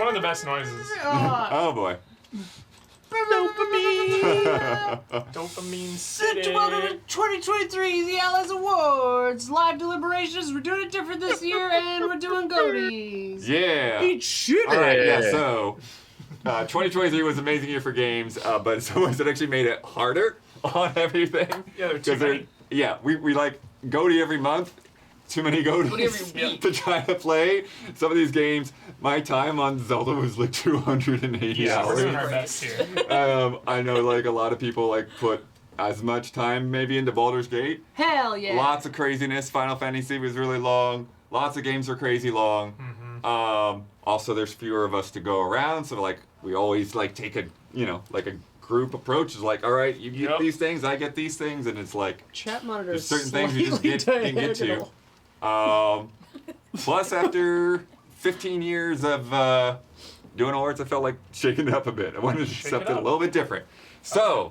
one of the best noises. Oh boy. Dopamine. Dopamine City. Welcome to 2023, the Allies Awards. Live deliberations. We're doing it different this year, and we're doing goatees. Yeah. Eat shit. All right. Yeah. So, 2023 was an amazing year for games, but some ways it actually made it harder on everything. Yeah, there were too many. Yeah, we like goatee every month. Too many goatees to try to play some of these games. My time on Zelda was like 280 hours. We're doing our best here. I know like a lot of people like put as much time maybe into Baldur's Gate. Hell yeah. Lots of craziness. Final Fantasy was really long. Lots of games are crazy long. Mm-hmm. Also, there's fewer of us to go around, so like we always like take a like a group approach. Is like, all right, you get these things, I get these things, and it's like Chat monitor. there's certain things you just can get to. Plus, after 15 years of doing awards, I felt like shaking it up a bit. I wanted to do something a little bit different. So,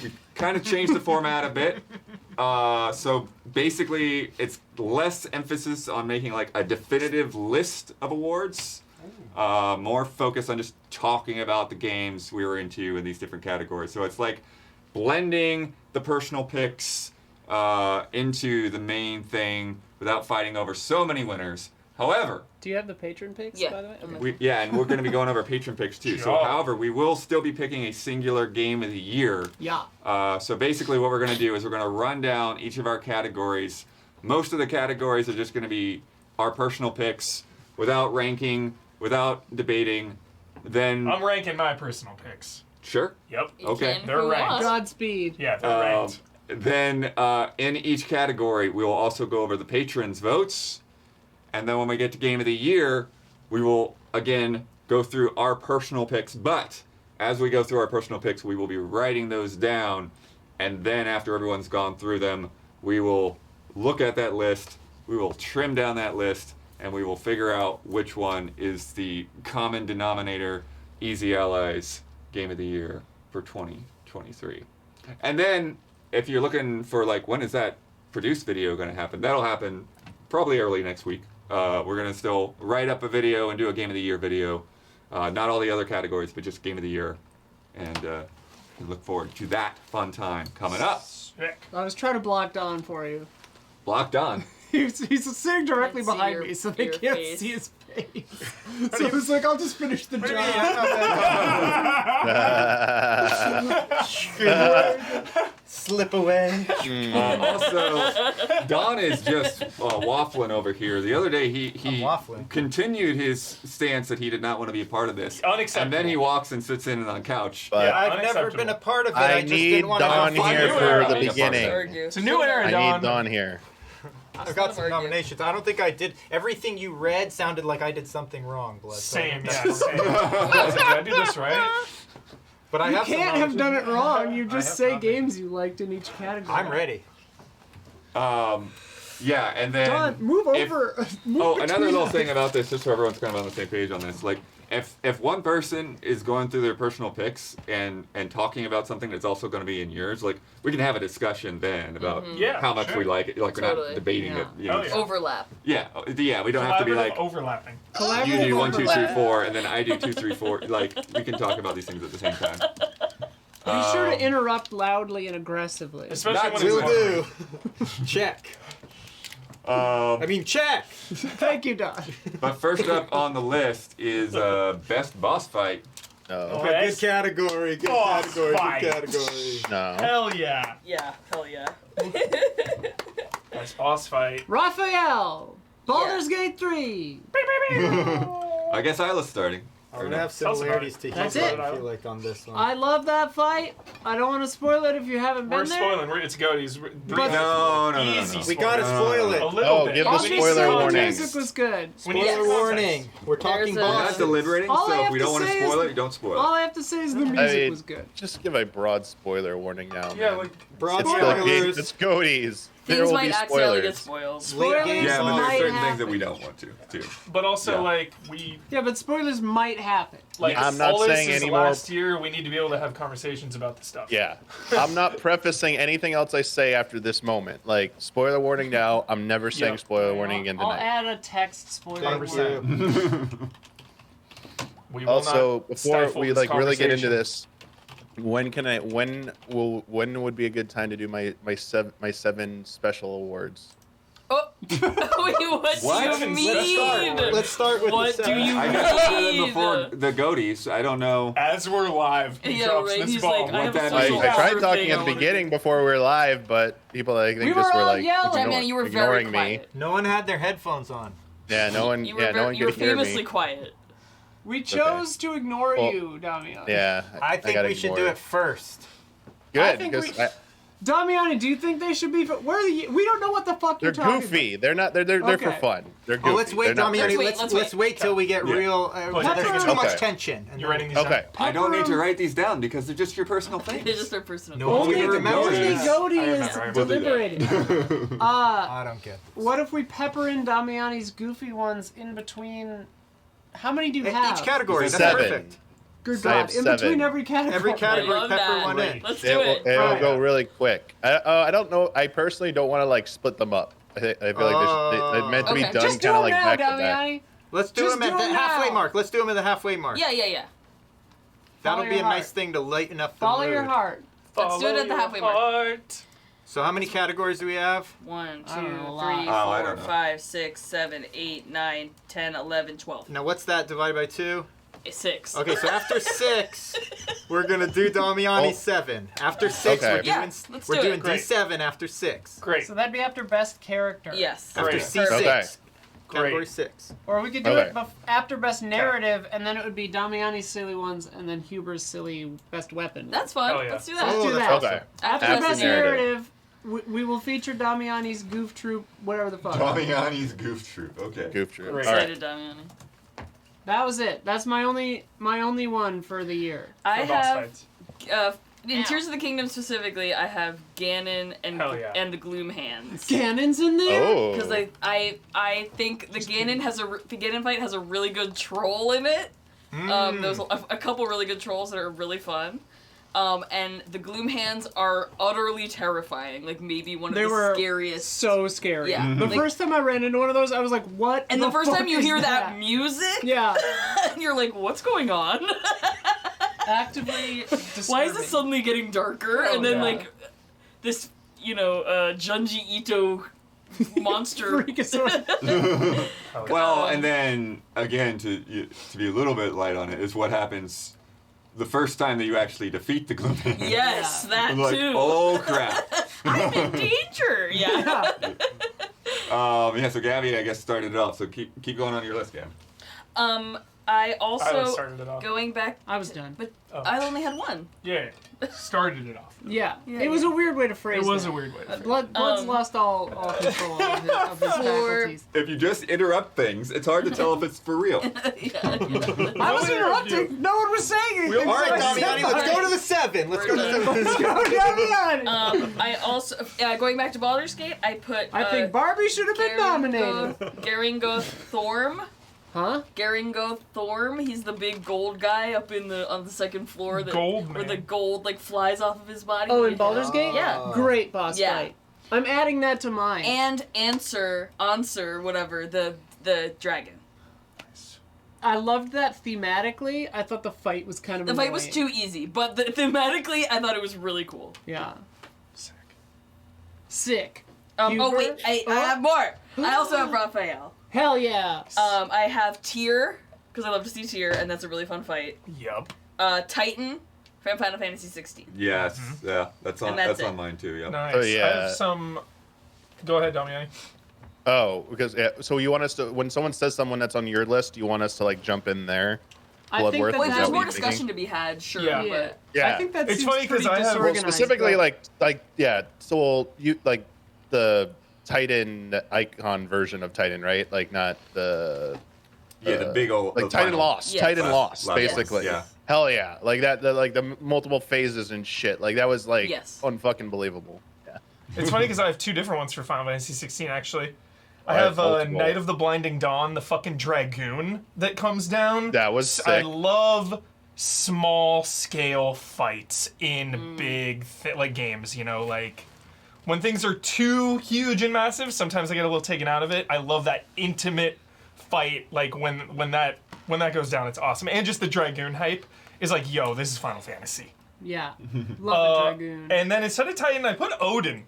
we kind of changed the format a bit. So, basically, it's less emphasis on making like a definitive list of awards. More focus on just talking about the games we were into in these different categories. So, it's like blending the personal picks into the main thing without fighting over so many winners. However, do you have the patron picks, by the way? and we're going to be going over patron picks too. So, however, we will still be picking a singular game of the year. Yeah. So basically what we're going to do is we're going to run down each of our categories. Most of the categories are just going to be our personal picks without ranking, without debating. Then I'm ranking my personal picks. Sure. Yep. Okay. They're ranked. Godspeed. Yeah, they're ranked. Then in each category, we will also go over the patrons' votes. And then when we get to Game of the Year, we will, again, go through our personal picks. But as we go through our personal picks, we will be writing those down. And then after everyone's gone through them, we will look at that list. We will trim down that list. And we will figure out which one is the common denominator, Easy Allies Game of the Year for 2023. And then, if you're looking for, like, when is that produced video going to happen? That'll happen probably early next week. We're going to still write up a video and do a Game of the Year video. Not all the other categories, but just Game of the Year. And we look forward to that fun time coming up. Sick. I was trying to block Don for you. Blocked on. He's sitting directly Can't see behind your- me, so they your can't face. see his face. So I was like, I'll just finish the job. Slip away. Also, Don is just waffling over here. The other day, he waffling. continued his stance that he did not want to be a part of this. Unacceptable. And then he walks and sits in on the couch. Yeah, But I've never unacceptable. been a part of it. I just need didn't want Don to here new for era. the Be a part of beginning. Argue. It's a new era, I Don. need Don here. I've got some nominations. I don't think I did. Everything you read sounded like I did something wrong, Blood. Same, yeah, same. Did I do this right? But I You have can't some have done it nominations. wrong. You I just have say nothing. games you liked in each category. I'm ready. Yeah, and then... Don, move if- over. Move Oh, another between little us. thing about this, just so everyone's kind of on the same page on this. Like, if one person is going through their personal picks and talking about something that's also going to be in yours, like, we can have a discussion then about Yeah, how much sure. we like it. Like, we're not Totally. debating Yeah. it. You know, Oh, yeah. Overlap. yeah, we don't have to be Collaborative like, overlapping. you Collaborative do 1, 2, 3, overlap. 4, and then I do 2, 3, 4. Like, we can talk about these things at the same time. Be sure to interrupt loudly and aggressively. Especially Not when Will it's do. Check. I mean, check. Thank you, Don. But first up on the list is best boss fight. No. Okay. Good category. Good Boss category. fight. Good category. No. Hell yeah. Yeah, hell yeah. Nice boss fight. Raphael, Baldur's Gate 3. I guess Isla's starting. We're gonna have similarities to That's Hero, it. I feel like, on this one. I love that fight. I don't want to spoil it if you haven't We're been there. spoiling. It's goatees. But- No. Easy We gotta spoil it. A little Oh, bit. give the Obviously, spoiler the warnings. music was good. We need Spoiler some context. warning. We're talking There's a- We're not bosses. deliberating, All I so if have we to don't want to say spoil is- it, don't spoil All it. I have to say is the music was good. Just give a broad spoiler warning now. Yeah, man. like Broad It's the game. spoilers. It's goatees. There Things will might be accidentally get spoilers. spoiled. Late game Yeah, but Might there's certain things that happen. we don't want to, too. but also Yeah. like we Yeah, but spoilers might happen. like I'm not all this saying is any more- last year. We need to be able to have conversations about the stuff. Yeah. I'm not prefacing anything else I say after this moment. Like, spoiler warning now. I'm never saying Yep. spoiler warning again I'll tonight. add a text spoiler. 100%. warning. We will Also, not before stifle we this like really get into conversation. this, when would be a good time to do my 7 special awards? Oh, wait, what do you mean? Let's start with What the do you I mean? got them before the goaties. I don't know. As we're live, he Yeah, drops right, this he's ball. like, I have a that I, social I tried power talking thing at I the wanna beginning before we were live, but people like I think We just were were all like yelling. Damiani, you were very ignoring me. quiet. No one had their headphones on. Yeah, no one. You were, Yeah, no one you were could hear famously me. quiet. We chose to ignore Well, you, Damiani. Yeah, I think got we should do ignored. it first. I Good think because we- Damiani, do you think they should be? We don't know what the fuck they're you're talking goofy. They're not. They're for Okay. fun. They're goofy. Oh, let's wait, They're not Damiani. serious. Let's wait till we get Yeah. real. There's too much Okay. tension. And You're writing these Okay. down? I don't need to Pepper 'em. write these down because they're just your personal They're things. just their personal. No, Only, we remember only this. Goaty I is remember. deliberating. I don't get this. What if we pepper in Damiani's goofy ones in between? How many do you have? Each category. That's 7. perfect. Good I have God! In 7. between every category. Every I category, love pepper that. one in. Let's do It will, it. it will Alright. go really quick. I don't know. I personally don't want to like split them up. I feel like they're meant to be Okay. done Just do kind of them like now, back to back. Damiani. Let's do Just them at do the 'em halfway now. mark. Let's do them at the halfway mark. Yeah. That'll Follow be your a heart. nice thing to lighten up the Follow mood. your heart. Let's do it at the halfway mark. Heart. So how many categories do we have? 1, 2, I don't know, a 3, lot. Oh, I 4, don't know. 5, 6, 7, 8, 9, 10, 11, 12. Now what's that divided by 2? 6. Okay, so after 6, we're gonna do Damiani Oh. 7. After 6, Okay. we're Yeah, doing let's we're do it. doing Great. D7 after 6. Great. So that'd be after best character. Yes. After Great. C6. Okay. Category Great. 6. Or we could do Okay. it after best narrative, and then it would be Damiani's silly ones, and then Huber's silly best weapon. That's fun. Oh, yeah. Let's do Let's that. do that. that's Okay. After After best narrative. narrative, we will feature Damiani's Goof Troop, whatever the fuck. Damiani's Goof Troop. Okay. Goof Troop. Great. All right. Excited, Damiani. That was it. That's my only one for the year. I For boss have fights. in Ow. Tears of the Kingdom specifically, I have Ganon and Hell yeah. and the Gloom Hands. Ganon's in there. Oh. Because I think the Ganon fight has a really good troll in it. There's a couple really good trolls that are really fun. And the Gloom Hands are utterly terrifying. Like maybe one of They the were scariest. so scary. Yeah. The Like- first time I ran into one of those, I was like, "What?" and the first fuck time you is hear that music, yeah, and you're like, "What's going on? actively. Why is disturbing. it suddenly getting darker?" Oh, and then yeah. like this, Junji Ito monster. Freakasaurus. Well, and then again, to be a little bit light on it, is what happens the first time that you actually defeat the Gloom Hands. Yes, Yeah. that I'm like, too. oh crap. I'm in danger. Yeah. Yeah. So Gabby, I guess, started it off. So keep going on your list, Gabby. I I also started it off. going back. I was done. But Oh. I only had one. Yeah. Started it off. Yeah, Yeah, it was yeah. a weird way to phrase It was that. a weird way. to phrase it. Blood's lost all control of his faculties. If you just interrupt things, it's hard to tell if it's for real. Yeah. I was interrupting. No one was saying anything. All right, so I said Damiani, let's that. go to the 7. Let's go to the 7. Let's go, Damiani. I also going back to Baldur's Gate. I put. I think Barbie should have been nominated. Garingo Thorm. Huh? Garingo Thorm. He's the big gold guy up on the second floor. Gold where the man. gold like flies off of his body. Oh, in Baldur's Gate? Yeah. Great boss Yeah. fight. I'm adding that to mine. And Answer, whatever, the dragon. I loved that thematically. I thought the fight was kind of The fight was annoying. too easy, but thematically, I thought it was really cool. Yeah. Sick. Sick. Oh Huber? wait, I Oh. have more. I also have Raphael. Hell yeah. I have Tyr, because I love to see Tyr, and that's a really fun fight. Yup. Titan from Final Fantasy 16. Yes. Yeah. That's on. And that's That's it. on mine too. Yeah. Nice. Oh, I yeah. have some. Go ahead, Damiani. Oh, because so you want us to when someone says someone that's on your list, you want us to like jump in there? I think Bloodworth, that Wait, is there's that more what you're discussion thinking? to be had, sure, Yeah. Yeah. but Yeah. I think that It's seems funny 'cause pretty I have- Well, disorganized. specifically but- so you like the Titan icon version of Titan, right? Like not the Yeah. The big old. like the Titan final- Lost, Yes. Titan Last- Lost, last basically. one, yeah. Hell yeah, like that, like the multiple phases and shit. Like that was like Yes. unfucking believable. Yeah. It's funny because I have two different ones for Final Fantasy 16 actually. I I have have multiple. Night of the Blinding Dawn, the fucking dragoon that comes down. That was sick. I love small scale fights in big like games. You know, like when things are too huge and massive, sometimes I get a little taken out of it. I love that intimate fight, like when that when that goes down, it's awesome. And just the Dragoon hype is like, yo, this is Final Fantasy. Yeah. Love the Dragoon. And then instead of Titan, I put Odin.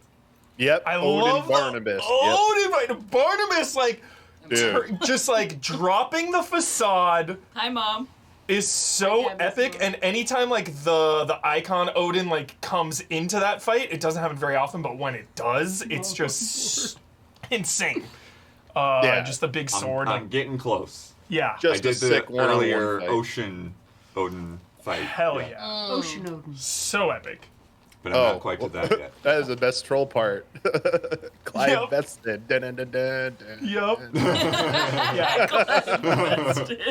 Yep. I Odin love Barnabas. Odin, right? Barnabas, like, Dude. just like dropping the facade Hi, Mom. is so Yeah, that's epic. nice. And anytime like the icon Odin like comes into that fight, it doesn't happen very often, but when it does, it's just insane. Yeah. Just the big sword. I'm getting close. yeah. Just I a did sick the one-on-one earlier fight. Ocean Odin fight. Hell yeah. Ocean Odin. So epic. But I'm not quite to that yet. That is the best troll part. Clive Yep. Beston. Dun, dun, dun, dun, dun. Yup. yeah.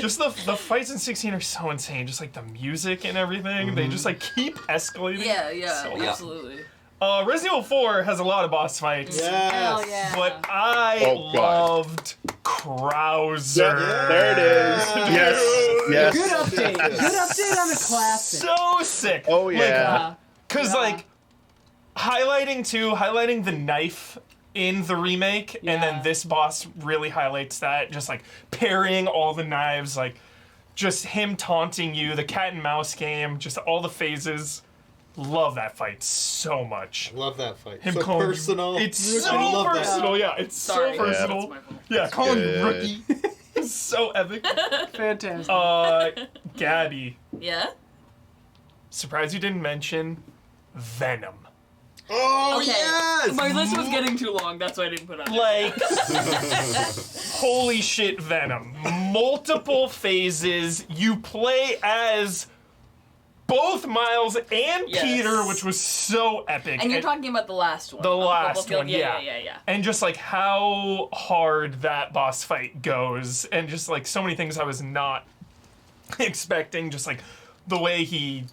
Just the fights in 16 are so insane. Just like the music and everything. They just like keep escalating. Yeah, So absolutely. Resident Evil 4 has a lot of boss fights. Yes. Hell yeah. But I Oh, God. loved Krauser. There it is. Yes. Good Yes. update. Good update on a classic. So sick. Oh, yeah. Because, like, highlighting the knife in the remake, and Yeah. then this boss really highlights that. Just, like, parrying all the knives, like, just him taunting you, the cat and mouse game, just all the phases. Love that fight so much. Love that fight. Him so calling personal. It's I so love that. personal. Yeah, it's Sorry. so Yeah, personal. that's my fault. Yeah, calling good. rookie. It's so epic. Fantastic. Gabby, Yeah? surprised you didn't mention Venom. Oh, Okay. yes! My list was getting too long, that's why I didn't put on it. Like, holy shit, Venom. Multiple phases. You play as both Miles and Yes. Peter, which was so epic. And you're talking about the last one. the on last Bubblefield. one, Yeah. And just like how hard that boss fight goes, and just like so many things I was not expecting. Just like the way he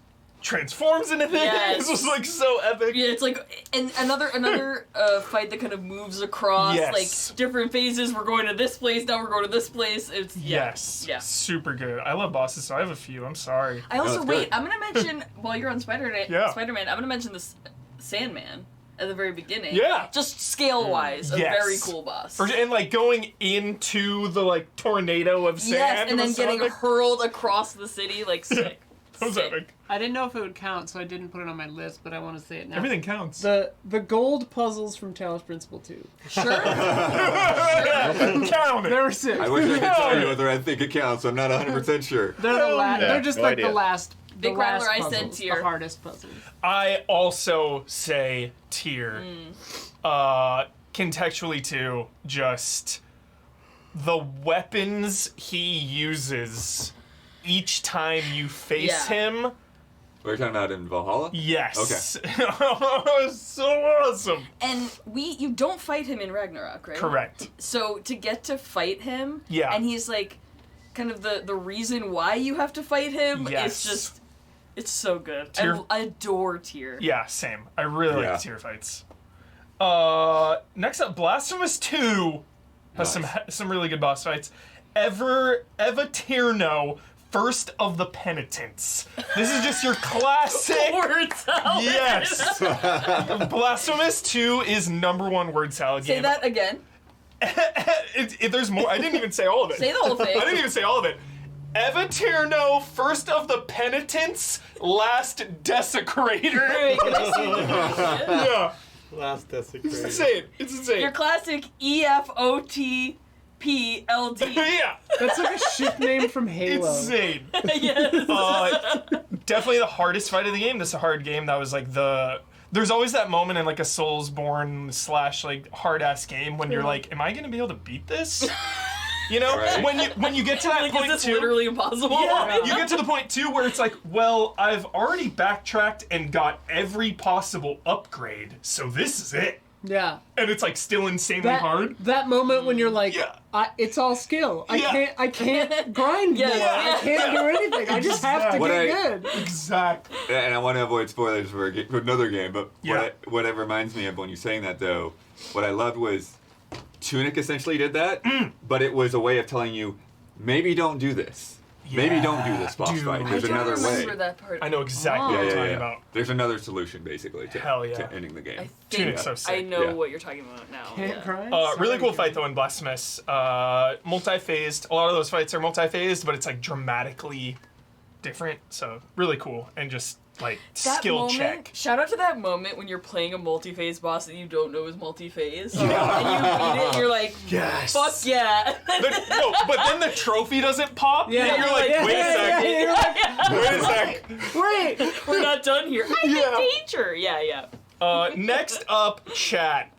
transforms into things Yes. was like so epic. Yeah, it's like and another fight that kind of moves across Yes. like different phases. We're going to this place, now we're going to this place. It's Yes. Yeah. Super good. I love bosses, so I have a few. I'm sorry. I also it's wait. good. I'm gonna mention while you're on Spider-Man. Yeah. Spider-Man. I'm gonna mention this Sandman at the very beginning. Yeah. Just scale-wise, a Yes. very cool boss. And like going into the like tornado of sand. Yes, and then was getting epic. hurled across the city like sick. That was Sick. epic. I didn't know if it would count, so I didn't put it on my list, but I want to say it now. Everything counts. The gold puzzles from Talos Principle 2. Sure. Count it. They were sick. I wish I could tell you whether I think it counts. I'm not 100% sure. They're the Yeah, they're just no like idea. the last. The Big last Rattler, I said puzzles, tier. The hardest puzzles. I also say tier. Contextually too, just the weapons he uses each time you face Yeah. him. We're talking about in Valhalla? Yes. Okay. So awesome. And you don't fight him in Ragnarok, right? Correct. So to get to fight him, Yeah. and he's like kind of the reason why you have to fight him. Yes. It's so good. Tyr- I adore Tyr. Yeah, same. I really Yeah. like tier fights. Next up, Blasphemous 2 has Nice. some really good boss fights. Eva Tierno, First of the Penitents. This is just your classic. Word salad. Yes. Blasphemous 2 is #1 word salad Say game. that again. There's more. I didn't even say all of it. Say the whole thing. I didn't even say all of it. Eva Tierno, First of the Penitents, Last Desecrator. Wait, can I see the Yeah. Last It's desecration. insane. It's insane. Your classic EFOTPLD. Yeah. That's like a ship name from Halo. Insane. Yes. Definitely the hardest fight of the game. This is a hard game. That was like there's always that moment in like a Soulsborne / like hard ass game when you're like, am I gonna be able to beat this? You know, Right. when you get to that Like, point is this too. literally impossible? Yeah, you get to the point too where it's like, well, I've already backtracked and got every possible upgrade, so this is it. Yeah. And it's like still insanely That, hard. that moment when you're like, Yeah. it's all skill. Yeah. I can't grind Yeah, more. yeah, I can't do anything. I just have to What get I- good. Exactly. And I want to avoid spoilers for another game, but Yeah. what it reminds me of when you're saying that, though, what I loved was Tunic essentially did that, but it was a way of telling you, maybe don't do this. maybe don't do this boss dude. fight. I There's don't another remember way. that part. I know exactly Oh. what you're talking about. There's another solution, basically, to, Hell yeah. to ending the game. I Dude, think it's so sick. I know Yeah. what you're talking about now. Can't yeah. cry. Really cool fight though in Blasphemous. Multi-phased. A lot of those fights are multi-phased, but it's like dramatically different. So really cool and just like That skill moment, check. Shout out to that moment when you're playing a multi-phase boss that you don't know is multi-phase. And you beat it and you're like, Yes. fuck yeah. But then the trophy doesn't pop. Yeah. And you're like, Yeah, wait a yeah, sec. yeah, Wait a sec. Wait. We're not done here. I'm Yeah. the teacher. Yeah. Next up, chat.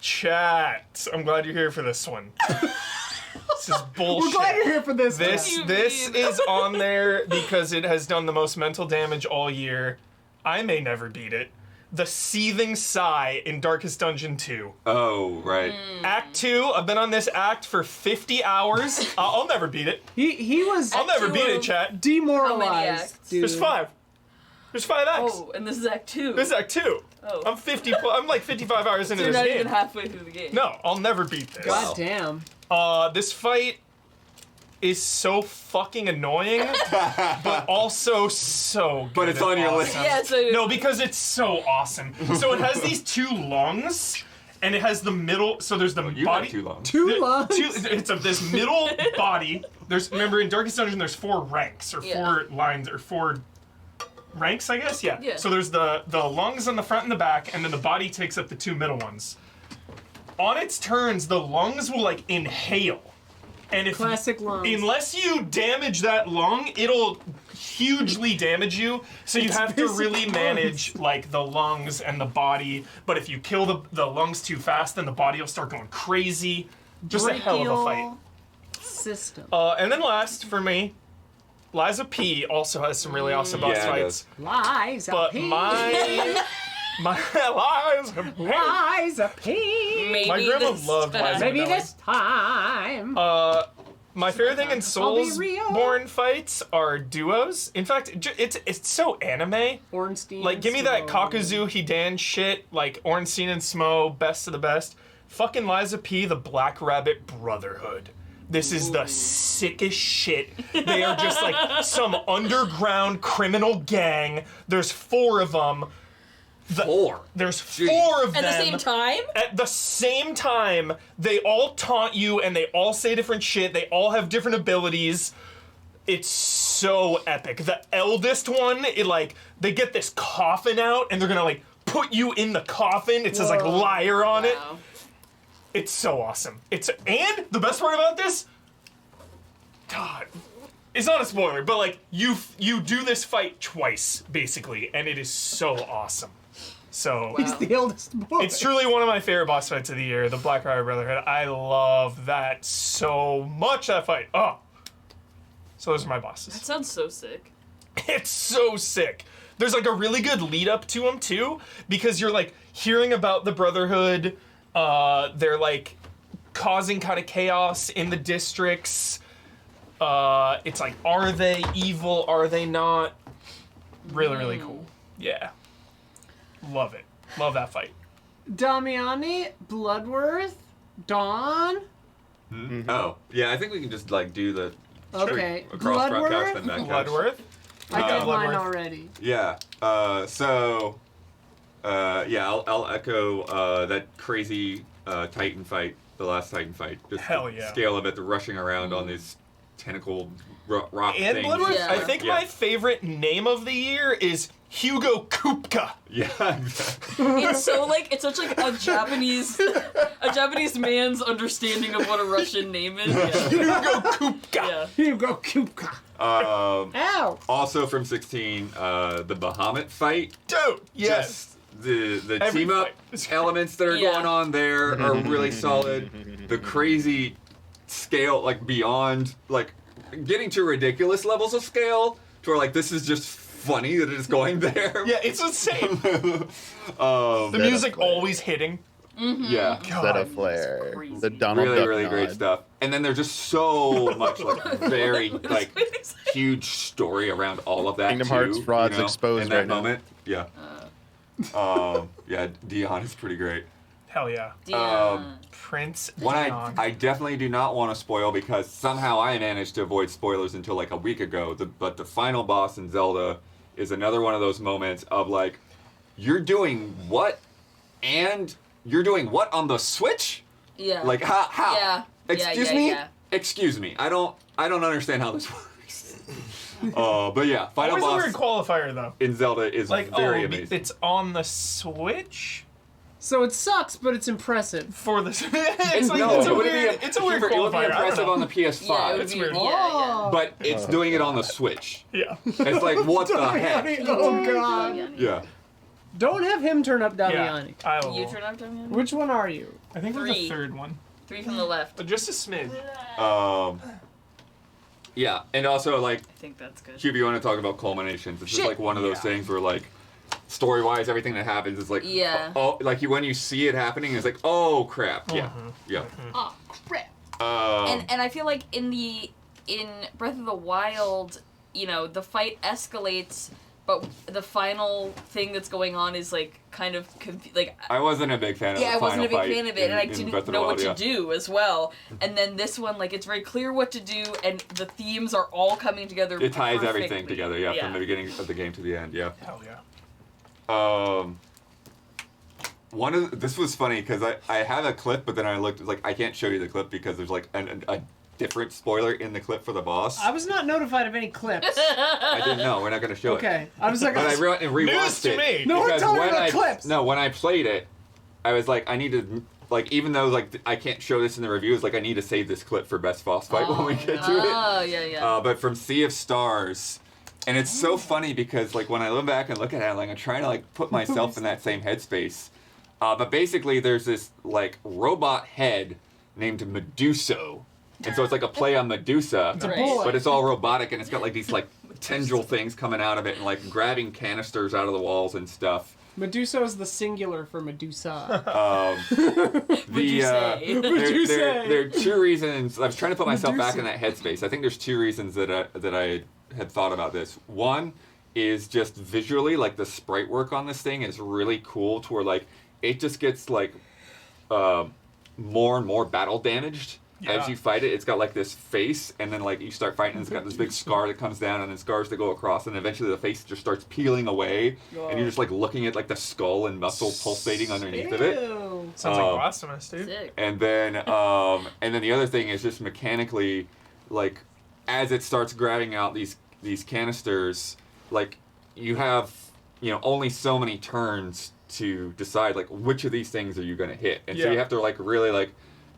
Chat. I'm glad you're here for this one. This is bullshit. We're glad you're here for this. This you this mean? is on there because it has done the most mental damage all year. I may never beat it. The Seething Sigh in Darkest Dungeon 2. Oh, right. Act 2, I've been on this act for 50 hours. I'll never beat it. He was I'll never two beat it, of- chat. demoralized. acts? Dude. There's 5. There's 5 acts. Oh, and this is Act 2. This is Act 2. Oh. I'm like 55 hours into You're this not game. even halfway through the game. No, I'll never beat this. God damn. This fight is so fucking annoying, but also so good. But it's and on your awesome. list. Yeah, so No, because it's so awesome. So it has these 2 lungs, and it has the middle. So there's the You body. got too long. Two lungs. This middle body. Remember in Darkest Dungeon, there's 4 ranks or 4 Yeah. lines or 4 ranks, I guess. Yeah. Yeah. So there's the lungs on the front and the back, and then the body takes up the 2 middle ones. On its turns, the lungs will like inhale. And if Classic lungs. unless you damage that lung, it'll hugely damage you. So you It's have to basic really lungs. manage like the lungs and the body. But if you kill the lungs too fast, then the body will start going crazy. Just a hell of a fight. Brachial System. And then last for me, Liza P also has some really awesome boss Yeah, it fights. Lies a But pea. my Liza P. Lies a pea. maybe My grandma this loved time. Liza. Maybe Vanilla. this time. My favorite thing in I'll be real. Soulsborne fights are duos. In fact, it's so anime. Ornstein. Like, give me that Kakuzu Hidan shit, like Ornstein and Smo, best of the best. Fucking Liza P, the Black Rabbit Brotherhood. This is the sickest shit. They are just like some underground criminal gang. There's 4 of them. 4. There's 4 of At them. the same time? At the same time, they all taunt you and they all say different shit. They all have different abilities. It's so epic. The eldest one, they get this coffin out and they're gonna like put you in the coffin. It says like Whoa. liar on it. Wow. It's so awesome. And the best part about this, God, it's not a spoiler, but like you do this fight twice basically, and it is so awesome. So He's the eldest boy. it's truly one of my favorite boss fights of the year, the Black Rabbit Brotherhood. I love that so much, that fight. Oh. So those are my bosses. That sounds so sick. It's so sick. There's like a really good lead up to them too, because you're like hearing about the Brotherhood. They're like causing kind of chaos in the districts. It's like, are they evil? Are they not? Really, really cool. Yeah. Love it. Love that fight. Damiani, Bloodworth, Dawn. Oh, yeah, I think we can just like do the Okay. across broadcast Bloodworth. and back Bloodworth. I did mine Bloodworth. already. Yeah. I'll echo that crazy Titan fight, the last Titan fight. Just Hell the yeah. scale of it, the rushing around on these tentacle rock And things. Bloodworth, Yeah. I think Yeah. my favorite name of the year is Hugo Kupka. Yeah. It's so like it's such like a Japanese man's understanding of what a Russian name is. Yeah. Hugo Kupka. Yeah. Here you go, Kupka. Ow. Also from 16, the Bahamut fight. Dude, yes. Just the Every team up fight is great. elements that are Yeah. going on there are really solid. The crazy scale, like beyond, like getting to ridiculous levels of scale, to where like this is just funny that it's going there. Yeah, it's insane. The Zeta music Flare. always hitting. Yeah. Zeta Flare. crazy. The Donald Really, Duck really nod. great stuff. And then there's just so much like very like huge story around all of that. Kingdom too, Hearts fraud's exposed in that right now. moment. Yeah. Yeah, Dion is pretty great. Hell yeah. Dion. Prince One Dion. I definitely do not want to spoil because somehow I managed to avoid spoilers until like a week ago. But the final boss in Zelda is another one of those moments of like, you're doing what? And you're doing what on the Switch? Yeah. Like how? Yeah. Excuse me? Excuse me. I don't understand how this works. But yeah, final Always a boss weird qualifier though. in Zelda is Like, very amazing. it's on the Switch So it sucks, but it's impressive. for the. it's like, No, it's a it would weird. be It's a weird it would be qualifier. I don't impressive know. on the PS5. Yeah, it would It's be, weird. yeah. But it's doing it on the Switch. Yeah. It's like, what the heck? Oh god. Yeah. Don't have him turn up Yeah. Damiani. I will. You turn up Damiani? Which one are you? I think we're the 3. third one. 3 from the left. But just a smidge. Yeah, and also like, I think that's good. Hugh, you want to talk about culminations? It's just Shit. like one of those Yeah. things where like, story-wise, everything that happens is like, Yeah. oh, like when you see it happening, it's like, oh crap, yeah, yeah. Oh crap. And I feel like in Breath of the Wild, you know, the fight escalates, but the final thing that's going on is like kind of like I wasn't a big fan of yeah, the I wasn't a final big fight fan of it, and I in Breath didn't of the know what Wild, to yeah. do as well. And then this one, like, it's very clear what to do, and the themes are all coming together. It ties perfectly. everything together, yeah, from the beginning of the game to the end, yeah. Hell yeah. This was funny because I have a clip, but then I looked like I can't show you the clip because there's like a different spoiler in the clip for the boss. I was not notified of any clips. I didn't know. We're not going to show it. Okay. I was like, But I rewatched News to it. me. No one because told me when about I clips. No, when I played it, I was like, I need to like, even though like I can't show this in the reviews, like I need to save this clip for best boss fight when we get to it. Oh, yeah, yeah. But from Sea of Stars, and it's so funny because like when I look back and look at it, like I'm trying to like put myself in that same headspace. But basically, there's this like robot head named Meduso, and so it's like a play on Medusa, It's a Right. boy. but it's all robotic, and it's got like these like tendril things coming out of it, and like grabbing canisters out of the walls and stuff. Medusa is the singular for Medusa. Would you say? There are two reasons. I was trying to put myself back in that headspace. I think there's two reasons that I had thought about this. One is just visually, like the sprite work on this thing is really cool. To where like it just gets like more and more battle damaged as you fight it. It's got like this face, and then like you start fighting, and it's got this big scar that comes down, and then scars that go across, and eventually the face just starts peeling away, and you're just like looking at like the skull and muscle pulsating underneath of it. Ew. Sounds like blasphemous, dude. Sick. And then the other thing is just mechanically, like as it starts grabbing out these canisters, like you have only so many turns to decide like which of these things are you gonna hit, and so you have to like really like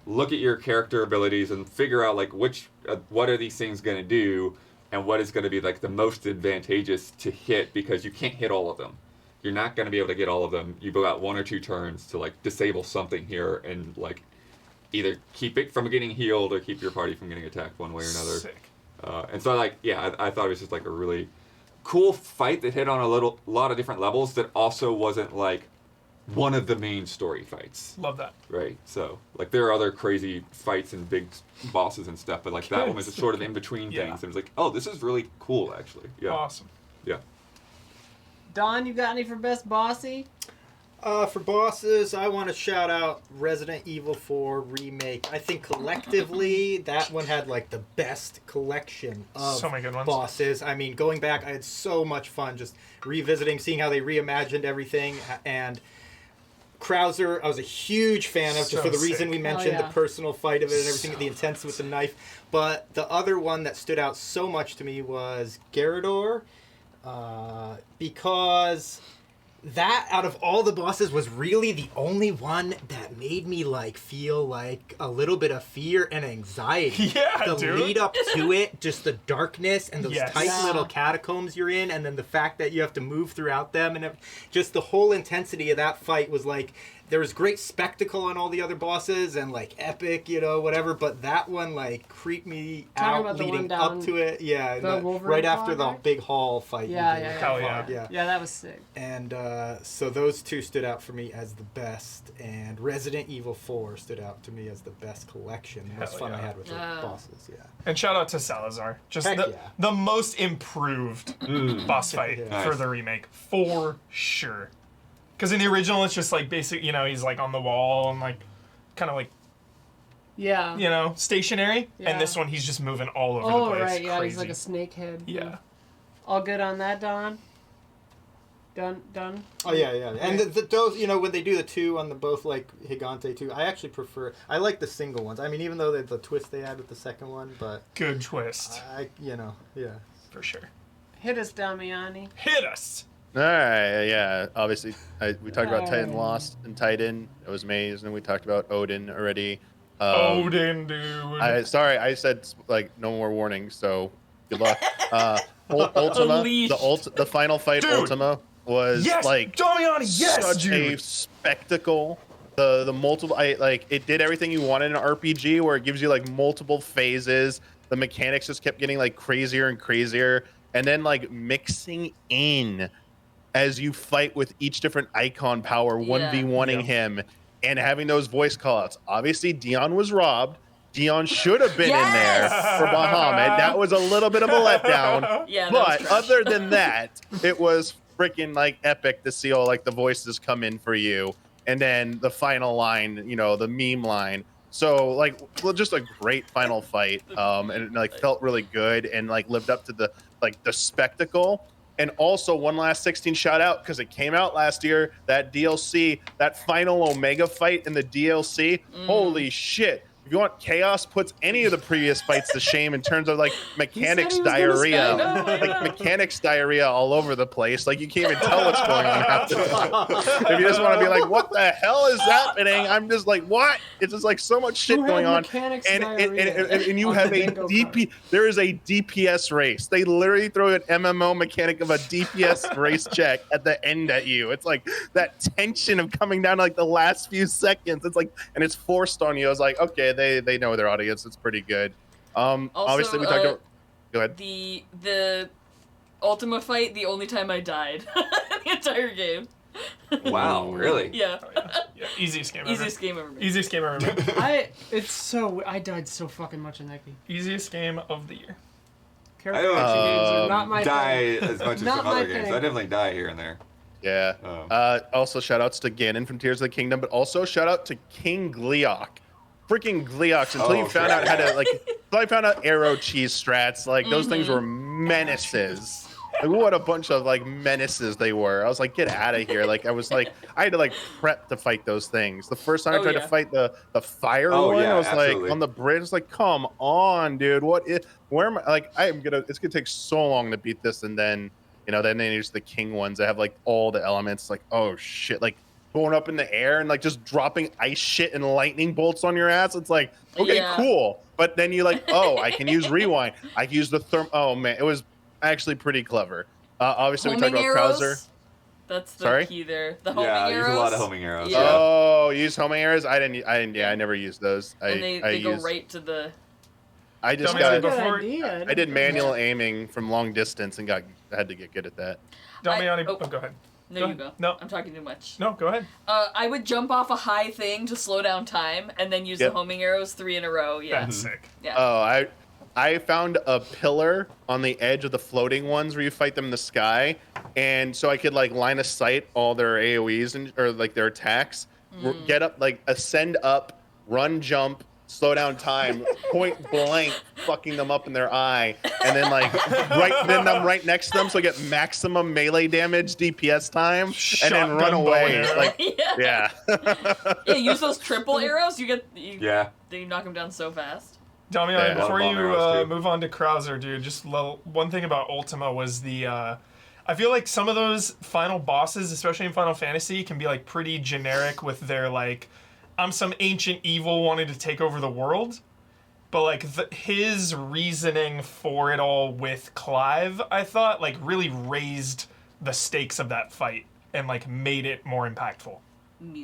look at your character abilities and figure out like what are these things gonna do, and what is gonna be like the most advantageous to hit, because you can't hit all of them. You're not gonna be able to get all of them. You go out 1 or 2 turns to like disable something here and like either keep it from getting healed or keep your party from getting attacked one way or another. Sick. And so like I thought it was just like a really cool fight that hit on a lot of different levels that also wasn't like one of the main story fights. Love that. Right. So like there are other crazy fights and big bosses and stuff, but like that one was just sort of in between Yeah. things. And it was like, oh, this is really cool actually. Yeah. Awesome. Yeah. Don, you got any for best bossy? For bosses, I want to shout out Resident Evil 4 Remake. I think collectively, that one had like the best collection of So many good ones. bosses. I mean, going back, I had so much fun just revisiting, seeing how they reimagined everything. And Krauser, I was a huge fan of, just So for the sick. reason we mentioned, yeah. the personal fight of it and everything, So the intensity with the knife. But the other one that stood out so much to me was Garrador, because that, out of all the bosses, was really the only one that made me like feel like a little bit of fear and anxiety. Yeah, the dude. lead up to it, just the darkness and those Yes. tight Yeah. little catacombs you're in, and then the fact that you have to move throughout them, and just the whole intensity of that fight was like, there was great spectacle on all the other bosses and like epic, whatever, but that one like creeped me Talking out about the one leading down up to it. Yeah, the and Wolverine right after the project? big hall fight. you Yeah, do. yeah, yeah. Hell yeah. Yeah. Yeah, that was sick. And so those two stood out for me as the best, and Resident Evil 4 stood out to me as the best collection. The most Hell fun I yeah. had with the Oh. bosses, yeah. And shout out to Salazar. Just Heck the, yeah. the most improved boss fight Yeah. for Nice. the remake, for sure. Because in the original, it's just like basic, you know, he's like on the wall and like kind of like, Yeah. you know, stationary. Yeah. And this one, he's just moving all over Oh, the place. right, yeah, Crazy. he's like a snake head. Yeah. All good on that, Don? Done? Oh yeah, yeah, and those, you know, when they do the two on the both like Gigante too, I actually prefer. I like the single ones. I mean, even though the twist they had with the second one, but Good twist. you know, yeah. For sure. Hit us, Damiani. Hit us! All right, yeah. Obviously, we talked about Titan Alright. Lost and Titan. It was amazing. We talked about Odin already. Odin, dude. Sorry, I said like no more warnings. So good luck. Ultima, Unleashed. the final fight, Dude. Ultima was yes! like Damiani, yes, such dude! a spectacle. The multiple, it did everything you wanted in an RPG, where it gives you like multiple phases. The mechanics just kept getting like crazier and crazier, and then like mixing in as you fight with each different icon power, 1v1ing Yeah. him, and having those voice callouts. Obviously, Dion was robbed. Dion should have been in there for Bahamut. That was a little bit of a letdown. Yeah, that was But trash. other than that, it was freaking like epic to see all like the voices come in for you, and then the final line, you know, the meme line. So like, well, just a great final fight, and it like felt really good and like lived up to the spectacle. And also one last 16 shout out, because it came out last year, that DLC, that final Omega fight in the DLC. Holy shit. If you want, Chaos puts any of the previous fights to shame in terms of like mechanics he was gonna diarrhea. I know, I know. Like mechanics diarrhea all over the place. Like you can't even tell what's going on half the time. If you just want to be like, what the hell is happening? I'm just like, what? It's just like so much shit Who had going on. mechanics And diarrhea and you on have the a bingo DP. There is a DPS race. They literally throw an MMO mechanic of a DPS race check at the end at you. It's like that tension of coming down to like the last few seconds. It's like, and it's forced on you. I was like, okay, they know their audience. It's pretty good. Obviously we talked about. Go ahead. The Ultima fight, the only time I died the entire game. Wow, really? Yeah. Oh, yeah. Easiest game ever. Easiest game ever made. Easiest game ever made. I died so fucking much in that game. Easiest game of the year. Character I don't action games are not my die thing. as much as Not some my other games. thing. I definitely die here and there. Yeah. Also, shout outs to Ganon from Tears of the Kingdom, but also shout out to King Gleeok. Freaking Gleeoks. Until you found out how to, like, until I found out arrow cheese strats, like, those things were menaces. Like, what a bunch of, like, menaces they were. I was like, get out of here. Like, I had to, like, prep to fight those things. The first time I tried to fight the fire one, yeah, I was absolutely. like, on the bridge, I was like, come on, dude. Where am I? Like, it's gonna take so long to beat this, and then, you know, then they use the king ones that have, like, all the elements, like, oh, shit, like, going up in the air and like just dropping ice shit and lightning bolts on your ass. It's like, okay, Yeah. cool. But then you like, oh, I can use rewind. I can use the Oh man, it was actually pretty clever. Obviously Homing we talked about arrows? Krauser. That's the Sorry? key there. The homing Yeah, I arrows. use a lot of homing arrows. Yeah. Oh, use homing arrows? I didn't. Yeah, I never used those. And they go right to the. I just Dummy, got. Good idea. I did manual aiming from long distance and had to get good at that. Damiani, oh. go ahead. No, Go you ahead. go. No. I'm talking too much. No, go ahead. I would jump off a high thing to slow down time, and then use Yep. the homing arrows 3 in a row. Yeah. That's sick. Yeah. Oh, I found a pillar on the edge of the floating ones where you fight them in the sky, and so I could like line of sight all their AOE's or like their attacks, get up, like ascend up, run, jump, slow down time, point blank, fucking them up in their eye, and then like I'm right next to them, so I get maximum melee damage, DPS time, and then run Shotgun bow away. and arrow. Like, yeah. yeah. Use those triple arrows. You Yeah. They knock them down so fast. Damiani, Yeah. before Bomb you arrows, too. move on to Krauser, dude, just one thing about Ultima was the. I feel like some of those final bosses, especially in Final Fantasy, can be like pretty generic with their like, I'm some ancient evil wanting to take over the world. But like his reasoning for it all with Clive, I thought like really raised the stakes of that fight and like made it more impactful.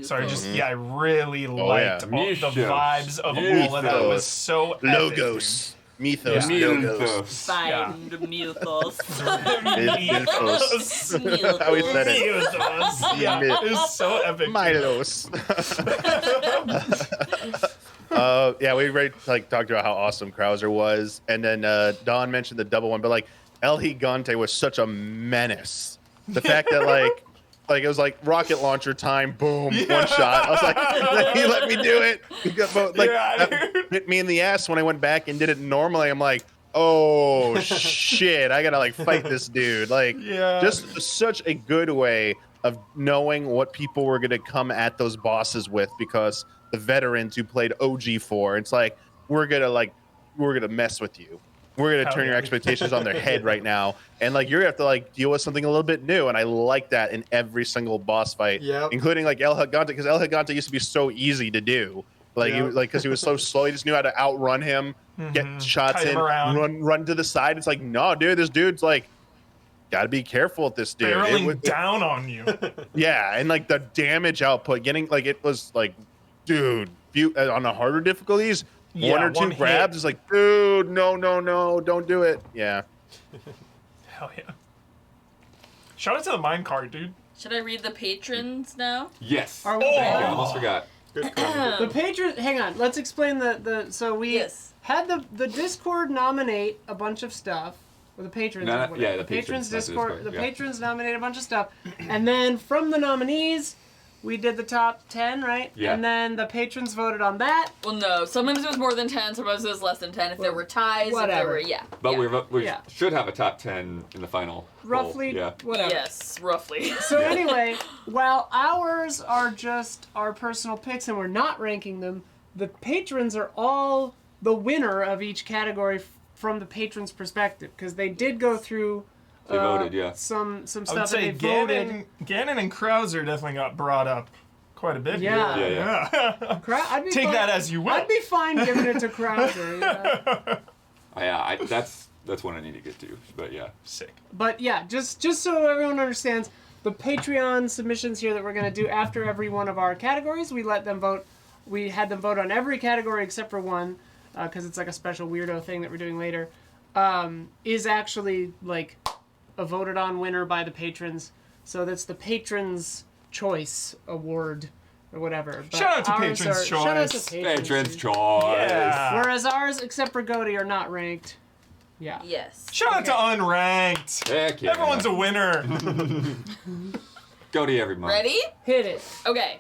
So I really liked all the Mythos. vibes of all of that. It was so epic, Logos, mythos, Yeah. logos. Find Mythos. Mythos. How he said it. Mythos. Yeah, it was so epic. Milos. Yeah, we already like talked about how awesome Krauser was, and then Don mentioned the double one, but like El Gigante was such a menace. The fact that like like it was like rocket launcher time, boom, one shot. I was like, he let me do it. He got like that hit me in the ass when I went back and did it normally. I'm like, oh shit, I gotta like fight this dude. Like, just such a good way of knowing what people were gonna come at those bosses with, because the veterans who played OG4, it's like we're gonna mess with you. We're gonna turn your expectations on their head right now, and like you're gonna have to like deal with something a little bit new. And I like that in every single boss fight, including like El Gigante, because El Gigante used to be so easy to do. Like because he was so slow, you just knew how to outrun him, get shots in, run to the side. It's like, no, dude, this dude's like, gotta be careful with this dude. Barreling down on you. Yeah, and like the damage output, getting like it was like, dude, on the harder difficulties. One or two grabs is like, dude, no, don't do it. Yeah. Hell yeah. Shout out to the minecart, dude. Should I read the patrons now? Yes. Are we I almost forgot. The patron. Hang on. Let's explain the. So we had the Discord nominate a bunch of stuff. Or the patrons. The patrons Discord. The yeah. patrons nominate a bunch of stuff, and then from the nominees, we did the top 10, right? Yeah. And then the patrons voted on that. Well, no. Sometimes it was more than 10. Sometimes it was less than 10. If there were ties, whatever. If there were, But we should have a top 10 in the final. Roughly. Yeah. Whatever. Yes, roughly. So anyway, while ours are just our personal picks and we're not ranking them, the patrons are all the winner of each category from the patrons' perspective, because they did go through. They voted, some stuff I would say that they voted. Gannon and Krauser definitely got brought up quite a bit. Yeah. Yeah. I'd be Take fine, that as you will. I'd be fine giving it to Krauser. Yeah, that's one I need to get to. But yeah, sick. But yeah, just so everyone understands, the Patreon submissions here that we're gonna do after every one of our categories, we let them vote. We had them vote on every category except for one, because it's like a special weirdo thing that we're doing later. Is actually like a voted on winner by the patrons. So that's the Patrons Choice Award or whatever. But shout out to Patrons Choice. Shout out to Patrons Choice. Yeah. Whereas ours, except for Goaty, are not ranked. Yeah. Yes. Shout out to Unranked. Heck yeah. Everyone's a winner. Go to every month. Ready? Hit it. Okay.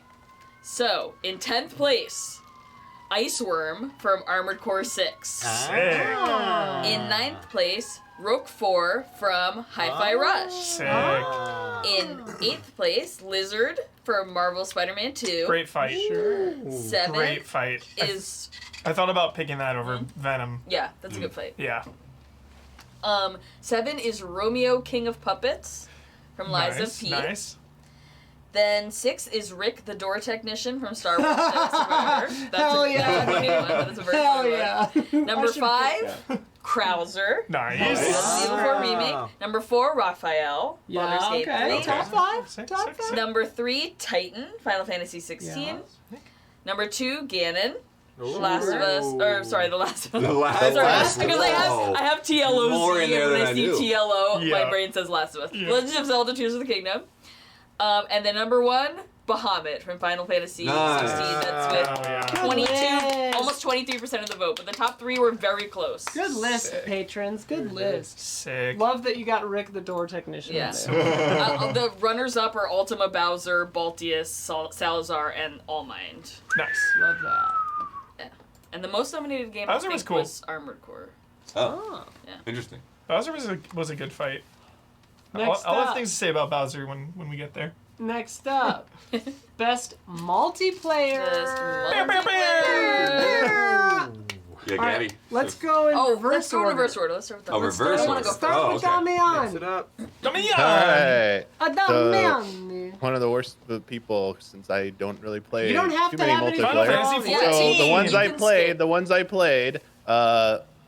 So, in 10th place, Iceworm from Armored Core 6. Sick. In 9th place, Rogue 4 from Hi-Fi Rush. Sick. In 8th place, Lizard from Marvel Spider-Man 2. Great fight. Sure. 7th Great fight. is... I thought about picking that over Venom. Yeah, that's a good fight. Yeah. 7 is Romeo, King of Puppets from Lies of P. Nice. Then 6 is Rick, the door technician from Star Wars Jedi Survivor. Hell yeah. That's a funny one. That is a very Hell funny yeah. one. Number 5, Krauser. Nice. Season 4 remake. Number 4, Raphael. Yeah, Baldur's Gate okay. 3. Top 5. Sick, Top sick, 5. sick. Number 3, Titan. Final Fantasy 16. Yeah. Number 2, Ganon. Last of Us, or sorry, The Last of Us. The Last Last Because I have TLOC, More in there and when than I I see knew. TLO, Yeah. my brain says Last of Us. Yeah. Legend of Zelda: Tears of the Kingdom. And then number 1, Bahamut from Final Fantasy 16. Nice. That's Oh, with yeah. 22, list. almost 23% of the vote. But the top 3 were very close. Good list, Sick. patrons. Good list. Sick. Love that you got Rick, the door technician. Yeah. there. The runners-up are Ultima Bowser, Baltius, Salazar, and Allmind. Nice. Love that. And the most nominated game Bowser I was think cool. was Armored Core. Oh, Yeah. interesting. Bowser was a good fight. Next I'll have up. things to say about Bowser when we get there. Next up, best multiplayer. Yeah, All right, Gabby. let's go in Oh, reverse let's go in order. reverse order. Let's start with that. Oh, Let's reverse I wanna order. go Start Oh, with okay. Mix it Damian. up. Damiani. Damiani. One of the worst people, since I don't really play You don't have too to many have any Final multiplayer. Fantasy Yeah, 14. So the ones You I can played, skip. the ones I played,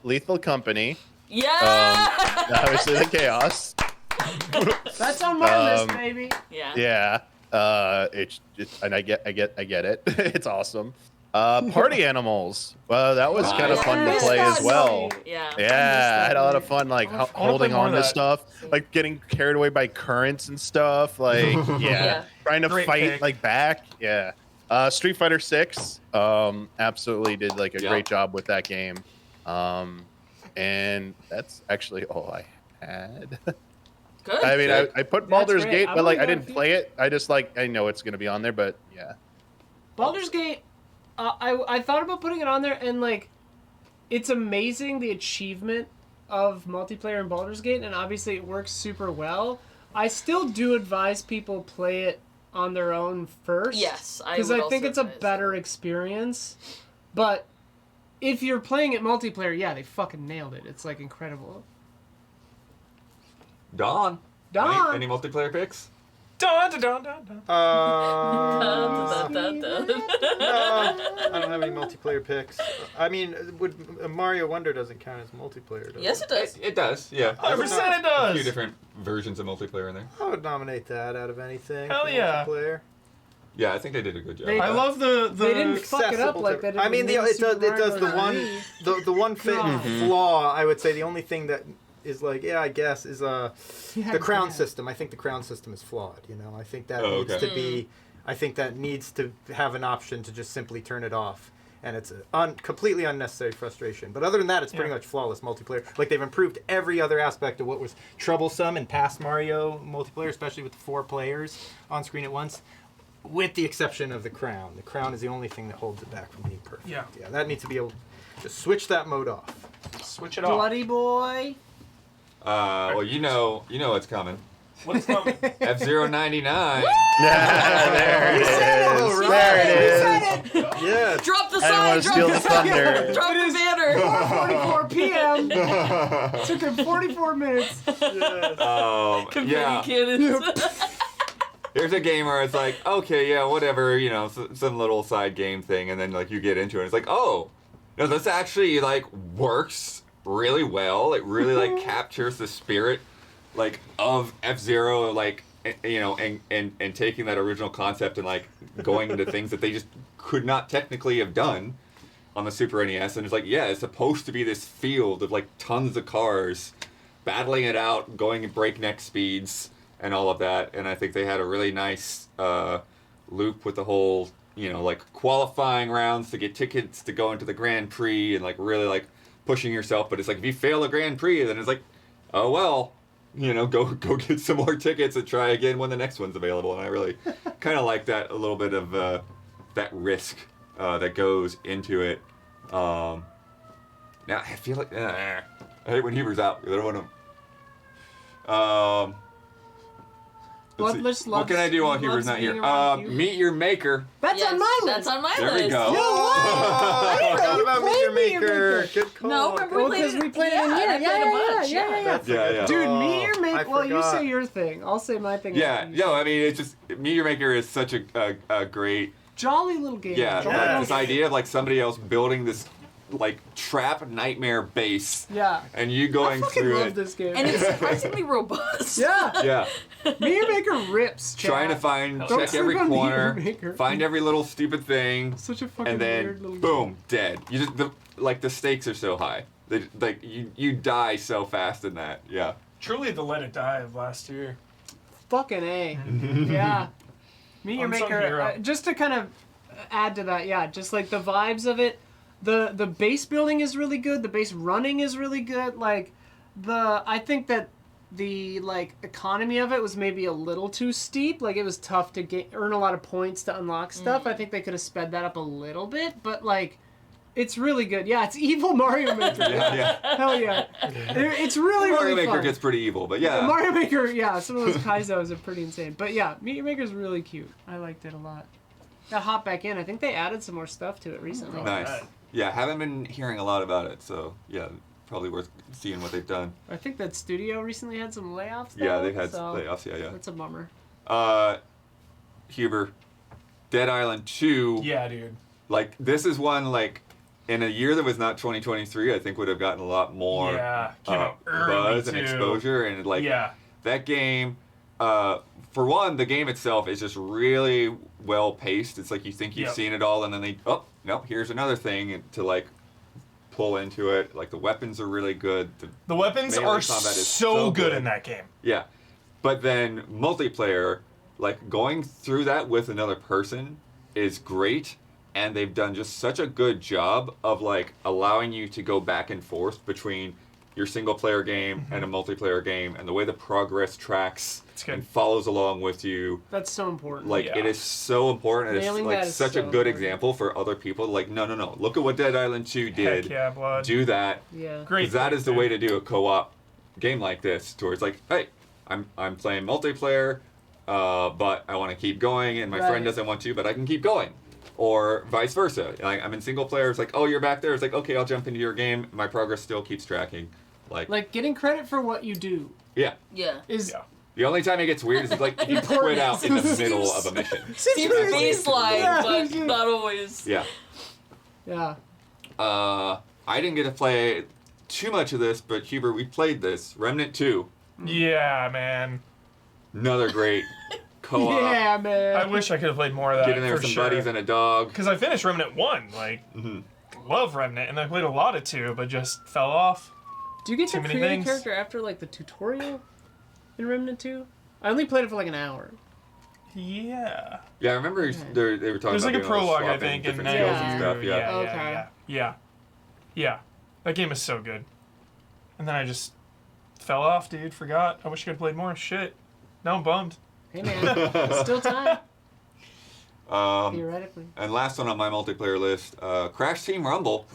Lethal Company, Yeah! obviously the Chaos. That's on my list, Um, baby. Yeah. Yeah, it's and I get it. It's awesome. Party Animals. Well, that was kind of Nice. fun to Yes, play as that's well. right. Yeah. Yeah, I had a lot of fun, like I wanna holding play more on of to that. stuff, like getting carried away by currents and stuff. Like, yeah, Yeah. trying to Great fight pick. like back. Yeah, Street Fighter 6. Absolutely did like a Yeah. great job with that game. And that's actually all I had. Good. I mean, I put Baldur's great. Gate, I'm but like gonna I go didn't with play it. I just like I know it's gonna be on there, but yeah. Baldur's Gate, I thought about putting it on there, and like, it's amazing the achievement of multiplayer in Baldur's Gate, and obviously it works super well. I still do advise people play it on their own first. Yes, I because would I think also it's a advise better experience. But if you're playing it multiplayer, yeah, they fucking nailed it. It's like incredible. Dawn. Dawn. Any multiplayer picks? Dun, dun, dun, dun, dun. Dun, dun, dun, dun. No, I don't have any multiplayer picks. I mean, Mario Wonder doesn't count as multiplayer, does Yes, it does. It does, yeah. 100% it A few does. different versions of multiplayer in there. I would nominate that out of anything. Hell for yeah. Multiplayer. Yeah, I think they did a good job. They- I love the They didn't fuck it up Accessible like to- they did. I mean, with it Super does the Mario one Wii. the one God. flaw. I would say the only thing that is like, yeah, I guess is Yeah, the crown yeah. system. I think the crown system is flawed. You know, I think that Oh, needs okay. to be. I think that needs to have an option to just simply turn it off, and it's completely unnecessary frustration. But other than that, it's pretty Yeah. much flawless multiplayer. Like they've improved every other aspect of what was troublesome in past Mario multiplayer, especially with the 4 players on screen at once. With the exception of the crown. The crown is the only thing that holds it back from being perfect. Yeah. Yeah, that needs to be able to switch that mode off. Switch it off. Bloody boy. Well, you know what's coming. What's coming? F-Zero 99. There it is. it! There it is. Yeah. Drop the I don't sign. want to steal the Drop the sign. thunder. Drop the banner. 4:44 p.m. Took him 44 minutes. Confetti Yeah. cannons. Here's a game where it's like, okay, yeah, whatever, you know, some little side game thing, and then like you get into it, and it's like, oh, no, this actually like works really well. It really like captures the spirit like of F-Zero, like you know, and taking that original concept and like going into things that they just could not technically have done on the Super NES, and it's like, yeah, it's supposed to be this field of like tons of cars battling it out, going at breakneck speeds and all of that, and I think they had a really nice loop with the whole, you know, like qualifying rounds to get tickets to go into the Grand Prix and like really like pushing yourself. But it's like if you fail a Grand Prix, then it's like, oh well, you know, go get some more tickets and try again when the next one's available. And I really kind of like that, a little bit of that risk that goes into it. Now I feel like I hate when Huber's out. I don't want to. Bloodless What can I do while Huber's loves not here? being around you. Meet Your Maker. That's Yes, on my list. That's on my There we list. go. Oh, I forgot about Meet Your Meet Your Maker. Maker. Good call. No, remember Well, we played 'cause it. we played it yeah, in here. I played Yeah, a bunch. yeah. That's a Yeah, good yeah. Dude, call. Meet Your I Maker. Well, you forgot. say your thing. I'll say my thing. Yeah, no, I mean, it's just, Meet Your Maker is such a great, Jolly little game. yeah, Jolly like little this game. idea of like somebody else building this like trap nightmare base Yeah. and you I going fucking through love it. this game. And it's surprisingly robust. yeah. Yeah, Meet Your Maker rips. Chat. trying to find, Don't check sleep every on Meet Your corner, Maker. find every little stupid thing, Such a fucking and then weird little boom, game. dead. You just the stakes are so high. They, like you die so fast in that. Yeah. Truly the Let It Die of last year. Fucking A. Yeah. Meet Your Unsung Maker. hero. Just to kind of add to that, yeah, just like the vibes of it. The base building is really good. The base running is really good. Like I think that the like economy of it was maybe a little too steep. Like it was tough to earn a lot of points to unlock stuff. I think they could have sped that up a little bit, but like it's really good. Yeah, it's evil Mario Maker. Yeah, yeah. Hell yeah. It's really Mario really Maker fun. gets pretty evil, but yeah. Mario Maker, yeah, some of those Kaizos are pretty insane. But yeah, Meet Your Maker's really cute. I liked it a lot. Got hop back in. I think they added some more stuff to it recently. Nice. Alright. Yeah, haven't been hearing a lot about it, so yeah, probably worth seeing what they've done. I think that studio recently had some layoffs. Yeah, though, they've had so layoffs. Yeah, That's a bummer. yeah. Huber, Dead Island 2. Yeah, dude. Like this is one like in a year that was not 2023, I think would have gotten a lot more Yeah, came out early, buzz and too. exposure, and like Yeah. that game. For one, the game itself is just really well paced. It's like you think you've Yep. seen it all, and then no, here's another thing to like pull into it. Like the weapons are really good. The weapons melee are combat is so good in that game. Yeah, but then multiplayer, like going through that with another person is great, and they've done just such a good job of like allowing you to go back and forth between your single player game and a multiplayer game, and the way the progress tracks good. and follows along with you. That's so important. Like, Yeah. it is so important. It's Nailing like that is such so a good important. example for other people. Like, no. Look at what Dead Island 2 did. Heck yeah, blood. Do that. yeah. Great. 'Cause that is the way to do a co-op game like this. Towards like, hey, I'm playing multiplayer, but I want to keep going, and my Right. friend doesn't want to, but I can keep going. Or vice versa. Like, I'm in single player. It's like, oh, you're back there. It's like, okay, I'll jump into your game. My progress still keeps tracking. Like getting credit for what you do Yeah. Yeah. is Yeah. The only time it gets weird is like if you quit out in the middle of a mission. Seems baseline, Yeah. but not always. Yeah. yeah. I didn't get to play too much of this, but Huber, we played this. Remnant 2. Yeah, man. Another great co-op. Yeah, man. I wish I could have played more of that. Get in there for with some sure. buddies and a dog. Because I finished Remnant 1, like, love Remnant, and I played a lot of 2, but just fell off. Do you get Too to many create things. a character after like the tutorial in Remnant 2? I only played it for like an hour. Yeah. Yeah, I remember they were talking There's about like a doing all the prologue, I swapping think, and different now skills Yeah. and stuff. Yeah. yeah, Okay. yeah. That game is so good. And then I just fell off, dude. Forgot. I wish I could have played more. Shit. Now I'm bummed. Hey man, it's still time. Theoretically. And last one on my multiplayer list, Crash Team Rumble.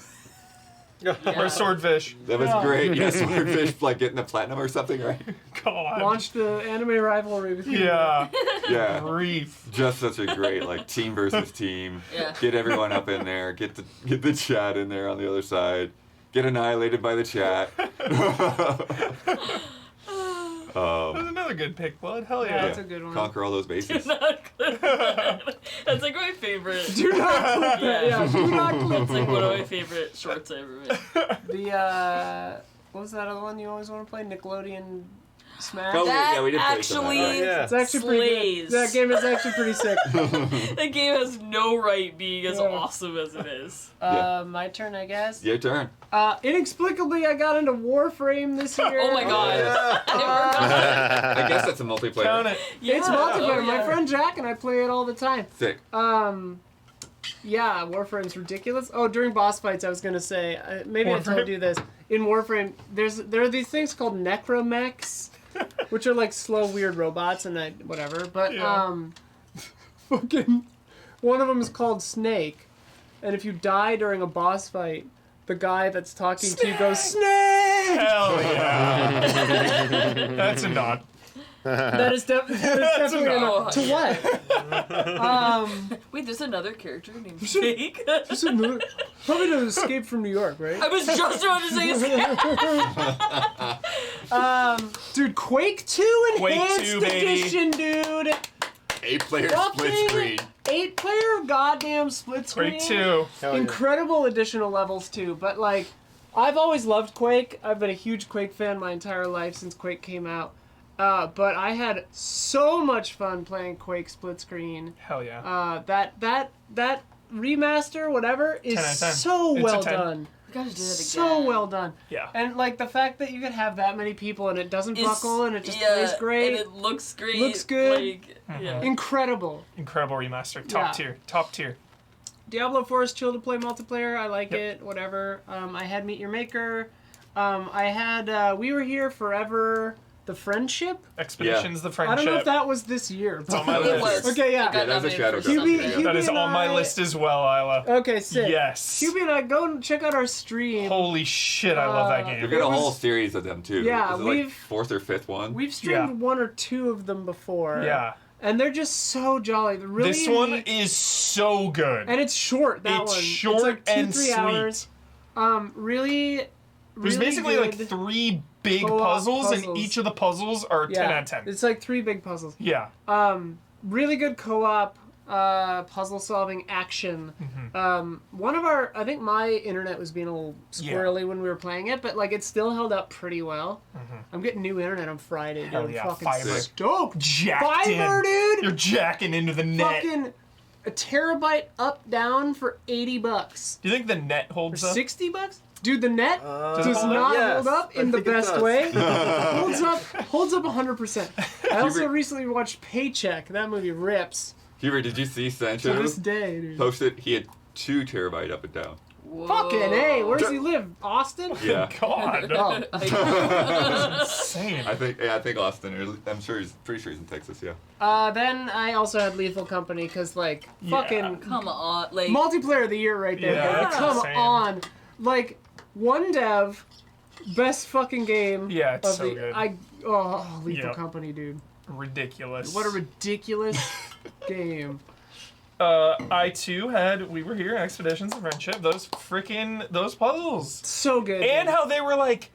Or Swordfish. That was Yeah. great. Yeah, Swordfish like getting the platinum or something, right? God. Launched the anime rivalry with you. Yeah. Yeah. Grief. Just such a great like team versus team. Yeah. Get everyone up in there. Get the chat in there on the other side. Get annihilated by the chat. That was another good pick, Blood. Hell Yeah, yeah. that's a good one. Conquer all those bases. Not clip that. That's like my favorite. Do not clip that. Yeah, do not clip It's like one of my favorite shorts I ever made. the what was that other one you always want to play? Nickelodeon Smash. Oh, That yeah, we did play some of that, actually, yeah. It's actually pretty slays. good. That game is actually pretty sick. That game has no right being as Yeah. awesome as it is. My turn, I guess. Your turn. Inexplicably, I got into Warframe this year. Oh my god. Yeah. I guess that's a multiplayer. Count it. It's Yeah. multiplayer. Oh, My yeah. friend Jack and I play it all the time. Sick. Yeah, Warframe's ridiculous. Oh, during boss fights, I was gonna say, maybe I told Warframe? you this. In Warframe, there are these things called necromechs, which are like slow, weird robots, and whatever. But Yeah. fucking, one of them is called Snake, and if you die during a boss fight, the guy that's talking to you goes Snake. Hell yeah. That's a nod. That is definitely a no. to what? Wait, there's another character named Jake. Just another- probably to Escape from New York, right? I was just about to say his Dude, Quake 2 Quake Enhanced 2, baby. Edition, dude. 8-player Fucking split screen. 8-player goddamn split screen. Quake 2. Hell yeah. Incredible additional levels too, but like, I've always loved Quake. I've been a huge Quake fan my entire life since Quake came out. But I had so much fun playing Quake split screen. Hell yeah. That remaster, whatever, is 10 out of 10. so It's a well 10. done. We gotta do that again. So well done. Yeah. And like the fact that you could have that many people and it doesn't It's- buckle and it just yeah, plays great. And it looks great. Looks good. Like, yeah. Incredible. Incredible remaster. Yeah. Top tier. Top tier. Diablo 4 is chill to play multiplayer. I like Yep. it. Whatever. I had Meet Your Maker. I had We Were Here Forever. The Friendship. Expeditions, the friendship. I don't know if that was this year. It's on my It list. was. Okay, yeah. It got Yeah, that's a nominated shadow for drop. something. Hubie- That is and on my I- list as well, Isla. Okay, sick. Yes. Hubie and I go and check out our stream. Holy shit, I love that You've game. got It a whole was- series of them too. Yeah, Is it like we've- 4th or 5th one? We've streamed one or two of them before. Yeah. And they're just so jolly. They're really This one unique. is so good. And it's short, that It's one. short it's like 2-3 and sweet. hours. Really There's really basically good like 3 big co-op puzzles, and puzzles. each of the puzzles are 10 out of 10. It's like 3 big puzzles. Yeah. Really good co-op puzzle solving action. One of our, I think my internet was being a little squirrely when we were playing it, but like it still held up pretty well. I'm getting new internet on Friday, dude. Hell I'm yeah, fucking fiber. stoked. Jacked Fiber, in. dude. You're jacking into the net. Fucking a terabyte up down for $80. Do you think the net For holds up? $60? Dude, the net does hold not yes, hold up I in the think it best does. way. holds up 100%. I also recently watched Paycheck. That movie rips. Huber, did you see To Sancho this day, dude. posted? He had 2 terabyte up and down. Whoa. Fucking A. Where does he live? Austin? Yeah. God. Oh. That's insane. I think Austin. I'm sure pretty sure he's in Texas. Yeah. Then I also had Lethal Company because, like, Yeah. fucking Come on, like multiplayer of the year right there. Yeah, baby. that's Come insane. on. Like, one dev, best fucking game. Yeah, it's of so the, good. Lethal Yep. Company, dude. Ridiculous. What a ridiculous game. I too had We Were Here, Expeditions of Friendship. Those puzzles. So good. And dude. how they were like,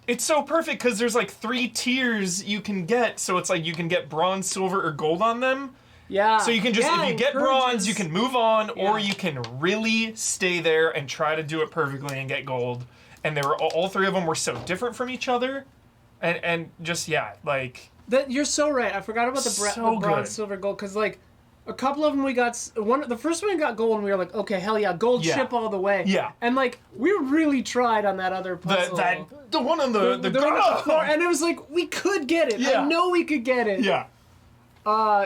it's so perfect because there's like 3 tiers you can get. So it's like you can get bronze, silver, or gold on them. Yeah. So you can just, Yeah, if you get encourages- bronze, you can move on, or Yeah. you can really stay there and try to do it perfectly and get gold. And they were all 3 of them were so different from each other, and just like That you're so right. I forgot about the, So the bronze, good. silver, gold. Because like, a couple of them we got the first one we got gold, and we were like, okay, hell yeah, gold Yeah. ship all the way. Yeah. And like, we really tried on that other puzzle. the one on the one on the floor, and it was like we could get it. Yeah. I know we could get it. yeah,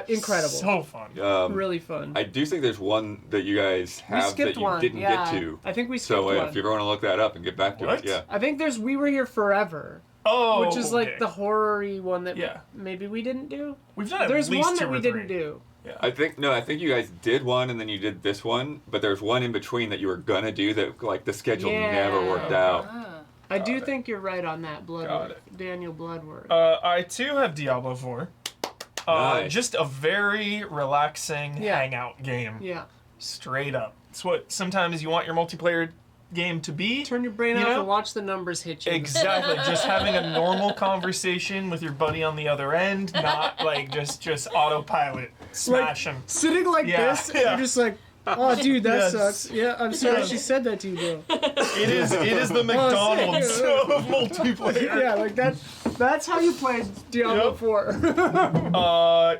Incredible. so fun. Really fun. I do think there's one that you guys we have skipped that you one. didn't Yeah. get to. I think we skipped So one. if you ever want to look that up and get back to What? it, yeah. I think there's We Were Here Forever, Oh, which is like okay. the horror-y one that Yeah. maybe we didn't do. We've done at There's least one 2 that we or didn't 3. do. I think you guys did one and then you did this one, but there's one in between that you were gonna do that like the schedule Yeah. never worked out. I do it. think you're right on that. Got Bloodwork. it. Daniel Bloodwork. I too have Diablo 4. Nice. Just a very relaxing Yeah. hangout game. yeah. Straight up. It's what sometimes you want your multiplayer game to be. Turn your brain You off know? and watch the numbers hit you. Exactly. Just having a normal conversation with your buddy on the other end, not like just autopilot. Smash him. Sitting like Yeah, this, yeah. you're just like, oh, dude, that Yes. sucks. Yeah, I'm sorry Yeah. she said that to you, bro. It is the McDonald's of multiplayer. Yeah, like that's how you play Diablo Yep. 4.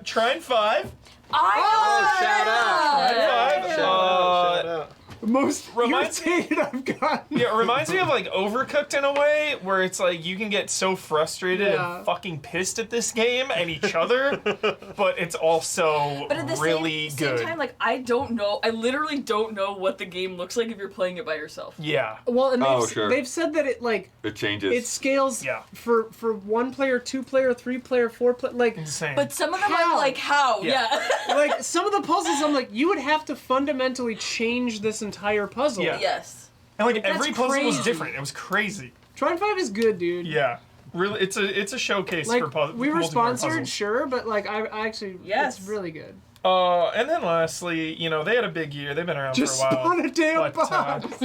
Trine 5. shout out. Trine 5. Shout out. Most Reminds me- irritated I've gotten. Yeah, it reminds me of like Overcooked in a way, where it's like you can get so frustrated Yeah. and fucking pissed at this game and each other, but it's also But at the really same good. time, like I don't know. I literally don't know what the game looks like if you're playing it by yourself. Yeah. Well, and Oh, sure. they've said that it like It changes. it scales Yeah. for 1 player, 2 player, 3 player, 4 player. Like Insane. But some of them How? are like how? Yeah. Yeah. like some of the puzzles, I'm like, you would have to fundamentally change this entire puzzle. Yeah. Yes. and like that's every puzzle was crazy. different. It was crazy. Trine 5 is good, dude. Yeah. Really, it's a showcase Like for puzzles. we were sponsored, sure, but like I actually, Yes. it's really good. And then lastly, they had a big year. They've been around Just for a while. spawn a damn But, box.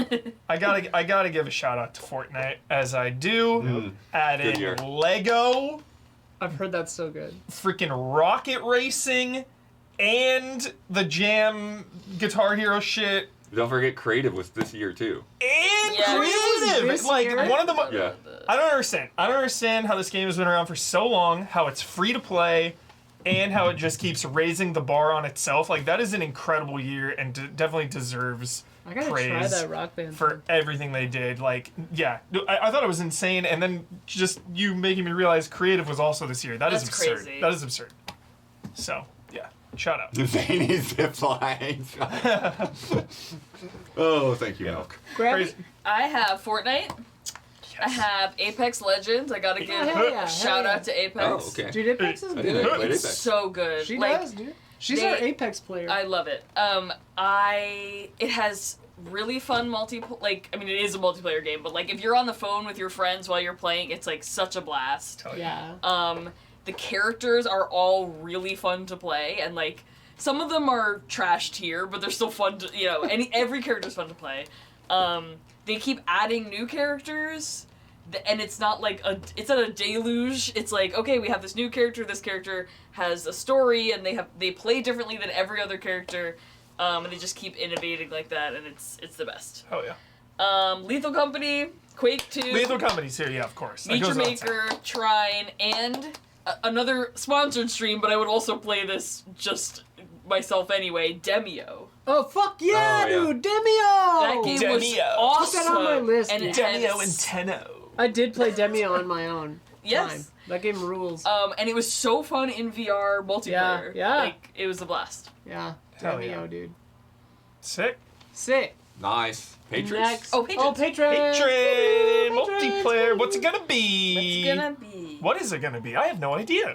I gotta give a shout out to Fortnite, as I do. Add Good year. in Lego, I've heard that's so good. freaking rocket racing, and the Jam Guitar Hero shit, Don't forget creative was this year too. and Yeah. creative. This Like year? one of the. Yeah. I don't understand. I don't understand how this game has been around for so long, how it's free to play, and how it just keeps raising the bar on itself. Like, that is an incredible year and definitely deserves I gotta praise try that Rock Band. for everything they did. Like, yeah, I thought it was insane, and then just you making me realize creative was also this year. That is That's absurd. crazy. That is absurd. So, yeah, shout out. Zany zip lines. Oh, thank you, Milk. Grab Crazy. I have Fortnite. I Yes. have Apex Legends. I gotta give hell yeah, shout hell out to Apex. Oh, okay. Dude, Apex is I didn't know you good. played It's Apex. so good. She like, does, dude. She's they- our Apex player. I love it. It has really fun it is a multiplayer game, but like if you're on the phone with your friends while you're playing, it's like such a blast. Oh, yeah. The characters are all really fun to play, and like some of them are trash tier, but they're still fun to every character's fun to play. They keep adding new characters, and it's not like it's not a deluge. It's like, okay, we have this new character. This character has a story, and they play differently than every other character, and they just keep innovating like that, and it's the best. Oh, yeah. Lethal Company, Quake 2, Lethal Company's here, yeah, of course. That Nature goes without saying. Maker, Trine, and another sponsored stream, but I would also play this just myself anyway, Demio. Oh, fuck yeah, Oh, yeah. dude. Demio! That game was Demio. awesome. Put that on my list, And dude. it Demio has- and Tenno. I did play Demio on my own. Yes. time. That game rules. And it was so fun in VR multiplayer. Yeah. Like, it was a blast. Yeah. Hell Demio, yeah. dude. Sick. Sick. Nice. Patrons? Next. Oh, patrons. Patron multiplayer. What's it gonna be? What's gonna be? What is it gonna be? I have no idea.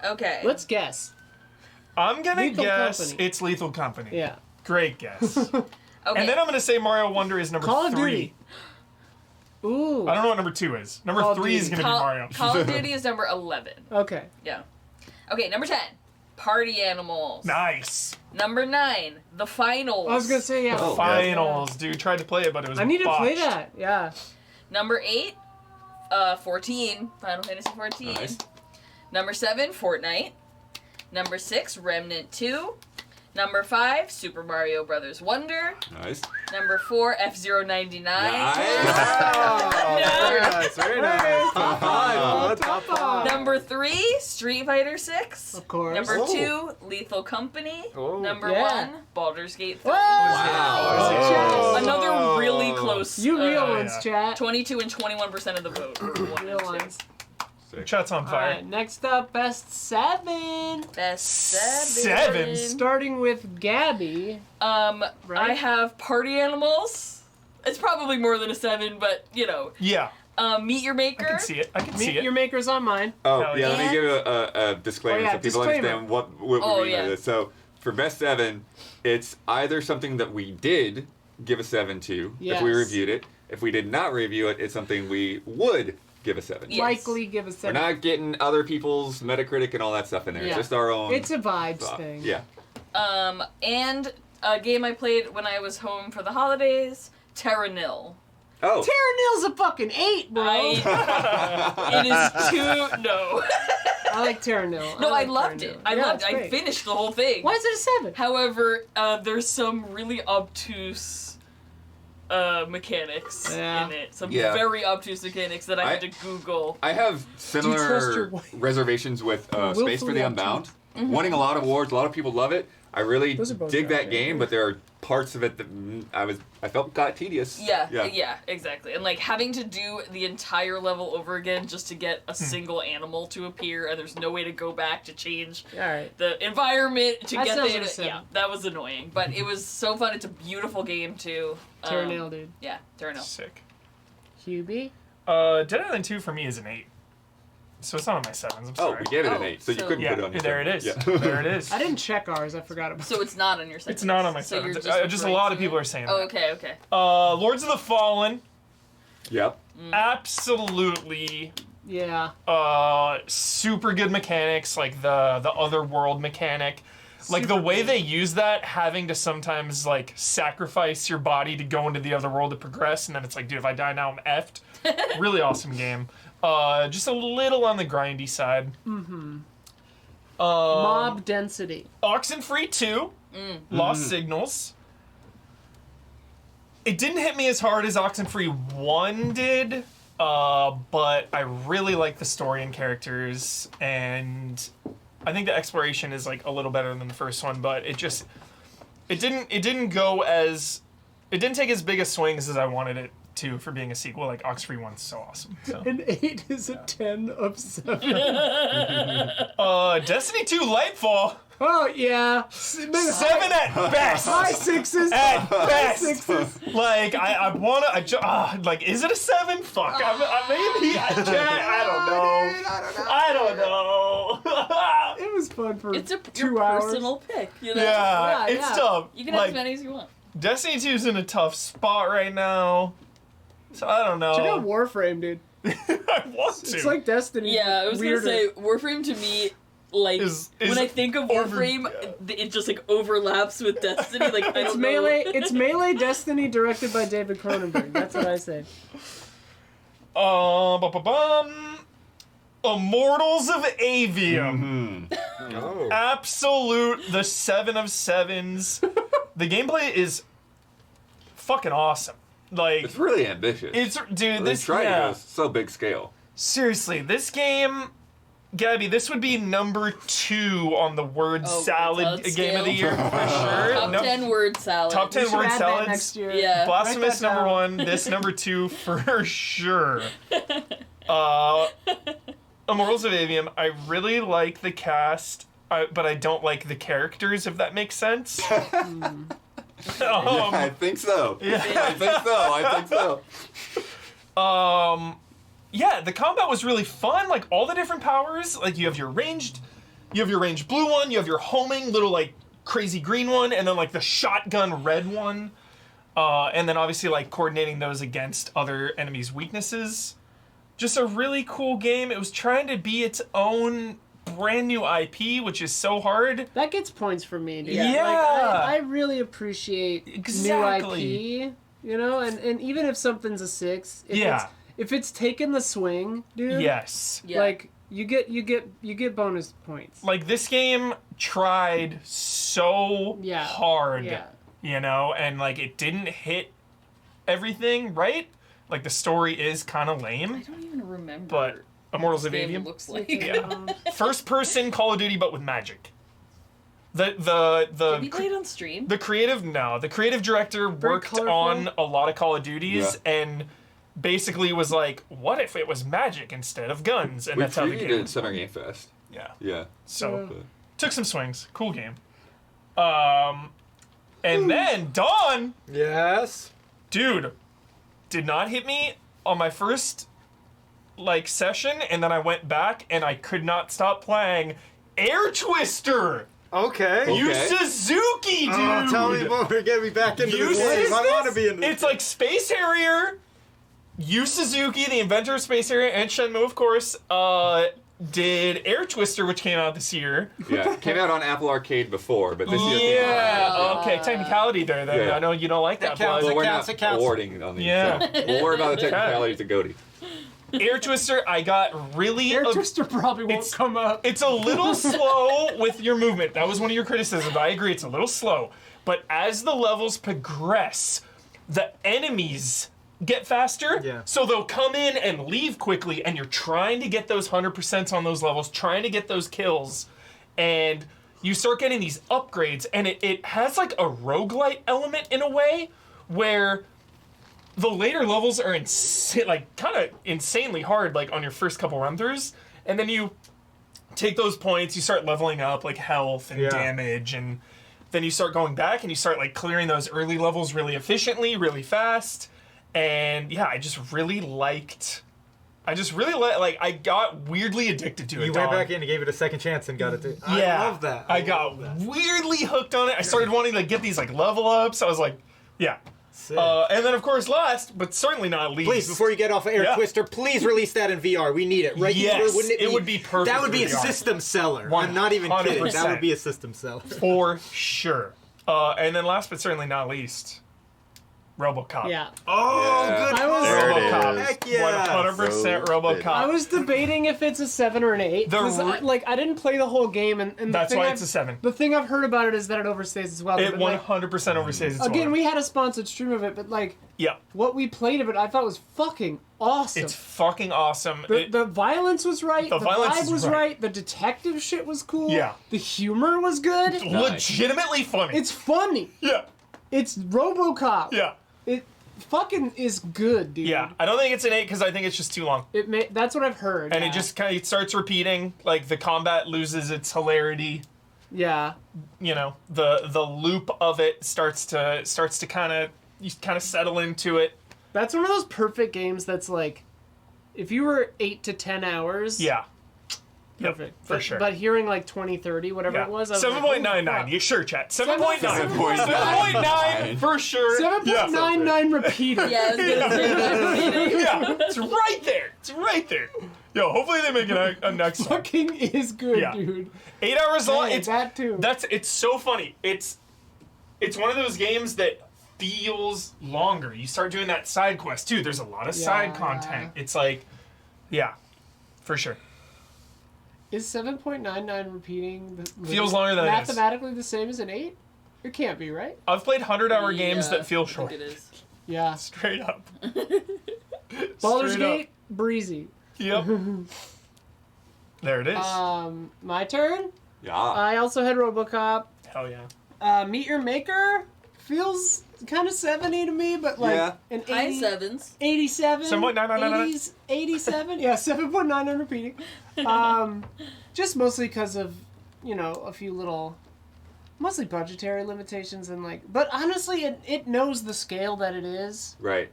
Okay. Let's guess. I'm gonna Lethal guess Company. it's Lethal Company. Yeah. Great guess. Okay. And then I'm gonna say Mario Wonder is number Call of 3. Duty. Ooh. I don't know what number 2 is. Number Call of 3 is Duty. gonna be Mario. Call of Duty is number 11. Okay. Yeah. Okay, number 10. Party Animals. Nice. Number 9. The Finals. I was gonna say yeah. Oh. Finals, dude. Tried to play it, but it was I need to play botched. that. Yeah. Number 8. 14. Final Fantasy 14. Nice. Number 7. Fortnite. Number 6. Remnant 2. Number 5. Super Mario Brothers Wonder. Nice. Number 4. F-Zero 99. Nice. Very nice, very nice. Top five. Top five. Number 3. Street Fighter 6. Of course. Number Oh. 2. Lethal Company. Oh. Number Yeah. 1. Baldur's Gate 3. Wow. Another really close. You real Oh, ones, yeah. chat. 22 and 21% of the vote. One Real and two. ones. Chat's on All fire. right. Next up, best 7. Best 7. Starting with Gabby. I Right? have Party Animals. It's probably more than a 7, but you know. Yeah, Meet Your I Maker. can see it. I can see Meet it. your makers on mine. Oh, Hell yeah, let me yeah. give a disclaimer Oh, yeah, so people disclaimer. understand what we're Oh, reading out of yeah. this. So, for best 7, it's either something that we did give a 7 to, if we Yes. reviewed it. If we did not review it, it's something we would give a 7. Yes. Likely give a We're 7. not getting other people's Metacritic and all that stuff in there. Yeah. It's just our own It's a vibes thought. thing. Yeah. And a game I played when I was home for the holidays. Terra Nil. Oh. Terra Nil's a fucking 8, bro. It is too no. I like Terra Nil. No, I like loved Terra it. Nil. I Yeah, loved it's it. I great. finished the whole thing. Why is it a 7? However, there's some really obtuse mechanics Yeah. in it. Some Yeah. very obtuse mechanics that I had to Google. I have trust your similar wife? reservations with Space for Willfully the obtuse. Unbound. Mm-hmm. Winning a lot of awards, a lot of people love it. I really Those are both dig that right, game, yeah. but there are parts of it that I felt got tedious. Yeah, exactly. And like having to do the entire level over again just to get Hmm. a single animal to appear, and there's no way to go back to change All right. the environment to That get sounds the like a 7. yeah, that was annoying. But it was so fun. It's a beautiful game too. Terra Nil, dude. Yeah, Terra Nil. Sick. Hubie? Dead Island 2 for me is an 8. So it's not on my 7s. I'm Oh, sorry. we gave it an Oh, 8, so you so- couldn't Yeah, put it on your there it 7. is. Yeah. There it is. I didn't check ours. I forgot about So it's not on your second. It's not on my So you're 7s. just Just a referring lot to of people it? are saying Oh, that. okay. Lords of the Fallen, Yep. absolutely Yeah. super good mechanics, like the other world mechanic. Like the Super way cool. they use that, having to sometimes like sacrifice your body to go into the other world to progress, and then it's like, dude, if I die now, I'm effed. Really awesome game. Just a little on the grindy side. Mm-hmm. Mob density. Oxenfree 2, Lost Signals. It didn't hit me as hard as Oxenfree 1 did, but I really like the story and characters, and I think the exploration is like a little better than the first one, but it didn't take as big a swings as I wanted it to for being a sequel. Like Oxenfree 1's so awesome. So. An 8 is a 10 of 7. Destiny 2 Lightfall, Oh, yeah. 7 at best. High 6s. At High best. 6s. Like like, is it a 7? Fuck, maybe. I don't know. It was fun for It's a 2 your hours. personal pick. You know. Yeah, Yeah, it's yeah. tough. You can have Like, as many as you want. Destiny 2's in a tough spot right now, so I don't know. Check out Warframe, dude. I want to. It's like Destiny. Yeah, I was weirder. gonna say Warframe to me. Like Is when I think of Warframe, it just like overlaps with Destiny. Like I It's don't Melee. know. It's Melee Destiny, directed by David Cronenberg. That's what I say. Immortals of Avium. Oh. Absolute, the 7 of 7s. The gameplay is fucking awesome. Like, It's really ambitious. dude, They this, try to yeah. go so big scale. Seriously, this game, Gabby, this would be number 2 on the word Oh, salad salad game of the year scale. for sure. Top No- 10 word salad. Top 10 We should word add that salads. next year. Yeah. Blasphemous Write that number down. 1, this number 2 for sure. Immortals of Avium, I really like the cast, but I don't like the characters, if that makes sense. I think so. I think so. Yeah, the combat was really fun. Like all the different powers, like you have your ranged blue one, you have your homing little like crazy green one, and then like the shotgun red one. And then obviously like coordinating those against other enemies' weaknesses. Just a really cool game. It was trying to be its own brand new IP, which is so hard. That gets points for me, dude. Yeah. Like, I really appreciate Exactly. new IP, you know, and even if something's a 6, if it's taken the swing, dude. Yes. Yeah. Like you get bonus points. Like this game tried so hard, you know, and like it didn't hit everything right. Like the story is kind of lame. I don't even remember. But Immortals of game Aveum looks like. Yeah. First person Call of Duty but with magic. The Did we play it on stream? The creative director worked colorful. on a lot of Call of Duties and basically was like, what if it was magic instead of guns? And We that's how the previewed game it at Summer Game Fest. Yeah. Yeah. So Yeah. took some swings. Cool game. And then Dawn, Yes. dude, did not hit me on my first like session, and then I went back and I could not stop playing Air Twister. Okay. Yu Suzuki, dude. Oh, tell me more. Get me back into Yu this game. I want to be in this. It's like Space Harrier. Yu Suzuki, the inventor of Space Harrier, and Shenmue, of course, did Air Twister, which came out this year. Yeah. Came out on Apple Arcade before, but this year. Yeah. Okay. Technicality there. Then Yeah. I know you don't like that. counts. Blood. Well, we're counts, not it counts. awarding on these. Yeah. So we'll worry about the technicalities to Goaty. Air Twister, I got really. Air Twister probably won't it's- come up. It's a little slow with your movement. That was one of your criticisms. I agree, it's a little slow. But as the levels progress, the enemies get faster. Yeah. So they'll come in and leave quickly, and you're trying to get those 100% on those levels, trying to get those kills, and you start getting these upgrades, and it has like a roguelite element in a way where the later levels are like kind of insanely hard, like on your first couple run throughs, and then you take those points, you start leveling up like health and damage, and then you start going back and you start like clearing those early levels really efficiently, really fast, and yeah, I just really liked. I got weirdly addicted to it. You went back in and gave it a second chance and got it. Yeah, I love that. I got weirdly hooked on it. I started wanting to get these like level ups. I was like, yeah. Sick. And then, of course, last but certainly not least. Please, before you get off of Air Twister, please release that in VR. We need it, right? Yes, Wouldn't it would be perfect That would be for a VR. system seller. I'm not even kidding. 100%. That would be a system seller. For sure. And then last but certainly not least, RoboCop. Yeah. Oh, Yeah. good. I was- There it RoboCop. is. Heck yeah. 100% RoboCop. I was debating if it's a 7 or an 8. The 'cause I didn't play the whole game, and the That's thing why I've- it's a 7. The thing I've heard about it is that it overstays as well. It but, like, 100% overstays its again, welcome. we had a sponsored stream of it, but like Yeah. what we played of it, I thought was fucking awesome. It's fucking awesome. The violence was right. The The violence vibe is was right. right. The detective shit was cool. Yeah. The humor was good. legitimately funny. It's funny. yeah. It's RoboCop. Yeah. It fucking is good, dude. Yeah. I don't think it's an 8 because I think it's just too long. That's what I've heard. And yeah. it just kind of starts repeating. Like the combat loses its hilarity. Yeah. You know, the loop of it starts to kind of settle into it. That's one of those perfect games that's like, if you were 8 to 10 hours. Yeah. Yep, Perfect. for But- sure. But hearing like 20, 30, whatever Yeah. it was. I was like, 7.99. holy You sure, chat? 7.9. 7.9. For sure. fuck. 7.99 repeated. Yeah, I was gonna say that. Yeah, it's right there. It's right there. Yo, hopefully they make a next one. Fucking is good, Yeah. dude. 8 hours long. Hey, It's that too. It's so funny. It's one of those games that feels longer. You start doing that side quest too. There's a lot of side Yeah. content. It's like, yeah, for sure. Is 7.99 repeating Feels longer than it is. mathematically the same as an 8? It can't be, right? I've played 100-hour games Yeah, that feel I think short. it is. Yeah. Straight up. Baldur's Straight up. Gate, breezy. Yep. There it is. My turn. Yeah. I also had RoboCop. Hell yeah. Meet Your Maker feels kind of 70 to me, but like Yeah. an High 80, sevens. 87. 7.999. 80s, 87. Yeah, 7.9 I'm repeating. Just mostly because of, a few little Mostly budgetary limitations and like, but honestly, it knows the scale that it is. Right.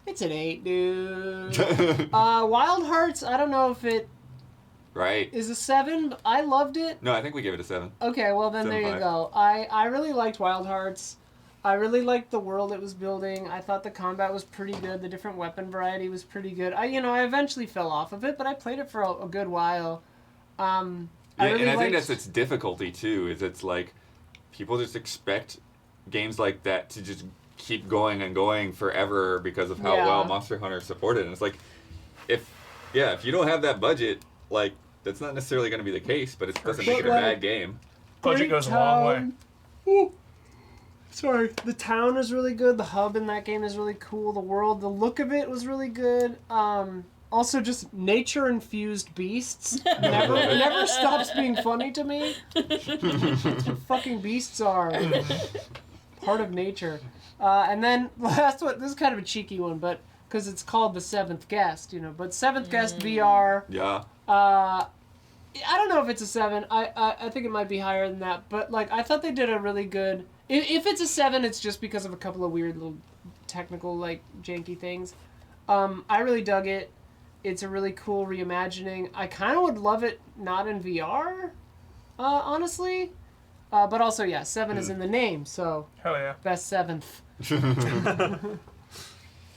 It's an 8, dude. Wild Hearts, I don't know if it Right. is a 7. But I loved it. No, I think we give it a 7. Okay, well then there you 7.5. go. I really liked Wild Hearts. I really liked the world it was building. I thought the combat was pretty good. The different weapon variety was pretty good. I eventually fell off of it, but I played it for a good while. I think that's its difficulty too. Is it's like people just expect games like that to just keep going and going forever because of how well Monster Hunter supported. And it's like, if you don't have that budget, like that's not necessarily going to be the case, but it doesn't make it a bad game. Budget goes a long way. Ooh. Sorry. The town is really good. The hub in that game is really cool. The world, the look of it was really good. Also, just nature-infused beasts never stops being funny to me. Fucking beasts are part of nature. And then last one. This is kind of a cheeky one, but because it's called the Seventh Guest, But Seventh Guest VR. Yeah. I don't know if it's a 7. I think it might be higher than that. But like, I thought they did a really good. If it's a 7, it's just because of a couple of weird little technical like janky things. I really dug it. It's a really cool reimagining. I kind of would love it not in VR, honestly. But also, 7 is in the name, so Hell yeah. best 7th.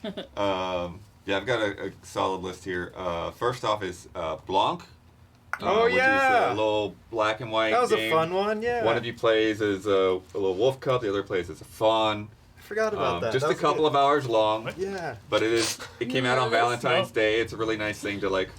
I've got a solid list here. First off is Blanc. Oh, which yeah. is a little black and white That was game. a fun one, yeah. One of you plays as a little wolf cub, the other plays as a fawn. I forgot about that. Just That a was couple of hours long, Yeah. but it came out on Yeah, Valentine's that's- Day. It's a really nice thing to like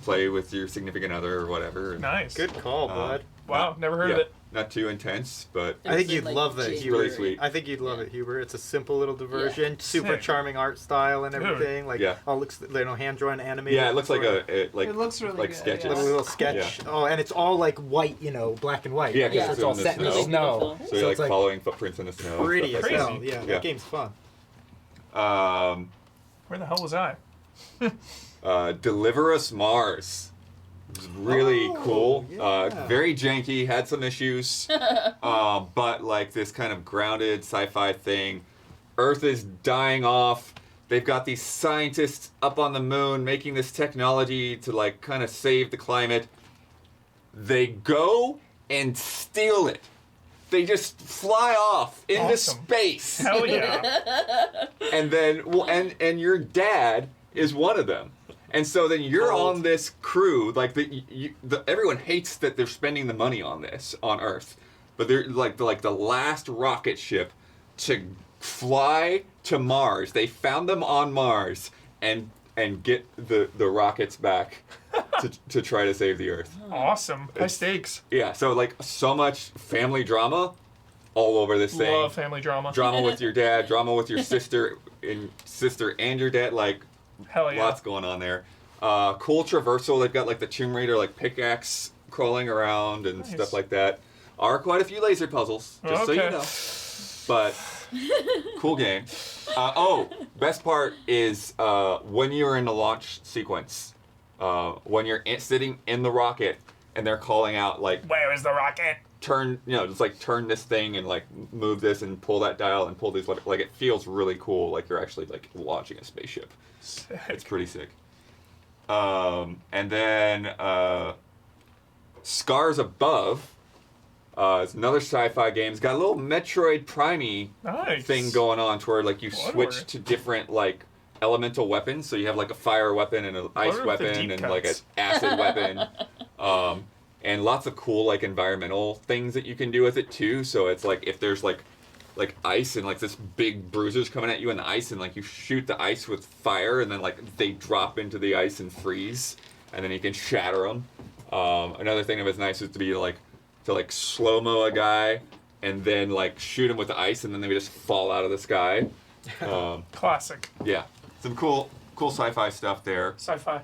play with your significant other or whatever. And, Nice. Good call, bud. Wow, never heard of yeah, it. not too intense, but I think Is it, you'd like, love it, Jake? Huber. Really sweet. I think you'd love it, Huber. It's a simple little diversion, super Sick. charming art style and Dude. everything. Like, Yeah. all looks, hand drawn, animated. yeah, it looks like It looks really like good, sketches. yeah. little sketch. Yeah. Oh, and it's all like white, black and white. Yeah, right? 'cause Yeah. it's it's all in the set in the snow. snow. Beautiful. So So you're like it's like following footprints in the snow. and Pretty stuff as like hell. Crazy. Yeah, Yeah. that game's fun. that. Where the hell was I? Deliver Us Mars. It was really Oh, cool. yeah. Very janky, had some issues. But like this kind of grounded sci-fi thing. Earth is dying off. They've got these scientists up on the moon making this technology to like kind of save the climate. They go and steal it. They just fly off into Awesome. space. Hell yeah. And then and your dad is one of them. And so then you're Cold. on this crew, like everyone hates that they're spending the money on this on Earth, but they're like the last rocket ship to fly to Mars. They found them on Mars and get the rockets back to try to save the Earth. Awesome. High stakes. Yeah, so like so much family drama all over this thing. Love family drama. Drama with your dad, drama with your sister and your dad, like Hell yeah. lots going on there. Cool traversal. They've got like the Tomb Raider like pickaxe crawling around and Nice. stuff like that. Are quite a few laser puzzles, just so you Okay. know. But cool game. Best part is when you're in the launch sequence, when you're sitting in the rocket and they're calling out like Where is the rocket? turn, just like turn this thing and like move this and pull that dial and pull these like it feels really cool, like you're actually like launching a spaceship. Sick. It's pretty sick. And then Scars Above is another sci-fi game. It's got a little Metroid Prime-y Nice. thing going on to where like you Bloodborne. switch to different like elemental weapons. So you have like a fire weapon and an ice are the weapon deep and like an cuts? acid weapon. And lots of cool like environmental things that you can do with it too. So it's like if there's like ice and like this big bruiser's coming at you in the ice and like you shoot the ice with fire and then like they drop into the ice and freeze and then you can shatter them. Another thing that was nice is to slow-mo a guy and then like shoot him with the ice and then they would just fall out of the sky. Classic. Yeah, some cool sci-fi stuff there. Sci-fi.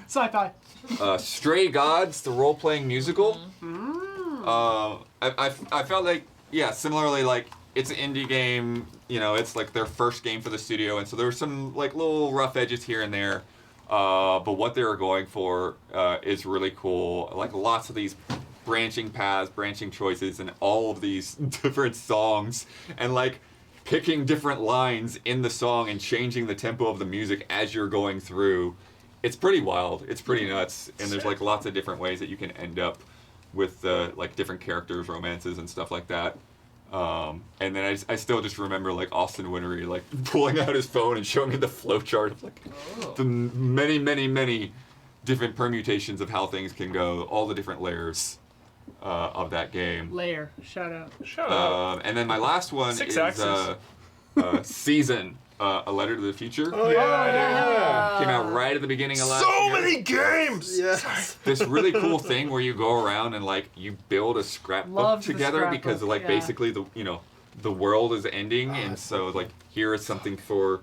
Sci-fi. Stray Gods, the role-playing musical. I felt like, similarly, like, it's an indie game, it's like their first game for the studio, and so there were some, like, little rough edges here and there, but what they were going for is really cool. Like, lots of these branching paths, branching choices, and all of these different songs, and like picking different lines in the song and changing the tempo of the music as you're going through. It's pretty wild. It's pretty nuts, and there's like lots of different ways that you can end up with like different characters, romances, and stuff like that. And then I still just remember like Austin Wintory like pulling out his phone and showing me the flowchart of like the many different permutations of how things can go, all the different layers of that game. Layer. Shout out. Shut up. And then my last one Six is axes. Season, A Letter to the Future. Oh, yeah. Came out right at the beginning of last So year. many games. Yes. This really cool thing where you go around and like you build a scrapbook Loved the together scrapbook, because like yeah. basically the world is ending, and so like here is something for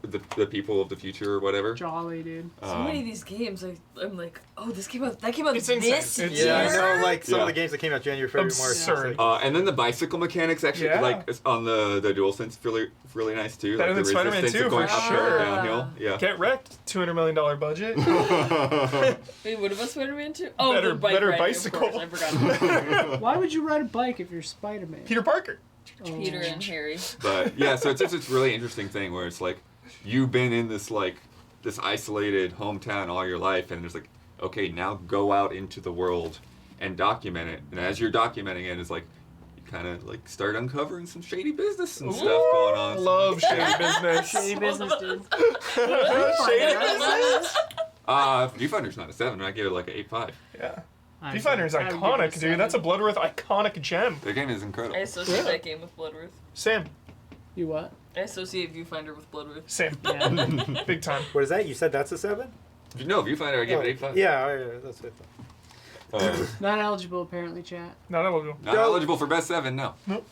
the people of the future or whatever. Jolly, dude. So many of these games, I'm like, oh, that came out It's insane. this It's year. Yeah, I know. Like some Yeah. of the games that came out January, February, March. Absurd. And then the bicycle mechanics actually Yeah. like on the DualSense really nice too. Better like than the Spider-Man resistance 2 of going for uphill or sure. downhill. Yeah. Get wrecked. $200 million budget. Wait, what about Spider-Man 2? Oh, Better- the bike better riding, bicycle. Of course, I forgot. Why would you ride a bike if you're Spider-Man? Peter Parker. Peter and Harry. But yeah, so it's just this really interesting thing where it's like you've been in this isolated hometown all your life, and there's like, okay, now go out into the world and document it. And as you're documenting it, it's like you kind of like start uncovering some shady business and stuff going on. Love shady business. Shady business, dude. Shady business. Viewfinder's not a 7. I give it like an 8.5. Yeah. I Viewfinder's would give it a iconic, dude. 7. That's a Bloodworth iconic gem. The game is incredible. I associate that game with Bloodworth. Sam. You what? I associate Viewfinder with Bloodworth. Sam. Yeah. Big time. What is that? You said that's a 7? No, Viewfinder, I give it 8.5. Yeah, that's it. Not eligible, apparently, chat. Not eligible. Not eligible for best 7, no. Nope.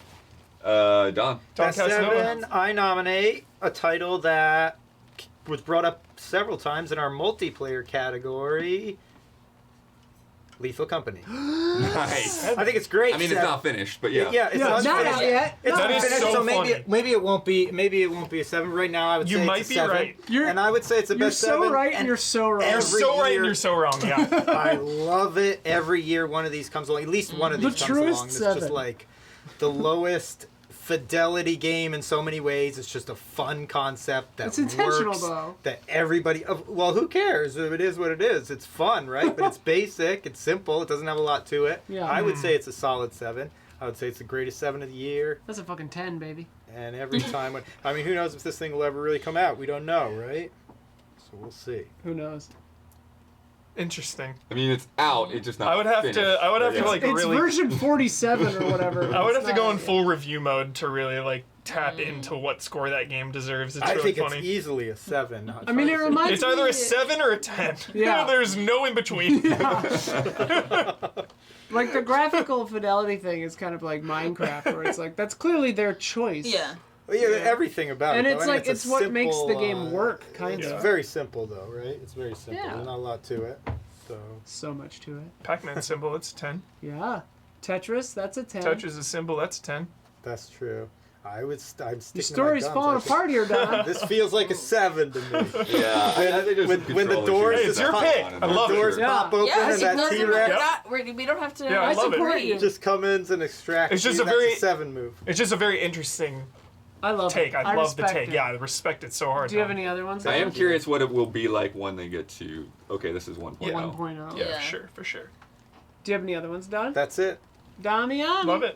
Don. Don Best Casanova. 7, I nominate a title that was brought up several times in our multiplayer category. Lethal Company. Nice. I think it's great. I mean, it's Seven. not finished, but yeah. Yeah, it's Yeah, not not finished. out yet. It's That not is finished, so so funny. maybe it won't be a 7 right now. I would You say might it's a be 7. right. And I would say it's the You're best so 7. right and you're so wrong. You're Every so right and year- you're so wrong. Yeah. I love it. Every year one of these comes along. At least one of The these comes truest along. It's 7. just like the lowest fidelity game in so many ways. It's just a fun concept that It's intentional, works, though. that everybody. Well, who cares? It is what it is. It's fun, right? But it's basic. It's simple. It doesn't have a lot to it. Yeah. I would say it's a solid 7. I would say it's the greatest 7 of the year. That's a fucking 10, baby. And every time, I mean, who knows if this thing will ever really come out? We don't know, right? So we'll see. Who knows? Interesting. I mean, it's out. It's just not I would have finished. to Yeah. like It's really. version 47 or whatever. I would It's have to go not- in full review mode to really like tap into what score that game deserves. It's I really think funny. it's easily a 7. I mean, it reminds It's me... either a 7 or a 10. Yeah. There's no in between. Like, the graphical fidelity thing is kind of like Minecraft, where it's like, that's clearly their choice. Yeah. Well, yeah, everything about And it. it's though. I mean, like, a it's what makes the simple, game work, kind It's of. Yeah. very simple, though, right? It's very simple. Yeah. There's not a lot to it. So So much to it. Pac-Man symbol, it's a 10. Yeah. Tetris, that's a 10. Tetris a symbol, that's a 10. that's true. I'm sticking Your story's to my falling guns. apart here, Don. This feels like a 7 to me. Yeah, I think there's some when the control doors issues Hey, it's your going pick. on in I there. love it. Doors Yeah. pop open Yeah, and it that doesn't, T-Rex we don't have to. Yeah, I love it. support you. just comes in and extracts It's just you. a That's very- a 7 move. It's just a very interesting I love take. it. I love the respect take. it. Yeah, I respect it so hard. Do you have Tom. any other ones? I am Don? curious what it will be like when they get to, okay, this is 1.0. 1.0. Yeah, Yeah. for sure. Do you have any other ones, Don? That's it. Damiani. Love it.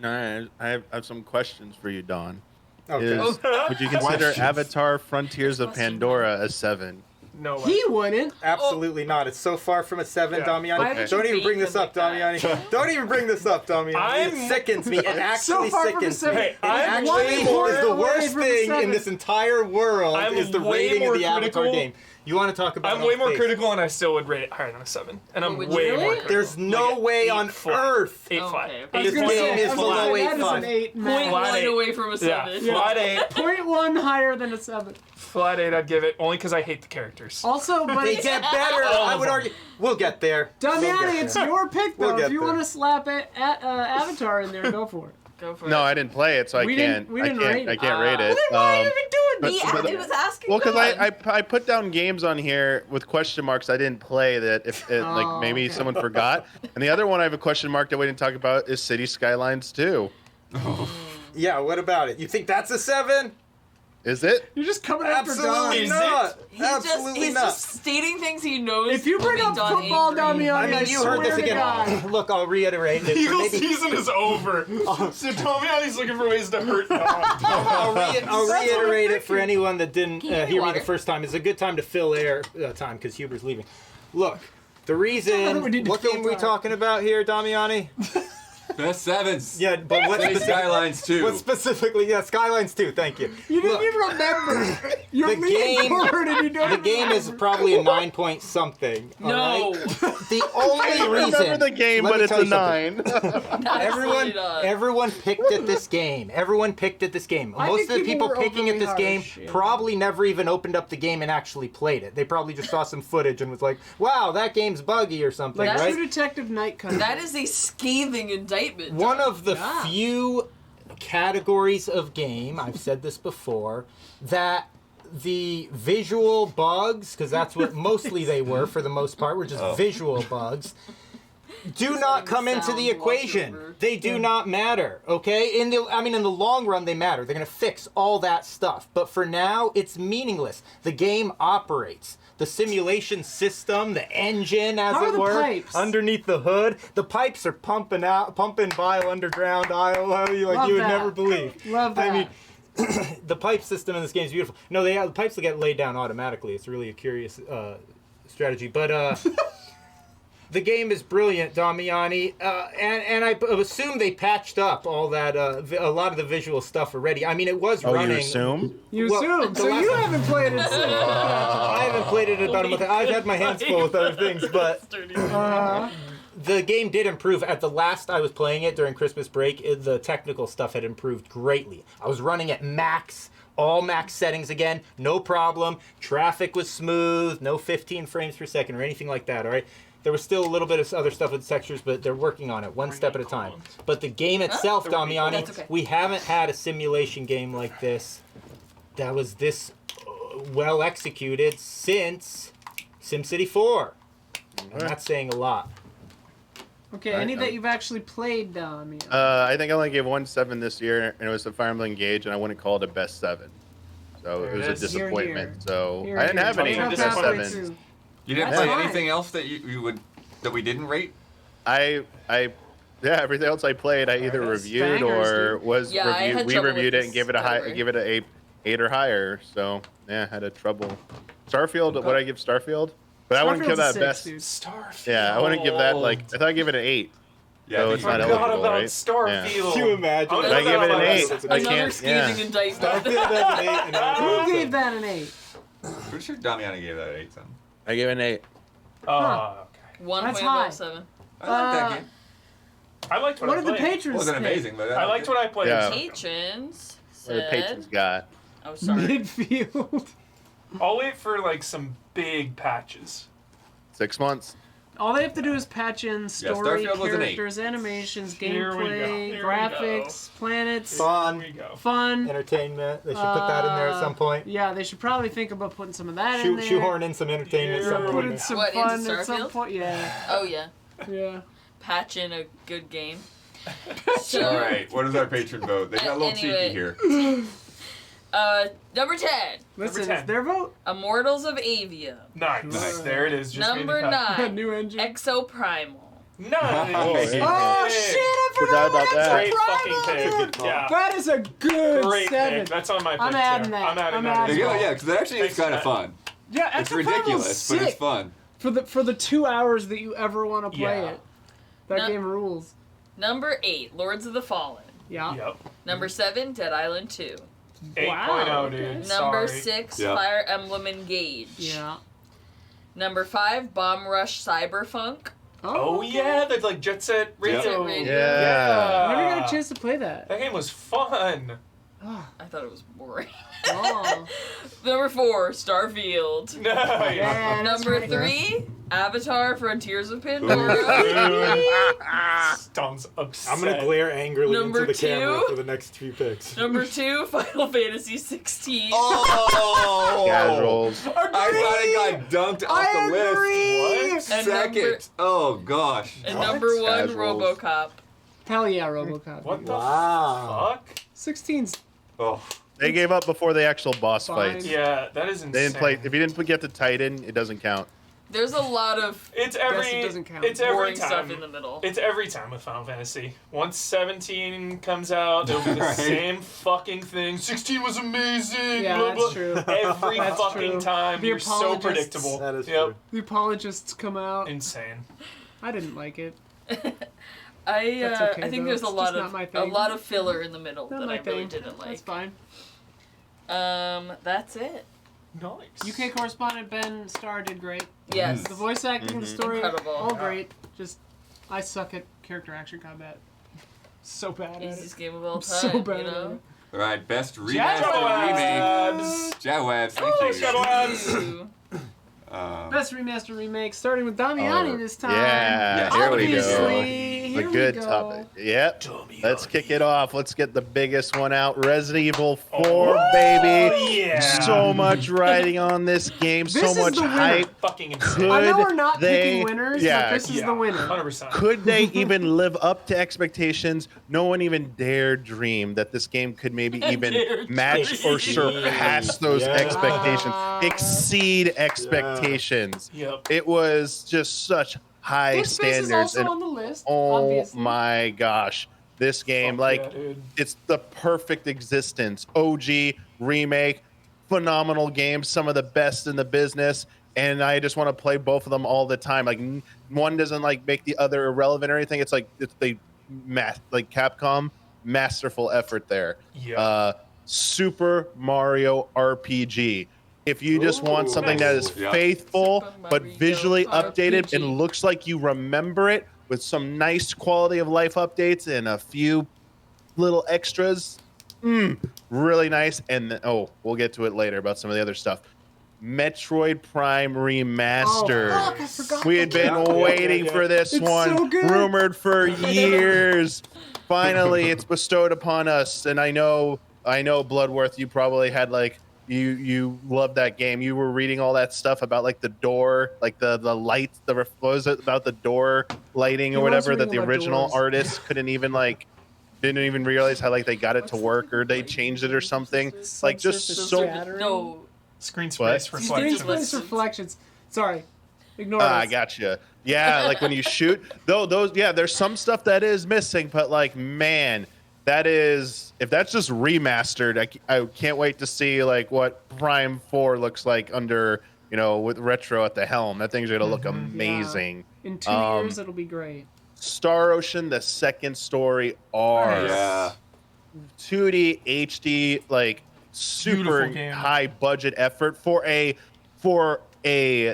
No, I have some questions for you, Don. Okay. Is, would you consider Questions. Avatar Frontiers of Question. Pandora a 7? No way. He wouldn't. Absolutely not. It's so far from a 7, Yeah. Damiani. Why would Don't you even bring bait this him up, like that? Damiani. Don't even bring this up, Damiani. I'm- It sickens me. It actually So far from a sickens 7. me. Hey, It I'm actually way is more the away worst from a thing 7. in this entire world I'm is the way rating more of the Avatar critical. game. You want to talk about I'm it way on more face. critical, and I still would rate it higher than a 7. And I'm Would way you more really? critical. There's no Like way a on 8 flat. earth. 8 Okay. flat. I was This gonna game say, is I was below like, 8 that is flat. an 8, Point man. Flat one 8. away from a Yeah, 7. flat 8. 0.1 higher than a 7. Flat 8, I'd give it only because I hate the characters. Also, but They get better. I would argue. We'll get there. We'll Damiani, get it's there. your pick, though. We'll get if you there. want to slap it at Avatar in there, go for it. Go for it. No, I didn't play it, so I can't rate it. Why are you even doing but- it was asking. Well, because Dawn. I put down games on here with question marks I didn't play that if it, like maybe okay. someone forgot. And the other one I have a question mark that we didn't talk about is City Skylines 2. Yeah, what about it? You think that's a 7? Is it? You're just coming after Don. Absolutely not. Absolutely he's not. just stating things he knows. If you will bring make up Dawn football, angry. Damiani, I mean, you heard this swear to again. God. Look, I'll reiterate it. Eagle Maybe- season is over. So Damiani's looking for ways to hurt Dom. I'll reiterate it for anyone that didn't Can you give me hear me water? the first time. It's a good time to fill air time because Huber's leaving. Look, the We reason. need to What fill game we time. talking about here, Damiani? Best sevens. Yeah, but what City Skylines 2. What specifically? Yeah, Skylines 2. Thank you. You didn't Look, even remember. You're The leaning game- forward and you don't the even game is remember. probably a 9 point something. all No. right? The only reason. Remember the game, Let but me it's tell a you something. 9. Absolutely Everyone not. picked at this game. Everyone picked at this game. I Most think of the people people were picking at overly this game harsh, yeah. probably never even opened up the game and actually played it. They probably just saw some footage and was like, "Wow, that game's buggy" or something, Like right? True Detective Night Country. That is a scathing indictment. One of the Yeah. few categories of game, I've said this before, that the visual bugs, because that's what mostly they were for the most part, were just visual bugs, do not come into the Sound equation. washover. They do not matter, okay? In the long run, they matter. They're going to fix all that stuff. But for now, it's meaningless. The game operates. The simulation system, the engine, as How are it the were, pipes? underneath the hood, the pipes are pumping bile underground aisle, like Love you would that. never believe. Love that. I mean, the pipe system in this game is beautiful. No, the pipes will get laid down automatically. It's really a curious strategy. But the game is brilliant, Damiani, and I assume they patched up all that, a lot of the visual stuff already. I mean, it was Oh, running. you assume? You Well, assume. the So last- you haven't played it. I haven't played it in about a month. I've had my hands full with other things, but the game did improve. At the last I was playing it during Christmas break, the technical stuff had improved greatly. I was running at max, all max settings again, no problem. Traffic was smooth, no 15 frames per second or anything like that, all right? There was still a little bit of other stuff with textures, but they're working on it one step at a time. But the game itself, Damiani, That's okay. we haven't had a simulation game like this that was this well executed since SimCity 4. And that's saying a lot. Okay, any that you've actually played, Dami. I think I only gave 1 7 this year, and it was the Fire Emblem Engage, and I wouldn't call it a best 7. So There it was it a is. disappointment. Here, So Here, I didn't here. have any Tough best halfway 7s. through. You didn't That's play fine. anything else that you would that we didn't rate? Yeah, everything else I played, I either That's reviewed bangers, or dude. was Yeah, I reviewed. had We trouble reviewed with it and gave it a this high, category. give it a 8 or higher. So yeah, I had a trouble. Starfield, what I give Starfield? But I wouldn't give Starfield's that a best. 6, dude. Starfield. Yeah, I wouldn't give that like. I thought I'd give it an 8. Yeah, So I it's think not you- I forgot eligible, about right? Starfield. Can you imagine? I Did I give it an 8? I Another can't. scathing Yeah. indictment. Starfield has an 8 and Who everything. gave that an 8? Pretty sure Damiani gave that 8 something. I gave it an 8. Okay. 1 That's point high. above 7. I like that game. I liked what What I did the played. It patrons wasn't think? amazing, but I liked what I played. Yeah. Patrons What the patrons said. got. Oh, sorry. Midfield. I'll wait for like some big patches. 6 months. All they have to do is patch in story, Starfield was an 8. characters, animations, Here we go. gameplay, Here we graphics, planets, Here Fun. we go. fun. Entertainment. They should put that in there at some point. Yeah, they should probably think about putting some of that in there. Shoehorn in some entertainment at some Here Put point. in some What, fun into at some Starfield? point. Yeah, Oh, yeah. yeah. Patch in a good game. All right, what is our patron vote? They got a little Anyway. cheeky here. Number 10. Listen, 10. it's their vote. Immortals of Avia. Nice. Nice. There it is. Just Number made it up. 9. New engine. Exoprimal. Nice. yeah. Oh shit! I Forgot about that. Great fucking pick. Yeah. That is a good Great 7. pick. That's on my pick. I'm too. adding that. I'm adding I'm that. adding as Yeah, well. yeah, because it actually is Thanks, kind of Matt. fun. Yeah, It's Exoprimal's ridiculous, but it's sick. fun. For the 2 hours that you ever want to play Yeah. it. That No. game rules. Number 8. Lords of the Fallen. Yeah. Yep. Number 7. Dead Island 2. 8.0, dude. okay. Number Sorry. 6. Yeah. Fire Emblem Engage. Yeah. Number 5. Bomb Rush Cyberpunk. Oh yeah, that's like Jet Set Radio. Jet Set Radio. Yeah. I never got a chance to play that. That game was fun. I thought it was boring. Oh. Number 4, Starfield. No, yeah. Yeah, that's Number right. 3, Avatar: Frontiers of Pandora. Tom's upset. I'm gonna glare angrily Number into the camera 2? for the next 3 picks. Number 2, Final Fantasy 16. Oh! Casuals. I thought it got dunked off the agree. list. And Second. Oh gosh. And What? number 1, Casuals. RoboCop. Hell yeah, RoboCop. What the Wow. fuck? 16's Oh. They gave up before the actual boss Fine. fights. Yeah, that is insane. They didn't play. If you didn't get to Titan, it doesn't count. There's a lot of It's Guess every. it doesn't count. It's every boring time. stuff in the middle. It's every time with Final Fantasy. Once 17 comes out, it'll be the Right. same fucking thing. 16 was amazing. Yeah, blah, that's blah. true. Every That's fucking true. time. The You're so apologists- predictable. That is Yep. true. The apologists come out. Insane. I didn't like it. I That's okay, I think though. there's a It's lot just of not my a thing. lot of filler in the middle Not that my I really thing. didn't That's like. fine. That's it. Nice. UK correspondent Ben Starr did great. Yes. The voice acting, the story, Incredible. all Yeah. great. Just, I suck at character action combat. So bad at it. Easiest game of all I'm time. so bad you at know? it. All right. Best remaster remake. Jabs. Jawabs. Thank Oh, you. Jabs. Ooh. Best remaster remake, starting with Damiani this time. Yeah, Yeah, here we go. Obviously, The here good we go. topic. Yep. Let's kick it off. Let's get the biggest one out. Resident Evil 4, Oh, baby. yeah. So much riding on this game. This So is much the winner. hype. Fucking insane. Could I know we're not they- picking winners, yeah, but this is Yeah, the winner. 100%. Could they even live up to expectations? No one even dared dream that this game could maybe even Dared match or dream. surpass those Yeah. expectations, exceed expectations. Yep. It was just such high Dead Space is standards. also And on the list, oh obviously. my gosh, this game, Fuck like, yeah, dude. it's the perfect existence. OG, remake, phenomenal games, some of the best in the business. And I just want to play both of them all the time. Like, one doesn't like make the other irrelevant or anything. It's like like Capcom, masterful effort there. Yeah. Super Mario RPG. If you just want Ooh, something that is yeah. faithful Super but Mario visually updated RPG. and looks like you remember it with some nice quality of life updates and a few little extras, really nice. And we'll get to it later about some of the other stuff. Metroid Prime Remastered. Oh, fuck, I forgot We had that been game. waiting Yeah. for this It's one, so good. rumored for years. Finally, it's bestowed upon us. And I know, Bloodworth, you probably had like you loved that game. You were reading all that stuff about like the door, like the lights. What was it about the door lighting or He was whatever that reading the about original doors. artists didn't even realize how like they got it to work or they changed it or something. Like just Subsurface so. scattering? No. Screen What? space Screen reflection. space reflections. Sorry. Ignore I this. gotcha. Yeah, like when you shoot, there's some stuff that is missing, but like, man, if that's just remastered, I can't wait to see like what Prime 4 looks like under, with retro at the helm. That thing's gonna look amazing. In 2 Um, years, it'll be great. Star Ocean, the second story, R. Yeah. 2D HD, like super Beautiful game. high budget effort for a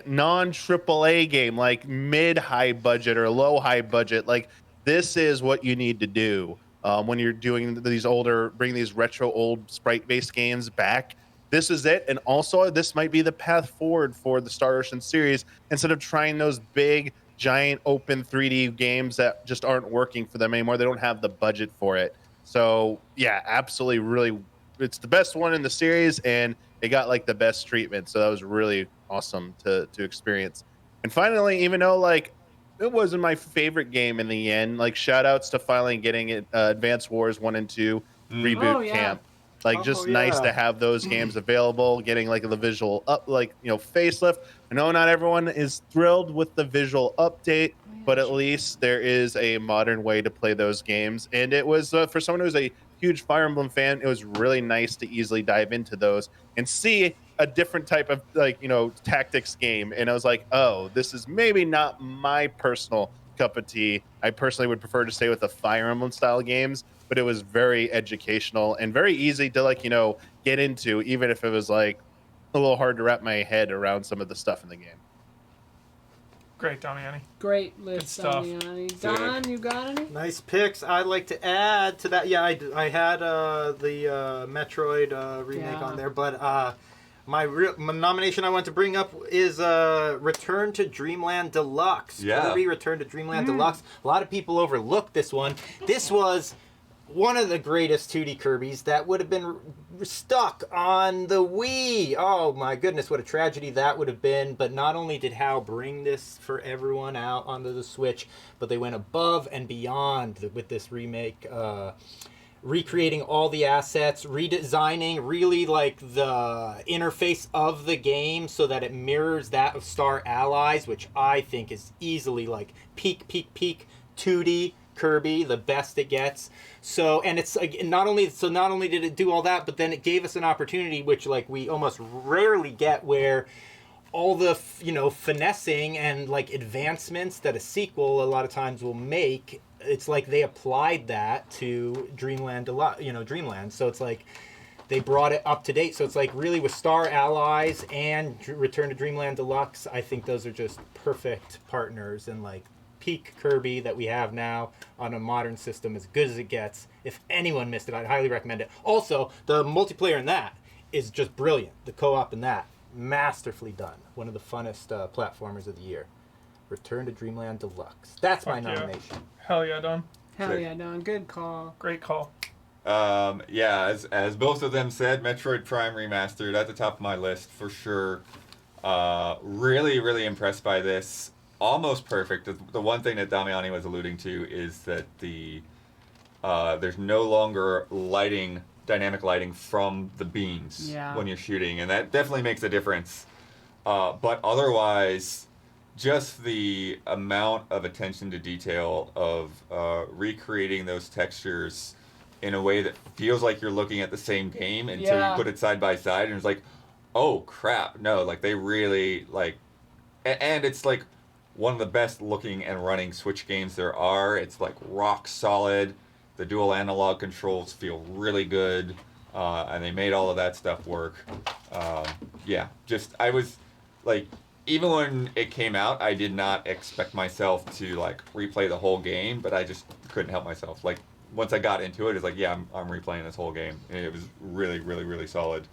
non AAA game, like mid high budget or low high budget. Like, this is what you need to do when you're doing bring these retro old sprite based games back. This is it. And also, this might be the path forward for the Star Ocean series instead of trying those big, giant, open 3D games that just aren't working for them anymore. They don't have the budget for it. So, yeah, absolutely, really, it's the best one in the series, and it got like the best treatment. So that was really awesome to experience. And finally, even though like it wasn't my favorite game in the end, like shout outs to finally getting it, Advance Wars 1 and 2 reboot Oh, yeah. camp. Like, just Oh, nice yeah. to have those games available, getting like the visual up, like, facelift. I know not everyone is thrilled with the visual update, but at least there is a modern way to play those games. And it was, for someone who's a huge Fire Emblem fan, it was really nice to easily dive into those and see a different type of tactics game. And I was like, oh, this is maybe not my personal cup of tea. I personally would prefer to stay with the Fire Emblem style games, but it was very educational and very easy to get into, even if it was like a little hard to wrap my head around some of the stuff in the game. Great, Damiani. Great list, stuff. Damiani. Don, you got any? Nice picks. I'd like to add to that. Yeah, I had the Metroid remake on there, but my nomination I want to bring up is Return to Dreamland Deluxe. Yeah. Kirby Return to Dreamland Deluxe. A lot of people overlook this one. This was one of the greatest 2D Kirbys that would have been stuck on the Wii. Oh my goodness, what a tragedy that would have been. But not only did HAL bring this for everyone out onto the Switch, but they went above and beyond with this remake. Recreating all the assets, redesigning really like the interface of the game so that it mirrors that of Star Allies, which I think is easily like peak 2D Kirby, the best it gets. So, and it's like not only did it do all that, but then it gave us an opportunity which like we almost rarely get, where all the finessing and like advancements that a sequel a lot of times will make, it's like they applied that to Dreamland, Dreamland. So it's like they brought it up to date. So it's like really with Star Allies and Return to Dreamland Deluxe, I think those are just perfect partners, and like peak Kirby that we have now on a modern system, as good as it gets. If anyone missed it, I'd highly recommend it. Also, the multiplayer in that is just brilliant. The co-op in that, masterfully done. One of the funnest platformers of the year. Return to Dreamland Deluxe. That's my nomination. Hell yeah, Don. Hell yeah, Don. Good call. Great call. Yeah, as both of them said, Metroid Prime Remastered at the top of my list for sure. Really, really impressed by this. Almost perfect. The one thing that Damiani was alluding to is that there's no longer dynamic lighting from the beams when you're shooting, and that definitely makes a difference. But otherwise, just the amount of attention to detail of recreating those textures in a way that feels like you're looking at the same game until you put it side by side, and it's like, oh crap, no, like they really like, and it's like one of the best looking and running Switch games there are. It's like rock solid. The dual analog controls feel really good, and they made all of that stuff work. I was like, even when it came out, I did not expect myself to like replay the whole game, but I just couldn't help myself. Like once I got into it, it's like, yeah, I'm replaying this whole game. And it was really, really, really solid.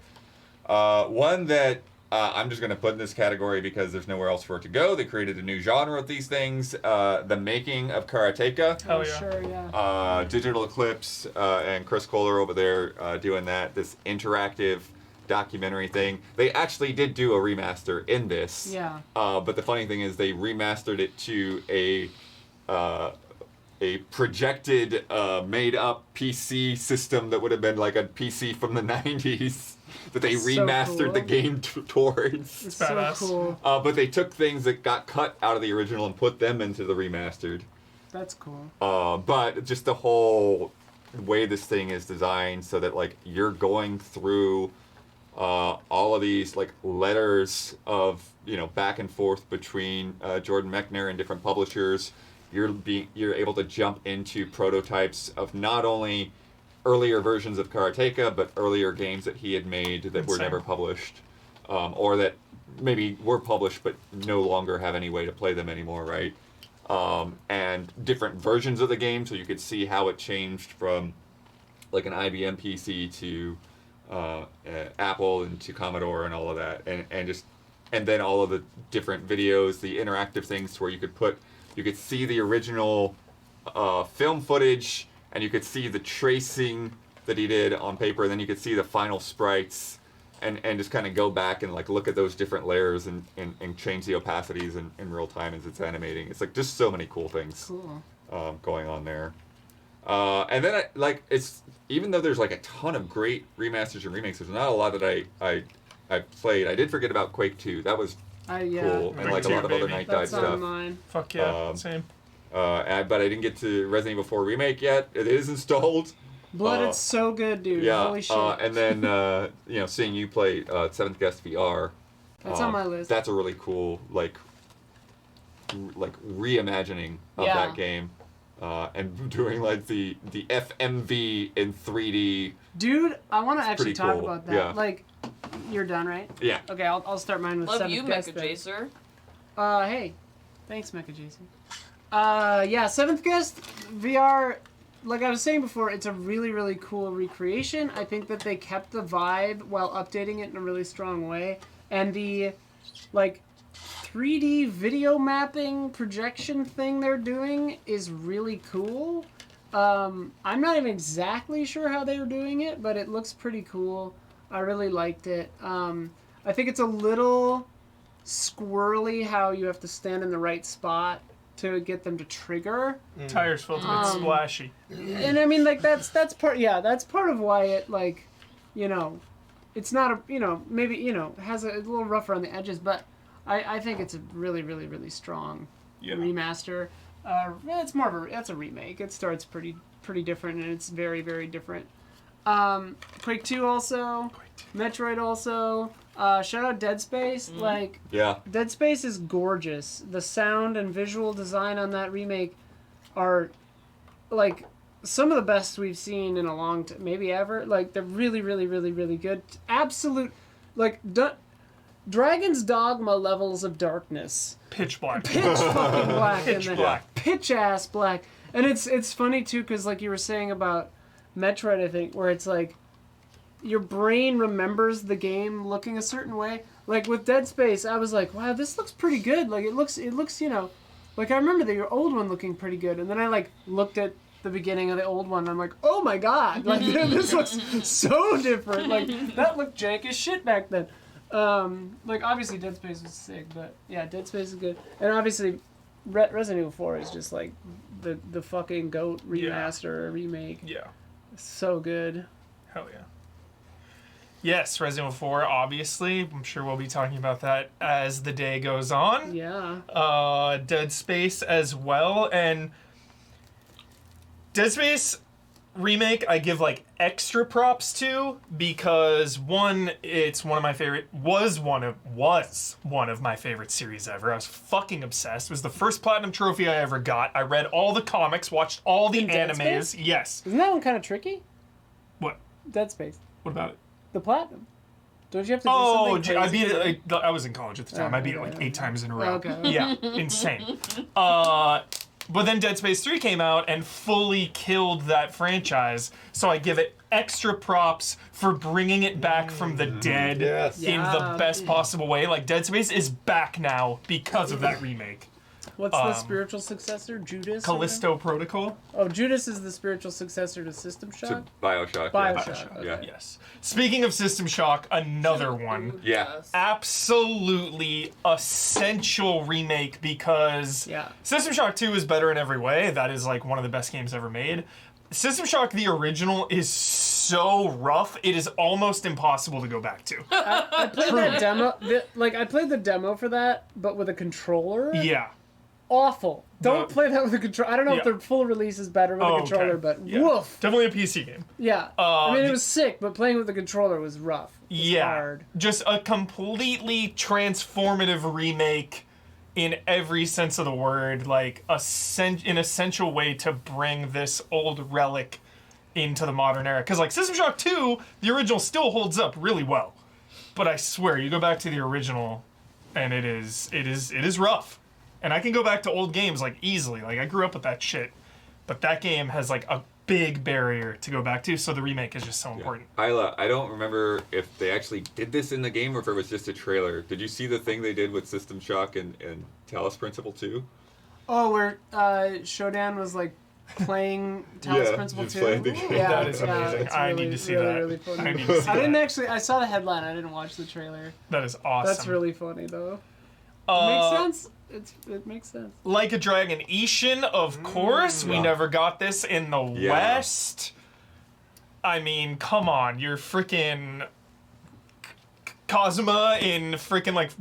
One that I'm just going to put in this category because there's nowhere else for it to go. They created a new genre with these things. The Making of Karateka. Hell yeah. Sure, yeah. Digital Eclipse and Chris Kohler over there doing that. This interactive documentary thing. They actually did do a remaster in this. Yeah. But the funny thing is they remastered it to a projected, made-up PC system that would have been like a PC from the 90s. That they remastered the game towards. It's badass. so cool. But they took things that got cut out of the original and put them into the remastered. That's cool. But just the whole way this thing is designed so that like you're going through all of these like letters of back and forth between Jordan Mechner and different publishers. You're able to jump into prototypes of not only earlier versions of Karateka, but earlier games that he had made that were never published, or that maybe were published but no longer have any way to play them anymore, right? And different versions of the game, so you could see how it changed from like an IBM PC to Apple and to Commodore and all of that, and then all of the different videos, the interactive things to where you could see the original film footage. And you could see the tracing that he did on paper, and then you could see the final sprites, and just kind of go back and like look at those different layers and change the opacities in real time as it's animating. It's like just so many cool things going on there. And then it's even though there's like a ton of great remasters and remakes, there's not a lot that I played. I did forget about Quake 2. That was cool, and like a lot of other Night Dive stuff. Mine. Fuck yeah, same. But I didn't get to Resident Evil 4 Remake yet. It is installed. Blood, it's so good, dude. Yeah. Holy shit. And then seeing you play Seventh Guest VR. That's on my list. That's a really cool like reimagining of that game, and doing like the FMV in 3D. Dude, I want to actually talk cool. about that. Yeah. Like, you're done, right? Yeah. Okay, I'll start mine with Love Seventh you, Guest Mecha then. Jacer. Hey, Thanks, Mecha Jason. Yeah, Seventh Guest VR. Like I was saying before, it's a really, really cool recreation. I think that they kept the vibe while updating it in a really strong way. And the, like, 3D video mapping projection thing they're doing is really cool. I'm not even exactly sure how they were doing it, but it looks pretty cool. I really liked it. I think it's a little squirrely how you have to stand in the right spot to get them to trigger. Tires felt a bit splashy. And I mean, like, that's part, that's part of why it, like, you know, it's not a, you know, maybe, you know, has a little rougher on the edges, but I think it's a really, really, really strong remaster. It's more of that's a remake. It starts pretty different, and it's very, very different. Quake 2 also, Metroid also, shout out Dead Space, like, Dead Space is gorgeous. The sound and visual design on that remake are, like, some of the best we've seen in a long time, maybe ever. Like, they're really, really, really, really good. Absolute, like, Dragon's Dogma levels of darkness. Pitch black. Pitch fucking black. Pitch black. Pitch ass black. And it's funny, too, because, like you were saying about Metroid, I think, where it's like your brain remembers the game looking a certain way. Like with Dead Space, I was like, wow, this looks pretty good. Like it looks, you know, like I remember the old one looking pretty good, and then I like looked at the beginning of the old one, and I'm like, oh my god, like this looks so different. Like that looked jank as shit back then. Like obviously Dead Space was sick, but yeah, Dead Space is good, and obviously Resident Evil 4 is just like the fucking GOAT remaster or remake. Yeah. So good. Hell yeah. Yes, Resident Evil 4, obviously. I'm sure we'll be talking about that as the day goes on. Yeah. Dead Space as well. And Dead Space remake, I give like extra props to because one, it's one of my favorite, was one of my favorite series ever. I was fucking obsessed. It was the first platinum trophy I ever got. I read all the comics, watched all the Dead animes. Space? Yes. Isn't that one kind of tricky? What? Dead Space. What about it? The platinum. Don't you have to do something I crazy? beat it. Like, I was in college at the time. I beat it like 8 times in a row. Okay. Yeah, insane. But then Dead Space 3 came out and fully killed that franchise. So I give it extra props for bringing it back from the dead in the best possible way. Like Dead Space is back now because of that remake. What's the spiritual successor? Judas? Callisto Protocol. Oh, Judas is the spiritual successor to System To Shock? Bioshock. Bioshock. Okay. Yeah. Yes. Speaking of System Shock, another one. Yeah. Absolutely essential remake because System Shock 2 is better in every way. That is like one of the best games ever made. System Shock, the original, is so rough, it is almost impossible to go back to. I played that demo. I played the demo for that, but with a controller. Yeah. Awful. Don't play that with a controller. I don't know if the full release is better with a controller, but woof. Definitely a PC game. Yeah. I mean, it was sick, but playing with the controller was rough. It was hard. Just a completely transformative remake in every sense of the word, like an essential way to bring this old relic into the modern era. Because like System Shock 2, the original still holds up really well, but I swear you go back to the original, and it is rough. And I can go back to old games like easily. Like I grew up with that shit, but that game has like a big barrier to go back to. So the remake is just so important. Isla, I don't remember if they actually did this in the game or if it was just a trailer. Did you see the thing they did with System Shock and Talos Principle 2? Oh, where Shodan was like playing Talos Principle just 2? playing the game. Yeah, That is amazing. it's I need to see really, that. Really funny. I need to see I didn't that. actually. I saw the headline. I didn't watch the trailer. That is awesome. That's really funny though. Makes sense. It makes sense. Like a Dragon Ishin, of course. We never got this in the West. I mean, come on. You're freaking Kazuma in freaking like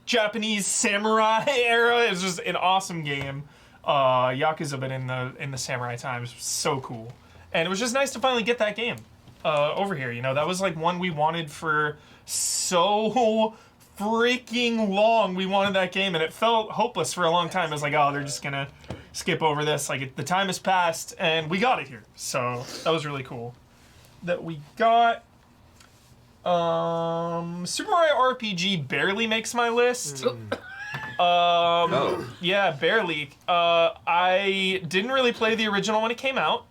Japanese samurai era. It's just an awesome game. Yakuza, but in the samurai times, so cool. And it was just nice to finally get that game over here. You know, that was like one we wanted for so freaking long. We wanted that game, and it felt hopeless for a long time. It was like, oh, they're just gonna skip over this. Like the time has passed, and we got it here. So that was really cool that we got. Super Mario RPG barely makes my list. Yeah, barely. I didn't really play the original when it came out,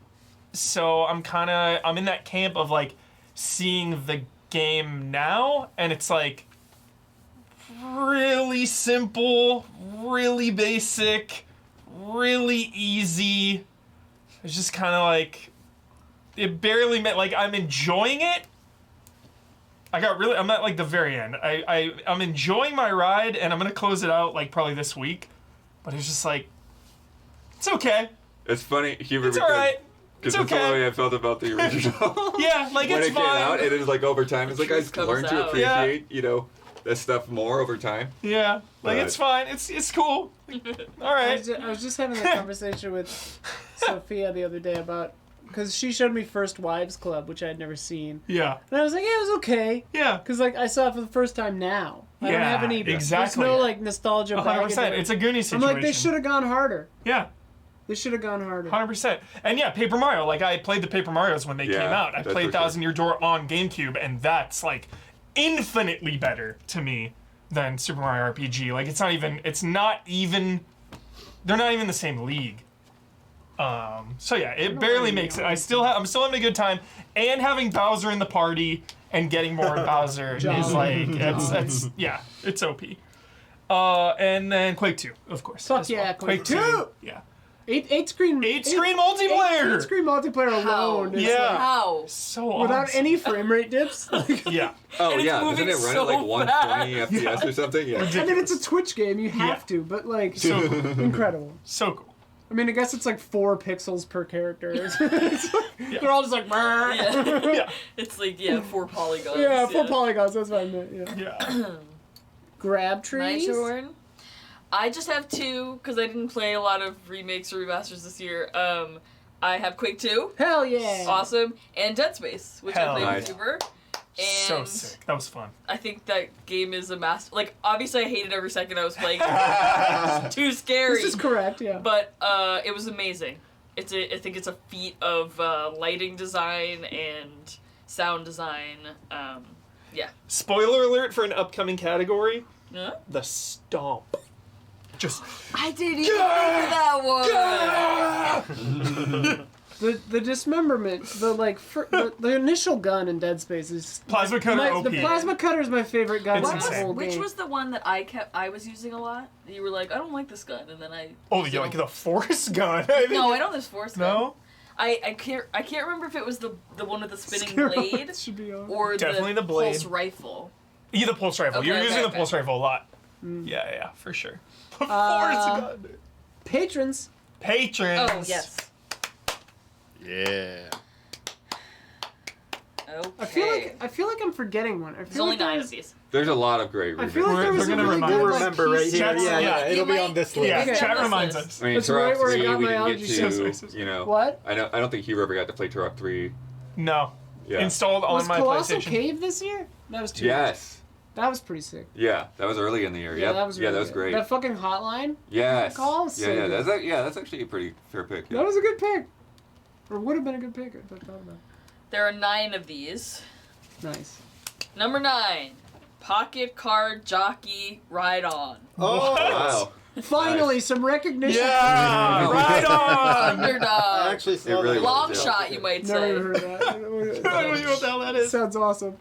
so I'm in that camp of like seeing the game now, and it's like really simple, really basic, really easy. It's just kind of like it barely meant like I'm enjoying it. I'm at like the very end. I'm enjoying my ride, and I'm gonna close it out like probably this week. But it's just like, it's okay. It's funny, Huber. It's alright. Because It's that's the okay. way I felt about the original. Yeah, like when it's it fine. came out, it is like over time. It's like I truth comes learned to out. appreciate, this stuff more over time. Yeah, like But- it's fine. It's cool. All I right. was just having a conversation with Sophia the other day about, because she showed me First Wives Club, which I had never seen, Yeah. and I was like, yeah, it was okay, Yeah. because like I saw it for the first time now. I don't Yeah, have any. exactly. There's no like nostalgia. 100%. It's a Goonies I'm situation. like, they should have gone harder. Yeah. They should have gone harder. 100%. And yeah, Paper Mario. Like I played the Paper Marios when they Yeah, came out. I that's played for sure. Thousand Year Door on GameCube, and that's like infinitely better to me than Super Mario RPG. Like it's not even. They're not even the same league. So yeah, it barely makes it. I'm still having a good time, and having Bowser in the party and getting more Bowser is like it's yeah, it's OP. And then Quake 2, of course. Fuck as yeah, well. Quake 2. Yeah. Eight screen multiplayer. Eight screen multiplayer alone. Is Yeah. like, How? So without awesome. any frame rate dips. Like, Yeah. Oh And it's yeah, moving doesn't it run so at like 120 FPS or something? Yeah. I mean, it's a Twitch game. You have Yeah. to, but like, So cool. incredible. So cool. I mean, I guess it's like 4 pixels per character. It's like, they're all just like, "Brr." Yeah. Yeah. It's like 4 polygons. Yeah, 4 polygons. That's what I meant. Yeah. Yeah. Grab My trees. turn. I just have 2 because I didn't play a lot of remakes or remasters this year. I have Quake 2, Hell yeah. awesome, and Dead Space, which Hell I played nice. with Super. So And sick. That was fun. I think that game is a master. Like, obviously, I hated every second I was playing it. It's too scary. This is correct. Yeah. But it was amazing. I think it's a feat of lighting design and sound design. Yeah. Spoiler alert for an upcoming category: Huh? the Stomp. Just I didn't even think of that one. The dismemberment, the initial gun in Dead Space is Plasma cutter OP. The plasma cutter is my favorite gun It's in the insane. whole Which game. was the one that I was using a lot? You were like, I don't like this gun, and then I. Oh, you like the Force gun? No, I don't. This Force gun. No. I can't remember if it was the one with the spinning Scare blade Lights should be on. or Definitely the blade. pulse rifle. Yeah, the pulse rifle. Okay, You're using okay, the pulse okay. rifle a lot. Mm. Yeah, for sure. Force Uh, gun. Patrons. Patrons. Oh yes. Yeah. Okay. I feel like I'm forgetting one. I There's feel only like there 9 was- of these. There's a lot of great I remakes. feel like there We're was a gonna really remind good We'll like, remember right piece- here. Chats- Yeah, yeah. it'll You be on might- this list. Yeah, Okay. chat This reminds list. us. I mean, That's Turok right where I 3, got we my didn't get allergies. to, So sorry. you know. What? I don't think Hugh ever got to play Turok 3. No. Yeah. Installed on Was my Colossal PlayStation. Cave this year? That was too. Yes. That was pretty sick. Yeah, that was early in the year. Yeah, Yep. that was really that was good. great. That fucking hotline. Yes. call was so yeah, good. that's actually a pretty fair pick. Yeah. That was a good pick. Or would have been a good pick if I thought about There are 9 of these. it. Nice. Number 9, Pocket Card Jockey Ride On. Oh, Wow. Finally, some recognition. Yeah, right on. I Underdog. actually saw It really that. Long was, yeah. shot, you might Never say. even heard of I don't even that. know what the hell that is. Sounds awesome.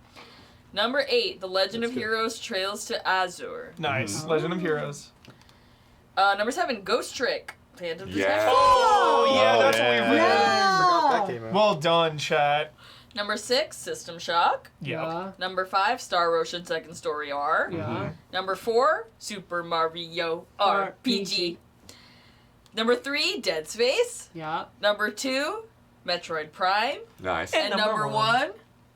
Number 8, The Legend of Heroes Trails to Azure. Nice. Legend of Heroes. Number 7, Ghost Trick. Phantom Yeah. Detective. Oh, yeah, that's yeah. what we read. Forgot that came out. Well done, chat. Number 6, System Shock. Yeah. Number 5, Star Ocean Second Story R. Yeah. Number 4, Super Mario RPG. Number 3, Dead Space. Yeah. Number 2, Metroid Prime. Nice. And And number number 1,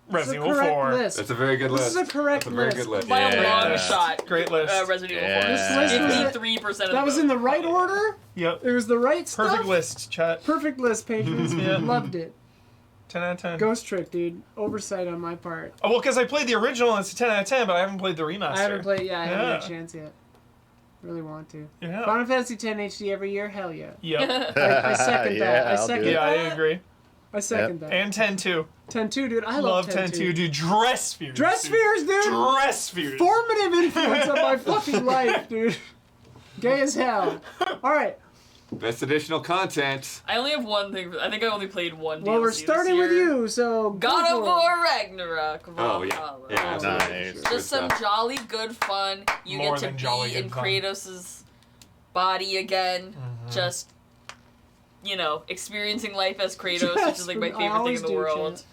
Resident This is a Evil correct 4. list. That's a very good This list. is a correct That's a very list. good list. by a Yeah. long shot, Great list. Resident Evil 4. Yeah. This list was 53% of that the was vote. in the right order. Yep. It was the right stuff. Perfect list, chat. Perfect list, patrons. Yeah. Loved it. 10 out of 10. Ghost Trick, dude. Oversight on my part. Oh, well, because I played the original and it's a 10 out of 10, but I haven't played the remaster. I haven't played. Yeah, I haven't had Yeah. a chance yet. Really want to. Yeah. Final Fantasy X HD every year. Hell yeah. Yep. I second Yeah, that. I I'll do second it. Yeah, I that. agree. I second that. And 10-2. 10-2, dude. I Love love 10-2, dude. Dress spheres. Dress dude. spheres, dude. Dress spheres. Formative influence on my fucking life, dude. Gay as hell. All right. Best additional content. I only have one thing. I think I only played one. Well, we're DLC starting this with year. you, so go God of for it. War Ragnarok. Oh, yeah. Valhalla. Yeah, absolutely. Nice. Good Just some stuff. jolly good fun. You More get to than jolly be good in fun. Kratos's body again. Just, experiencing life as Kratos, which is like my I favorite thing always in the do, world.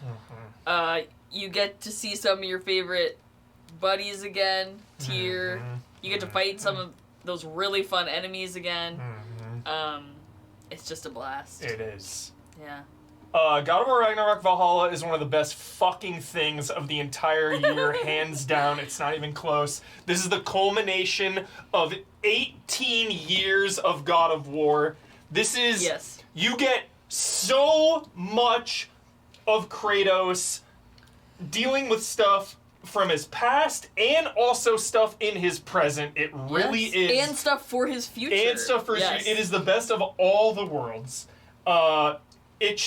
Chad. You get to see some of your favorite buddies again. Tyr. You get to fight some of those really fun enemies again. It's just a blast. It is. Yeah. God of War Ragnarok Valhalla is one of the best fucking things of the entire year, hands down. It's not even close. This is the culmination of 18 years of God of War. This is... Yes. You get so much of Kratos dealing with stuff from his past and also stuff in his present. It really Yes. is. And stuff for his future. And stuff for his Yes. future. It is the best of all the worlds. It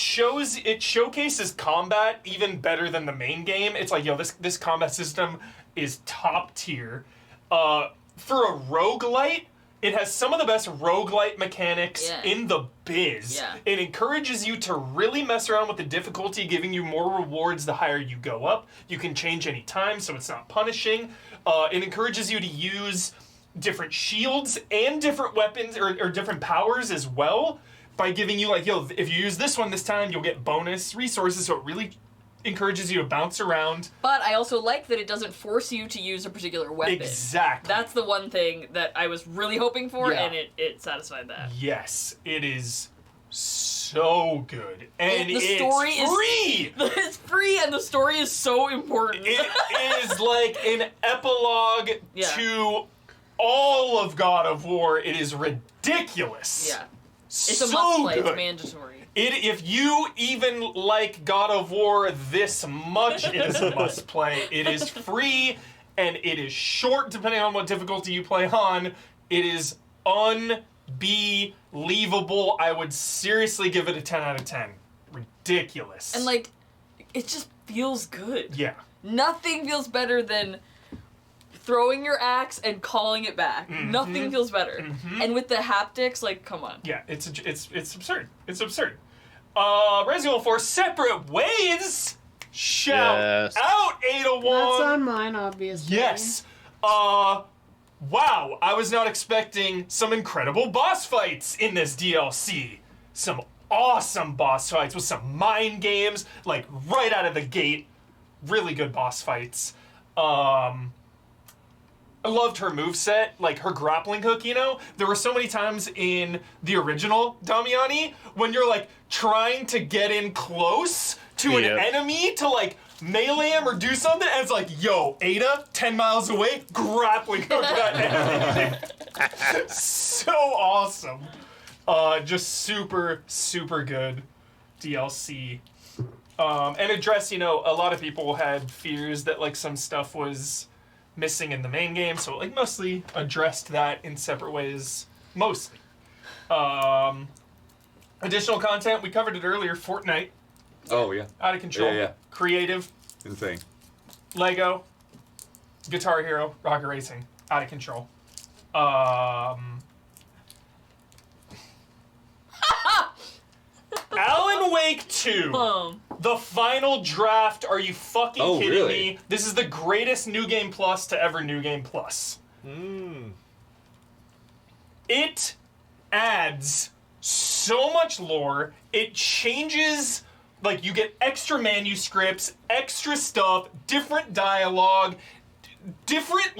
showcases combat even better than the main game. It's like, this combat system is top tier. For a roguelite, it has some of the best roguelite mechanics Yeah. in the biz. Yeah. It encourages you to really mess around with the difficulty, giving you more rewards the higher you go up. You can change any time, so it's not punishing. It encourages you to use different shields and different weapons or different powers as well by giving you if you use this one this time, you'll get bonus resources, so it really encourages you to bounce around. But I also like that it doesn't force you to use a particular weapon. Exactly. That's the one thing that I was really hoping for, Yeah. and it satified that. Yes, it is so good. And the it's story is- free! It's free, and the story is so important. It is like an epilogue Yeah. to all of God of War. It is ridiculous. Yeah. It's so a must play. good. It's mandatory. If you even like God of War this much, it is a must play. It is free and it is short depending on what difficulty you play on. It is unbelievable. I would seriously give it a 10 out of 10. Ridiculous. And it just feels good. yeah. Nothing feels better than throwing your axe and calling it back. Nothing feels better. And with the haptics, come on. Yeah, it's absurd. It's absurd. Resident Evil 4 Separate Ways. Shout Yes. out Ada Wong. That's on mine, obviously. Yes. Wow. I was not expecting some incredible boss fights in this DLC. Some awesome boss fights with some mind games, right out of the gate. Really good boss fights. I loved her moveset, her grappling hook, There were so many times in the original Damiani when you're, trying to get in close to an Yep. enemy to, melee him or do something, and it's yo, Ada, 10 miles away, grappling hook that enemy. So awesome. Just super, super good DLC. And address, a lot of people had fears that, some stuff was missing in the main game, so mostly addressed that in Separate Ways, mostly. Additional content, we covered it earlier, Fortnite, Oh, yeah. out of control. Yeah. Creative, Insane. Lego, Guitar Hero, Rocket Racing, out of control. Alan Wake 2. The final draft, are you fucking Oh, kidding really? me? This is the greatest New Game Plus to ever New Game Plus. It adds so much lore. It changes, you get extra manuscripts, extra stuff, different dialogue, different,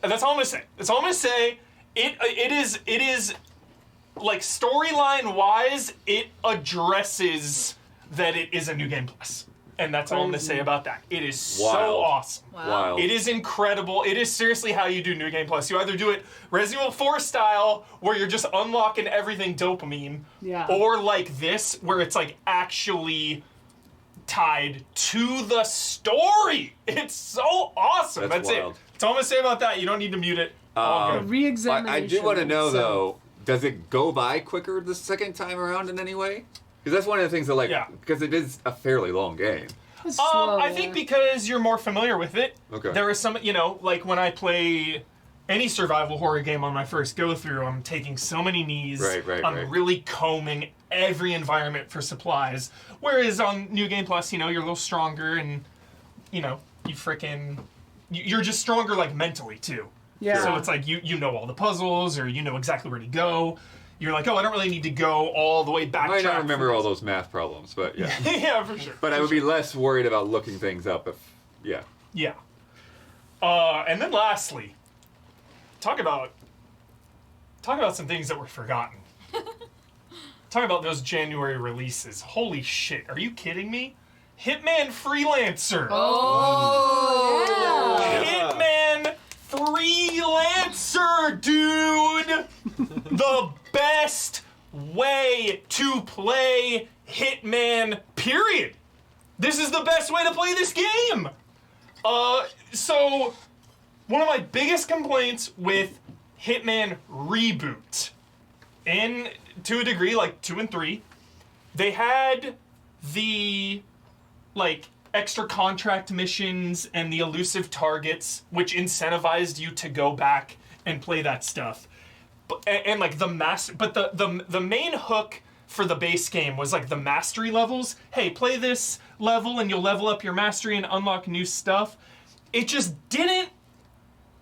that's all I'm gonna say. That's all I'm gonna say. It is storyline wise, it addresses that it is a New Game Plus. And that's all I'm going to say about that. It is so Wild. awesome. Wild. It is incredible. It is seriously how you do New Game Plus. You either do it Resident Evil 4 style, where you're just unlocking everything dopamine, or this, where it's actually tied to the story. It's so awesome. That's That's wild. it. That's all I'm going to say about that. You don't need to mute it. All A good. re-examination. I do want to know, so- though, does it go by quicker the second time around in any way? Because that's one of the things that, Yeah. because it is a fairly long game. It's slow, I think because you're more familiar with it. Okay. There is some, when I play any survival horror game on my first go through, I'm taking so many knees. I'm really combing every environment for supplies. Whereas on New Game Plus, you know, you're a little stronger and, you know, you're just stronger like mentally too. Yeah. So it's like you know all the puzzles, or you know exactly where to go. You're like, oh, I don't really need to go all the way back. I might not remember all those math problems, but yeah. Yeah, for sure. But I would be less worried about looking things up if, yeah. Yeah. And then lastly, talk about some things that were forgotten. Talk about those January releases. Holy shit, are you kidding me? Hitman Freelancer. Oh, yeah. Hitman Freelancer, dude! The best way to play Hitman, period. This is the best way to play this game. So one of my biggest complaints with Hitman Reboot, and to a degree, like 2 and 3, they had the extra contract missions and the elusive targets, which incentivized you to go back and play that stuff. And like the master, but the main hook for the base game was like the mastery levels. Hey, play this level and you'll level up your mastery and unlock new stuff. It just didn't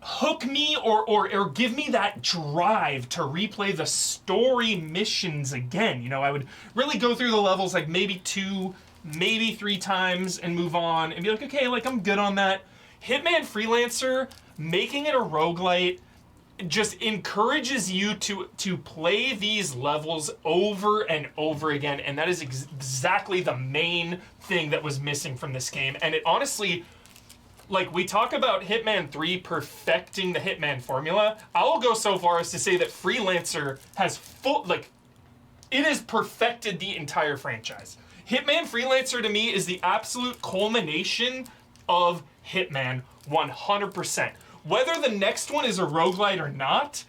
hook me or give me that drive to replay the story missions again. You know, I would really go through the levels like maybe 2, maybe 3 times and move on and be like, okay, like I'm good on that. Hitman Freelancer, making it a roguelite, just encourages you to play these levels over and over again, and that is exactly the main thing that was missing from this game. And it honestly, like, we talk about Hitman 3 perfecting the Hitman formula. I will go so far as to say that Freelancer has it has perfected the entire franchise. Hitman Freelancer to me is the absolute culmination of Hitman 100%. Whether the next one is a roguelite or not,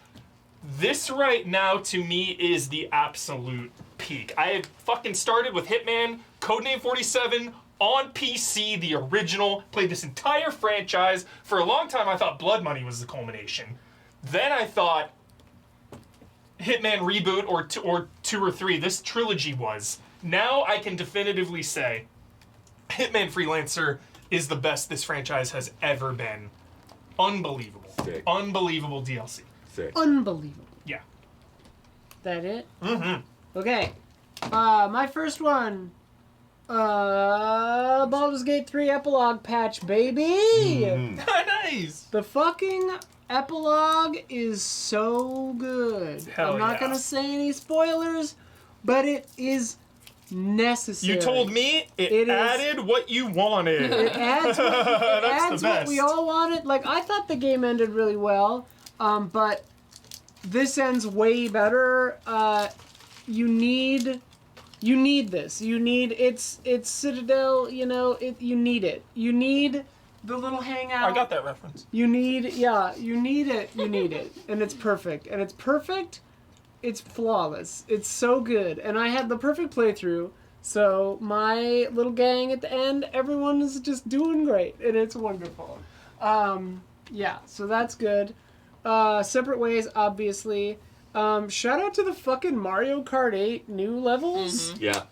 this right now to me is the absolute peak. I had fucking started with Hitman, Codename 47, on PC, the original, played this entire franchise. For a long time I thought Blood Money was the culmination. Then I thought Hitman Reboot or 2 or 3, this trilogy was. Now I can definitively say Hitman Freelancer is the best this franchise has ever been. Unbelievable. Sick. Unbelievable DLC. Sick. Unbelievable. Yeah. That it? Mm-hmm. Okay. My first one. Baldur's Gate 3 epilogue patch, baby! Nice! The fucking epilogue is so good. Hell I'm not yeah. gonna say any spoilers, but it is necessary. You told me it It is- added what you wanted. It adds, what, it That's adds the what best. we all wanted. Like, I thought the game ended really well, but this ends way better. You need this. You need it's Citadel. You know, you need it. You need the little hangout. I got that reference. You need it. You need it, and it's perfect. And it's perfect. It's flawless. It's so good. And I had the perfect playthrough. So my little gang at the end, everyone is just doing great, and it's wonderful. Yeah, so that's good. Separate ways, obviously. Shout out to the fucking Mario Kart 8 new levels. Mm-hmm. Yeah.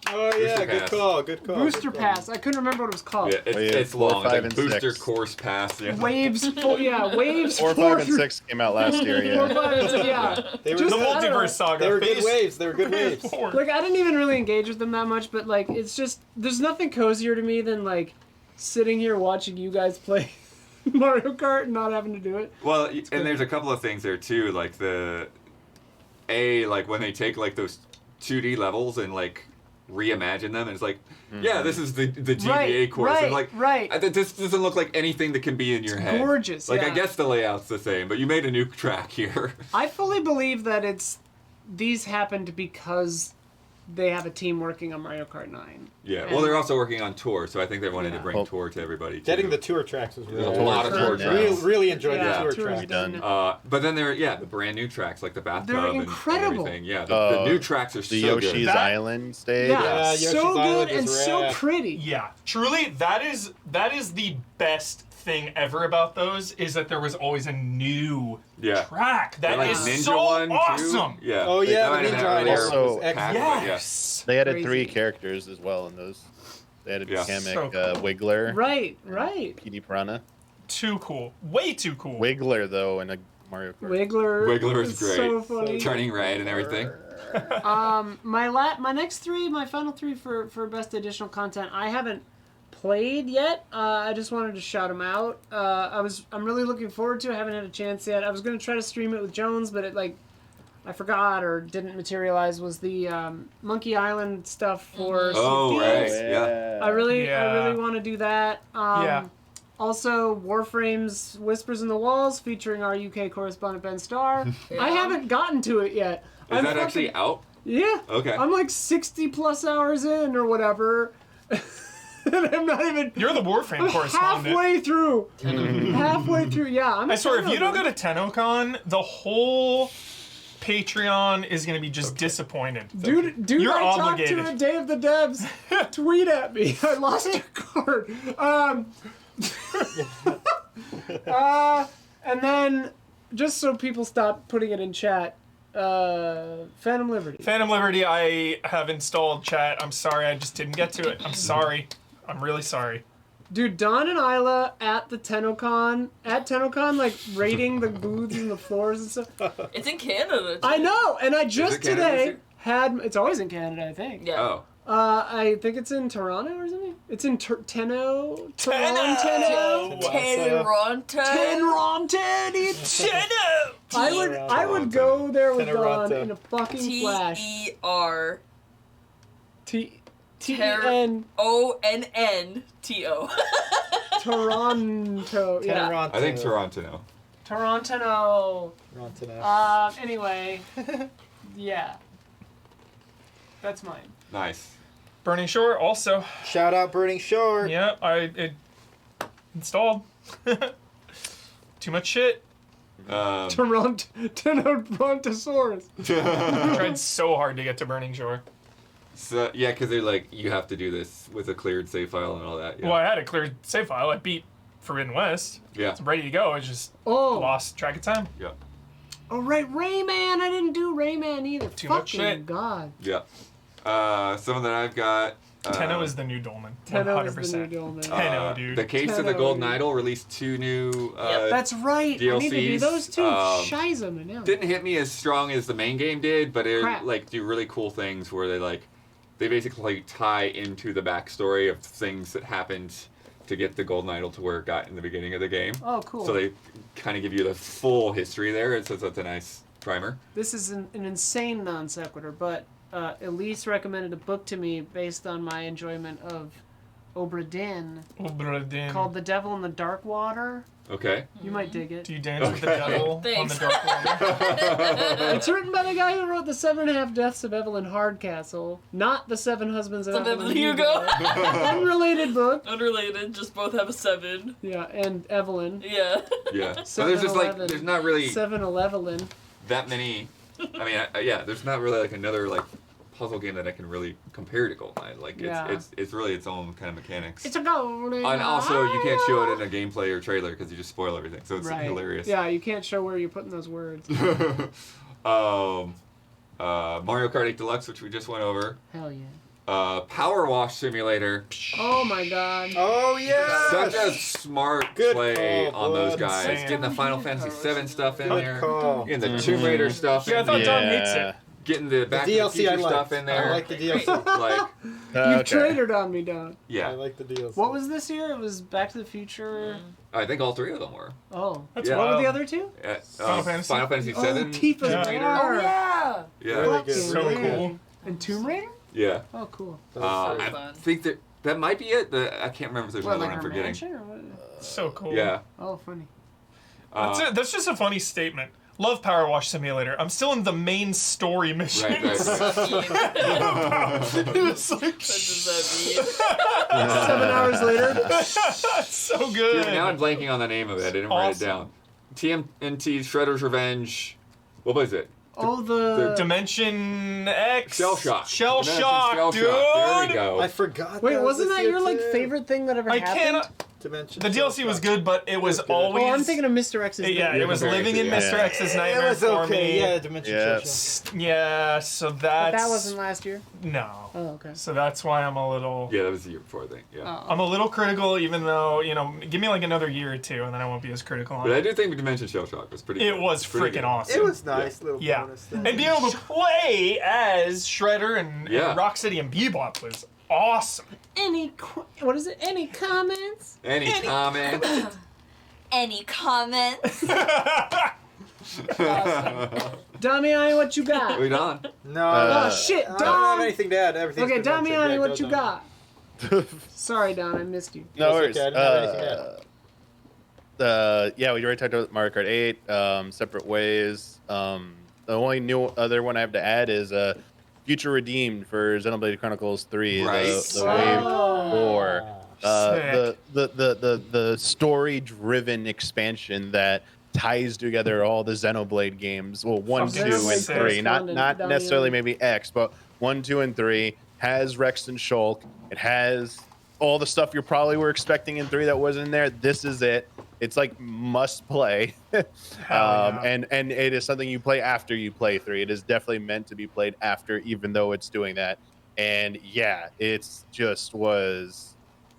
Oh yeah, Booster good pass. call, good call. Booster Pass. I couldn't remember what it was called. Yeah, it's Four, long. It's 5, like and booster 6. course pass. Yeah. Waves 4, Waves 4, 5, and 6 came out last year, 4, yeah. 5, and 6, yeah. They were Just The I don't know. Multiverse Saga. They were good phase- waves. They were good phase waves. 4. Like, I didn't even really engage with them that much, but, like, it's just, there's nothing cozier to me than, like, sitting here watching you guys play Mario Kart and not having to do it. Well, good. and there's a couple of things there too, like like when they take like those 2D levels and like reimagine them, and it's like, yeah, this is the GBA course, and like, this doesn't look like anything that can be in your head. Gorgeous, Like, yeah. I guess the layout's the same, but you made a new track here. I fully believe that these happened because they have a team working on Mario Kart 9. Yeah. And- Well, they're also working on Tour, so I think they wanted to Yeah. bring Tour to everybody too. Getting the tour tracks was There's really a lot of Tour Tour tracks. tracks. Really enjoyed Yeah, the tour tours tracks. done. But then there, the brand new tracks like the bathtub They're and incredible. everything. Yeah, the new tracks are The so Yoshi's good. That- Island stage. Yeah, Yoshi's so Island good was and so rad. pretty. Yeah, truly, that is the best thing ever about those is that there was always a new Yeah. track. That Like is Ninja so one, too. awesome. Yeah. Oh, They yeah, might the have Ninja an one earlier also- pack, but Yes. They added Crazy. 3 characters as well in those. They added Yeah. Kamek, So cool. Wiggler, Right. PD Piranha. Too cool. Way too cool. Wiggler though in a Mario Kart. Wiggler. Wiggler is is great. So funny. Turning red and everything. My next 3, my final 3 for best additional content, I haven't played yet. I just wanted to shout them out. I'm really looking forward to. I haven't had a chance yet. I was gonna try to stream it with Jones, but it I forgot or didn't materialize. Was the Monkey Island stuff for Oh, Sea of right. Thieves. Yeah. I really Yeah. want to do that. Yeah. Also, Warframe's Whispers in the Walls, featuring our UK correspondent Ben Starr. Yeah. I haven't gotten to it yet. Is that actually out? Yeah. Okay. I'm like 60 plus hours in or whatever. And I'm not even. You're the Warframe I'm correspondent. halfway through. Halfway through. Yeah. I'm. I swear, if you don't go go to TennoCon, the whole Patreon is going to be just disappointed. Dude, You're I obligated. talked to a Day of the Devs. Tweet at me. I lost your card. And then, just so people stop putting it in chat, Phantom Liberty. Phantom Liberty, I have installed chat. I'm sorry, I just didn't get to it. I'm sorry. I'm really sorry. Dude, Don and Isla at TennoCon, like rating the booths and the floors and stuff. It's in Canada. Too. I know, and I just it Canada today this year? had. It's always in Canada, I think. Yeah. Oh. I think it's in Toronto or something. It's in Toronto. Tenno! Toronto. I would go there with Don Toronto. in a fucking flash. T-E-R. T-E-N O-N-N-T-O. Toronto. Yeah. Toronto. I think Toronto now. Toronto. Toronto. Anyway. Yeah. That's mine. Nice. Burning Shore, also. Shout out Burning Shore. Yeah, it installed. Too much shit. Torontosaurus. I tried so hard to get to Burning Shore. So, yeah, because they're like, you have to do this with a cleared save file and all that. Yeah. Well, I had a clear save file. I beat Forbidden West. Yeah. It's ready to go. I just Oh. lost track of time. Yeah. Oh, right. Rayman. I didn't do Rayman either. Too much Fucking shit. God. Yeah. Some that I've got. Tenno is the new Dolmen. Tenno 100%. is the new Dolmen. Tenno, dude. The Case of the Tenno, Golden dude. Idol released 2 new. That's right. I need to do DLCs, those two. Shiza them now. Didn't hit me as strong as the main game did, but it Crap. like do really cool things where they basically tie into the backstory of things that happened to get the Golden Idol to where it got in the beginning of the game. Oh, cool. So they kind of give you the full history there. So that's a nice primer. This is an insane non sequitur, but Elise recommended a book to me based on my enjoyment of Obra Dinn Obra called The Devil in the Dark Water. Okay. You might dig it. Do you dance with the Okay. devil on the Thanks. dark water? It's written by the guy who wrote The 7.5 Deaths of Evelyn Hardcastle, not The 7 Husbands of Some Evelyn Evelyn Hugo. Unrelated book. Unrelated, just both have a 7. Yeah, and Evelyn. Yeah. Yeah. So there's just like 7-Eleven. there's not really 7-Eleven. that many. I mean, yeah. There's not really like another like puzzle game that I can really compare to GoldenEye. Like Yeah. it's really its own kind of mechanics. It's a golden. And also, you can't show it in a gameplay or trailer because you just spoil everything. So it's Right. hilarious. Yeah, you can't show where you're putting those words. Mario Kart 8 Deluxe, which we just went over. Hell yeah. Power Wash Simulator. Oh my god. Oh yeah. Such a smart Good play call, on those bud. guys. Insane. Getting the Final Fantasy VII stuff in Good there. call. Getting the Tomb Raider stuff Yeah, I in thought there. Don hates it. Getting the Back to DLC the Future I like. stuff in there. I like the DLC. Like, You traitored on me, Don. yeah. I like the DLC. What was this year? It was Back to the Future. I think all 3 of them were. Oh. That's Yeah. What were wild. the other two? Final Fantasy? Final Fantasy Oh, VII. Tifa's Yeah. Tomb Raider. Bar. Oh yeah. Yeah. Really good. So Really? cool. And Tomb Raider? Yeah. Oh, cool. I very fun. think that might be it. I can't remember if there's What, another like one I'm her forgetting. mansion or what? So cool. Yeah. Oh, funny. That's it. That's just a funny statement. Love Power Wash Simulator. I'm still in the main story mission. Right, right, right. It's like, What does that mean? 7 hours later. so good. Dude, now I'm blanking on the name of it. I didn't write it down. TMNT Shredder's Revenge. What was it? Oh, the. Dimension X. Shell Shock. Shell Dimension Shock, Shell dude. Shock. There we go. I forgot. Wait, that was wasn't this that year your like too. favorite thing that ever I happened? cannot. Dimension. The DLC was good, but it was good. always. Oh, I'm thinking of Mr. X's. Yeah, it was comparing living to- in yeah. Mr. X's It nightmare was for okay. me. Yeah, Dimension Yeah. Chill. Yeah, so But that's. that wasn't last year. No. Oh, okay. So that's why I'm a little. Yeah, that was the year before, I think. Yeah. Oh. I'm a little critical, even though, give me like another year or two, and then I won't be as critical on But I it. do think Dimension Shell Shock was pretty. It was pretty freaking good. awesome. It was nice, little Yeah. bonus thing. And being able to play as Shredder and Yeah. Rocksteady and Bebop was awesome. What is it? Any comments? Any comments? Any comments? Damiani, what you got? We done? No. Oh shit, I don't have Dom. anything to add. Everything's Okay, been mentioned. Damiani, Yeah, what go, you Dom. got? Sorry, Don, I missed you. No That's worries. okay, I didn't have anything to Yeah, we already talked about Mario Kart 8, separate ways. The only new other one I have to add is Future Redeemed for Xenoblade Chronicles 3, Right. the Wave Oh. 4. Sick. The story-driven expansion that ties together all the Xenoblade games. Well, 1, 2, Fucking and sick. 3. Not Damiani. necessarily maybe X, but 1, 2, and 3 has Rex and Shulk. It has all the stuff you probably were expecting in 3 that wasn't in there. This is it. It's like must play. Hell yeah. And it is something you play after you play 3. It is definitely meant to be played after, even though it's doing that. And yeah, it's just was,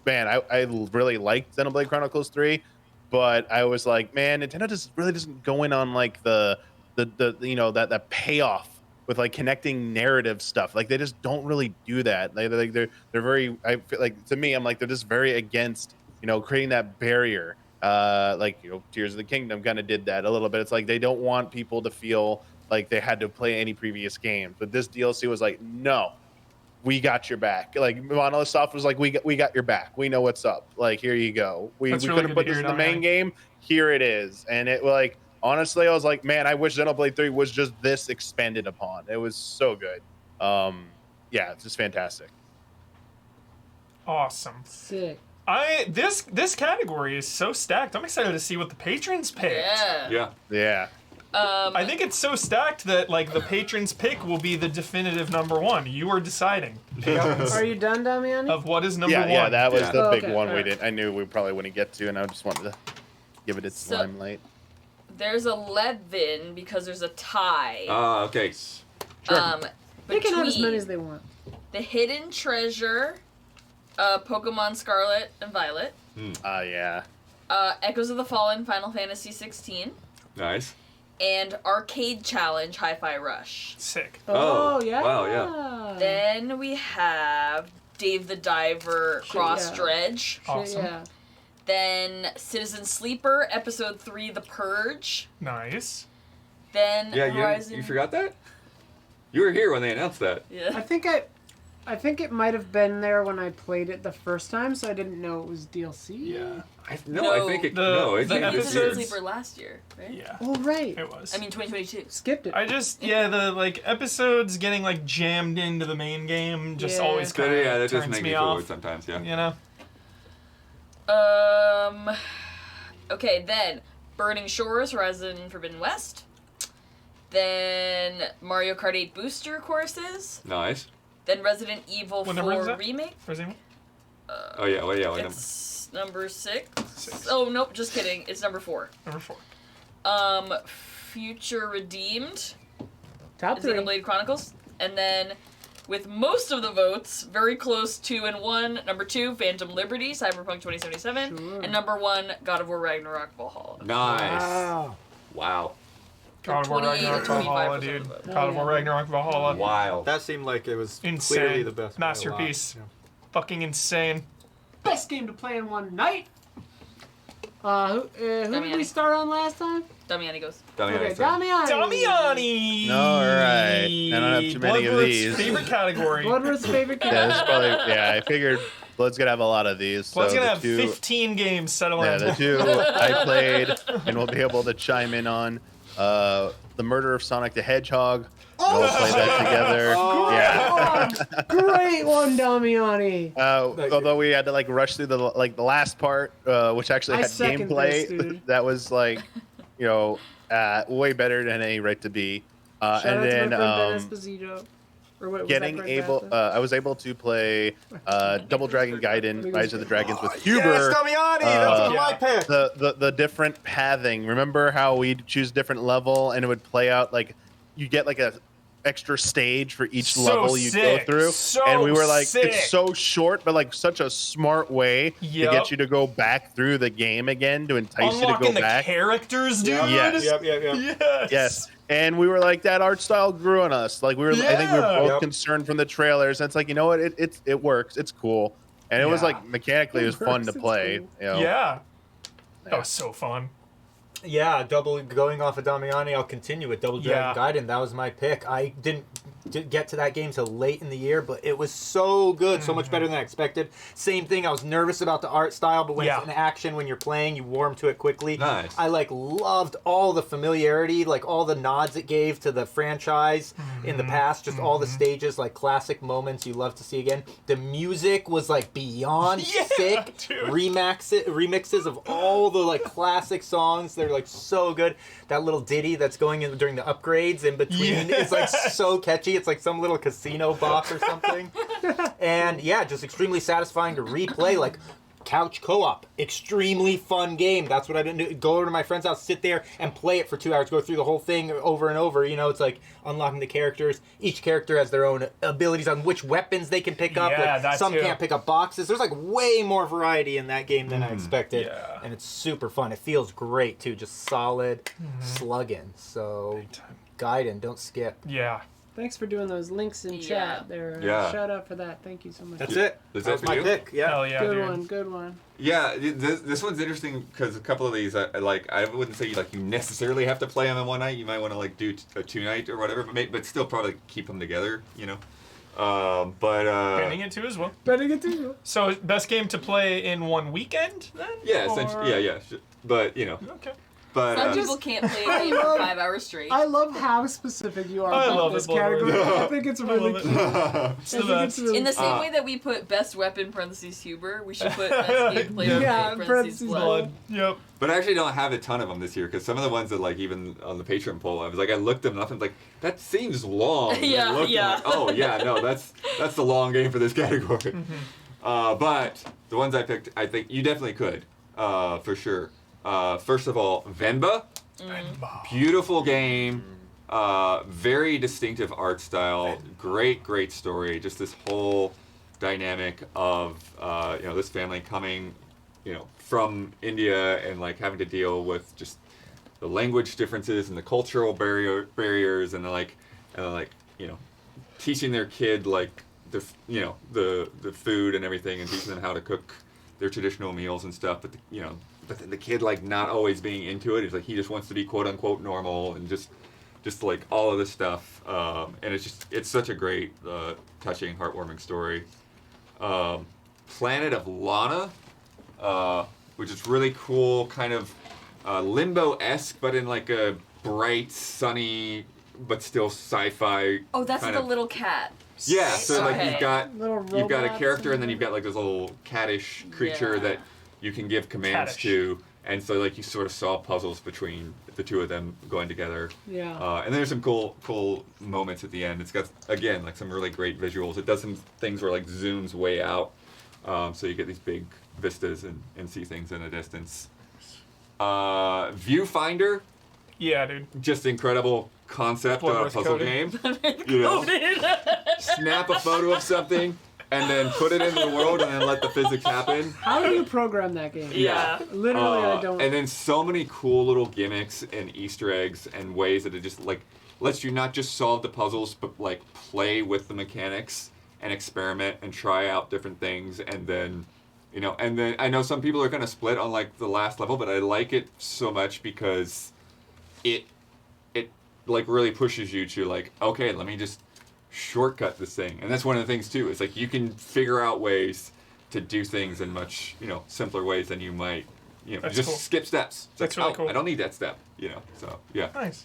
man, I really liked Xenoblade Chronicles 3, but I was like, man, Nintendo just really doesn't go in on like the that payoff with like connecting narrative stuff. Like they just don't really do that. They're very, I feel like, to me, I'm like, they're just very against creating that barrier. Tears of the Kingdom kind of did that a little bit. It's like they don't want people to feel like they had to play any previous games, but this DLC was like, no, we got your back. Like Monolith Soft was like, we got your back. We know what's up. Like, here you go. We That's really couldn't good put to this in hear, the main Damiani. game. Here it is. And it like, honestly, I was like, man, I wish Xenoblade 3 was just this expanded upon. It was so good. Yeah, it's just fantastic. Awesome. Sick. This category is so stacked. I'm excited to see what the patrons picked. Yeah. Yeah. Yeah. I think it's so stacked that like the patrons pick will be the definitive number one. You are deciding Are you done, Damiani? of what is number Yeah, one. yeah, that was Yeah. the Oh, big okay, one we alright. didn't. I knew we probably wouldn't get to, and I just wanted to give it its So- limelight. There's 11 because there's a tie. Okay. Um, They can have as many between as they want. the Hidden Treasure, Pokemon Scarlet and Violet, Yeah. Echoes of the Fallen, Final Fantasy 16, Nice. and Arcade Challenge, Hi-Fi Rush. Sick. Oh, yeah. wow, yeah. Then we have Dave the Diver, Shit, Cross yeah. Dredge. Shit, Awesome. yeah. Then Citizen Sleeper, Episode 3, The Purge. Nice. Then Yeah, Horizon. you forgot that? You were here when they announced that. I Yeah. think it might have been there when I played it the first time, so I didn't know it was DLC. Yeah. I think it. The- no, I the think You it did episodes- Citizen was Sleeper last year, right? Yeah. Oh right. It was. I mean 2022. Skipped it. I just the like episodes getting like jammed into the main game just Yeah. always But kind of yeah, that does turns make me me off. forward sometimes. Yeah. You know. Okay, then Burning Shores, Horizon Forbidden West. Then Mario Kart 8 Booster Courses. Nice. Then Resident Evil What number is 4 that? Remake. Where's he? Oh yeah. Well, yeah. Wait, It's number 6. 6. Oh nope, just kidding. It's number 4. Number 4. Future Redeemed. Top 3. Xenoblade Chronicles. And then with most of the votes, very close 2 and 1. Number 2, Phantom Liberty, Cyberpunk 2077. Sure. And number 1, God of War Ragnarok Valhalla. nice. Wow. Wow. God of War 28 Ragnarok to 25% Valhalla, of dude. the vote. God of War Ragnarok Valhalla. Wow. That seemed like it was Insane. clearly the best. by a lot. Masterpiece. Yeah. Fucking insane. Best game to play in one night. Who did we Damiani. start on last time? Damiani goes. Okay, Damiani. Damiani! All right. I don't have too many of Bloodworth's these. favorite category. Bloodworth's favorite game. Yeah, this is probably. Yeah, I figured Blood's gonna have a lot of these. Blood's so gonna the have two, 15 games settled Yeah, in. the two I played and will be able to chime in on. The Murder of Sonic the Hedgehog. Oh! We'll play that together. Oh. Yeah. Great one, Damiani. Although we had to like rush through the last part, which actually I had second gameplay, this, dude. that was like, way better than any right to be. Shout And out then to my friend Ben Esposito. Or what, was getting that able, I was able to play Double Dragon Gaiden, Rise of the Dragons with Huber. Yes, Damiani! That's one of my yeah. picks. The different pathing. Remember how we'd choose different level and it would play out like you get like a extra stage for each So level you go sick. through. So and we were like, sick. it's so short, but like such a smart way to Yep. get you to go back through the game again to entice you to Unlocking go the back. characters, dude. Yes. Yep. Yes. Yes. And we were like, that art style grew on us. Like we were, I think we were Yeah. both Yep. concerned from the trailers. And it's like, you know what? It works. It's cool. And it was Yeah. like mechanically, it was fun to It's play. cool. You know? Yeah. That was so fun. Yeah, going off of Damiani, I'll continue with Double Dragon Gaiden. That was my pick. I didn't get to that game till late in the year, but it was so good, so much better than I expected. Same thing, I was nervous about the art style, but when it's in action, when you're playing, you warm to it quickly. Nice. I loved all the familiarity, like all the nods it gave to the franchise in the past, just all the stages, like classic moments you love to see again. The music was like beyond sick. dude. Remixes of all the like classic songs. They're like so good. That little ditty that's going in during the upgrades in between is like so catchy. It's like some little casino bop or something. And yeah, just extremely satisfying to replay. Like couch co-op, extremely fun game. That's what I've been doing. Go over to my friend's house, sit there and play it for 2 hours, go through the whole thing over and over. You know, it's like unlocking the characters. Each character has their own abilities on which weapons they can pick up. Yeah, Like that some too. can't pick up boxes. There's like way more variety in that game than I expected. Yeah. And it's super fun. It feels great too, just solid slugging. So Gaiden, don't skip. Yeah. Thanks for doing those links in Yeah. chat there. Yeah. Shout out for that. Thank you so much. That's it. Is That that was for my you? pick. Yeah. Hell yeah, Good dude. one. Good one. Yeah, this one's interesting because a couple of these, I wouldn't say like you necessarily have to play them in one night. You might want to like do a 2-night or whatever, but still probably keep them together. You know, Bending it too as well. Better get to you. So best game to play in one weekend then? yeah, Or- essentially, yeah, but you know, Okay. but Some uh, people can't play a game for 5 hours straight. I love how specific you are I about love this it, Bloodborne. category. I think it's really love it. cute. It's the best. In the same Uh, way that we put best weapon parentheses Huber, we should put best gameplay Yeah, parentheses parentheses blood. Blood. Yep. But I actually don't have a ton of them this year because some of the ones that like even on the Patreon poll, I was like, I looked them up and like that seems long. And I Yeah, looked and yeah. like, oh yeah, no, that's the long game for this category. But the ones I picked, I think you definitely could, for sure. First of all, Venba, beautiful game, very distinctive art style, great story. Just this whole dynamic of this family coming, from India and like having to deal with just the language differences and the cultural barriers and teaching their kid like the food and everything and teaching them how to cook their traditional meals and stuff, but then the kid like not always being into it. It's like he just wants to be quote unquote normal and just like all of this stuff, and it's such a great touching, heartwarming story. Planet of Lana, which is really cool, kind of Limbo-esque, but in like a bright, sunny, but still sci-fi. Oh, that's like kind a of- little cat. Yeah, so like Okay. you've got a robots character, and then and- you've got like this little cattish creature Yeah. that you can give commands Cattish. to, and so like you sort of solve puzzles between the two of them going together. Yeah. And there's some cool moments at the end. It's got again like some really great visuals. It does some things where like zooms way out, so you get these big vistas and see things in the distance. Viewfinder, Yeah, dude. just incredible concept Well on a worth puzzle coding. game. You know, snap a photo of something and then put it into the world and then let the physics happen. How do you program that game? Yeah. Literally, I don't. And then so many cool little gimmicks and Easter eggs and ways that it just like lets you not just solve the puzzles, but like play with the mechanics and experiment and try out different things. And then I know some people are gonna split on like the last level, but I like it so much because it like really pushes you to like, okay, let me just shortcut this thing. And that's one of the things too, is like you can figure out ways to do things in much simpler ways than you might That's just cool. skip steps. It's That's like, really cool. I don't need that step, so yeah. Nice.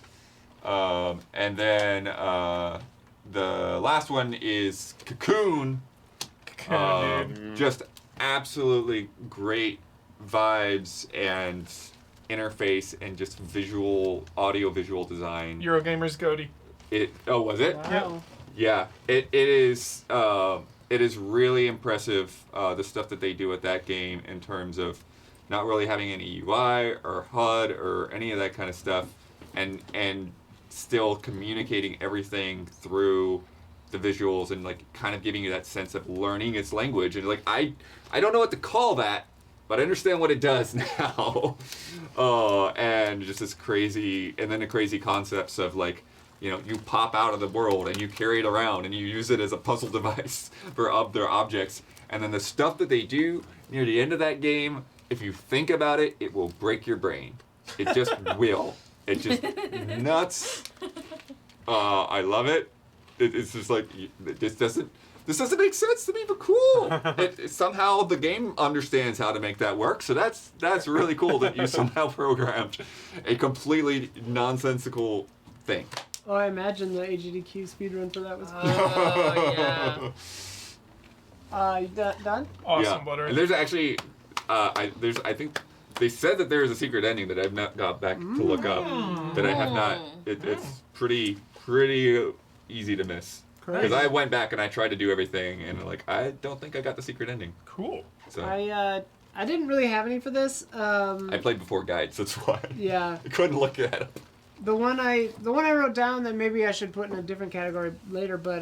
And then the last one is Cocoon. Dude. Just absolutely great vibes and interface and just audio visual design. Eurogamer's Goaty. Was it? Wow. Yeah, it is really impressive, the stuff that they do with that game in terms of not really having any UI or HUD or any of that kind of stuff, and still communicating everything through the visuals and like kind of giving you that sense of learning its language. And like I don't know what to call that, but I understand what it does now. And just this crazy, and then the crazy concepts of like, you know, you pop out of the world and you carry it around and you use it as a puzzle device for their objects. And then the stuff that they do near the end of that game, if you think about it, it will break your brain. It just will. It's just nuts. I love it. It's just like, this doesn't make sense to me, but cool. Somehow the game understands how to make that work, so that's really cool that you somehow programmed a completely nonsensical thing. Oh, I imagine the AGDQ speedrun for that was cool. Oh, yeah. You done? Awesome, Yeah. Butter. And there's actually, I think they said that there is a secret ending that I've not got back to look up. That I have not. It's pretty easy to miss. Because I went back and I tried to do everything, and like I don't think I got the secret ending. Cool. So I didn't really have any for this. I played before guides, that's why. Yeah. I couldn't look at it. The one I wrote down that maybe I should put in a different category later, but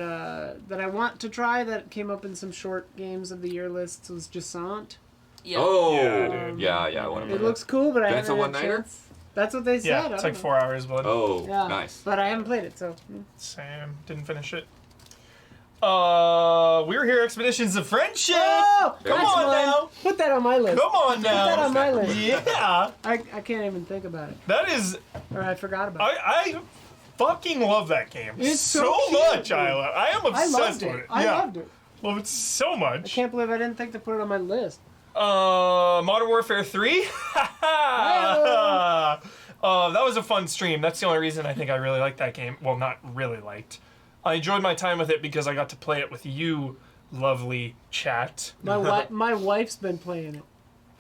that I want to try that came up in some short games of the year lists was Jacint. Yeah. Oh, Yeah, dude. yeah, I want to. It looks cool, but I That's haven't a had a one-nighter? chance. That's what they said. Yeah, I it's don't like know. 4 hours, bud. Oh, Yeah. nice. But I haven't played it, so. Sam didn't finish it. We're here, Expeditions of Friendship. Oh, Come that's on mine. now. Put that on my list. Come on Put that now. on my list. Yeah, I can't even think about it. that is. Or I forgot about it. I fucking love that game. It's so cute, much. dude. I am I obsessed loved with it. it. I Yeah. loved it. Love it so I much. can't believe I didn't think to put it on my list. Modern Warfare 3. That was a fun stream. That's the only reason I think I really liked that game. Well, not really liked. I enjoyed my time with it because I got to play it with you, lovely chat. My wife's been playing it.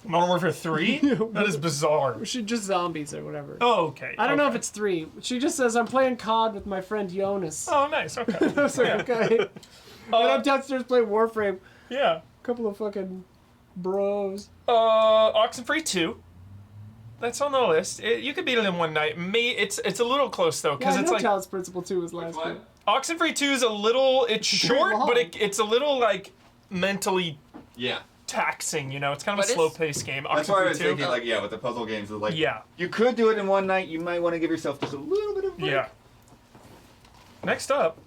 Modern Warfare 3? That is bizarre. She just zombies or whatever. Oh, okay. I don't know if okay. it's 3. She just says, I'm playing COD with my friend Jonas. Oh, nice. Okay. I was like, okay. And I'm downstairs playing Warframe. Yeah. Couple of fucking bros. Oxenfree 2. That's on the list. You could beat it in one night. It's a little close though, Yeah, because I it's know like Child's Principle 2 was last year. Oxenfree 2 is a little. It's short, long. but it's a little like mentally Yeah. taxing. You know, it's kind of But a it's- slow-paced game. That's why I Oxenfree was 2. thinking, like, yeah, with the puzzle games, like, Yeah. you could do it in one night. You might want to give yourself just a little bit of break. Yeah. Next up,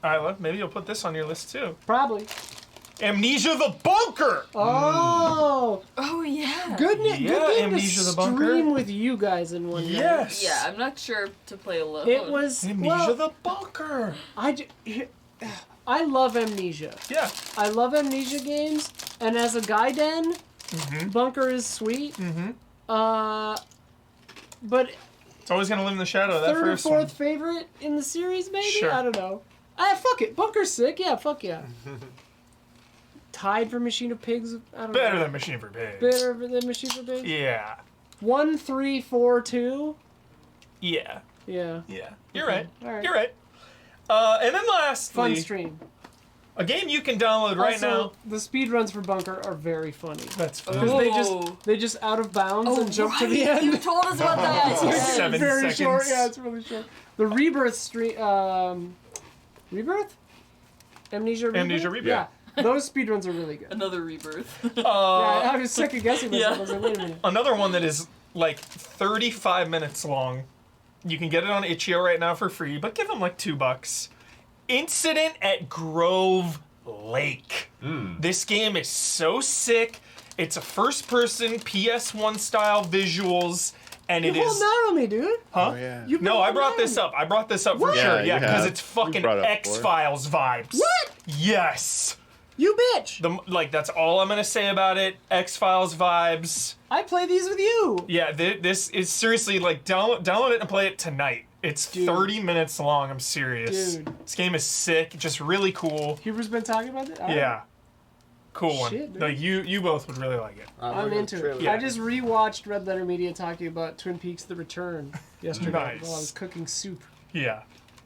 Isla, maybe you'll put this on your list too. Probably. Amnesia the Bunker. Oh! Oh, yeah. Good, Yeah, good game Amnesia to the Bunker. stream with you guys in one night. Yes. Yeah, I'm not sure to play alone. It was... Amnesia well, the Bunker. I love Amnesia. Yeah. I love Amnesia games, and as a Gaiden, Bunker is sweet. But It's always gonna live in the shadow of that third or first fourth one. favorite in the series, maybe? Sure. I don't know. Fuck it. Bunker's sick. Yeah, fuck yeah. Tied for Machine of Pigs. I don't Better know. than Machine for Pigs. Better than Machine of Pigs? Yeah. 1, 3, 4, 2. Yeah. Yeah. Yeah. You're right. All right. You're right. And then lastly, Fun stream. a game you can download right Also, now. the speedruns for Bunker are very funny. That's fun. Because Oh. they just out of bounds Oh, and jump to right. the end. You told us about that. It's like Yes. 7 very seconds. short. Yeah, it's really short. The Rebirth stream. Rebirth? Amnesia Rebirth? Amnesia Rebirth. Yeah. Those speedruns are really good. Another rebirth. Yeah, I was second guessing myself. Yeah. I was like, wait a minute. Another one that is like 35 minutes long. You can get it on itch.io right now for free, but give them like $2. Incident at Grove Lake. This game is so sick. It's a first-person PS1 style visuals, and You it holding is. out on me, dude. Huh? Oh, yeah. You've been No, I holding brought out this on up. I brought this up for What? sure. Yeah, Yeah, you because have. it's fucking You brought it up X Files vibes. What? Yes. You bitch. That's all I'm gonna say about it. X Files vibes. I play these with you. Yeah, this is seriously like download it and play it tonight. It's Dude. 30 minutes long. I'm serious. Dude. This game is sick. Just really cool. Huber's been talking about it? All right. Yeah. Cool one. Shit, dude. Like you both would really like it. I'm into it. Yeah. I just rewatched Red Letter Media talking about Twin Peaks: The Return yesterday Nice. while I was cooking soup. Yeah.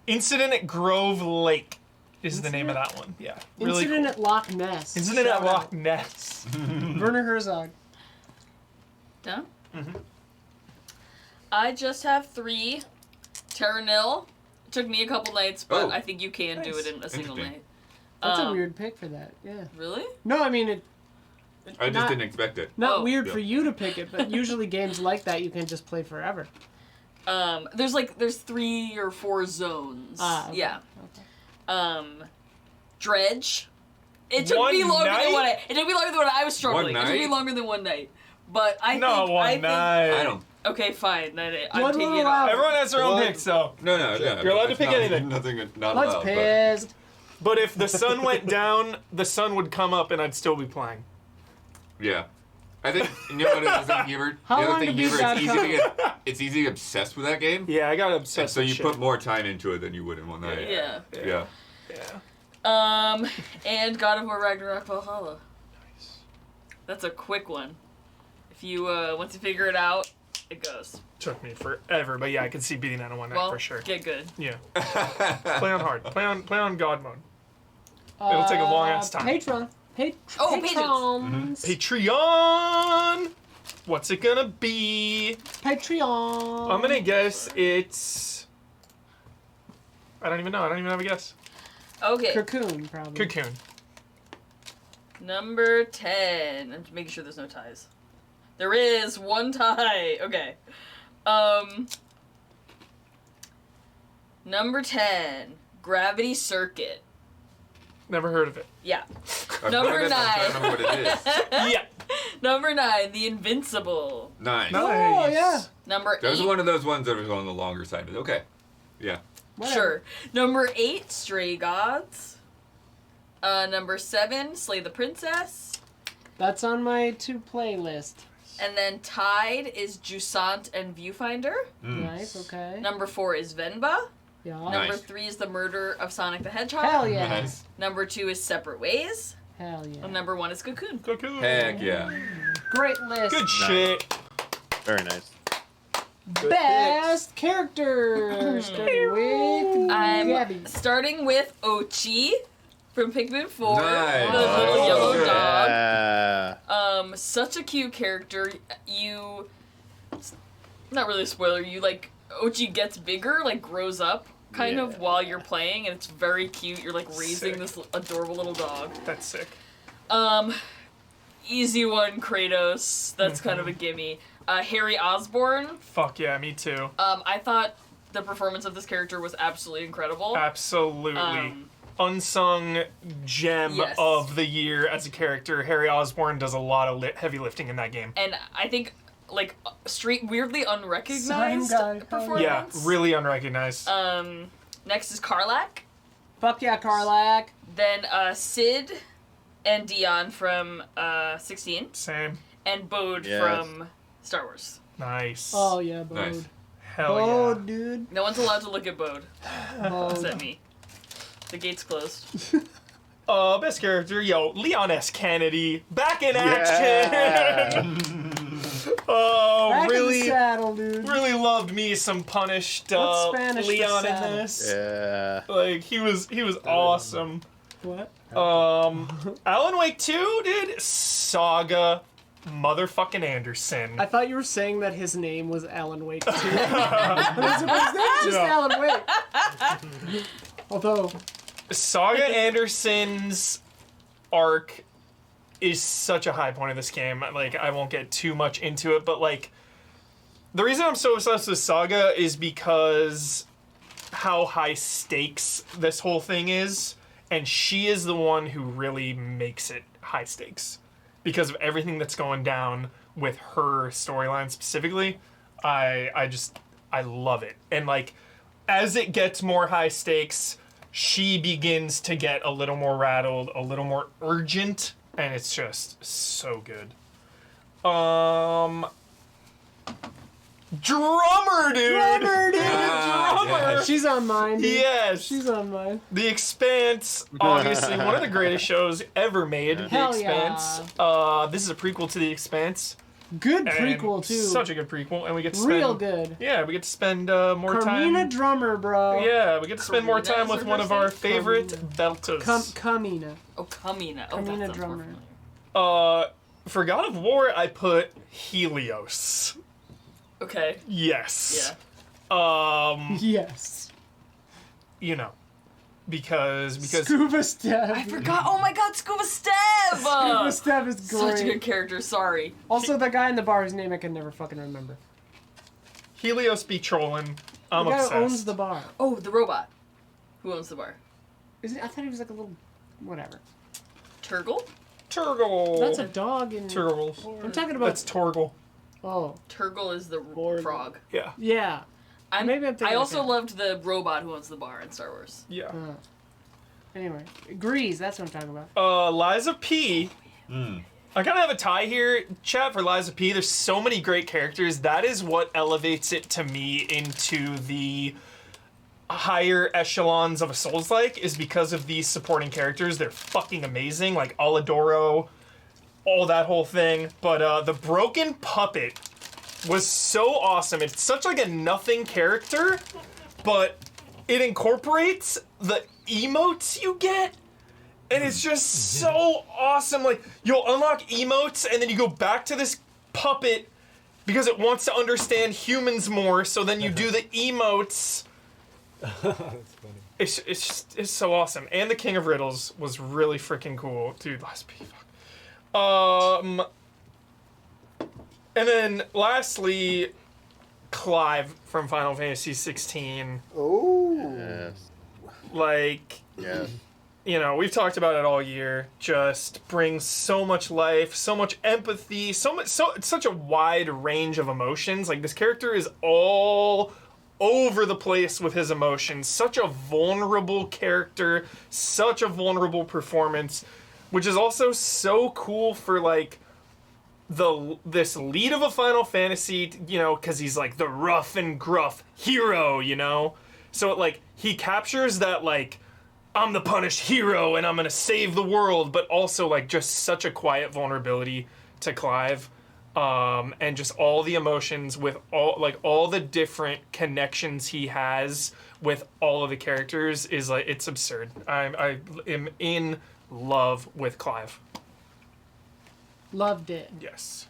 Incident at Grove Lake. is the name of that one. Yeah. Really Incident cool. at Loch Ness. Incident at Shout Loch out. Ness. Werner Herzog. Done? Mhm. I just have 3. Terra Nil. It took me a couple nights, but Oh. I think you can do Nice. it in a single Interesting. night. That's a weird pick for that. Yeah. Really? No, I mean it. I just Not- didn't expect it. Not Oh. weird Yeah. for you to pick it, but usually games like that you can just play forever. There's 3 or 4 zones. Ah, okay. Yeah. Okay. Dredge. It took One me longer night? than it took me longer than when I was struggling. One It took me night? longer than one night. But I No, think one I think night. I don't. okay, fine. I'm Blood taking will it allow off. it. Everyone has their own Blood. picks, though. No. You're allowed to it's pick not- anything. Nothing. Not Let's allowed. but- pissed. But if the sun went down, the sun would come up, and I'd still be playing. Yeah. I think you know what it is, Hubert. How the other long thing, to beat Hubert, that it's easy to get obsessed with that game. Yeah, I got And obsessed so with you shit. put more time into it than you would in one night. Yeah. Yeah. Yeah. And God of War Ragnarok Valhalla. Nice. That's a quick one. If you once you figure it out, it goes. Took me forever, but yeah, I could see beating that in one night Well, for sure. get good. Yeah. Play on hard. Play on God mode. It'll take a long ass time. Patreon. Oh, Patrons. Patreon! What's it gonna be? Patreon. I'm gonna guess it's... I don't even know. I don't even have a guess. Okay. Cocoon, probably. Cocoon. Number 10. I'm making sure there's no ties. There is one tie. Okay. Number 10. Gravity Circuit. Never heard of it. Yeah. I've Number played it, I 9. don't remember what it is. Yeah. Number 9. The Invincible. Nice. No. Oh, yeah. Number That was 8. one of those ones that was on the longer side. But okay. Yeah. Whatever. Sure. Number 8. Stray Gods. Number 7. Slay the Princess. That's on my to-play list. And then tied is Jusant and Viewfinder. Nice, okay. Number 4 is Venba. Yeah. Nice. Number 3 is The Murder of Sonic the Hedgehog. Hell yeah. Nice. Number 2 is Separate Ways. Hell yeah. And number 1 is Cocoon. Cocoon. Heck yeah. Great list. Good shit. Very nice. Best character. Starting with I'm Gabby. starting with Ochi from Pikmin 4. Nice. The little Oh, yellow yeah. dog. Yeah. Such a cute character. Not really a spoiler, Ochi gets bigger, grows up, kind of, while you're playing, and it's very cute. You're, raising Sick. this adorable little dog. That's sick. Easy one, Kratos. That's kind of a gimme. Harry Osborn. Fuck yeah, me too. I thought the performance of this character was absolutely incredible. Absolutely. Unsung gem Yes. of the year as a character. Harry Osborn does a lot of heavy lifting in that game. And I think, straight, weirdly unrecognized Sign guy. performance. Yeah, really unrecognized. Next is Karlak. Fuck yeah, Karlak. Then Sid and Dion from 16. Same. And Bode Yes. from Star Wars. Nice. Oh yeah, Bode. Nice. Hell Bode, yeah. dude. No one's allowed to look at Bode. Bode. Except me. The gate's closed. Best character, Leon S. Kennedy, back in Yeah. action. Oh, Back in the really, saddle, dude. really loved me some punished What's Spanish for Leon in saddle? this. Yeah. He was awesome. What? Alan Wake 2, dude, Saga motherfucking Anderson. I thought you were saying that his name was Alan Wake too. His name's just Yeah. Alan Wake. Although, Saga Anderson's arc is such a high point of this game. I won't get too much into it, but the reason I'm so obsessed with Saga is because how high stakes this whole thing is, and she is the one who really makes it high stakes because of everything that's going down with her storyline specifically. I love it. And as it gets more high stakes, she begins to get a little more rattled, a little more urgent, and it's just so good. Drummer, dude! Drummer! she's on mine. Dude. Yes! She's on mine. The Expanse, obviously, one of the greatest shows ever made. The Hell Expanse. This is a prequel to The Expanse. Good And prequel too. Such a good prequel, and we get to spend Real good. Yeah, we get to spend more Carmina time. Drummer, bro. Yeah, we get to spend more Carmina time is with her one of first our name? favorite belters. Carmina. Oh, Kamina. Oh, Kamina that sounds drummer. more familiar. For God of War, I put Helios. Okay. Yes. Yeah. Yes. You know, because Scuba Step. I forgot. Oh my God, Scuba Step! Scuba Step is great. Such a good character. Sorry. Also, the guy in the bar whose name I can never fucking remember. Helios be trolling. I'm the guy obsessed. who owns the bar. Oh, the robot. Who owns the bar? Is it? I thought he was like a little, whatever. Turgle? Turgle. That's a dog in. Turgle. I'm talking about. That's Torgle. Oh. Turgle is the frog. Yeah. Yeah. Maybe I'm thinking I of also him. loved the robot who owns the bar in Star Wars. Yeah. Anyway, Grease. That's what I'm talking about. Liza P. I kind of have a tie here, chat, for Liza P. There's so many great characters. That is what elevates it to me into the higher echelons of a Souls-like, is because of these supporting characters. They're fucking amazing, like Aladoro, all that whole thing. But the Broken Puppet was so awesome. It's such like a nothing character, but it incorporates the emotes you get. And it's just so awesome. Like, you'll unlock emotes, and then you go back to this puppet because it wants to understand humans more, so then you do the emotes. That's funny. It's so awesome. And the King of Riddles was really freaking cool. Dude, last P, fuck. And then, lastly, Clive from Final Fantasy 16. Oh. Yes. Like... Yes. You know, we've talked about it all year. Just brings so much life, so much empathy, it's such a wide range of emotions. Like, this character is all over the place with his emotions. Such a vulnerable character, such a performance, which is also so cool for like this lead of a Final Fantasy, you know, because he's like the rough and gruff hero, you know. So like he captures that like, I'm the punished hero and I'm gonna save the world, but also like just such a quiet vulnerability to Clive, and just all the emotions with all the different connections he has with all of the characters is like, it's absurd. I am in love with Clive. Loved it. Yes.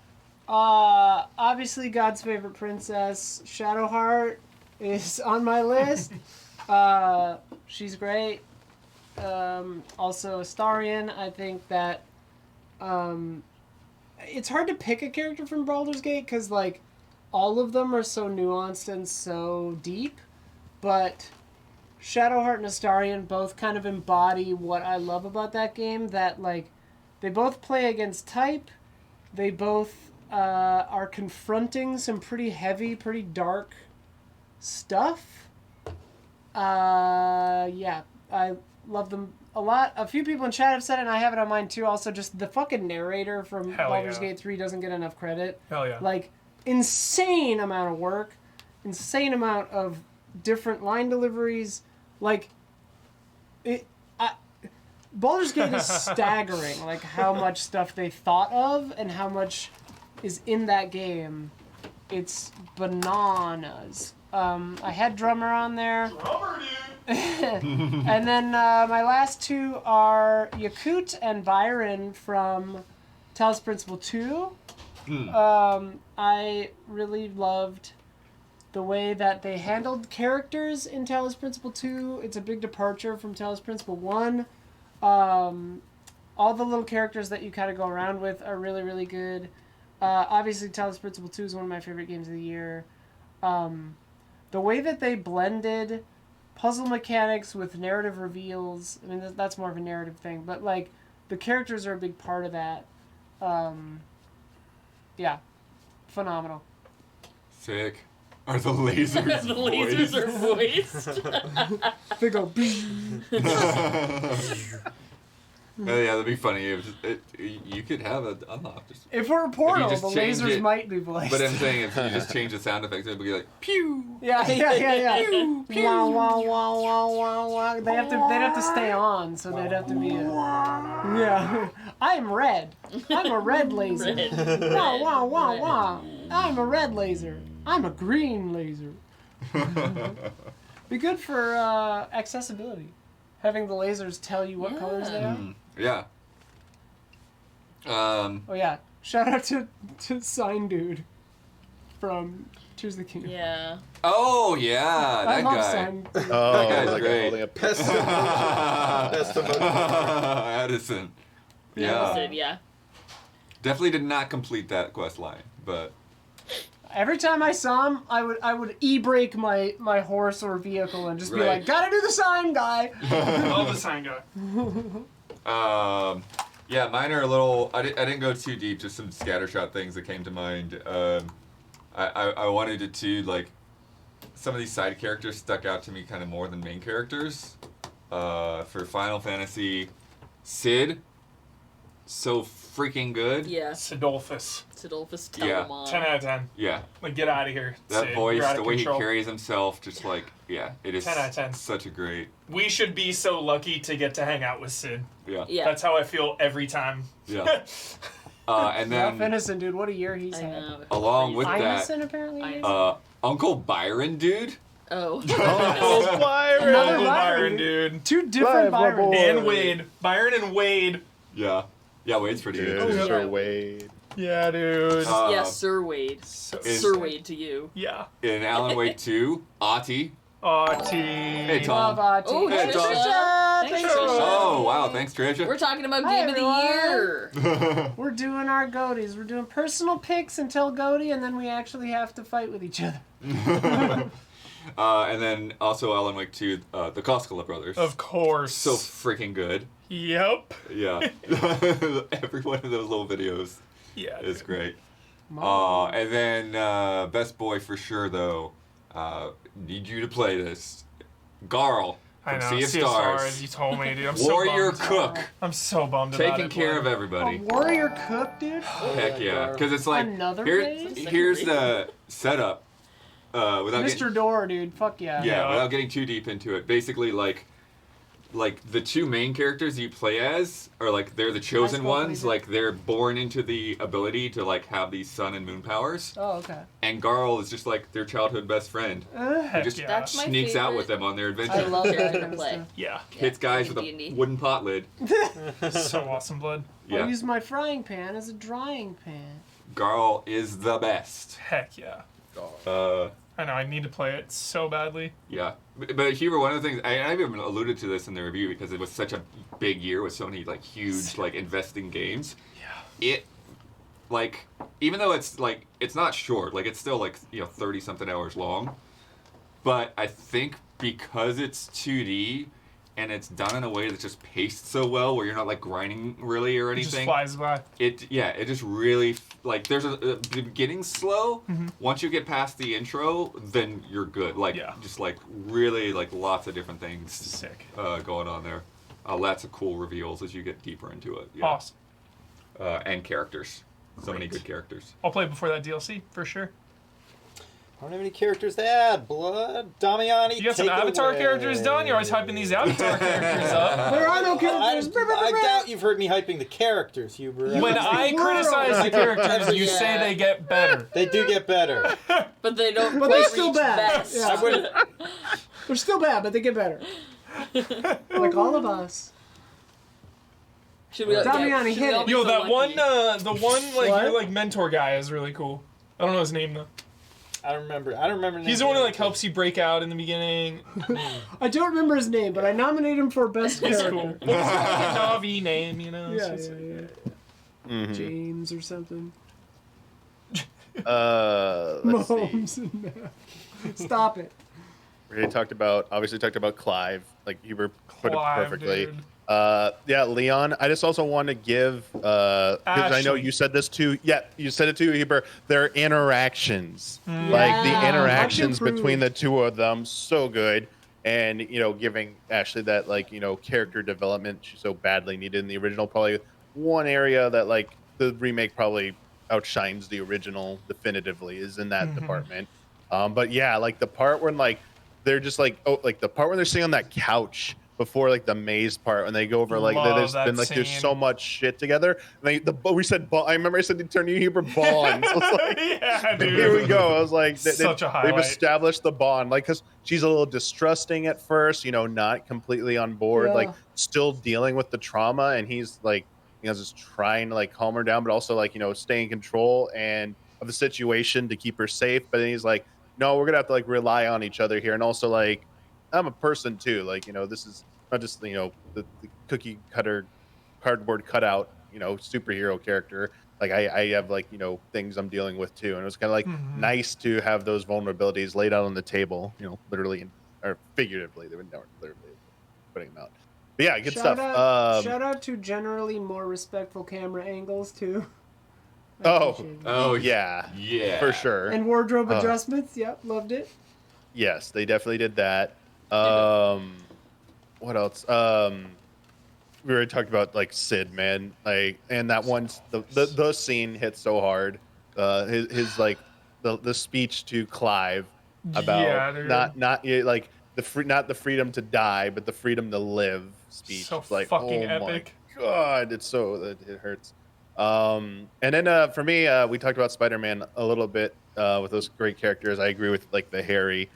Obviously God's favorite princess, Shadowheart, is on my list. She's great. Also Astarion. I think that it's hard to pick a character from Baldur's Gate because like all of them are so nuanced and so deep, but Shadowheart and Astarion both kind of embody what I love about that game, that like they both play against type, they both are confronting some pretty heavy, pretty dark stuff. Yeah, I love them a lot. A few people in chat have said it, and I have it on mine too. Also, just the fucking narrator from Hell Baldur's yeah. Gate 3 doesn't get enough credit. Hell yeah. Like, insane amount of work, insane amount of different line deliveries. Like, Baldur's Gate is staggering, like, how much stuff they thought of and how much is in that game. It's bananas. I had Drummer on there. Drummer, dude! And then my last two are Yakut and Byron from Talos Principle 2. I really loved the way that they handled characters in Talos Principle 2. It's a big departure from Talos Principle 1. All the little characters that you kind of go around with are really, really good. Obviously, Talos Principle 2 is one of my favorite games of the year. The way that they blended puzzle mechanics with narrative reveals, I mean, that's more of a narrative thing, but, like, the characters are a big part of that. Yeah. Phenomenal. Sick. Are the lasers The lasers are voiced. They go, Yeah, that'd be funny. You could have it unlocked. If we're a portal, just the change lasers it- might be blazed. But I'm saying if you just change the sound effects, it'd be like pew. Yeah. Wow, wow, wow, wow, wow, wow. They'd have to stay on, so they'd have to be. Yeah. I'm red. I'm a red laser. Wow, wow, wow, wow. I'm a red laser. I'm a green laser. Be good for accessibility. Having the lasers tell you what colors they are. Yeah. Oh yeah. Shout out to Sign Dude from Choose the King. Yeah. Oh yeah, I that love guy. Sign Dude. Oh, guy's like great. holding a Best of both. Addison. Yeah. Yeah. Definitely did not complete that quest line, but Every time I saw him, I would e-brake my horse or vehicle and just be Right. like, gotta do the sign, guy. Love the sign guy. yeah, mine are a little. I didn't go too deep. Just some scattershot things that came to mind. I wanted it to like some of these side characters stuck out to me kind of more than main characters. For Final Fantasy, Sid, so freaking good. Yeah. Sidolphus. Sidolphus Yeah. Telemon. 10 out of 10. Yeah, Like, get out of here. that Sid. voice, You're out the of way control. he carries himself, just like it is 10 out of 10. such a great. We should be so lucky to get to hang out with Sid. Yeah. Yeah. That's how I feel every time. Yeah. And Rough then Innocent, dude. What a year he's I had. know. along with that, Innocent, apparently. he is? Uncle Byron, dude. Oh. Oh, Byron. Another Uncle Byron, Byron, dude. Two different Byron, Byrons. boy. And Wade. Byron and Wade. Yeah. Yeah, Wade's pretty good. Dude, yeah. Sir Wade. Yeah, dude. Yeah, Sir Wade. So is- Sir Wade to you. yeah. In Alan Wake 2, Ati. Auntie. Hey, Tom. Love Ati. Oh, Hey, Trisha. Tom. Thanks, Trisha. Trisha. Oh, wow, thanks, We're Trisha. talking about Hi, Game of the Year. We're doing our goaties. We're doing personal picks until goatee, and then we actually have to fight with each other. And then also Alan Wake 2, the Koskela brothers. Of course. So freaking good. Yep. Yeah. Every one of those little videos Yeah. is dude. great. Mom. And then best boy for sure, though. Need you to play this. Garl I from know. Sea of Stars. You told me, dude. I'm Warrior so bummed. cook. I'm so bummed about Taking it. care of Blood. A everybody. warrior cook, dude. Heck yeah. Because it's like, Another here's, race? here's the setup. Without getting, Mr. Door, dude. Fuck yeah. yeah, Yeah. without getting too deep into it, basically like the two main characters you play as are like they're the chosen High school ones, placer. like they're born into the ability to like have these sun and moon powers, Oh, okay. and Garl is just like their childhood best friend. Heck just- yeah. That's my Sneaks out favorite. with them on their adventure. I love that Character kind of play. stuff. Yeah. Hits guys with D&D. a wooden pot lid. So awesome, Blood. I'll Yeah, use my frying pan as a drying pan. Garl is the best. Heck yeah. Uh, I know. I need to play it so badly. Yeah, but Huber, one of the things I even alluded to this in the review because it was such a big year with so many like huge like investing games. Yeah. It like even though it's like it's not short, like it's still like 30 something hours long, but I think because it's 2D and it's done in a way that's just paced so well where you're not like grinding really or It just anything. flies by. It just really like there's the beginning's slow. Mm-hmm. Once you get past the intro, then you're good. Like Yeah. just like really like lots of different things Sick. going on there. Lots of cool reveals as you get deeper into it. Yeah. Awesome. And characters. So many Great. good characters. I'll play before that DLC for sure. I don't have any characters to add. Blood. Damiani. You got some take it Avatar away. characters done. You're always hyping these Avatar characters up. There are no characters. I doubt you've heard me hyping the characters, Huber. When I criticize the characters, you say they get better. They do get better. But they don't But quite they're still reach bad. best. Yeah. I wouldn't. They're still bad, but they get better. Like all of us. Should we, Damiani, should we hit all it. be Yo, so that lucky? the one like What? your like mentor guy is really cool. I don't know his name though. I don't remember. He's the one who like helps you break out in the beginning. I don't remember his name, but I nominate him for best He's character. cool. Well, it's like a Navi name, you know. Yeah, It's yeah, just- yeah. Mhm. James or something. Let's see. Mahomes and Matt. Stop it. We obviously talked about Clive, like Huber put Clive, it perfectly. dude. Yeah, Leon. I just also want to give because I know Ashley. you said this too. Yeah, you said it too, Huber. Their interactions, like Yeah, the much interactions improved. between the two of them, so good. and giving Ashley that character development she so badly needed in the original. Probably one area that the remake probably outshines the original definitively is in that department. But yeah, the part when they're just the part when they're sitting on that couch before the maze part, when they go over there's been there's so much shit together. And we said I remember I said to turn you Huber bonds. I was like, yeah, dude. Here we go. I was like, Such a highlight. they've established the bond, because she's a little distrusting at first, not completely on board, still dealing with the trauma, and he's just trying to calm her down, but also stay in control and of the situation to keep her safe. But then he's like, no, we're gonna have to rely on each other here, and also I'm a person too, this is not just the cookie cutter cardboard cutout superhero character. I have things I'm dealing with too, and it was kind of nice to have those vulnerabilities laid out on the table, literally or figuratively. They were never literally putting them out. But yeah, good stuff. Shout out to generally more respectful camera angles too. Oh yeah, for sure. And wardrobe adjustments. Yep, loved it. Yes, they definitely did that. What else? We already talked about Sid, man. And that one, the scene hit so hard. His the speech to Clive about not the freedom to die, but the freedom to live speech. So It's fucking epic. My God, it hurts. And then for me, we talked about Spider-Man a little bit with those great characters. I agree with the Harry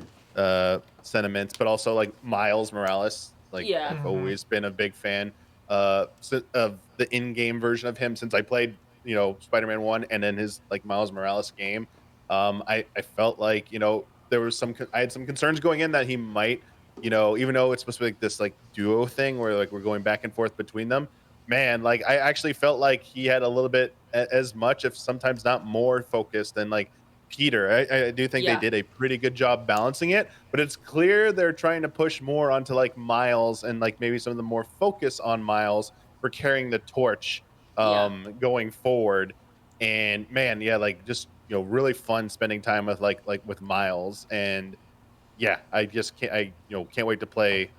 sentiments, but also Miles Morales. I've always been a big fan of the in-game version of him since I played Spider-Man 1 and then his Miles Morales game. I felt there was I had some concerns going in that he might even though it's supposed to be this duo thing where we're going back and forth between them. Man, I actually felt he had a little bit as much, if sometimes not more, focus than Peter. I do think they did a pretty good job balancing it, but it's clear they're trying to push more onto Miles and maybe some of the more focus on Miles for carrying the torch going forward. And man, just really fun spending time with with Miles. And yeah, I just can't wait to play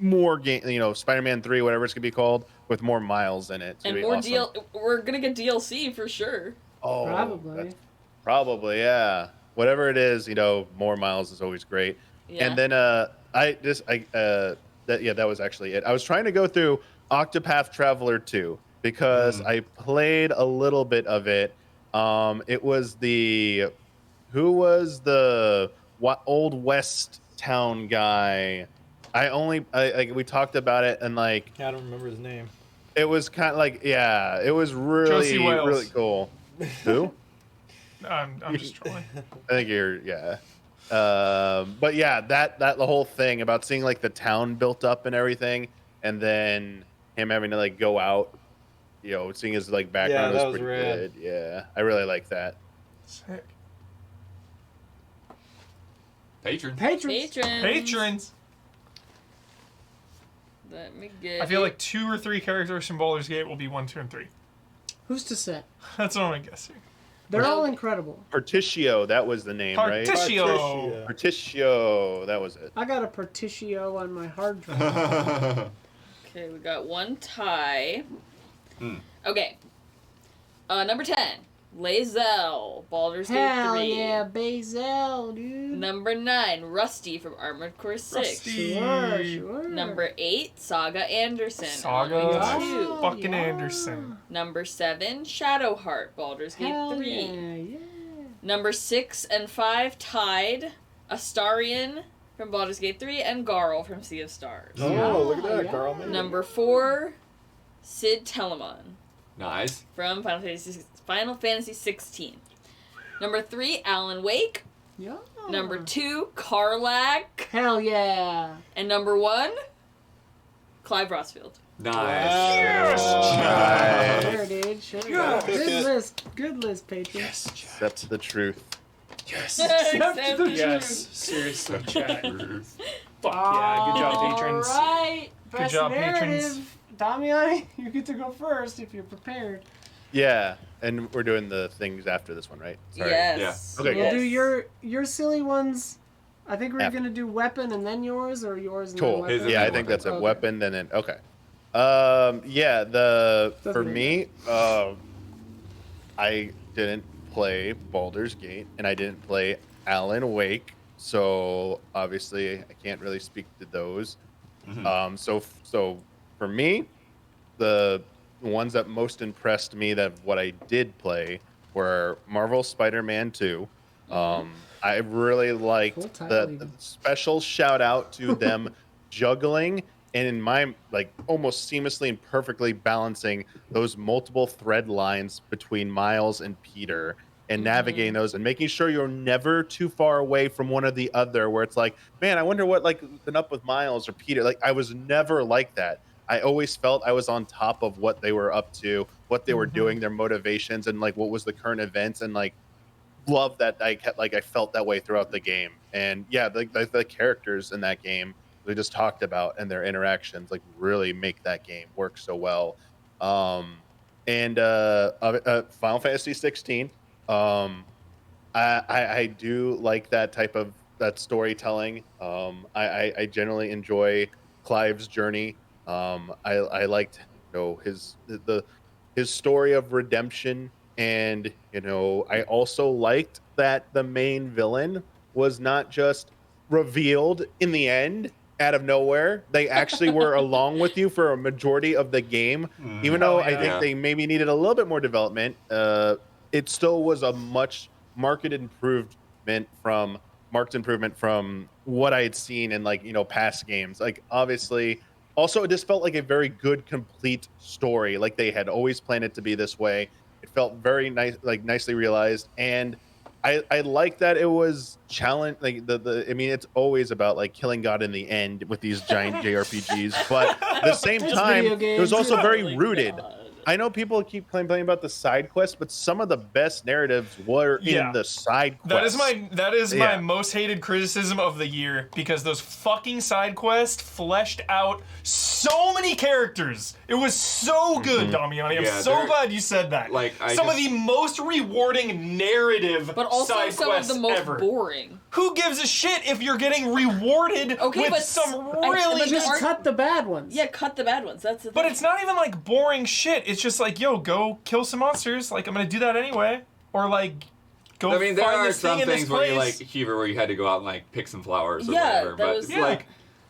more game, Spider-Man 3, whatever it's gonna be called, with more Miles in it. And more awesome. We're gonna get DLC for sure. Oh, probably, yeah. Whatever it is, more Miles is always great. Yeah. And then that was actually it. I was trying to go through Octopath Traveler 2 because I played a little bit of it. It was who was the Old West town guy? We talked about it and I don't remember his name. It was kind of it was really cool. Who? I'm just trolling. I think but yeah, that the whole thing about seeing the town built up and everything, and then him having to go out, seeing his background was pretty good. Yeah, I really like that. Sick. Patrons. Let me get. I feel 2 or 3 characters from Baldur's Gate will be 1, 2, and 3. Who's to say? That's what I'm guessing. They're all incredible. Particio, that was the name, right? Particio, that was it. I got a Particio on my hard drive. Okay, we got one tie. Okay. Number 10. Lae'zel, Baldur's Gate 3. Hell yeah, Bazel, dude. Number 9, Rusty from Armored Core 6. Sure. Number 8, Saga Anderson. Fucking Anderson. Number 7, Shadowheart, Baldur's Gate 3. Yeah. Number 6 and 5 tied, Astarion from Baldur's Gate 3 and Garl from Sea of Stars. Oh, look at that, Garl. Man. Number 4, Sid Telemon. Nice. From Final Fantasy 16. Number 3, Alan Wake. Yeah. Number 2, Karlach. Hell yeah. And number 1, Clive Rossfield. Nice. Sure, dude. Sure. Good list, Patron. Yes. That's the truth. Yes. Yes. Seriously, chat. Fuck yeah. Good job, patrons. Alright. Good job, patrons. Damiani, you get to go first if you're prepared. Yeah, and we're doing the things after this one, right? Sorry. Yes. Yeah. Okay, We'll cool. do your silly ones I think we're going to do weapon and then yours, or yours and Cool. then weapon. His is Yeah, I then think that's a Okay. weapon. Then okay. Yeah. For Doesn't me, I didn't play Baldur's Gate, and I didn't play Alan Wake, so obviously I can't really speak to those. So for me, the ones that most impressed me that what I did play were Marvel Spider-Man 2. I really liked Cool title, the even. special shout out to them juggling and in my almost seamlessly and perfectly balancing those multiple thread lines between Miles and Peter and navigating those and making sure you're never too far away from one or the other, where it's like, man, I wonder what been up with Miles or Peter. Like, I was never like that. I always felt I was on top of what they were up to, what they were doing, their motivations, and like what was the current events, and like love that I felt that way throughout the game. And yeah, the characters in that game we just talked about and their interactions like really make that game work so well. And Final Fantasy 16. I do like that type of that storytelling. I generally enjoy Clive's journey. I liked his story of redemption, and I also liked that the main villain was not just revealed in the end out of nowhere. They actually were along with you for a majority of the game, even though I think they maybe needed a little bit more development. It still was a much marked improvement from what I had seen in past games. Like, obviously, also it just felt like a very good, complete story. Like they had always planned it to be this way. It felt very nice, like nicely realized, and I like that it was challenge. Like I mean, it's always about like killing God in the end with these giant JRPGs, but at the same It's time, video it was games. also very Holy rooted. God. I know people keep complaining about the side quests, but some of the best narratives were Yeah. in the side quests. That is my Yeah. most hated criticism of the year, because those fucking side quests fleshed out so many characters. It was so good, Damiani. I'm Yeah, so they're- glad you said that. like, some of the most rewarding narrative But also side some of quests the most ever. boring. Who gives a shit if you're getting rewarded Okay, with but some I- really but good... Just cut the bad ones. Yeah, cut the bad ones. That's the thing. But it's not even like boring shit. It's just like, yo, go kill some monsters. Like, I'm gonna do that anyway. Or like, go I mean, there find are this thing some in this things where place. you Huber, where you had to go out and like pick some flowers or Yeah, whatever. that But was- Yeah. like,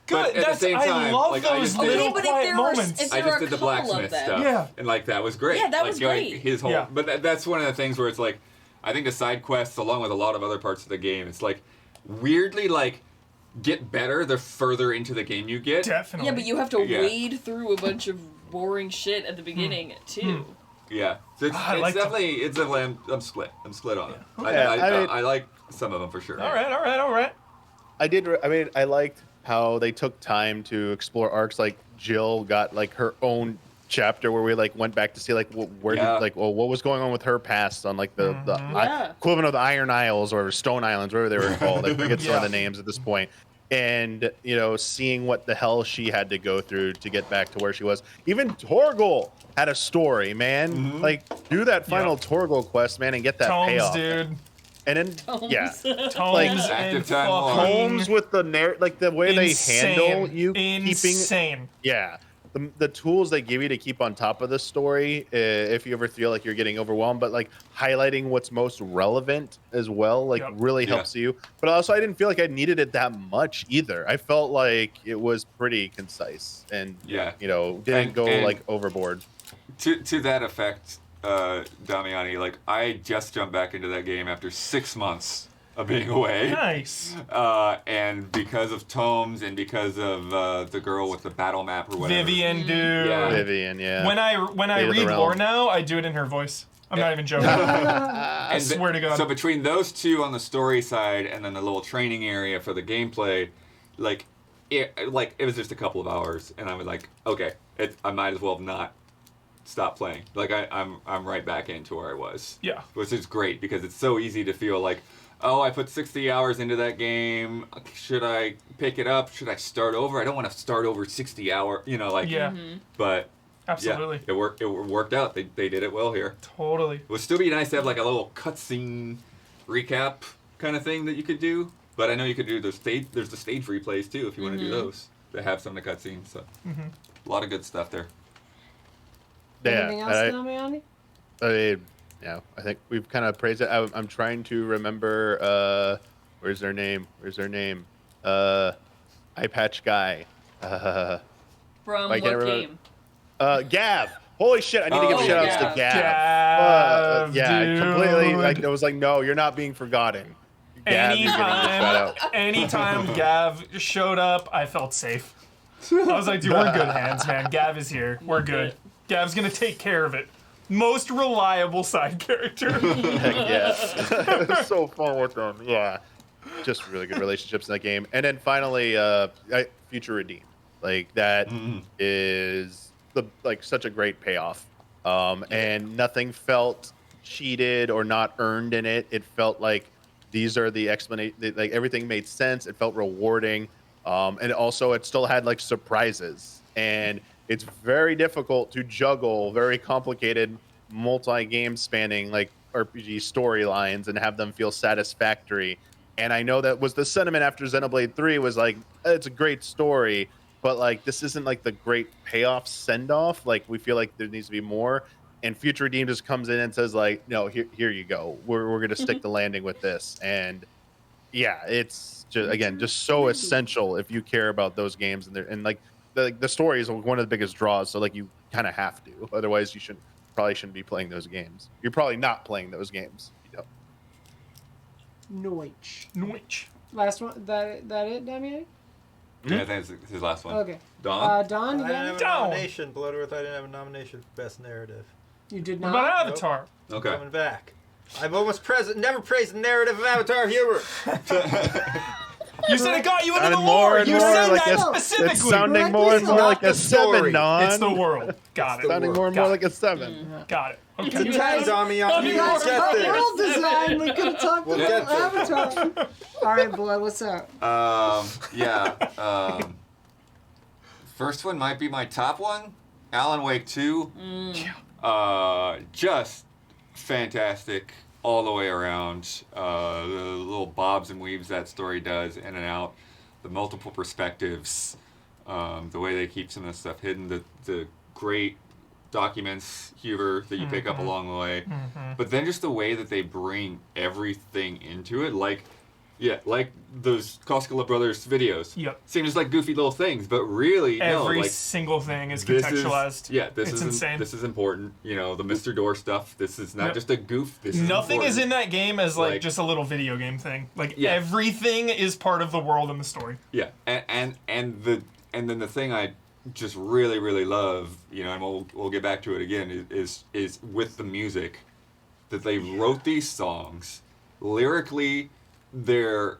Good. but at the same I time, love like, I those just did- little Okay, but if quiet there were- moments. if I there just were did a the couple of blacksmith them. stuff, Yeah. and like that was great. Yeah, that like, was going- great. His whole, Yeah. but that's one of the things where it's like, I think the side quests, along with a lot of other parts of the game, it's like weirdly like get better the further into the game you get. Definitely. Yeah, but you have to Yeah. wade through a bunch of boring shit at the beginning too. Yeah, so it's, I like it's definitely I'm split. I'm split on it. Yeah, I like some of them for sure. All right. I liked how they took time to explore arcs. Like Jill got like her own chapter where we like went back to see like what was going on with her past on like the Yeah. equivalent of the Iron Isles or Stone Islands, whatever they were called. I forget some of the Yeah. names at this point. And seeing what the hell she had to go through to get back to where she was. Even Torgal had a story, man. Like, do that final Torgal quest, man, and get that Tomes, payoff. dude. And then yeah, Tomes Like, and Active Time War. fucking Holmes with the the way they handle you keeping insane. the tools they give you to keep on top of the story, if you ever feel like you're getting overwhelmed, but like highlighting what's most relevant as well, like Yep. really Yeah. helps you. But also, I didn't feel like I needed it that much either. I felt like it was pretty concise and Yeah. didn't And- go and- like overboard. To that effect, Damiani, like I just jumped back into that game after 6 months of being away. Nice. And because of Tomes and because of the girl with the battle map or whatever. Vivian, dude. Yeah. Vivian, yeah. When I Fate of the read Realm. lore now, I do it in her voice. I'm not even joking. I And swear to God. So between those two on the story side and then the little training area for the gameplay, it was just a couple of hours, and I was like, okay, I might as well not stop playing. Like I'm right back into where I was. Yeah. Which is great because it's so easy to feel like, oh, I put 60 hours into that game. Should I pick it up? Should I start over? I don't want to start over 60 hour. Yeah. But Absolutely. yeah, it worked out. They did it well here. Totally. It would still be nice to have like a little cutscene recap kind of thing that you could do. But I know you could do there's the stage replays too if you want to do those. They have some of the cutscenes, so a lot of good stuff there. Anything else, Damiani? I think we've kind of praised it. I'm trying to remember. Where's their name? Eye patch guy. From I what can't remember. game? Gav. Holy shit! I need to give shout outs to Gav, Gav. Yeah, dude. completely. Like, I was like, no, you're not being forgotten. Gav, you're getting a shout out. Anytime Gav showed up, I felt safe. I was like, dude, we're in good hands, man. Gav is here. We're good. Gav's gonna take care of it. Most reliable side character. Heck yeah. It was so fun with them. Yeah. Just really good relationships in that game. And then finally, Future Redeemed. Like, that is such a great payoff. And nothing felt cheated or not earned in it. It felt like these are the explanation. Like, everything made sense. It felt rewarding. And also, it still had like surprises. And it's very difficult to juggle very complicated multi-game spanning like RPG storylines and have them feel satisfactory. And I know that was the sentiment after Xenoblade 3 was like, it's a great story, but like this isn't like the great payoff send-off. Like, we feel like there needs to be more. And Future Redeemed just comes in and says like, no, here you go. We're gonna stick the landing with this. And yeah, it's just again just so essential if you care about those games and like the story is one of the biggest draws. So like you kind of have to, otherwise you probably shouldn't be playing those games. You're probably not playing those games. Noich. Last one. That it, Damiani? Yeah, I think it's his last one. Okay. Don? Don, you I didn't have a Down. nomination, Bloodworth. I didn't have a nomination for Best Narrative. You did What not. about Avatar? Okay. Coming back. I've almost never praised the narrative of Avatar humor. You said it got you into the Sounding more lore. and You more said like that it's specifically. sounding more and more Not like the a 7, story. Don. It's the world. Got it. Sounding more and Got more it. like a 7. Got it. You Okay. guys- Damiani, You we'll guys get talked there. world design. We could have talked We'll about get there. Avatar. All right, boy, what's up? First one might be my top one. Alan Wake 2. Just fantastic all the way around. The little bobs and weaves that story does in and out. The multiple perspectives. The way they keep some of the stuff hidden. The great documents, Huber, that you pick up along the way. But then just the way that they bring everything into it. Like those Koskela Brothers videos. Yep. Seem just like goofy little things, but really, Every like, single thing is this contextualized. this It's is insane. This is important. You know, the Mr. Door stuff. This is not Yep. just a goof. This is Nothing important. is in that game as like Like- just a little video game thing. Like Yeah. everything is part of the world and the story. Yeah, and then the thing I just really love, you know, and we'll get back to it again, is with the music that they wrote these songs lyrically. They're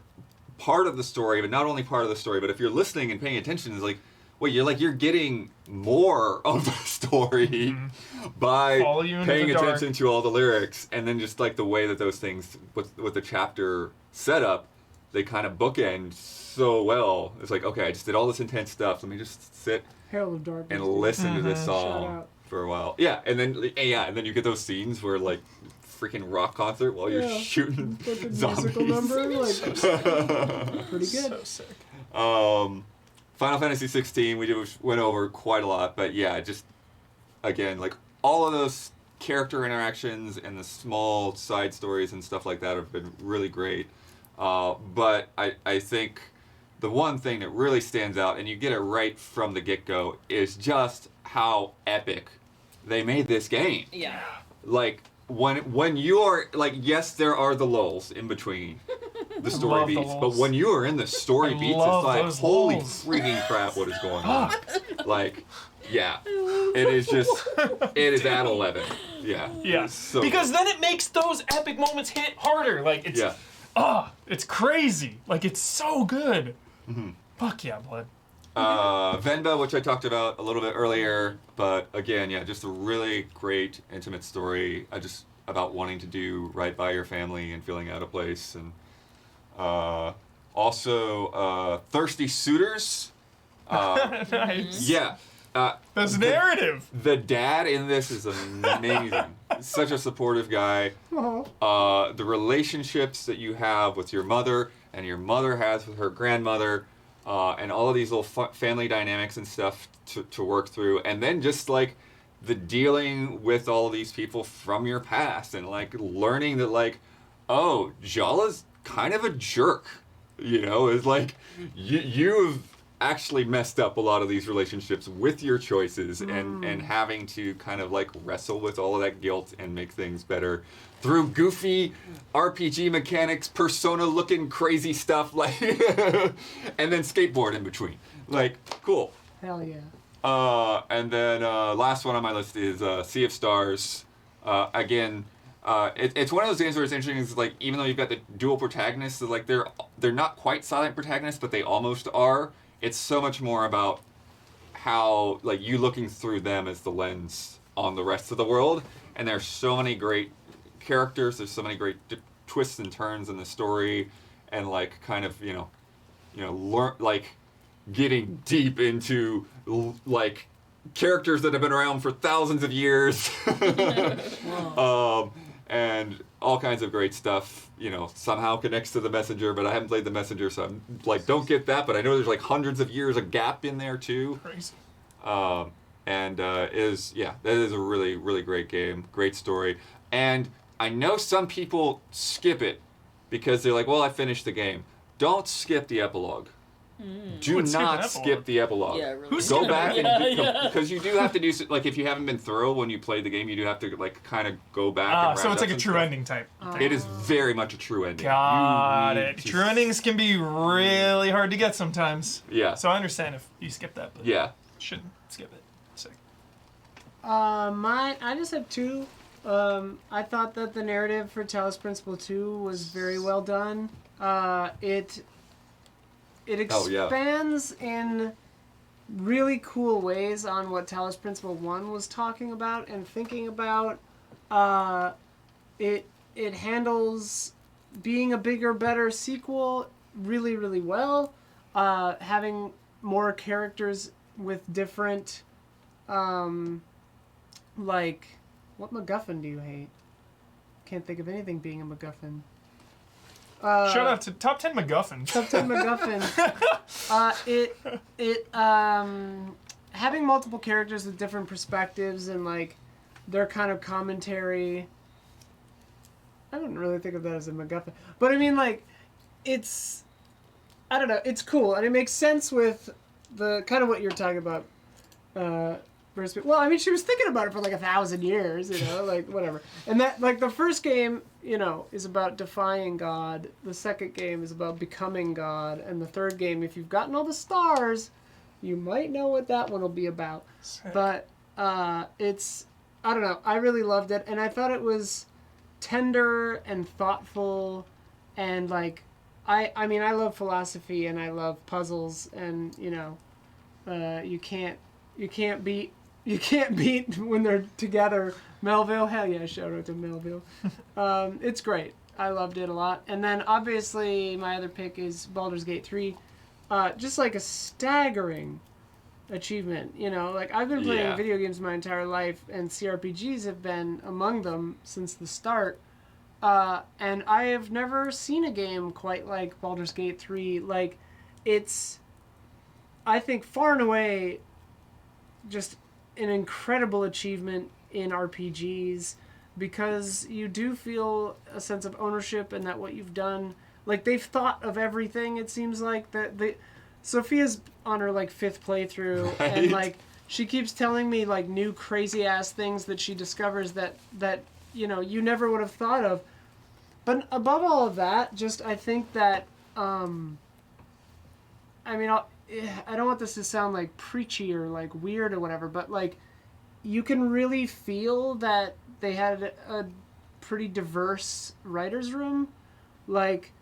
part of the story, but not only part of the story. But if you're listening and paying attention, it's like, well, you're getting more of the story by Follow you into paying the dark. attention to all the lyrics, and then just like the way that those things with the chapter setup, they kind of bookend so well. It's like, okay, I just did all this intense stuff. Let me just sit Herald of Darkness. and listen to this Shout song out. for a while. Yeah, and then you get those scenes where like freaking rock concert while you're Yeah. shooting Fucking zombies. musical number, like pretty good. So sick. Final Fantasy 16 we went over quite a lot, but yeah, just again like all of those character interactions and the small side stories and stuff like that have been really great. But I think the one thing that really stands out, and you get it right from the get-go, is just how epic they made this game. Yeah. Like, when you are, like, yes, there are the lulls in between the story love the beats, but lulls. when you are in the story I beats, love it's like, those holy lulls. freaking crap, what is going on? Like, yeah. It is just, it is at 11. Yeah. Yeah. So because then it makes those epic moments hit harder. Like it's it's crazy. Like it's so good. Fuck yeah, blood. Venba, which I talked about a little bit earlier, but again, yeah, just a really great intimate story. Just about wanting to do right by your family and feeling out of place, and also Thirsty Suitors. Nice. Yeah, That's narrative. the dad in this is amazing. Such a supportive guy. Oh, The relationships that you have with your mother, and your mother has with her grandmother, and all of these little family dynamics and stuff to work through, and then just like the dealing with all of these people from your past, and like learning that like, oh, Jala's kind of a jerk, you know, is like you've actually messed up a lot of these relationships with your choices, and having to kind of like wrestle with all of that guilt and make things better through goofy RPG mechanics, Persona looking crazy stuff, like and then skateboard in between. Like, cool. Hell yeah. And then last one on my list is Sea of Stars. Again, it's one of those games where it's interesting. Is like, even though you've got the dual protagonists, like they're not quite silent protagonists, but they almost are. It's so much more about how like you looking through them as the lens on the rest of the world. And there's so many great characters. There's so many great twists and turns in the story, and like kind of learn like getting deep into like characters that have been around for thousands of years. And all kinds of great stuff, somehow connects to the Messenger, but I haven't played the Messenger, so I'm like, don't get that, but I know there's like hundreds of years of gap in there too. Crazy. That is a really, really great game, great story. And I know some people skip it because they're like, well, I finished the game. Don't skip the epilogue. Do not skip the epilogue. Yeah, really. Who's Go skipping back it? because you do have to do like if you haven't been thorough when you play the game, you do have to like kind of go back. And So it's like a some true stuff. ending type. It is very much a true ending. Got You it. need to- True endings can be really hard to get sometimes. Yeah. So I understand if you skip that, but Yeah. shouldn't skip it. Sick. I just have two. I thought that the narrative for Talos Principle 2 was very well done. It Oh, yeah. expands in really cool ways on what Talos Principle 1 was talking about and thinking about. It handles being a bigger, better sequel really, really well. Having more characters with different, like, what MacGuffin do you hate? Can't think of anything being a MacGuffin. Shout out to Top 10 MacGuffin. Top 10 MacGuffin. Having multiple characters with different perspectives and like their kind of commentary. I wouldn't really think of that as a MacGuffin, but I mean like it's, I don't know, it's cool and it makes sense with the kind of what you're talking about. Well, I mean, she was thinking about it for like 1,000 years, like whatever. And that, like, the first game, is about defying God. The second game is about becoming God. And the third game, if you've gotten all the stars, you might know what that one will be about. But it's, I don't know, I really loved it. And I thought it was tender and thoughtful. And, like, I mean, I love philosophy and I love puzzles. And, you can't beat when they're together. Melville, hell yeah, shout out to Melville. It's great. I loved it a lot. And then obviously my other pick is Baldur's Gate 3. Just like a staggering achievement. Like I've been playing video games my entire life and CRPGs have been among them since the start. And I have never seen a game quite like Baldur's Gate 3. Like it's, I think far and away, just an incredible achievement in RPGs because you do feel a sense of ownership and that what you've done, like they've thought of everything. It seems like that Sophia's on her like 5th playthrough and like she keeps telling me like new crazy ass things that she discovers that you never would have thought of. But above all of that, just I think that I mean I don't want this to sound like preachy or like weird or whatever, but like you can really feel that they had a pretty diverse writer's room. Like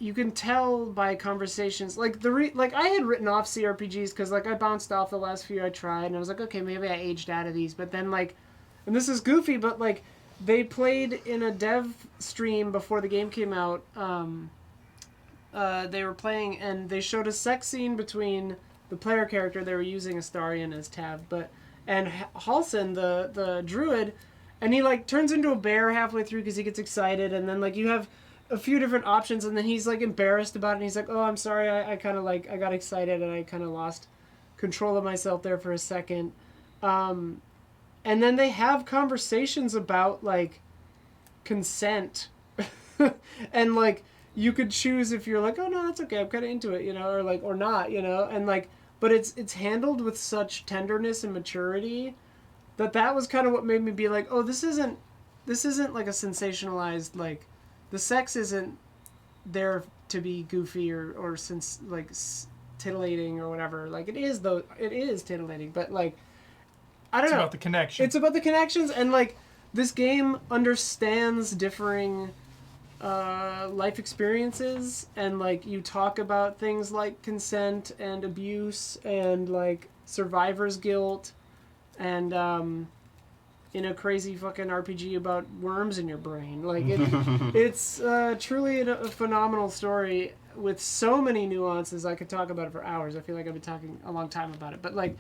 you can tell by conversations, like I had written off CRPGs because like I bounced off the last few I tried and I was like, okay, maybe I aged out of these, but then like, and this is goofy, but like they played in a dev stream before the game came out. They were playing and they showed a sex scene between the player character, they were using Astarion as Tav, and Halsin, the druid, and he like turns into a bear halfway through because he gets excited, and then like you have a few different options, and then he's like embarrassed about it, and he's like, oh, I'm sorry, I kind of like, I got excited and I kind of lost control of myself there for a second. And then they have conversations about like consent and like you could choose if you're like, oh no, that's okay, I'm kind of into it, you know, or like, or not, you know, and like, but it's handled with such tenderness and maturity that was kind of what made me be like, oh, this isn't like a sensationalized, like, the sex isn't there to be goofy or since like titillating or whatever. Like it is titillating, but like I don't know. It's about the connection. It's about the connections, and like this game understands differing life experiences, and like you talk about things like consent and abuse and like survivor's guilt and in a crazy fucking RPG about worms in your brain. Like it's truly a phenomenal story with so many nuances. I could talk about it for hours. I feel like I've been talking a long time about it, but like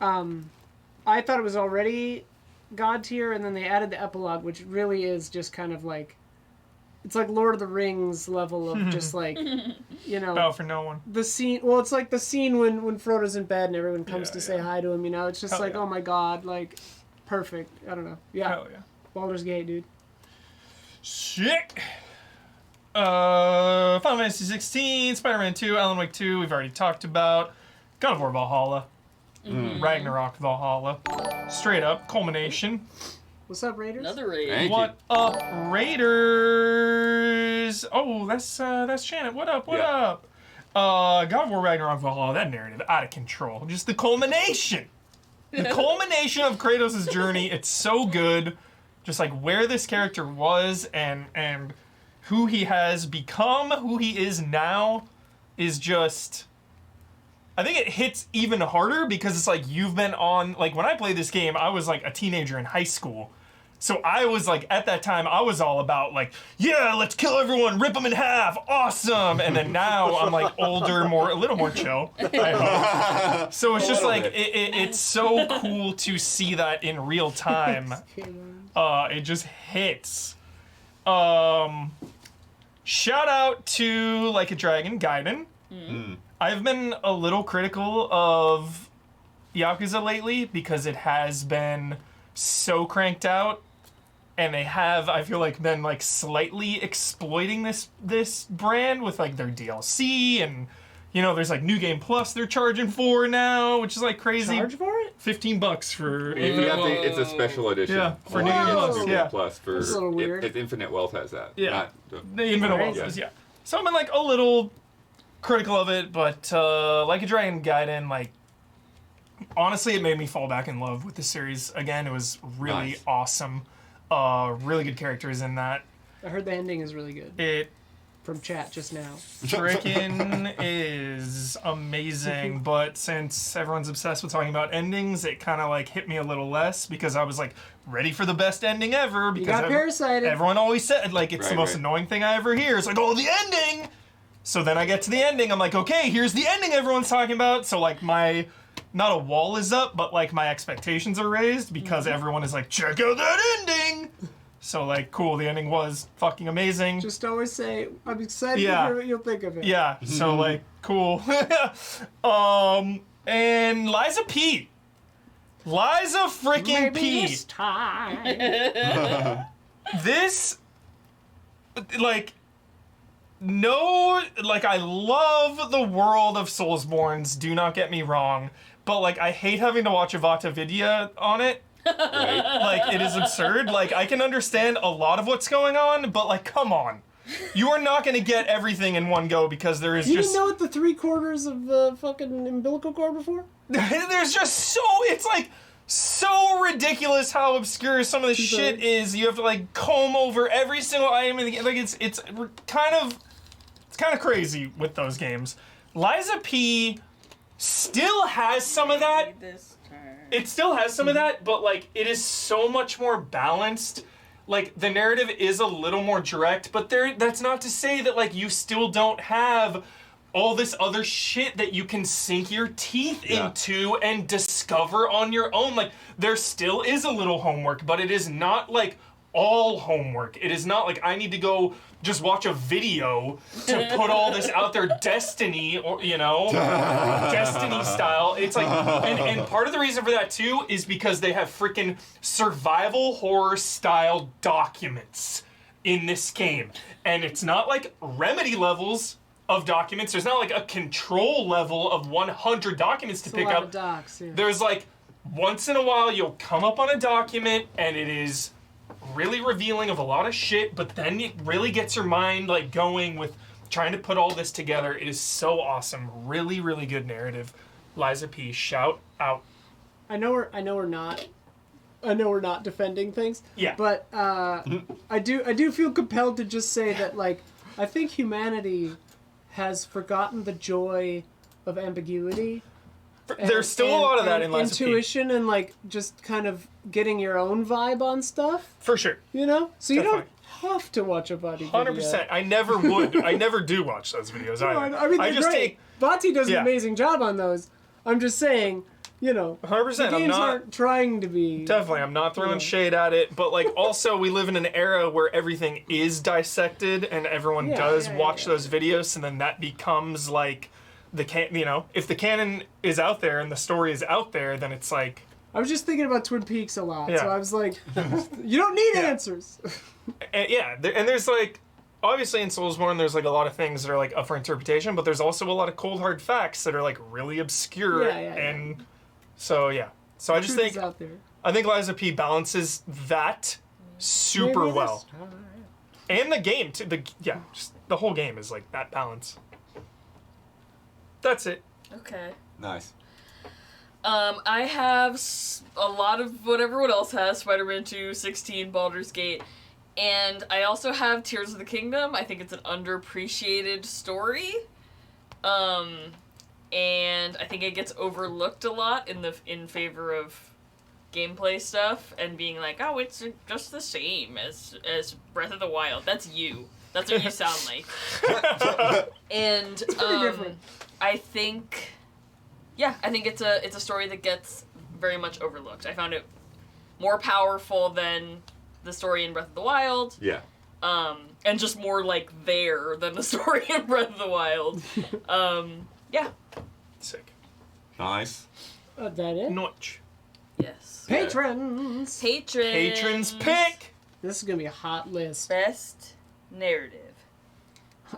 I thought it was already God tier, and then they added the epilogue, which really is just kind of like, it's like Lord of the Rings level of just like, you know, Bow for no one. the scene. Well, it's like the scene when Frodo's in bed and everyone comes to say hi to him. You know, it's just Hell like, yeah. oh my god, like perfect. I don't know. Yeah, Hell yeah. Baldur's Gate, dude. Shit. Final Fantasy 16, Spider-Man 2, Alan Wake 2, we've already talked about. God of War Valhalla. Ragnarok Valhalla. Straight up, culmination. What's up, Raiders? Another raid. Thank What up, Raiders? Oh, that's Janet. What up? What Yeah. up? God of War Ragnarok Valhalla. That narrative out of control. Just the culmination. The culmination of Kratos' journey. It's so good. Just like where this character was and who he has become, who he is now, is just. I think it hits even harder because it's like you've been on. Like when I played this game, I was like a teenager in high school. So I was like, at that time, I was all about like, yeah, let's kill everyone, rip them in half, awesome. And then now I'm like older, a little more chill. I hope. So it's just like, it's so cool to see that in real time. It just hits. Shout out to Like a Dragon Gaiden. I've been a little critical of Yakuza lately because it has been so cranked out. And they have, I feel like, been like slightly exploiting this brand with like their DLC, and you know, there's like New Game Plus they're charging for now, which is like crazy. Charge for it? $15 for It's a special edition. Yeah, for New Game Plus, New Game yeah. Plus for That's a little weird. If Infinite Wealth has that. Yeah. Not the Infinite Crazy. Wealth is, yeah. So I've been like a little critical of it, but Like a Dragon Gaiden, like honestly, it made me fall back in love with the series again. It was really Nice. awesome. Really good characters in that. I heard the ending is really good It from chat just now. freaking is amazing, but since everyone's obsessed with talking about endings, it kind of like hit me a little less because I was like ready for the best ending ever You because got parasited. everyone always said like it's the Right, most right. annoying thing I ever hear. It's like, oh, the ending. So then I get to the ending, I'm like, okay, here's the ending everyone's talking about. So like my not a wall is up, but like my expectations are raised because everyone is like, check out that ending. So like, cool, the ending was fucking amazing. Just always say, I'm excited Yeah. to hear what you'll think of it. Yeah, so like, cool. And Liza P. Liza freaking Maybe P. this time. This, like, no, like, I love the world of Soulsborns, do not get me wrong, but, like, I hate having to watch a Vata Vidya on it. right. Like, it is absurd. Like, I can understand a lot of what's going on, but, like, come on. You are not going to get everything in one go because there is You just... didn't know what the 3/4 of the fucking umbilical cord before? There's just so... It's, like, so ridiculous how obscure some of the shit is. You have to, like, comb over every single item in the game. Like, it's kind of crazy with those games. Liza P. still has some of that. This time. It still has some of that, but like it is so much more balanced. Like the narrative is a little more direct, but that's not to say that like you still don't have all this other shit that you can sink your teeth into and discover on your own. Like there still is a little homework, but it is not like all homework. It is not like I need to go just watch a video to put all this out there, Destiny, or Destiny style. It's like, and part of the reason for that too is because they have freaking survival horror style documents in this game, and it's not like Remedy levels of documents. There's not like a control level of 100 documents to It's pick a lot up. of docs, yeah. There's like once in a while you'll come up on a document and it is really revealing of a lot of shit, but then it really gets your mind like going with trying to put all this together. It is so awesome. Really, really good narrative. Liza P, shout out. I know we're not defending things. Yeah. But I do feel compelled to just say that like I think humanity has forgotten the joy of ambiguity. There's still a lot of that in Liza P. Intuition and like just kind of getting your own vibe on stuff, For sure. you know? So you Definitely. don't have to watch a body 100%. I never would. I never do watch those videos video. either. I mean, they're just great. take Vati does Yeah. an amazing job on those. I'm just saying, 100%. the I'm games not aren't trying to be. Definitely, I'm not throwing Yeah. shade at it, but like also we live in an era where everything is dissected and everyone Yeah, does yeah, watch yeah. those videos, and then that becomes like if the canon is out there and the story is out there, then it's like I was just thinking about Twin Peaks a lot, Yeah. so I was like, you don't need Yeah. answers. and there's like obviously in Soulsborne there's like a lot of things that are like up for interpretation, but there's also a lot of cold hard facts that are like really obscure Yeah. and so So I just Truth think is out there. Liza P balances that super Maybe well. this time. And the game too. Just the whole game is like that balance. That's it. Okay. Nice. I have a lot of what everyone else has: Spider-Man 2, 16, Baldur's Gate, and I also have Tears of the Kingdom. I think it's an underappreciated story, and I think it gets overlooked a lot in favor of gameplay stuff and being like, oh, it's just the same as Breath of the Wild. That's you. That's what you sound like. And pretty different. I think it's a story that gets very much overlooked. I found it more powerful than the story in Breath of the Wild. Yeah. And just more like there than the story in Breath of the Wild. Yeah. Sick. Nice. That it? Notch. Yes. Patrons. Patrons pick. This is gonna be a hot list. Best narrative.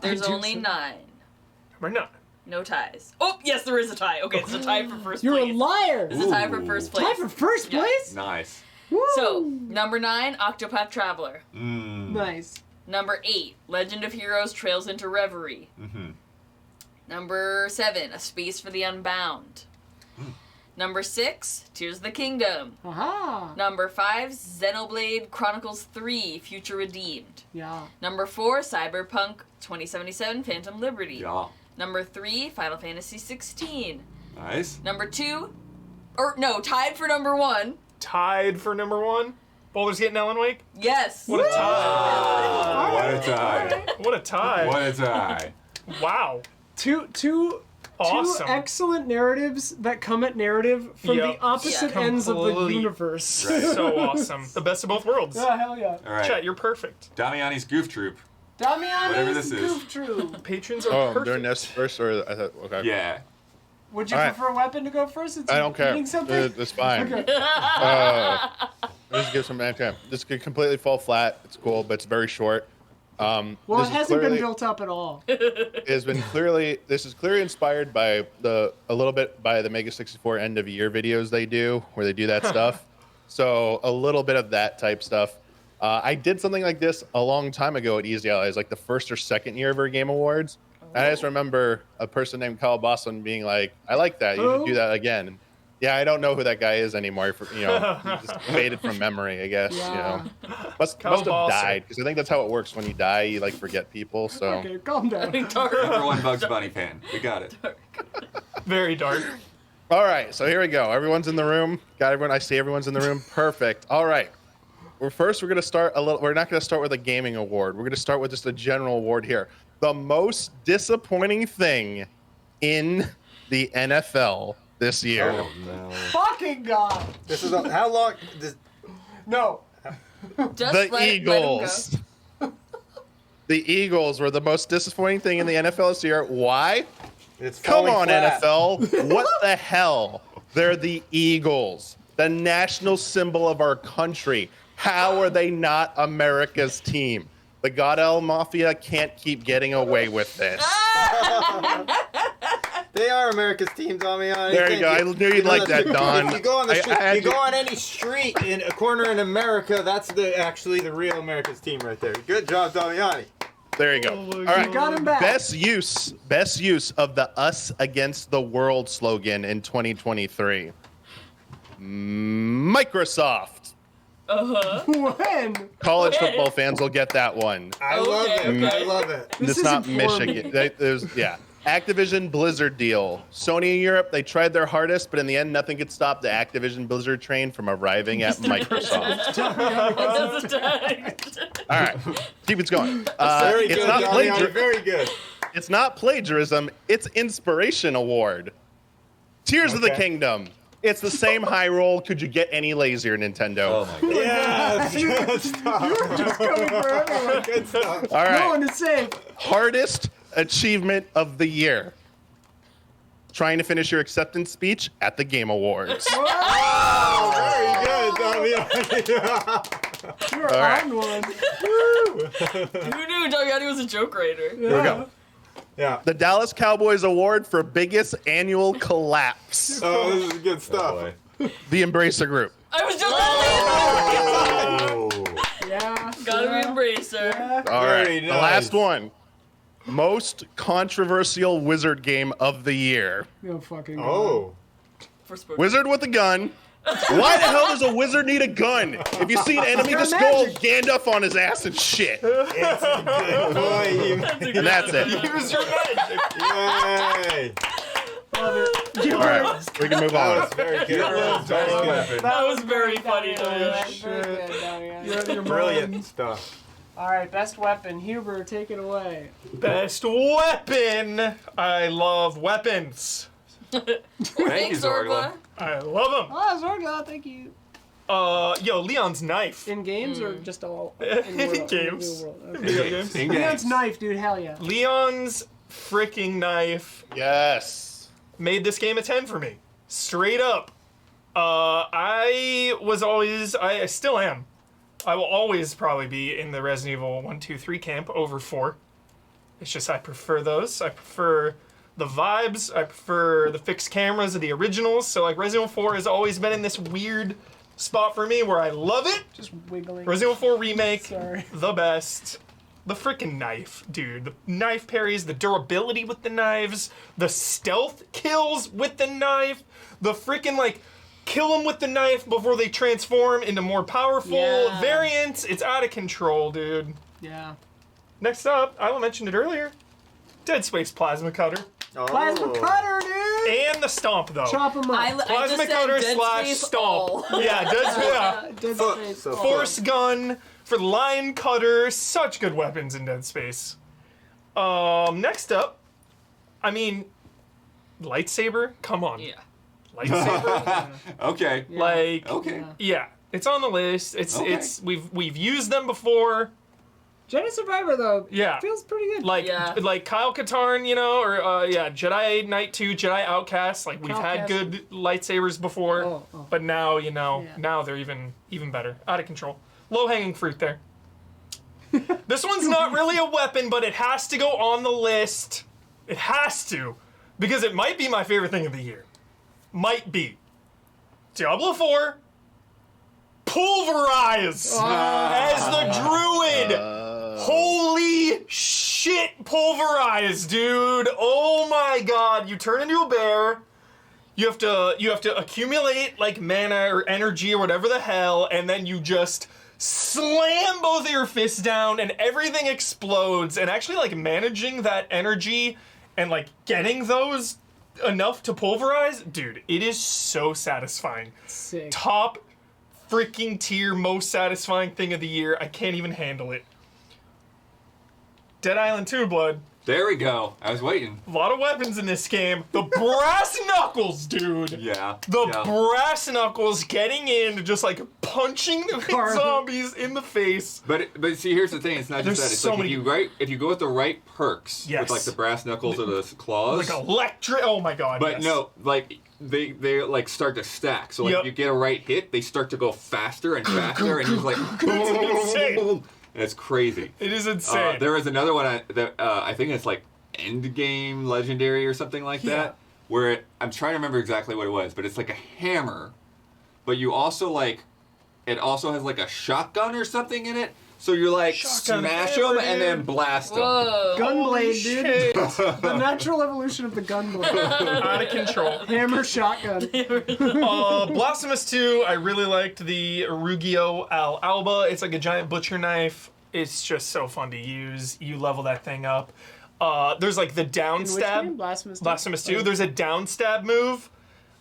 There's I do only so. 9. We're not. No ties. Oh, yes, there is a tie. Okay, it's a tie for first You're place. a liar. It's a tie for Ooh. first place. Tie for first Yeah. place. Nice. Woo. So, number 9, Octopath Traveler. Nice. Number 8, Legend of Heroes Trails into Reverie. Mm-hmm. Number 7, A Space for the Unbound. Number 6, Tears of the Kingdom. Aha. Number 5, Xenoblade Chronicles 3, Future Redeemed. Yeah. Number 4, Cyberpunk 2077, Phantom Liberty. Yeah. Number 3, Final Fantasy 16. Nice. Number 2, tied for number 1. Tied for number 1. Baldur's Gate and Alan Wake. Yes. What a tie. What a tie. What a tie. What a tie. Wow. Two Awesome. excellent narratives that come at narrative from Yep. the opposite Yeah. ends of the Complete- universe. Right. So awesome. The best of both worlds. Oh, hell yeah. All right. Chat, you're perfect. Damiani's Goof Troop. Damiani's Whatever this is. Goof Troop. Patrons are Oh, I'm perfect. doing this first, or I thought, okay. Yeah. Would you All right. prefer a weapon to go first? Since I you're don't care. eating something? It's fine. Okay. Just give some. Okay. This could completely fall flat. It's cool, but it's very short. Well, this it is hasn't been clearly- built up at all. This is clearly inspired by a little bit by the Mega 64 end of year videos they do, where they do that stuff. So a little bit of that type stuff. I did something like this a long time ago at Easy Allies, like the first or second year of our Game Awards. And I just remember a person named Kyle Boston being like, "I like that. You should do that again." And yeah, I don't know who that guy is anymore. He just faded from memory, I guess. Yeah. Must Kyle have Boston. died, because I think that's how it works when you die. You like forget people. So Okay, calm down. Number 1 Bugs Bunny fan. We got it. Very dark. all right, so here we go. Everyone's in the room. Got everyone. I see everyone's in the room. Perfect. All right. We're gonna start a little. We're not gonna start with a gaming award. We're gonna start with just a general award here. The most disappointing thing in the NFL this year. Oh, no. Fucking God. This is how long? No. Just The let him go. Eagles. The Eagles were the most disappointing thing in the NFL this year. Why? It's Come falling on, flat. NFL. What the hell? They're the Eagles, the national symbol of our country. How are they not America's team? The Goddell Mafia can't keep getting away with this. They are America's team, Damiani. There you go. I knew you'd like that, Don. If you go on the I street, had you go to- on any street in a corner in America, that's actually the real America's team right there. Good job, Damiani. There you go. All right. Got him back. Best use of the us against the world slogan in 2023. Microsoft. When? College Okay. football fans will get that one. I love it. Okay. I love it. This It's not isn't for Michigan. me. Yeah. Activision Blizzard deal. Sony in Europe, they tried their hardest, but in the end, nothing could stop the Activision Blizzard train from arriving at Microsoft. All right, keep it going. Very It's good, not Damiani. Very good. It's not plagiarism. It's Inspiration Award. Tears of the Okay. Kingdom. It's the same high roll. Could you get any lazier, Nintendo? Oh my god. Yes. Good stuff. Just coming for everyone. Good stuff. All No right. one is safe. Hardest achievement of the year. Trying to finish your acceptance speech at the Game Awards. Oh, very good, Damiani. You're All right. on one. Who knew Damiani was a joke writer? Here we go. Yeah. The Dallas Cowboys Award for biggest annual collapse. Oh, this is good Oh stuff. boy. The Embracer Group. I was just Yeah. Gotta be Embracer. Yeah. All right. Very The nice. last one. Most controversial wizard game of the year. You're fucking. Oh. For spooky. Wizard with a gun. Why the hell does a wizard need a gun? If you see an enemy, just go Gandalf on his ass and shit. It's a good boy. And that's it. Use your magic. Yay. Love it. All right. We can move That on. was very good. Best weapon. That was very funny, Damiani. Very good, Damiani. You're out of your Brilliant mind. stuff. All right, best weapon. Huber, take it away. Best weapon. I love weapons. Thank you, Thanks, Zorgla. Zorgla. I love them. Oh, Zorga, thank you. Yo, Leon's knife. In games or just all in In world? games. In the world. Okay. Video games. In Leon's games. knife, dude. Hell yeah. Leon's freaking knife Yes. made this game a 10 for me. Straight up. I still am. I will always probably be in the Resident Evil 1, 2, 3 camp over 4. It's just I prefer those. I prefer the vibes. I prefer the fixed cameras of the originals. So like Resident Evil 4 has always been in this weird spot for me where I love it. Just wiggling. Resident Evil 4 Remake, Sorry. the best. The freaking knife, dude. The knife parries, the durability with the knives, the stealth kills with the knife, the freaking like kill them with the knife before they transform into more powerful Yeah. variants. It's out of control, dude. Yeah. Next up, I mentioned it earlier. Dead Space Plasma Cutter. Oh. Plasma cutter, dude. And the Stomp, though. Chop him up. I just Plasma said Cutter Dead slash Space Stomp. all. Yeah, yeah. Dead Space. So Force gun for the line cutter. Such good weapons in Dead Space. Next up, I mean, lightsaber. Come on, Yeah. lightsaber. Okay. Yeah. Like, Okay. yeah, it's on the list. It's Okay. we've used them before. Jedi Survivor though. Yeah. Feels pretty good. Like Yeah. like Kyle Katarn, you know, or Jedi Knight 2, Jedi Outcast. Like we've had Outcast. good lightsabers before, Oh. but now Yeah. now they're even better. Out of control. Low hanging fruit there. This one's not really a weapon, but it has to go on the list. It has to, because it might be my favorite thing of the year. Might be. Diablo 4. Pulverize as the druid. Holy shit, Pulverize, dude. Oh my god, you turn into a bear. You have to accumulate like mana or energy or whatever the hell, and then you just slam both of your fists down and everything explodes. And actually like managing that energy and like getting those enough to pulverize, dude, it is so satisfying. Sick. Top freaking tier, most satisfying thing of the year. I can't even handle it. Dead Island 2, Blood. There we go. I was waiting. A lot of weapons in this game. The brass knuckles, dude. Yeah. The yeah. brass knuckles getting in, just like punching the zombies in the face. But see, here's the thing. It's not There's just that. It's so like many- if you go with the right perks Yes. with like the brass knuckles or the claws. Like electric. Oh my god. But yes. no, like they like start to stack. So like Yep. you get a right hit, they start to go faster and faster, and you're like boom, insane. boom, boom, and it's crazy. It is insane. There is another one that I think it's like End Game Legendary or something like that, where I'm trying to remember exactly what it was, but it's like a hammer, but you also like it also has like a shotgun or something in it. So you're like Shotgun smash hammer, them and then dude. blast them. Whoa. Gunblade, Shit. dude. The natural evolution of the gunblade. Out of control. Hammer shotgun. Blasphemous 2, I really liked the Rugio Al Alba. It's like a giant butcher knife. It's just so fun to use. You level that thing up. There's like the down Which game? stab. Blasphemous 2? Blasphemous 2. There's a down stab move.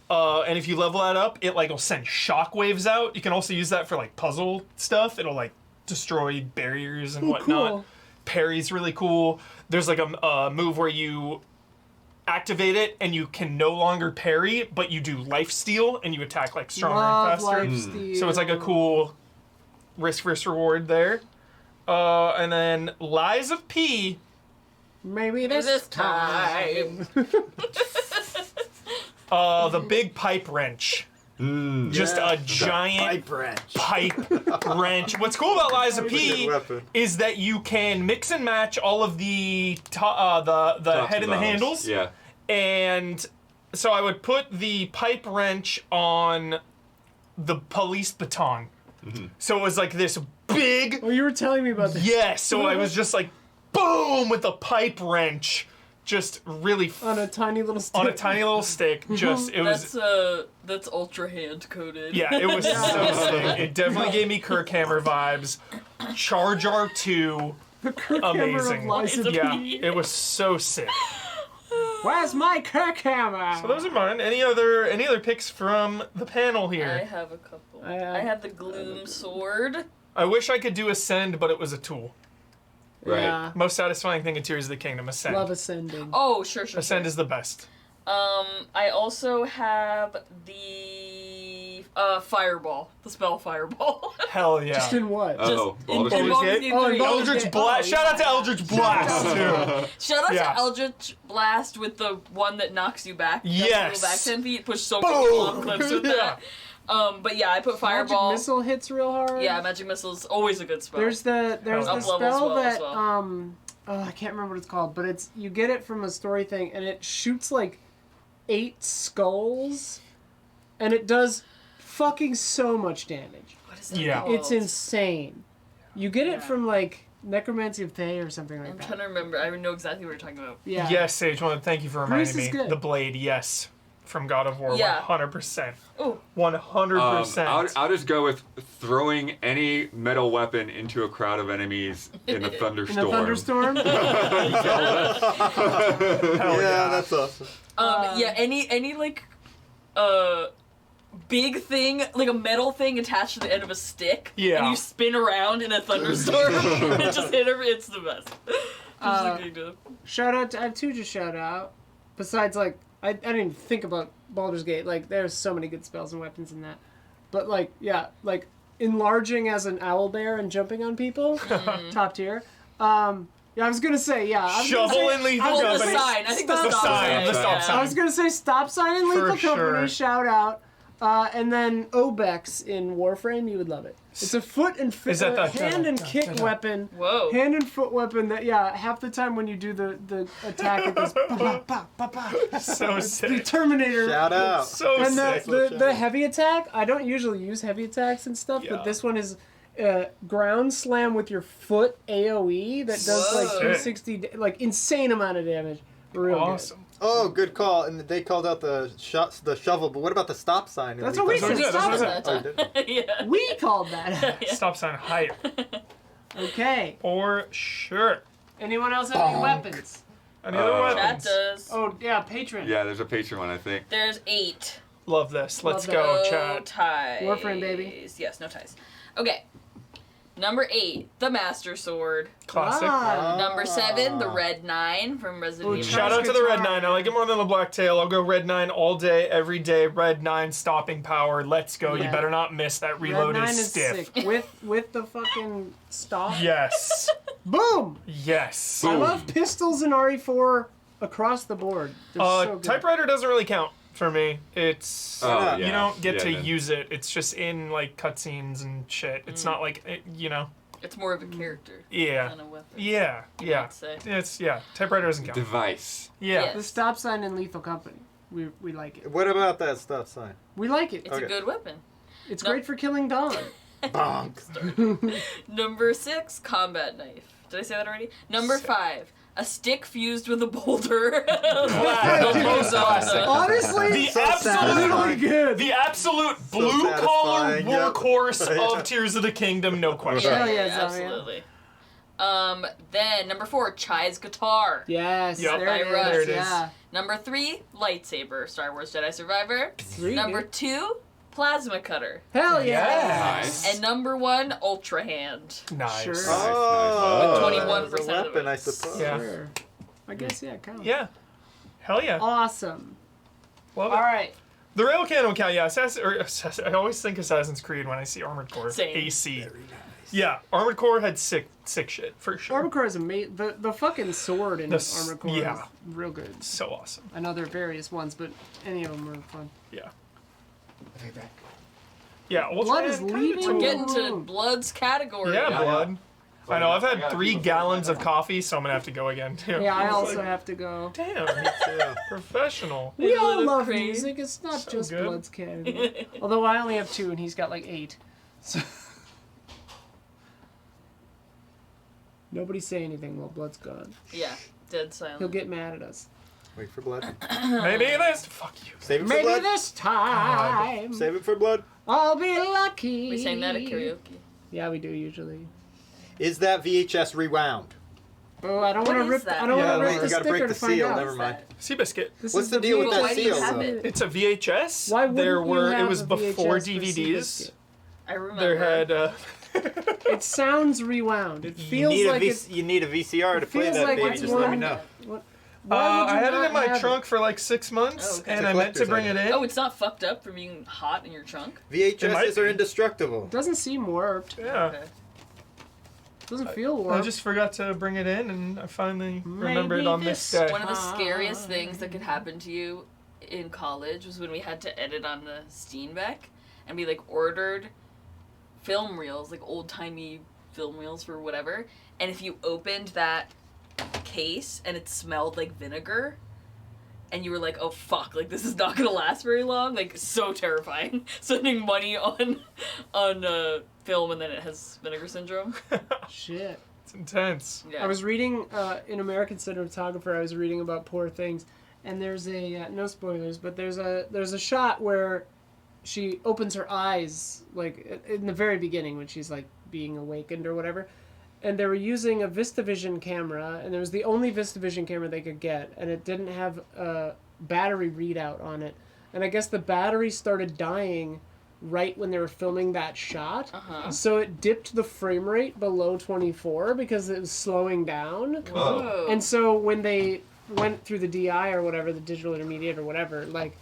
And if you level that up, it like will send shockwaves out. You can also use that for like puzzle stuff. It'll like destroy barriers and whatnot. Cool. Parry's really cool. There's like a move where you activate it and you can no longer parry, but you do life steal and you attack like stronger Love and faster. lifesteal. So it's like a cool risk versus reward there. And then Lies of P. Maybe this time. The big pipe wrench. Just a giant Pipe wrench. pipe wrench. What's cool about Lies of P Good weapon. is that you can mix and match all of the head and the handles. Yeah. And so I would put the pipe wrench on the police baton. So it was like this big, Oh, you were telling me about this. yes. So I was just like, boom, with the pipe wrench, just really On a tiny little stick. on a tiny little stick. Just it was. That's ultra hand coded. Yeah, it was so sick. It definitely gave me Kirkhammer vibes. Charge R2, amazing. Lies of Yeah, P. it was so sick. Where's my Kirkhammer? So those are mine. Any other picks from the panel I here? have a couple. I have the Gloom Sword. I wish I could do Ascend, but it was a tool. Right. Yeah. Most satisfying thing in Tears of the Kingdom, Ascend. Love ascending. Oh, sure. Ascend is the best. I also have the Fireball. The spell Fireball. Hell yeah. Just in what? Oh, in Baldur's Baldur's Gate? Gate? Oh, in Baldur's Eldritch Gate. Blast. Oh, Shout out to yeah. Eldritch Blast, too. Shout out Yeah. to Eldritch Blast with the one that knocks you back. Yes. Go back 10 feet. Push so many Boom. long clips with Yeah. that. But yeah, I put Fireball. Magic missile hits real hard. Yeah, Magic Missile's always a good spell. There's the Hell yeah. spell Up levels that well. I can't remember what it's called, but it's you get it from a story thing and it shoots like 8 skulls and it does fucking so much damage. What is that Yeah. called? It's insane. You get it Yeah. from like Necromancy of Thay or something like I'm that. trying to remember. I know exactly what you're talking about. Yeah. Yes, Sage, well, thank you for reminding Grease is me. good. The Blade, yes. From God of War, Yeah. 100%. Oh, 100%. I'll just go with throwing any metal weapon into a crowd of enemies in a In thunderstorm. a thunderstorm? Hell yeah. That's awesome. yeah. Any like, big thing, like a metal thing attached to the end of a stick. Yeah. And you spin around in a thunderstorm and just hit every. It's the best. Just looking to. Shout out to, I have 2 to shout out. Besides, like, I didn't even think about Baldur's Gate. Like, there's so many good spells and weapons in that. But, like, yeah, like, enlarging as an owlbear and jumping on people, top tier. Yeah, I was gonna say, yeah. I was gonna Shovel say- and Lethal I was gonna The Company. say sign. I think the stop stop sign, the stop sign. I was gonna say stop sign and Lethal For Company, sure. shout out. And then Obex in Warframe, you would love it. It's a foot and Is that the- hand and kick weapon. Whoa. Hand and foot weapon that, yeah, half the time when you do the attack, it goes ba ba ba ba. So The sick. Terminator. Shout out. So And sick. the heavy attack, I don't usually use heavy attacks and stuff, Yeah. but this one is ground slam with your foot AoE that does like Whoa. 360, like insane amount of damage. Real Awesome. Oh, good call. And they called out the shovel, but what about the stop sign? That's what we That's what said. we did, Stop that's what it. we did. Oh, yeah. We called that. Stop sign higher. Okay. For sure. Anyone else have any weapons? Any other Chat weapons? does. Oh yeah, patron. Yeah, there's a Patreon one, I think. There's 8. Love this. Let's Love go, No chat. ties. Warframe, baby. Yes, no ties. Okay. Number 8, the Master Sword. Classic. Number 7, the Red 9 from Resident Evil. Shout out to the Red 9. I like it more than the Black Tail. I'll go Red 9 all day, every day. Red 9 stopping power. Let's go. Yeah. You better not miss that reload. Red 9 is stiff. sick. With the fucking stop. Yes. Boom! Yes. I love pistols in RE4 across the board. They're so good. Typewriter doesn't really count for me. It's Oh, you yeah. don't get to Yeah. use it. It's just in like cutscenes and shit. It's not like you know. It's more of a character Yeah. than a weapon. Yeah. Yeah. I'd say. It's Typewriter doesn't count. Device. Yeah. Yeah. The stop sign in Lethal Company. We like it. What about that stop sign? We like it. It's a good weapon. It's No. great for killing Dawn. Bonk. Number 6, combat knife. Did I say that already? Number 5, a stick fused with a boulder. The most classic. Honestly, The So absolute, really good. the absolute blue collar satisfying, yep. workhorse of Tears of the Kingdom, no question. Hell yeah, Zoe. absolutely. Then number 4, Chai's guitar. Yes, Yep. there By it is. Rush. There it is. Yeah. Number 3, lightsaber, Star Wars Jedi Survivor. 3, Number dude. 2, plasma cutter. Hell yeah. Nice. And number 1, ultra hand. Nice. Sure. Oh, With 21% as a of weapon, it. I suppose. Yeah. Sure. I guess, yeah, it counts. Yeah. Hell yeah. Awesome. Love it. All right. The railcan don't count. Yeah, I always think Assassin's Creed when I see Armored Core. Same. AC. Yeah, Armored Core had sick shit for sure. Armored Core is amazing. The fucking sword in Armored Core yeah. is real good. So awesome. I know there are various ones, but any of them are fun. Yeah. Yeah. Ultra Blood Hand is kinda leaving. took- We're getting to Blood's category. Yeah, Yeah. blood. I know. I've I had gotta 3 go. gallons of coffee, so I'm gonna have to go again too. Yeah, I It's also like, have to go. Damn. Yeah. Professional. We all Little love crane. music. It's not So just good. Blood's category. Although I only have 2 and he's got like 8. So nobody say anything while Blood's gone. Yeah, dead silent. He'll get mad at us. Wait for blood. Maybe this. Fuck you. Save it for Maybe blood. this time Save it for blood. I'll be lucky. We sang that at karaoke. Yeah, we do usually. Is that VHS rewound? Oh, I don't What want to is rip. that? I don't Yeah, want to you rip the gotta break sticker the to find seal, out. never mind. Seabiscuit. This What's is the deal with that Why do you seal, have though? it? It's a VHS. Why wouldn't there you were. have It was a before VHS for DVDs. Seabiscuit? I remember. There had. It sounds rewound. It feels like it's. You need a VCR to play feels that, like baby. it's Just let me one- know. What? Why would you I had it not in my have trunk for like 6 months, Oh, okay. and It's a I meant to collector's bring it in. Oh, it's not fucked up from being hot in your trunk? It might VHSs are be. indestructible. It doesn't seem warped. It Yeah. Okay. doesn't feel I warped. just forgot to bring it in, and I finally remembered Maybe on this this day. One of the scariest things that could happen to you in college was when we had to edit on the Steenbeck, and we like ordered film reels, like old timey film reels for whatever, and if you opened that case and it smelled like vinegar, and you were like, oh fuck, like this is not gonna last very long, like so terrifying. Spending money on film and then it has vinegar syndrome. Shit. It's intense. Yeah. I was reading in American Cinematographer. I was reading about Poor Things, and there's a no spoilers, but there's a shot where she opens her eyes like in the very beginning when she's like being awakened or whatever, and they were using a VistaVision camera, and it was the only VistaVision camera they could get, and it didn't have a battery readout on it, and I guess the battery started dying right when they were filming that shot. Uh-huh. So it dipped the frame rate below 24 because it was slowing down. Whoa. And so when they went through the DI or whatever, the digital intermediate or whatever, like,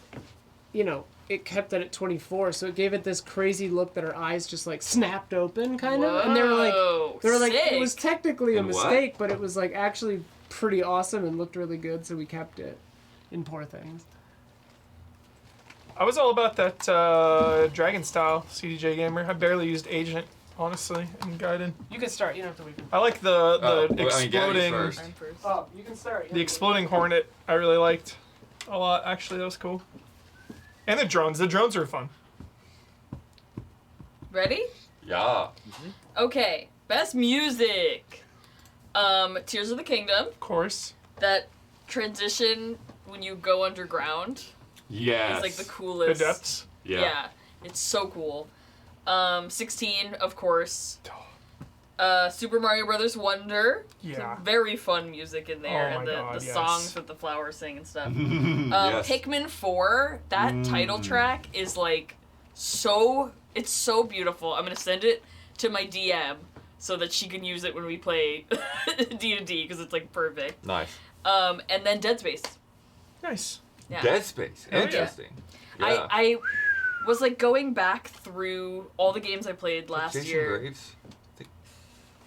you know, it kept it at 24. So it gave it this crazy look that her eyes just like snapped open kind of. And they were like, it was Sick. technically a And what? mistake, but it was like actually pretty awesome and looked really good. So we kept it in Poor Things. I was all about that Dragon style CDJ gamer. I barely used Agent, honestly, in Gaiden. You can start. You don't have to wait. I like the Oh, well, I mean, Gaddis exploding first. I'm first. Oh, you can start. the exploding hornet. I really liked a lot. Actually, that was cool. And the drones. The drones were fun. Ready? Yeah. Okay. Best music. Tears of the Kingdom. Of course. That transition when you go underground Yes. is like the The coolest. depths. Yeah. It's so cool. 16, of course. Super Mario Brothers Wonder. Yeah. Some very fun music in there, Oh my and the God, yes. songs that the flowers sing and stuff. Yes. Pikmin 4, that title track is like it's so beautiful. I'm gonna send it to my DM so that she can use it when we play D&D because it's like perfect. Nice. And then Dead Space. Nice. Yeah. Dead Space. yeah. Interesting. Yeah. I was like going back through all the games I played last Jason year. Graves?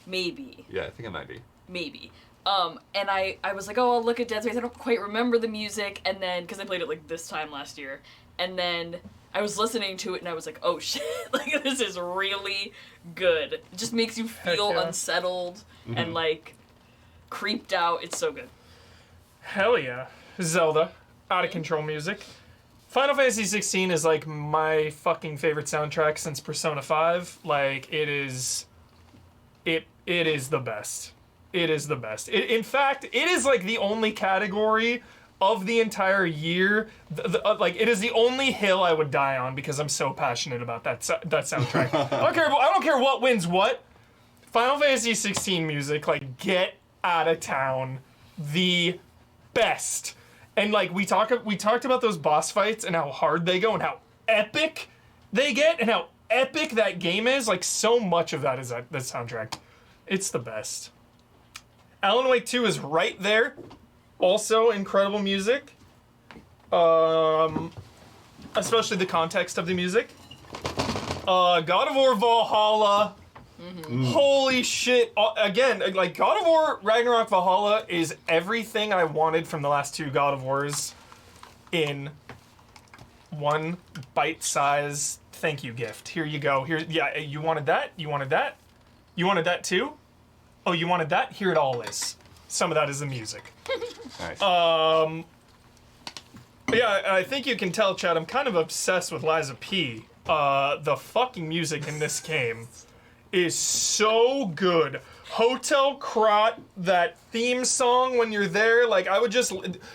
Maybe. Yeah, I think it might be. Maybe. And I was like, oh, I'll look at Dead Space. I don't quite remember the music. And then, because I played it like this time last year. And then I was listening to it and I was like, oh shit, like this is really good. It just makes you feel yeah. unsettled and like creeped out. It's so good. Hell yeah. Zelda. Out of control music. Final Fantasy 16 is like my fucking favorite soundtrack since Persona 5. Like it is the best. It is the best. In fact, it is like the only category of the entire year. Like it is the only hill I would die on because I'm so passionate about that soundtrack. I don't care what wins what. Final Fantasy 16 music, like get out of town, the best. And like we talked about those boss fights and how hard they go and how epic they get and how epic that game is. Like so much of that is the soundtrack. It's the best. Alan Wake 2 is right there. Also incredible music. Especially the context of the music. God of War Valhalla. Holy shit. Again, like God of War Ragnarok Valhalla is everything I wanted from the last two God of Wars in one bite-sized thank you gift. Here you go. Here, yeah, you wanted that? You wanted that? You wanted that too? Oh, you wanted that? Here it all is. Some of that is the music. Nice. Yeah, I think you can tell, Chad, I'm kind of obsessed with Liza P. The fucking music in this game is so good. Hotel Krot, that theme song when you're there, like I would just,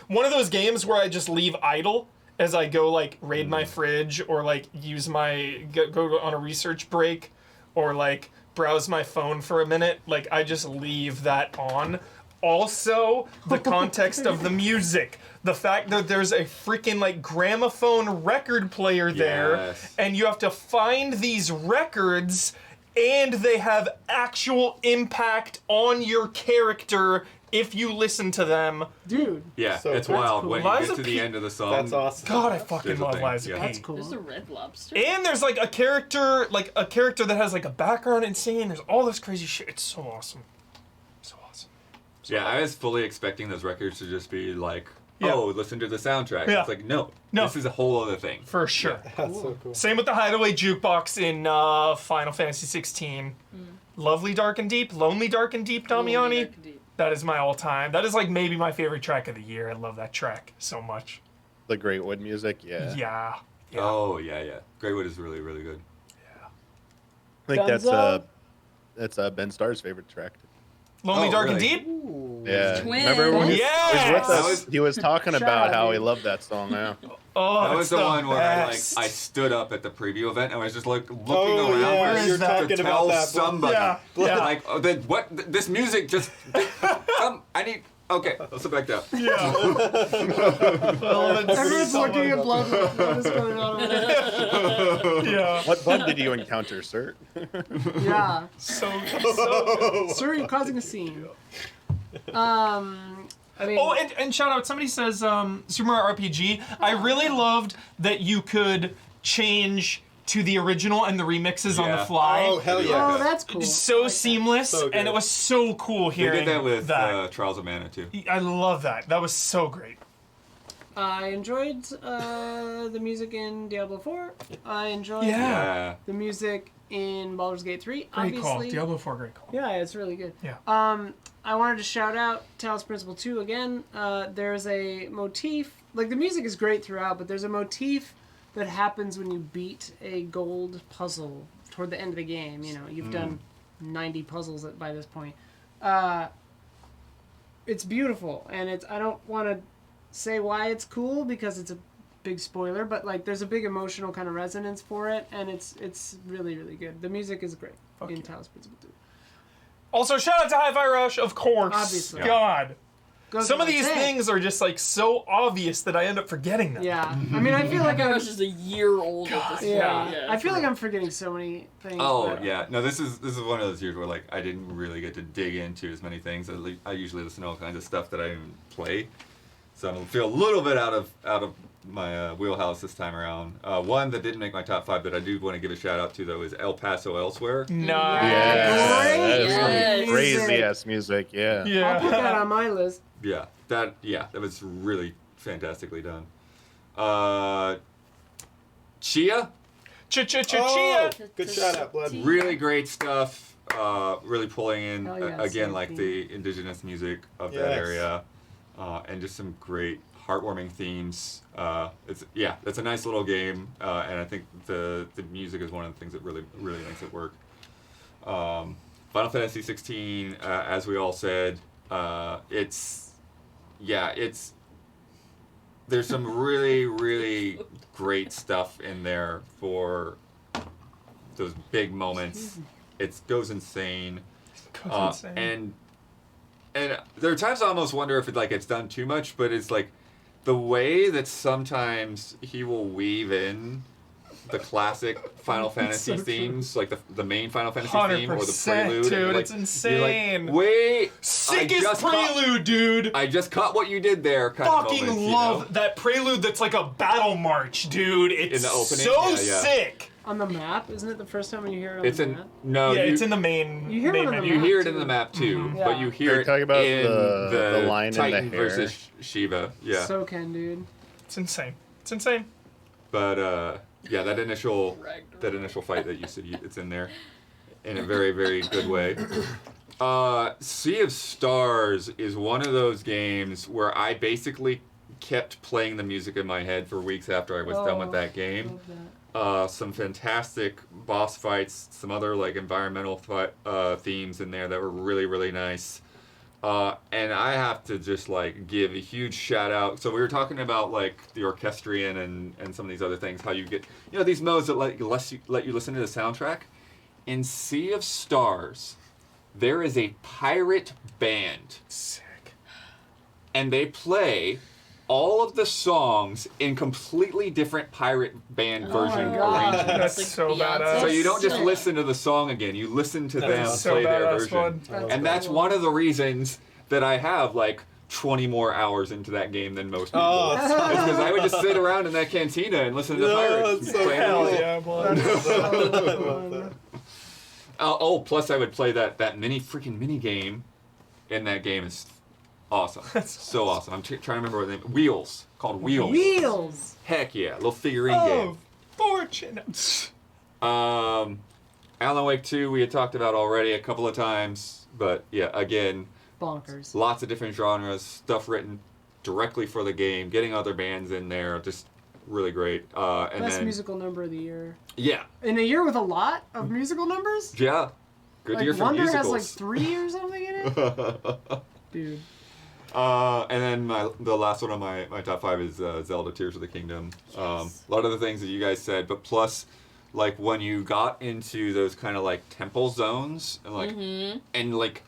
one of those games where I just leave idle as I go like raid my fridge or like use my, go on a research break or like browse my phone for a minute. Like I just leave that on. Also, the context of the music. The fact that there's a freaking like gramophone record player there Yes. and you have to find these records and they have actual impact on your character if you listen to them. Dude. Yeah, So it's that's wild cool. when you Liza get to the P- end of the song. That's awesome. God, I fucking There's a love thing, Liza yeah. P. That's cool. There's a red lobster. And there's like a character that has like a background in singing. There's all this crazy shit. It's so awesome. So awesome. Yeah, I was fully expecting those records to just be like, Yeah. oh, listen to the soundtrack. Yeah. It's like, no, No. this is a whole other thing. For sure. That's so cool. Same with the hideaway jukebox in Final Fantasy 16. Lovely Dark and Deep, Lonely Dark and Deep, Damiani. That is my all-time. That is like maybe my favorite track of the year. I love that track so much. The Great Wood music, yeah. Yeah. Oh, yeah. Greywood is really, really good. I think Dunzo? that's Ben Starr's favorite track. Lonely Oh, Dark really? and Deep? Yeah. Twins. Remember when he was Yes! with us? He was talking Shout about out, how he dude. loved that song. Yeah. Oh, That it's was the one where best. I stood up at the preview event and I was just like looking Oh, around yeah, where you're to talking tell about that, bro. somebody. Yeah, yeah. Like, oh, this music just, I need, okay, I'll sit back down. Yeah. Oh, that's Everyone's so looking at much. blood. What is going on over there? Yeah. What bug did you encounter, sir? Yeah. So good. Sir, you're causing a scene. I mean, Oh, and shout out, somebody says Super Mario RPG. I really loved that you could change to the original and the remixes on the Yeah. fly. Oh, hell yeah. oh, that's cool. It's so seamless, So good. and it was so cool They hearing did that with that. Trials of Mana too. I love that. That was so great. I enjoyed the music in Diablo 4. I enjoyed Yeah. the music in Baldur's Gate 3. Great call. Obviously, Diablo 4, great call. yeah, it's really good. Yeah. I wanted to shout out Talos Principle 2 again. There's a motif, like the music is great throughout, but there's a motif that happens when you beat a gold puzzle toward the end of the game. You know, you've done 90 puzzles by this point. It's beautiful, and I don't want to say why it's cool because it's a big spoiler, but like there's a big emotional kind of resonance for it, and it's really, really good. The music is great in yeah. Talos Principle 2. Also, shout out to Hi-Fi Rush, of course. Obviously. God. goes Some of without these saying. things are just like so obvious that I end up forgetting them. Yeah, I mean, I feel like Afar I'm. is just a year old at this Yeah, point. I feel like I'm forgetting so many things. Oh but- yeah, no. This is one of those years where like I didn't really get to dig into as many things. I usually listen to all kinds of stuff that I didn't play, so I feel a little bit out of my wheelhouse this time around. One that didn't make my top 5 that I do want to give a shout out to though is El Paso Elsewhere. Nice. Yeah, that is some Yes. crazy ass music. Yeah. I'll put that Yeah. on my list. Yeah, that was really fantastically done. Chia. Chia. Good shout out, Blood. Really great stuff. Really pulling in Hell yeah, again same like theme. the indigenous music of that Yes. area, and just some great heartwarming themes. It's a nice little game, and I think the music is one of the things that really makes it work. Final Fantasy 16, as we all said, there's some really great stuff in there for those big moments. It goes insane. Goes insane. And there are times I almost wonder if it's done too much, but it's like the way that sometimes he will weave in the classic Final Fantasy so themes, like the main Final Fantasy theme or the 100%, prelude. dude, and, like, it's insane. You're like, wait, Sickest prelude, dude. I just caught what you did there. Kind Fucking of moment, love that prelude that's like a battle march, dude. It's In the opening? so Yeah. sick. On the map, isn't it the first time you hear it on It's the in map? no. Yeah, you, it's in the main. You hear main it on the menu. You map. hear it in the map too, Yeah. but you hear Are you it talking about in the line in the Titan hair? versus Shiva. Yeah, So can, dude. It's insane. It's insane. but yeah, that initial Ragnarok. fight that you said it's in there in a very good way. Sea of Stars is one of those games where I basically kept playing the music in my head for weeks after I was done with that game. Love that. Some fantastic boss fights, some other like environmental themes in there that were really nice. And I have to just like give a huge shout out. So we were talking about like the orchestrion and some of these other things, how you get these modes that let you listen to the soundtrack. In Sea of Stars, there is a pirate band, Sick. and they play all of the songs in completely different pirate band version my God. arrangements. That's so Beyonce. badass. So you don't just Sick. listen to the song again, you listen to them That's so play their badass, version. bud. And that's one of the reasons that I have like 20 more hours into that game than most people. Oh, It's because I would just sit around in that cantina and listen to the No, pirates. it's so playing Hell music. yeah, bud. Plus I would play that mini game in that game is awesome. So awesome. I'm trying to remember what the name. Wheels. Called Wheels. Wheels! Heck yeah, little figurine Oh, game. fortune. Alan Wake 2 we had talked about already a couple of times, but yeah, again, Bonkers. lots of different genres, stuff written directly for the game, getting other bands in there, just really great. And Best then musical number of the year. yeah, In a year with a lot of musical numbers? yeah, good year Like for Wonder has like musicals. 3 or something in it? Dude. And then the last one on my top 5 is Zelda Tears of the Kingdom. A lot of the things that you guys said, but plus, like when you got into those kind of like temple zones and like and like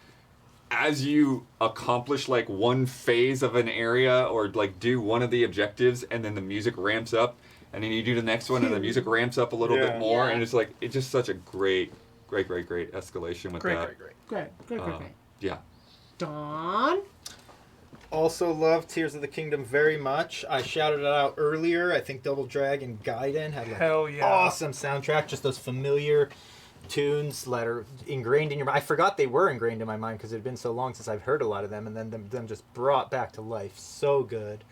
as you accomplish like one phase of an area or like do one of the objectives and then the music ramps up and then you do the next one and the music ramps up a little bit more Yeah. and it's just such a great escalation with that. Great. Yeah. Dawn? Also love Tears of the Kingdom very much. I shouted it out earlier. I think Double Dragon Gaiden had like Hell yeah. awesome soundtrack. Just those familiar tunes that are ingrained in your mind. I forgot they were ingrained in my mind because it had been so long since I've heard a lot of them, and then them just brought back to life. So good.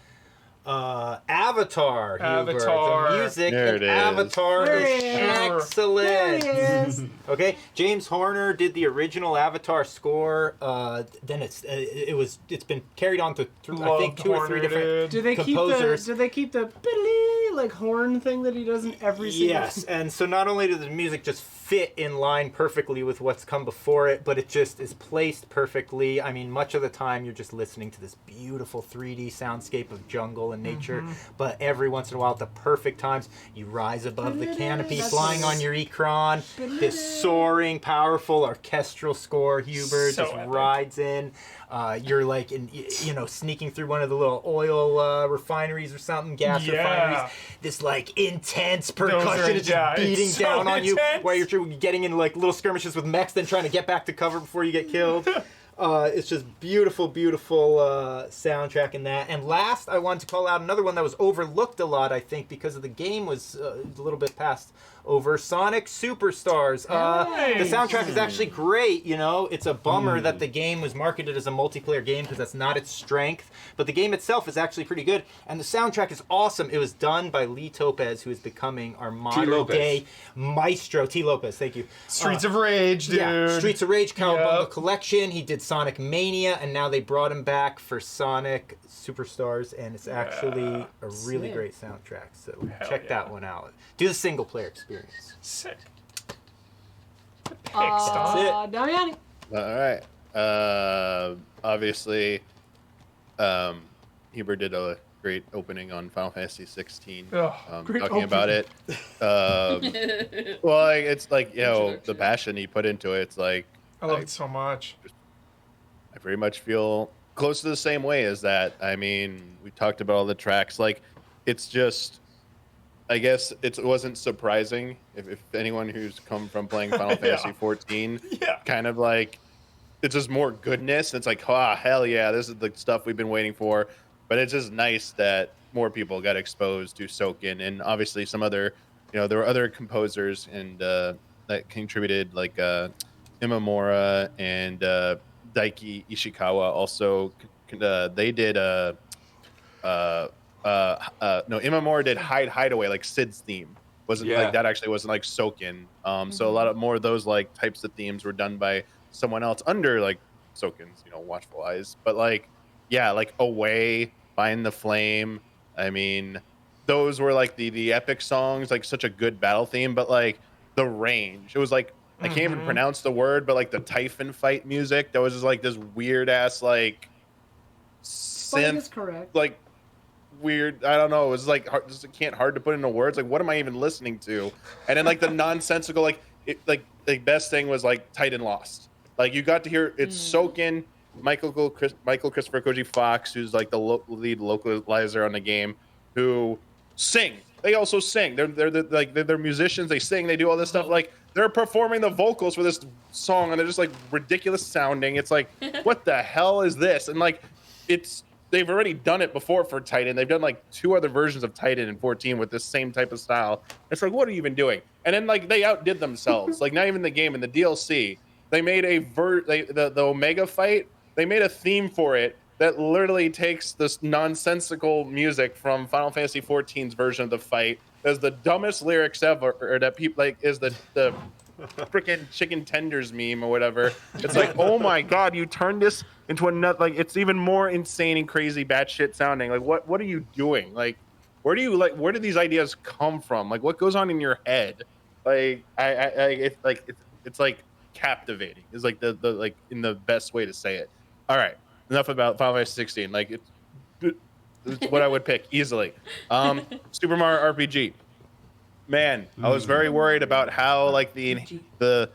Avatar. Hubert. Avatar. The music There in it is. Avatar There is it is. excellent. There it is. Okay, James Horner did the original Avatar score. Then it's been carried on to I think Loved 2 or 3 Horner, different. dude. Do they Composers. keep the biddly, like horn thing that he does in every single Yes, and so not only does the music just fit in line perfectly with what's come before it, but it just is placed perfectly. I mean, much of the time you're just listening to this beautiful 3D soundscape of jungle and nature, but every once in a while at the perfect times, you rise above the canopy, That's flying nice. on your Ikron. This soaring, powerful orchestral score, Hubert So just epic. rides in. You're like sneaking through one of the little oil refineries or something, gas refineries. This like intense percussion is just beating down on you while you're getting in like little skirmishes with mechs, then trying to get back to cover before you get killed. It's just beautiful soundtrack in that. And last, I wanted to call out another one that was overlooked a lot, I think, because of the game was a little bit passed over. Sonic Superstars. The soundtrack is actually great, It's a bummer that the game was marketed as a multiplayer game because that's not its strength. But the game itself is actually pretty good. And the soundtrack is awesome. It was done by Lee Topez, who is becoming our modern day maestro. T. Lopez, thank you. Streets of Rage, dude. Yeah, Streets of Rage, Cowabunga Collection. He did Sonic Mania, and now they brought him back for Sonic Superstars, and it's actually a really great soundtrack. So check that one out. Do the single player experience. Sick. That's it. Damiani. All right. Obviously, Heber did a great opening on Final Fantasy 16. Talking about it. Well, it's like the passion he put into it. It's like I love it so much. I very much feel close to the same way as that. I mean, we talked about all the tracks. Like, it's just, I guess it wasn't surprising if anyone who's come from playing Final Fantasy 14, kind of like, it's just more goodness. It's like, hell yeah, this is the stuff we've been waiting for. But it's just nice that more people got exposed to Soken, and obviously some other, there were other composers and that contributed, like Imamura and Daiki Ishikawa. Also, they did Imamura did Hideaway, like Sid's theme. Wasn't like that actually wasn't like Soken. So a lot of more of those like types of themes were done by someone else under like Soken's, watchful eyes. But like, like Away, Find the Flame. I mean, those were like the epic songs, like such a good battle theme. But like the range, it was like, I can't even pronounce the word, but like the Typhon fight music, that was just like this weird ass like synth, correct. like weird. I don't know. It was like hard to put into words. Like, what am I even listening to? And then like the nonsensical, the best thing was like Titan Lost. Like you got to hear it's Soken, Michael Christopher Koji Fox, who's like the lead localizer on the game, who sing. They also sing. They're musicians. They sing. They do all this stuff. Like they're performing the vocals for this song, and they're just like ridiculous sounding. It's like, what the hell is this? And like, they've already done it before for Titan. They've done like 2 other versions of Titan in 14 with this same type of style. It's like, what are you even doing? And then like they outdid themselves. Like not even the game, in the DLC, they made the Omega fight. They made a theme for it that literally takes this nonsensical music from Final Fantasy XIV's version of the fight. There's the dumbest lyrics ever, or that people like is the freaking chicken tenders meme or whatever. It's like, oh my god, you turned this into another, like, it's even more insane and crazy batshit sounding. Like, what are you doing? Like, where do these ideas come from? Like, what goes on in your head? Like, it's like captivating. It's like the like in the best way to say it. All right. Enough about Final Fantasy 16. Like, it's what I would pick easily. Super Mario RPG. Man, I was very worried about how like the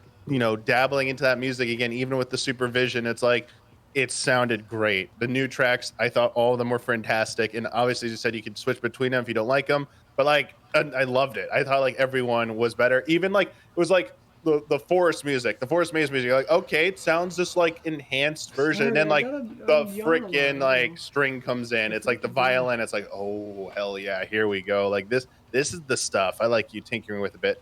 dabbling into that music again, even with the supervision. It's like it sounded great. The new tracks, I thought all of them were fantastic, and obviously, as you said, you could switch between them if you don't like them. But like, I loved it. I thought like everyone was better. Even like it was like the forest music, the forest maze music. You're like, okay, it sounds just like enhanced version, and then like the freaking like string comes in. It's like the violin. It's like, oh hell yeah, here we go. Like this is the stuff I like you tinkering with a bit.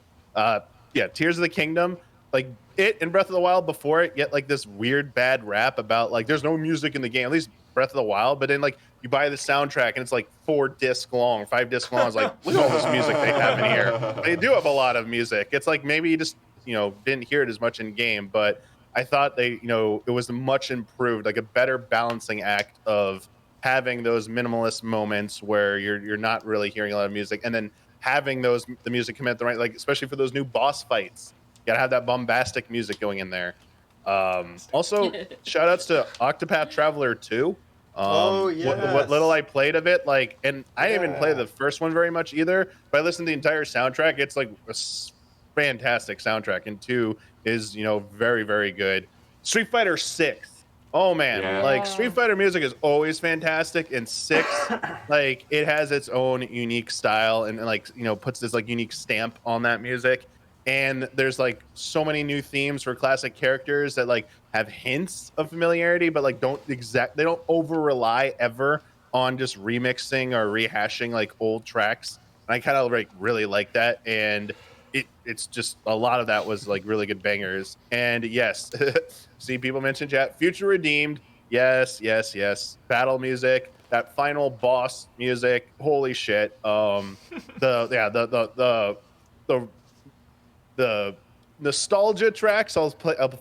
Tears of the Kingdom, like it and Breath of the Wild before it get like this weird bad rap about like there's no music in the game, at least Breath of the Wild, but then like you buy the soundtrack and it's like 5 disc long. It's like, look at all this music they have in here. They do have a lot of music. It's like maybe you just didn't hear it as much in game, but I thought it was much improved, like a better balancing act of having those minimalist moments where you're not really hearing a lot of music, and then having the music come at the right, like especially for those new boss fights, you gotta have that bombastic music going in there. Also, shout outs to Octopath Traveler 2. What little I played of it, like, and I didn't even play the first one very much either, but I listened to the entire soundtrack. It's like a fantastic soundtrack, and 2 is very, very good. Street Fighter 6, Oh man, Yeah. like Street Fighter music is always fantastic, and 6, like it has its own unique style and like puts this like unique stamp on that music. And there's like so many new themes for classic characters that like have hints of familiarity, but like they don't over rely ever on just remixing or rehashing like old tracks. And I kind of like really like that, and it's just a lot of that was like really good bangers. And yes, see people mention chat Future Redeemed. Yes. Battle music, that final boss music. Holy shit. The nostalgia tracks. I'll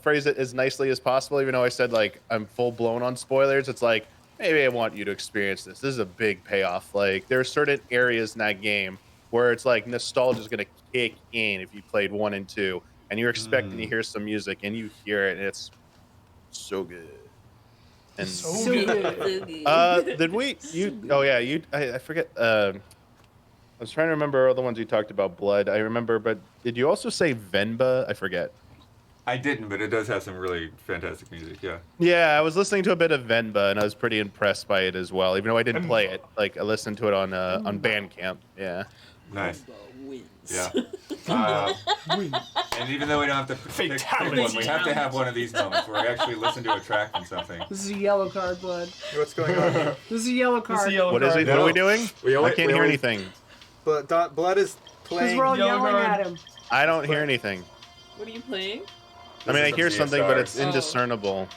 phrase it as nicely as possible, even though I said like I'm full blown on spoilers. It's like maybe I want you to experience this. This is a big payoff. Like there are certain areas in that game where it's like nostalgia is gonna kick in if you played 1 and 2, and you're expecting to hear some music, and you hear it, and it's so good. And So good. did we? You? Oh yeah, you. I forget. I was trying to remember all the ones you talked about. Blood, I remember, but did you also say Venba? I forget. I didn't, but it does have some really fantastic music. Yeah. Yeah, I was listening to a bit of Venba, and I was pretty impressed by it as well. Even though I didn't play it, like I listened to it on Bandcamp. Yeah. Nice. Wins. Yeah. And even though we don't have to pick Fatality. one, we have to have one of these moments where we actually listen to a track from something. This is a yellow card, Blood. What's going on here? This is a yellow This is card. a yellow What is card. it? What are we doing? We I can't hear anything. But Blood is Because playing. we're all Yellow yelling card. at him. I don't hear anything. What are you playing? I mean, I is hear some something, but it's CSRs. indiscernible.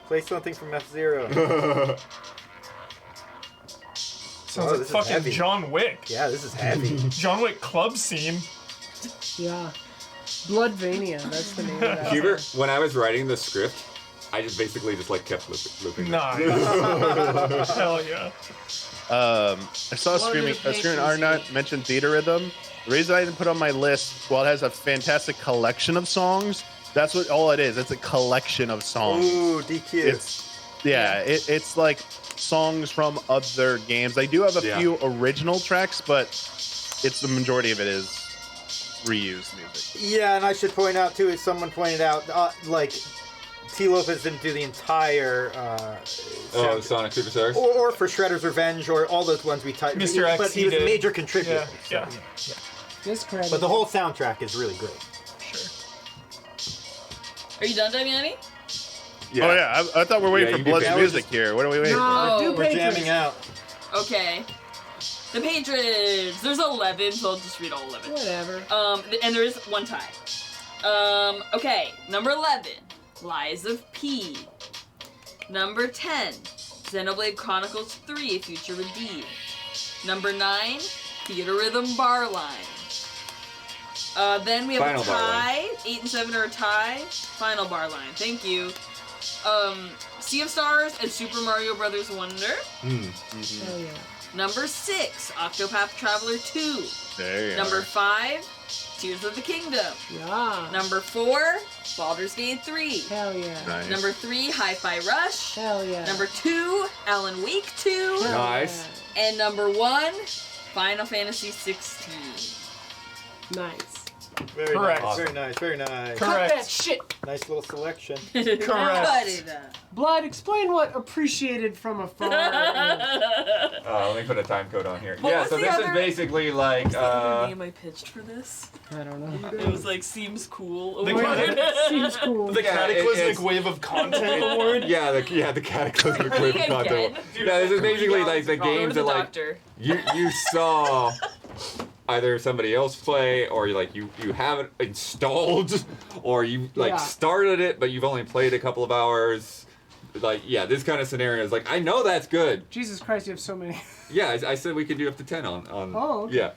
Play something from F-Zero. Sounds Oh, like this is fucking heavy. John Wick. Yeah, this is heavy. John Wick club scene. Yeah. Bloodvania, that's the name of that. Hubert, when I was writing the script, I just basically just like kept looping. Nice. Hell yeah. I saw a One of the streaming patrons Arnott mention Theater Rhythm. The reason I didn't put it on my list, while it has a fantastic collection of songs, that's what all it is. It's a collection of songs. Ooh, DQ. It's like songs from other games. They do have a Yeah. few original tracks, but it's the majority of it is reused music. Yeah, and I should point out too, as someone pointed out, like T. Lopez didn't do the entire. Oh, Sonic Superstars? or for Shredder's Revenge, or all those ones we typed. Mr. X, but he he was a did. major contributor. Yeah, so, yeah. Discredit. But the whole soundtrack is really great. Sure. Are you done, Damiani? Oh yeah, I thought we were waiting Yeah, for you can Blood's do music here. What are we waiting No, Oh, do We're patrons. jamming out. Okay. The patrons. There's 11, so I'll just read all 11. Whatever. And there is one tie. Okay. Number 11, Lies of P. Number 10, Xenoblade Chronicles 3, Future Redeemed. Number 9, Theater Rhythm Barline. Then we have Final a tie. 8 and 7 are a tie. Final Barline. Thank you. Sea of Stars and Super Mario Brothers Wonder. Hell yeah. Number 6, Octopath Traveler 2. There you Number are. 5, Tears of the Kingdom. Yeah. Number 4, Baldur's Gate 3. Hell yeah. Nice. Number 3, Hi-Fi Rush. Hell yeah. Number 2, Alan Wake 2. Hell Nice. yeah. And number 1, Final Fantasy 16. Nice. Very Correct. nice. Very nice. Very nice. Cut that Correct. shit. Nice little selection. Correct. Cut it up. Blood, explain what appreciated from afar is. Let me put a time code on here. What Yeah, was so the this other- is basically like, What's the other name I pitched for this? I don't know. It was like seems cool. The award. Seems cool. The Yeah, Cataclysmic it's- Wave of Content Award. yeah, the Cataclysmic Are Wave we of content. again? Yeah, this is basically like the Go to games the that like doctor. you saw either somebody else play, or you have it installed, or you like Yeah. started it but you've only played a couple of hours. Like, yeah, this kind of scenario is like, I know that's good. Jesus Christ, you have so many. Yeah, I said we could do up to 10 on Oh, okay.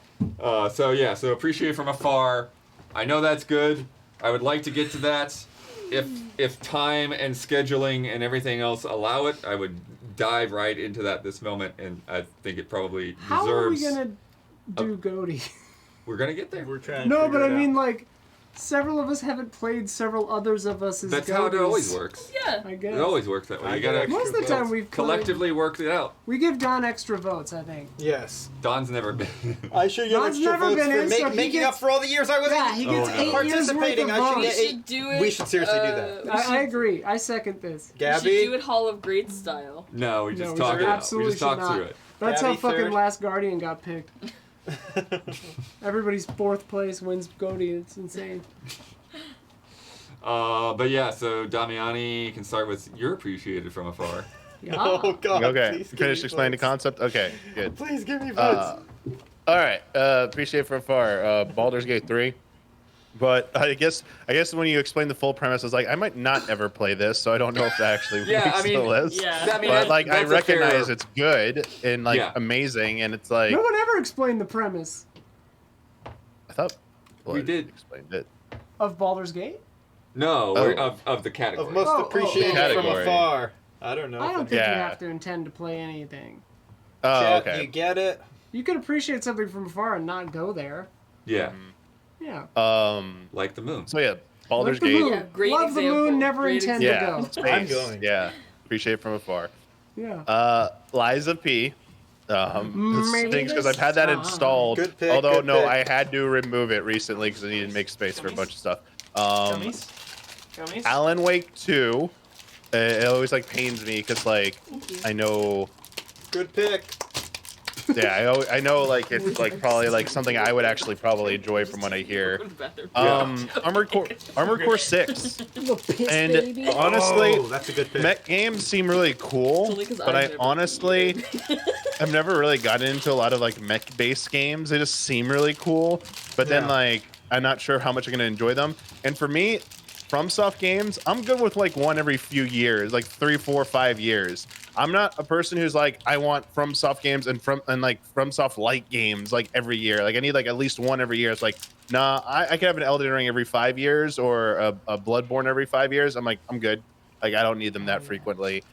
yeah. So appreciate from afar. I know that's good. I would like to get to that. If time and scheduling and everything else allow it, I would dive right into that this moment, and I think it probably How are we deserves. gonna do Goaty? We're gonna get there. We're trying. To No, figure but I it mean, out. like, several of us haven't played several others of us as That's how it goatees. always works. Yeah. I guess. It always works that way. I You get gotta extra Most of the time we've played- collectively work it out. We give Don extra votes, I think. Yes. Don's never been. I should get Ron's extra never votes been for in, so he making gets- up for all the years I was Yeah, he gets no. 8 years worth Participating, of I should We votes. get should do it. We should seriously do that. I agree. I second this. We should Gabby, do it Hall of Greats style. No, we just we talk should it out. We absolutely just talk should not. through it. That's Gabby how fucking third. Last Guardian got picked. Everybody's 4th place wins Goaty. It's insane. But yeah, so Damiani can start with you're appreciated from afar. Yeah. oh god. Okay, please give finish me explaining the votes. concept. Okay, good. Please give me votes. All right, appreciate from afar. Baldur's Gate 3. But I guess when you explain the full premise, it's like I might not ever play this, so I don't know if that actually Yeah, makes I mean, the list. Yeah. I mean, But like I that's a fair- recognize it's good and like Yeah. amazing, and it's like No one ever explained the premise I thought We Blood did. explained it. of Baldur's Gate. No, Oh. of the category. Of most Oh, appreciated oh. from Category. afar. I don't know. I if don't it- think you Yeah. have to intend to play anything. Oh, Chat, okay. You get it? You could appreciate something from afar and not go there. Yeah, Yeah. like the moon. So yeah, Baldur's Like the Gate. moon. Yeah, great Love the example. moon, never Great intend Yeah, to go. space. I'm going. Yeah, appreciate from afar. Yeah. Liza P. This Maybe stinks because this I've had that time. installed. Good pick, Although good no, pick. I had to remove it recently because I needed to make space for a bunch of stuff. Gummies? Gummies? Alan Wake 2. It always like pains me because like I know, Good pick. yeah, I know like it's like probably like something I would actually probably enjoy from what I hear. Go to the bathroom. Armored Core 6. Little piss And baby. honestly, Oh, that's a good pick. mech games seem really cool, Only 'cause but I've I never honestly, I've never really gotten into a lot of like mech-based games. They just seem really cool, but then Yeah. like I'm not sure how much I'm gonna enjoy them. And for me, FromSoft games, I'm good with like one every few years, like 3, 4, 5 years. I'm not a person who's like I want FromSoft games and FromSoft light games like every year. Like I need like at least one every year. It's like nah, I can have an Elden Ring every 5 years or a Bloodborne every 5 years. I'm like I'm good. Like I don't need them that frequently.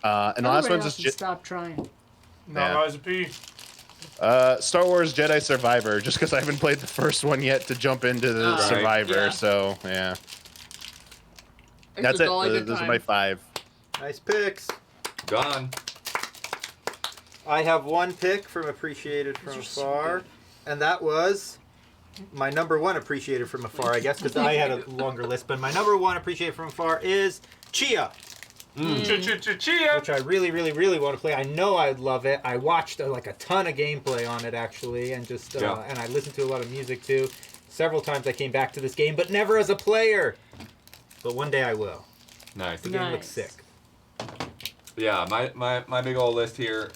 And the last Everybody one's else just should stop trying. Not Yeah. Liza P. Star Wars Jedi Survivor, just because I haven't played the first one yet to jump into the Right. Survivor. Yeah. So yeah, It's that's a it. jolly good Those are time. my 5. Nice picks. Gone. I have one pick from Appreciated from Those are so Afar, good. and that was my number one Appreciated from Afar, I guess, because I had a longer list. But my number one Appreciated from Afar is Chia, Chia. which I really, really, really want to play. I know I'd love it. I watched like a ton of gameplay on it actually, and just Yeah. and I listened to a lot of music too. Several times I came back to this game, but never as a player. But one day I will. Nice. The game Nice. looks sick. Yeah, my big old list here.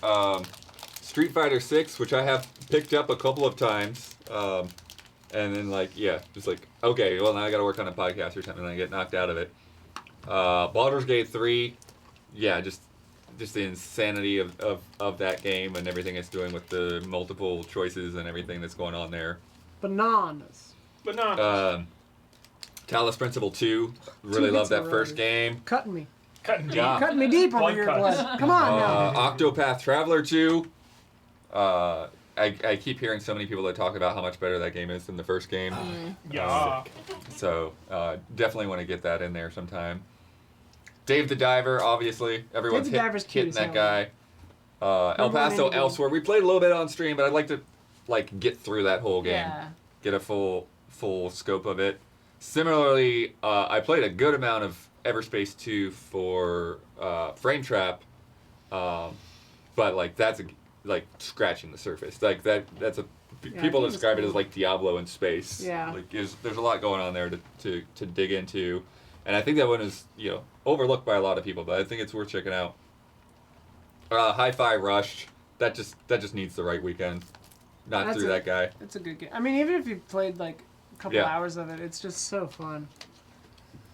Street Fighter 6, which I have picked up a couple of times. And then like, yeah, just like, okay, well now I gotta work on a podcast or something and I get knocked out of it. Baldur's Gate 3, yeah, just the insanity of that game and everything it's doing with the multiple choices and everything that's going on there. Bananas. Banana. Talos Principle 2, really Two love hits in that a first row. game. Cutting me. Cutting deep. Yeah. Cutting me deep over Blood here, cuts. Blood. Come on now. Octopath Traveler 2. I keep hearing so many people that talk about how much better that game is than the first game. Yeah. So definitely want to get that in there sometime. Dave the Diver, obviously. Everyone's Dave the Diver's cute hitting as that hell. guy. El Number one Paso indie game. Elsewhere. We played a little bit on stream, but I'd like to like get through that whole game. Yeah. Get a full scope of it. Similarly, I played a good amount of Everspace 2 for Frame Trap, but like that's like scratching the surface. Like that's a Yeah, people I think describe it it's as like Diablo in space. Yeah. Like there's a lot going on there to dig into, and I think that one is overlooked by a lot of people, but I think it's worth checking out. Hi-Fi Rush. That just needs the right weekend. Not That's through a- that guy. It's a good game. I mean, even if you played like a couple Yeah. hours of it, it's just so fun.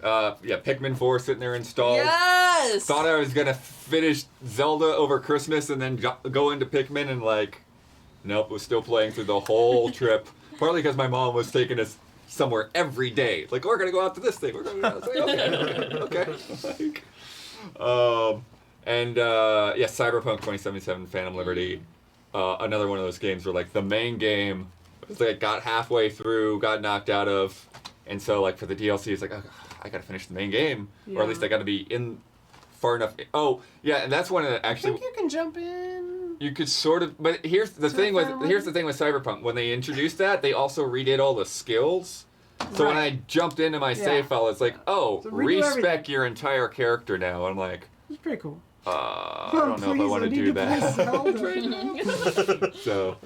Yeah, Pikmin 4 sitting there installed. Yes. Thought I was gonna finish Zelda over Christmas and then go into Pikmin and like, nope, was still playing through the whole trip. Partly because my mom was taking us somewhere every day. Like, we're gonna go out to this thing. We're gonna go out to this thing. Okay. Yeah, Cyberpunk 2077, Phantom Liberty. Another one of those games where like the main game was like got halfway through, got knocked out of, And so, like, for the DLC, it's like, oh, I gotta finish the main game. Or at least I gotta be in far enough. Oh, yeah, and that's one of the, I actually... think you can jump in. You could sort of... But here's the thing with Cyberpunk. When they introduced that, they also redid all the skills. So when I jumped into my save file, it's like, oh, So redo respec everything. your entire character now. I'm like, It's pretty cool. I don't know if I want to do that. So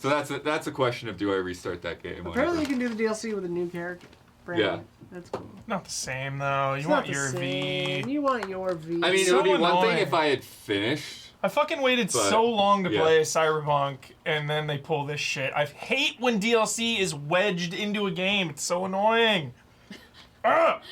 that's a question of, do I restart that game? Apparently, you can do the DLC with a new character. Brand Yeah. new. That's cool. Not the same though. You It's want not the your same. V. You want your V. I mean, So it would be one thing annoying. if I had finished. I fucking waited But, so long to yeah. play Cyberpunk, and then they pull this shit. I hate when DLC is wedged into a game. It's so annoying.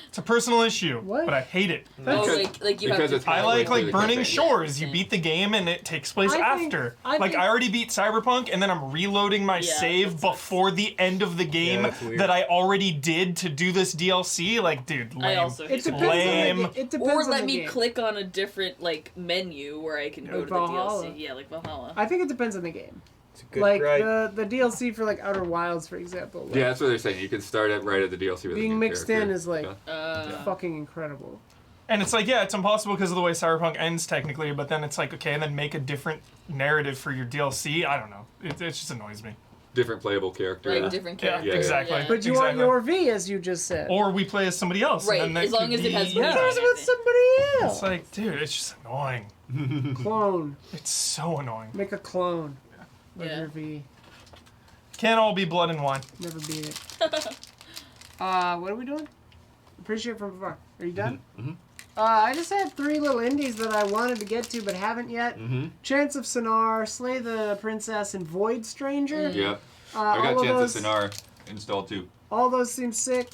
It's a personal issue, What? but I hate it. Oh, Because- like you have because to. it's I halfway like through the Burning campaign. Shores. You beat the game and it takes place I think- after. I Like think- I already beat Cyberpunk and then I'm reloading my Yeah, save that sucks. before the end of the game that's weird. that I already did to do this DLC. Like, dude, lame. I also It hate depends. that. Lame. On the, it depends Or on let the me game. click on a different like menu where I can go Like to the Valhalla. DLC. Yeah, like Valhalla. I think it depends on the game. It's a good Like gripe. the DLC for like Outer Wilds, for example. Like, Yeah, that's what they're saying. You can start it right at the DLC with a being new mixed character. in is like Yeah. fucking incredible. And it's like, yeah, it's impossible because of the way Cyberpunk ends technically, but then it's like, okay, and then make a different narrative for your DLC. I don't know. It just annoys me. Different playable character. Like different Yeah, characters. exactly. Yeah. But you Exactly. want your V, as you just said. Or we play as somebody else. Right, And then as that long could as it has be- meaning. yeah. Who's with somebody else? It's like, dude, it's just annoying. Clone. It's so annoying. Make a clone of Yeah. your V. Can't all be blood and wine. Never beat it. What are we doing? Appreciate from afar. Are you done? I just had 3 little indies that I wanted to get to but haven't yet. Chance of Sonar, Slay the Princess, and Void Stranger. Yeah. I all got of Chance those, of Sonar installed too. All those seem sick.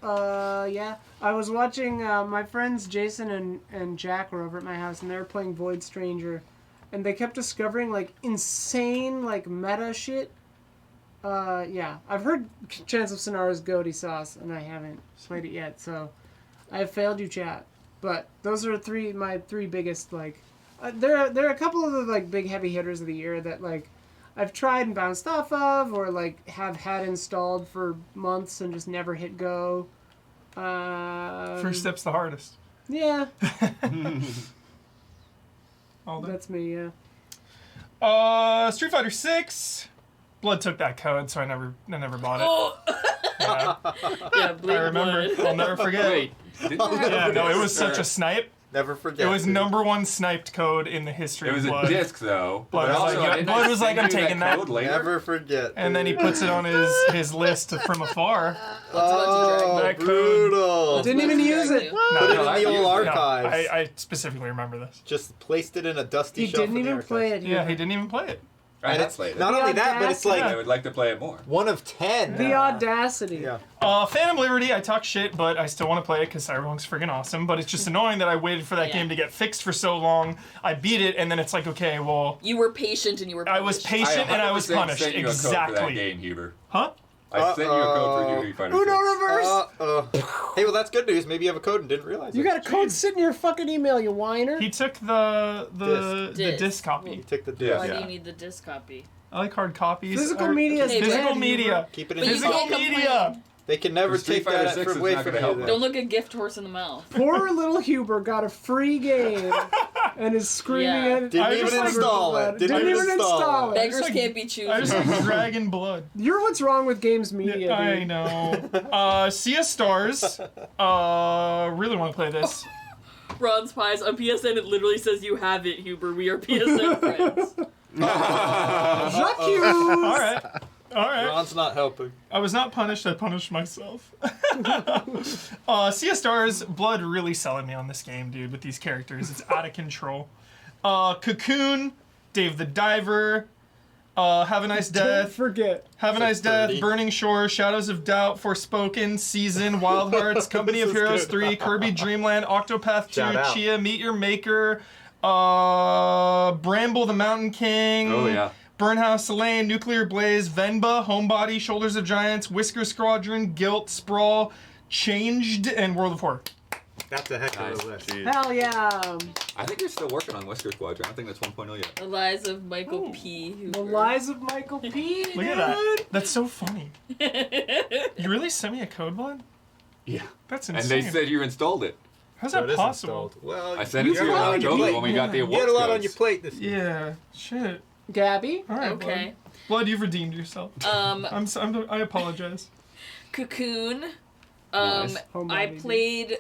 Yeah. I was watching, my friends Jason and Jack were over at my house and they were playing Void Stranger. And they kept discovering, like, insane, like, meta shit. Yeah. I've heard Chance of Sonar's goaty sauce, and I haven't played it yet, so I have failed you, chat. But those are my 3 biggest, like... there are a couple of the, like, big heavy hitters of the year that, like, I've tried and bounced off of, or, like, have had installed for months and just never hit go. First step's the hardest. Yeah, All day. that's me, yeah. Street Fighter 6. Blood took that code, so I never bought it. Oh, Yeah, yeah, bleed I remember. blood. I'll never forget. Wait. Yeah, no, it was such a snipe. Never forget. It was dude. #1 sniped code in the history It was of a Blood. disc though. Blood But was also, like, yeah, didn't Blood I was like, send I'm you taking that. code later? Never forget. And then he dude. puts it on his list from afar. Oh, That code. brutal. Didn't even use it. No, Put it no, in I- the old no, archives. I specifically remember this. Just placed it in a dusty He shelf. didn't in the even archives. play it here. Yeah, he didn't even play it. I And have it's played it. not The only that, but it's audacity. like I would like to play it more. 1 of 10. The audacity. Yeah. Phantom Liberty, I talk shit, but I still want to play it because Cyberpunk's friggin' awesome. But it's just annoying that I waited for that Yeah. game to get fixed for so long. I beat it, and then it's like, okay, well, You were patient and you were I was punished. patient and I was 100% punished. Sent you a code for that Exactly. game, Huber. Huh? I sent you a code for Street Fighter 6. Uno reverse! Hey, well, that's good news. Maybe you have a code and didn't realize You it. got a code sitting in your fucking email, you whiner. He took the Disc. disc copy. Take the Yeah. Why disc. do you need the disc copy? I like hard copies. Physical Or- media is Hey, dead. Physical you media. Keep it in But you the Physical can't complain. media. They can never For Street take Fighter that 6 is away not from gonna you. help then. them. Don't look a gift horse in the mouth. Poor little Huber got a free game and is screaming Yeah. at it. Didn't I just even like- install it. Didn't even install it. Beggars like- can't be I choosers. just like Dragon Blood. You're what's wrong with games media, I dude. know. Sea of Stars. Really want to play this. Ron's Pies on PSN. It literally says you have it, Huber. We are PSN friends. J'accuse! All right. All right. Ron's not helping. I was not punished. I punished myself. Sea of Stars, Blood really selling me on this game, dude, with these characters. It's out of control. Cocoon, Dave the Diver, Have a Nice Don't Death, forget. Have a Nice Death, 30. Burning Shore, Shadows of Doubt, Forspoken, Season, Wild Hearts, Company of This is Heroes good. 3, Kirby Dreamland, Octopath 2, Shout out. Chia, Meet Your Maker, Bramble the Mountain King. Oh, yeah. Burnhouse Lane, Nuclear Blaze, Venba, Homebody, Shoulders of Giants, Whisker Squadron, Guilt, Sprawl, Changed, and World of Horror. That's a heck of Nice. a list. Jeez. Hell yeah. I think they're still working on Wesker Squadron. I don't think that's 1.0 yet. The Lies of Michael Ooh. P. The Hoover. Lies of Michael P. Look at that. That's so funny. You really sent me a code one? Yeah. That's And insane. they said you installed it. How's So that it is possible? installed. Well, I sent it you to you in got a lot on your October plate. when we got the You You awards had a lot on codes. your plate this year. Yeah. Shit. Gabby. All right. Okay. Blood, you've redeemed yourself. I apologize. Cocoon. Nice. Home I Run, played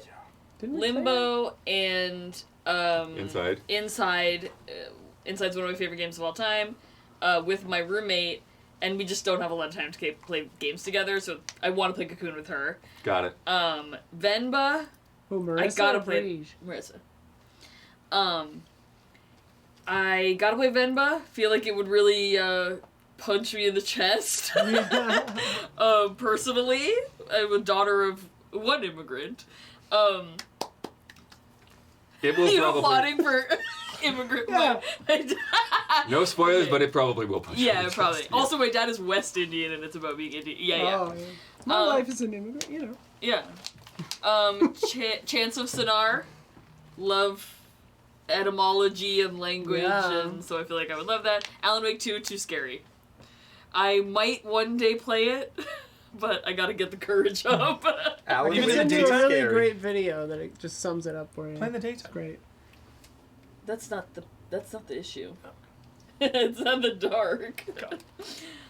Didn't we play Limbo and Inside. Inside. Inside's one of my favorite games of all time. With my roommate, and we just don't have a lot of time to play games together. So I want to play Cocoon with her. Got it. Venba. Who, Marissa I gotta or play Paige? Marissa. I gotta play Venba. Feel like it would really punch me in the chest. Personally, I'm a daughter of one immigrant. It will You know, probably. plotting for immigrant. Yeah. No spoilers, but it probably will punch you in Yeah, the probably. chest. Also, my dad is West Indian, and it's about being Indian. Yeah. Oh, yeah. My life is an immigrant, you know. Yeah. Chance of Sonar. Love etymology and language, Yeah. and so I feel like I would love that. Alan Wake 2, too scary. I might one day play it, but I gotta get the courage up. Alan Even It's in Wake the a is daytime? really scary. great video that it just sums it up for you. Play in the It's daytime. great. That's not the issue. It's not the dark. God.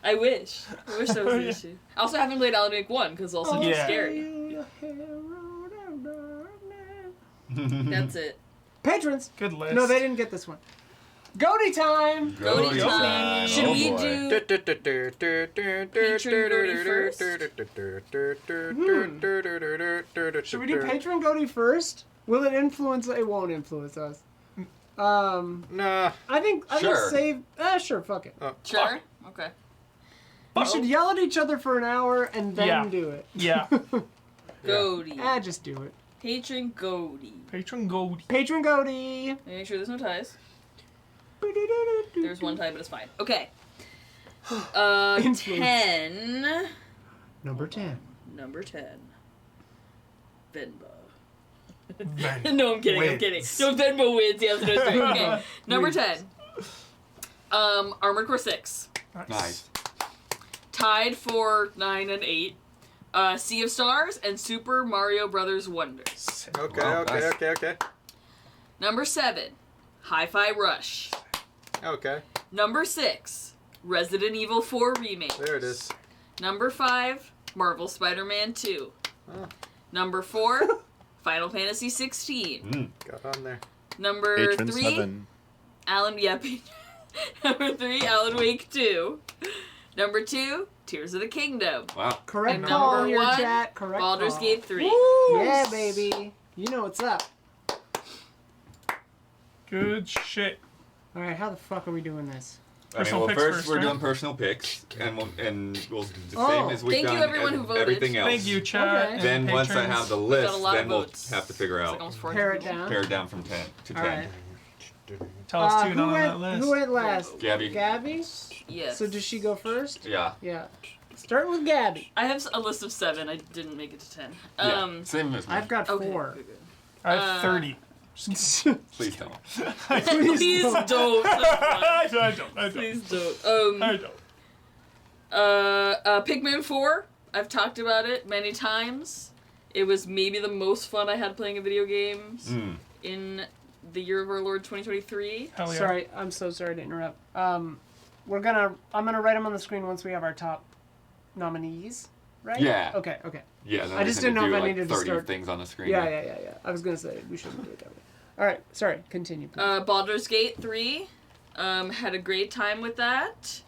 I wish that was the Yeah. issue. I also haven't played Alan Wake 1 because also too Yeah. scary. That's it. Patrons. Good list. No, they didn't get this one. Goaty time. Goaty time. Should Oh, we boy. do? Should we do patron goaty first? Will it influence? It won't influence us. Nah. I think Sure. save. Sure, fuck it. Sure. Okay. We should yell at each other for an hour and then Yeah. do it. Yeah. Goaty. Just do it. Patron Goaty. Patron Gold. Patron goaty. Make sure there's no ties. There's one tie, but it's fine. Okay. Influence. 10. Number 10. Number 10. Venba. Ven No, I'm kidding. I'm wins. kidding. No, Venba wins. Yeah, that's what I was saying. Okay. Number 10. Armored Core 6. Nice. Tied for 9 and 8. Sea of Stars and Super Mario Brothers Wonder. Okay, Wow, okay, nice. okay, okay. Number 7. Hi-Fi Rush. Okay, Number 6. Resident Evil 4 Remake. there it is. Number 5. Marvel Spider-Man 2. Oh. Number 4. Final Fantasy 16. Got on there. Number Patron 3. 7. Number 3. Alan Wake 2. Number 2. Tears of the Kingdom. Wow. Correct And call number here, 1. chat. Correct Baldur's call. Gate 3. Yeah, baby. You know what's up. Good shit. All right, how the fuck are we doing this? I mean, Personal well, picks first first, we're right? doing personal picks, and we'll do the Oh. same as we've Thank you, done everyone who voted. everything else. Thank you, chat. Okay. and Then once I patrons. have the Got a list, lot then of we'll votes. have to figure It's out, like almost 400 Pare it people. down. pare it down from 10 to All 10. right. Tell us two who, not on that went, list. who went last? Gabby. Gabby? Yes. So does she go first? Yeah. Yeah. Start with Gabby. I have a list of 7. I didn't make it to 10. Yeah. Same as me. I've got Okay. 4. Good, good. I have 30. Please don't. Please don't. I don't. Please don't. I don't. Pikmin 4. I've talked about it many times. It was maybe the most fun I had playing a video games in the year of our Lord 2023. Hell yeah. Sorry, I'm so sorry to interrupt. I'm gonna write them on the screen once we have our top nominees, right? Yeah. Okay. Yeah. Then I just can didn't know do if I like needed to 30 start- things on the screen. Yeah. I was gonna say we shouldn't do it that way. All right, sorry. Continue, please. Baldur's Gate 3. Had a great time with that.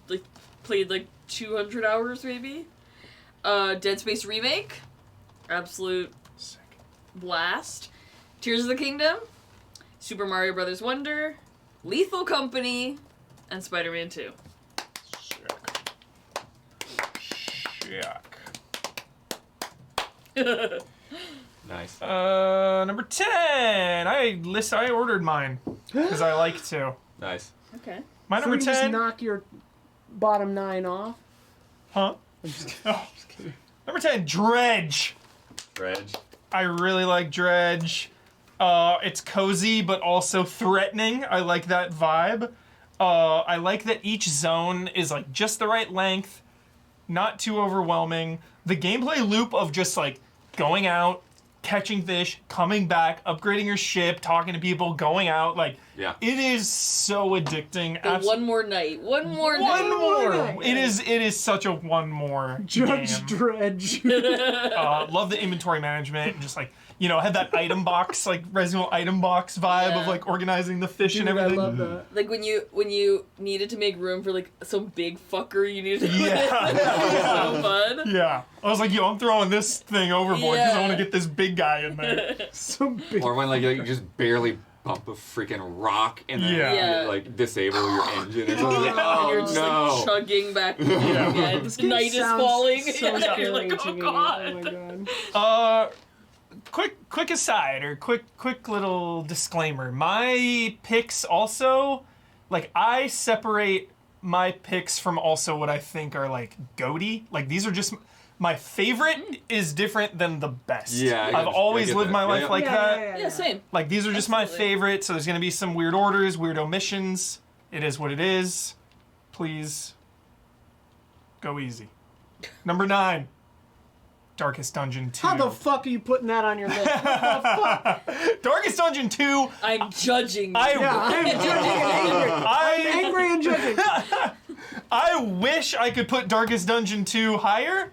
Like, played like 200 hours maybe. Dead Space Remake. Absolute Sick. blast. Tears of the Kingdom. Super Mario Brothers Wonder. Lethal Company. And Spider-Man 2. Sick. Nice. Number 10. I ordered mine because I like to. Nice. Okay. My So number we can just 10. knock your bottom 9 off. Huh? Oh. Number 10. Dredge. Reg. I really like Dredge. It's cozy but also threatening. I like that vibe. I like that each zone is like just the right length, not too overwhelming. The gameplay loop of just like going out, catching fish, coming back, upgrading your ship, talking to people, going out, like it is so addicting. One more night. One more night. It is such a one more Judge game. Dredge. Love the inventory management and just like, you know, had that item box, like Resident Evil item box vibe of like organizing the fish and everything. I love that. Like when you needed to make room for like some big fucker you needed to put in. Yeah. So fun. Yeah. I was like, yo, I'm throwing this thing overboard because I want to get this big guy in there. Some big. Or when like you just barely bump a freaking rock and then Yeah. like disable your engine or something. Yeah. Oh, And you're just no. like chugging back Yeah. again. This The game night is sounds falling. So Yeah, scary you're like, to oh me. god. Oh my god. Quick aside or quick little disclaimer. My picks also, like I separate my picks from also what I think are like goaty. Like these are just my favorite is different than the best. Yeah, I've always lived my life like that. Yeah, same. Like these are just my Absolutely. favorite. So there's gonna be some weird orders, weird omissions. It is what it is. Please go easy. Number 9. Darkest Dungeon 2. How the fuck are you putting that on your list? What the fuck? Darkest Dungeon 2. I'm judging. I Yeah, I'm judging and angry. I Angry and judging. I wish I could put Darkest Dungeon 2 higher,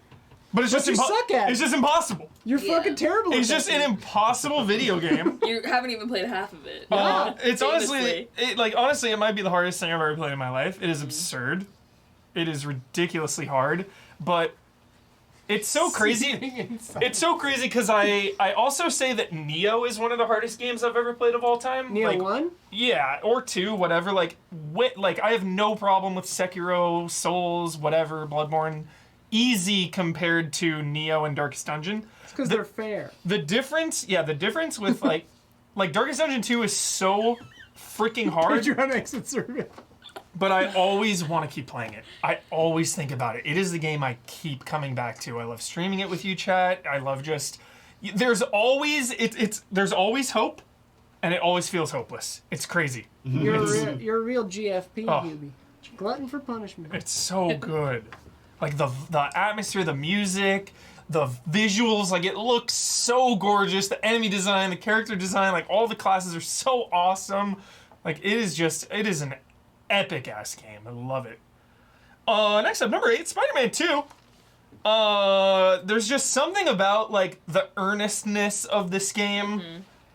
but it's just you suck at it. It's just impossible. You're Yeah. fucking terrible. It's at just that an thing. impossible video game. You haven't even played half of it. It's honestly, Famously. honestly, it might be the hardest thing I've ever played in my life. It is absurd. It is ridiculously hard, but it's so crazy. It's so crazy because I also say that Neo is one of the hardest games I've ever played of all time. Neo like, 1? Yeah, or 2, whatever. Like I have no problem with Sekiro, Souls, whatever, Bloodborne. Easy compared to Neo and Darkest Dungeon. It's because they're fair. The difference with like Darkest Dungeon 2 is so freaking hard, Patreon exit survey. but I always want to keep playing it. I always think about it. It is the game I keep coming back to. I love streaming it with you, chat. I love just there's always there's always hope, and it always feels hopeless. It's crazy. You're a real GFP, Oh. Hubie. Glutton for punishment. It's so good. Like the atmosphere, the music, the visuals, like it looks so gorgeous. The enemy design, the character design, like all the classes are so awesome. Like it is an epic ass game. I love it. Next up, number 8, Spider-Man 2. There's just something about like the earnestness of this game,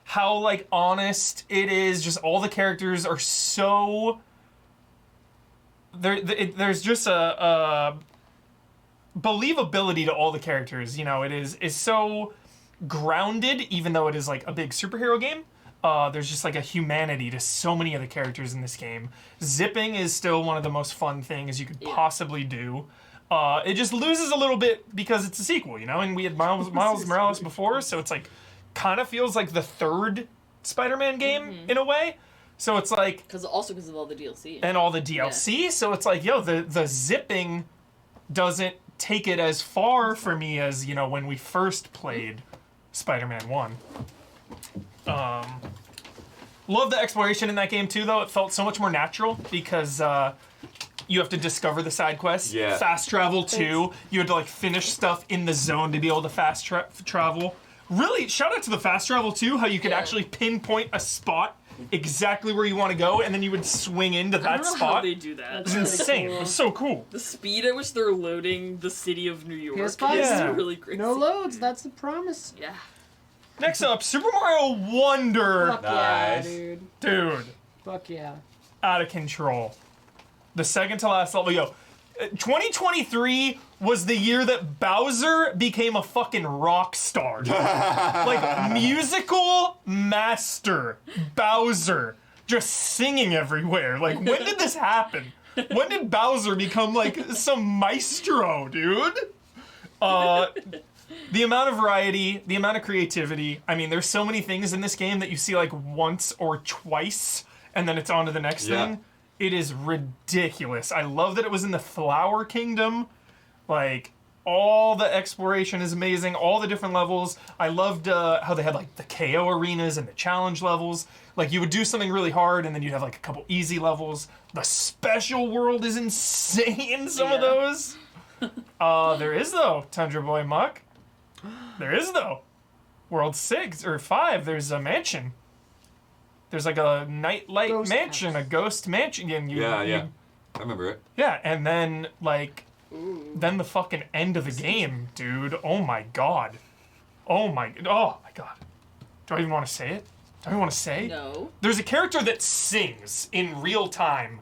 how like honest it is. Just all the characters are so. There's just a believability to all the characters. You know, it is so grounded, even though it is like a big superhero game. There's just like a humanity to so many of the characters in this game. Zipping is still one of the most fun things you could possibly do. It just loses a little bit because it's a sequel, you know, and we had Miles Morales before, so it's like kind of feels like the third Spider-Man game in a way. So it's like Because of all the DLC. and all the DLC. So it's like, yo, the zipping doesn't take it as far for me as, you know, when we first played Spider-Man 1. Love the exploration in that game too, though. It felt so much more natural because you have to discover the side quests. Yeah. Fast travel too. You had to like finish stuff in the zone to be able to fast travel. Really, shout out to the fast travel too. How you could actually pinpoint a spot exactly where you want to go, and then you would swing into I that don't know spot. how they do that. It was insane. It was so cool. The speed at which they're loading the city of New York PS5? is Yeah. really crazy. No loads, that's the promise. Yeah. Next up, Super Mario Wonder. Fuck yeah, Nice. dude. Dude, Fuck yeah. out of control. The second to last level. Yo, 2023 was the year that Bowser became a fucking rock star. Like, musical master Bowser just singing everywhere. Like, when did this happen? When did Bowser become, like, some maestro, dude? The amount of variety, the amount of creativity. I mean, there's so many things in this game that you see, like, once or twice, and then it's on to the next thing. It is ridiculous. I love that it was in the Flower Kingdom. Like, All the exploration is amazing. All the different levels. I loved how they had like the KO arenas and the challenge levels. Like you would do something really hard and then you'd have like a couple easy levels. The special world is insane. Some of those. There is though, Tundra Boy Muck. There is though. World 6 or 5. There's a mansion. There's like a nightlight Ghost mansion, house. a ghost mansion. And Yeah. I remember it. Yeah, and then then the fucking end of the game, dude. Oh my god. Oh my god. Do I even want to say it? Do I even want to say? No. There's a character that sings in real time,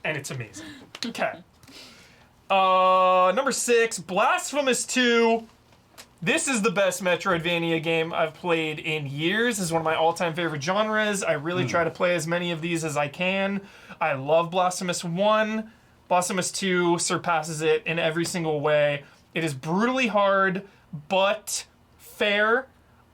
and it's amazing. Okay. Number 6, Blasphemous 2. This is the best Metroidvania game I've played in years. This is one of my all-time favorite genres. I really try to play as many of these as I can. I love Blasphemous 1. Blasphemous 2 surpasses it in every single way. It is brutally hard, but fair.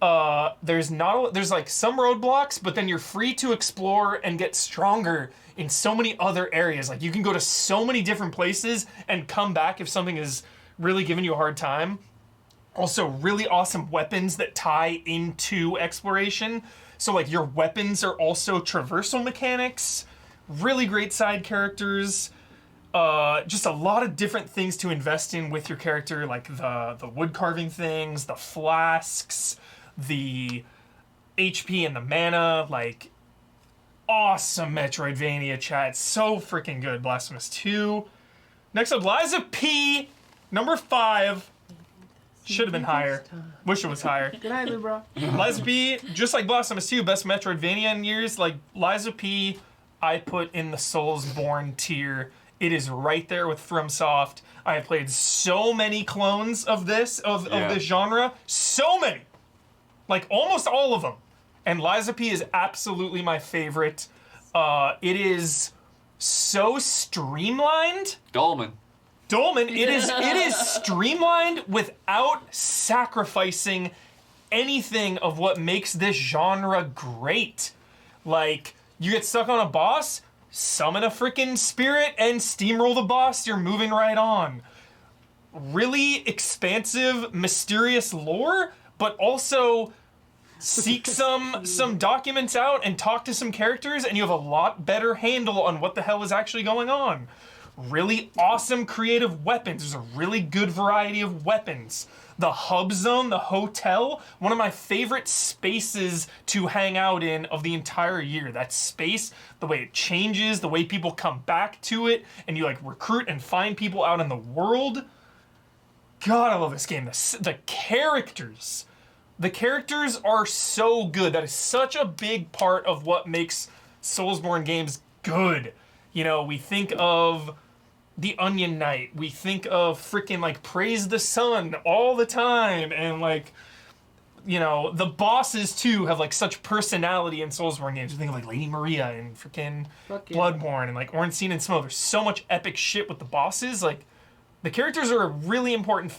There's like some roadblocks, but then you're free to explore and get stronger in so many other areas. Like you can go to so many different places and come back if something is really giving you a hard time. Also, really awesome weapons that tie into exploration. So, like, your weapons are also traversal mechanics. Really great side characters. Just a lot of different things to invest in with your character, like the wood carving things, the flasks, the HP and the mana. Like, awesome Metroidvania, chat. So freaking good. Blasphemous 2. Next up, Liza P. Number 5. Should have been higher. Wish it was higher. Good night, Libra. Liza P, just like Blasphemous 2, best Metroidvania in years. Like, Liza P, I put in the Soulsborne tier. It is right there with FromSoft. I have played so many clones of this, of this genre. So many. Like, almost all of them. And Liza P is absolutely my favorite. It is so streamlined. Dolmen, it is streamlined without sacrificing anything of what makes this genre great. Like, you get stuck on a boss, summon a freaking spirit and steamroll the boss, you're moving right on. Really expansive, mysterious lore, but also seek some documents out and talk to some characters and you have a lot better handle on what the hell is actually going on. Really awesome creative weapons. There's a really good variety of weapons. The hub zone, the hotel, one of my favorite spaces to hang out in of the entire year. That space, the way it changes, the way people come back to it, and you like recruit and find people out in the world. God, I love this game. The characters. The characters are so good. That is such a big part of what makes Soulsborne games good. You know, we think of the Onion Knight. We think of freaking, like, Praise the Sun all the time. And, like, you know, the bosses, too, have, like, such personality in Soulsborne games. We think of, like, Lady Maria and freaking Bloodborne and, like, Ornstein and Smough. There's so much epic shit with the bosses. Like, the characters are a really important,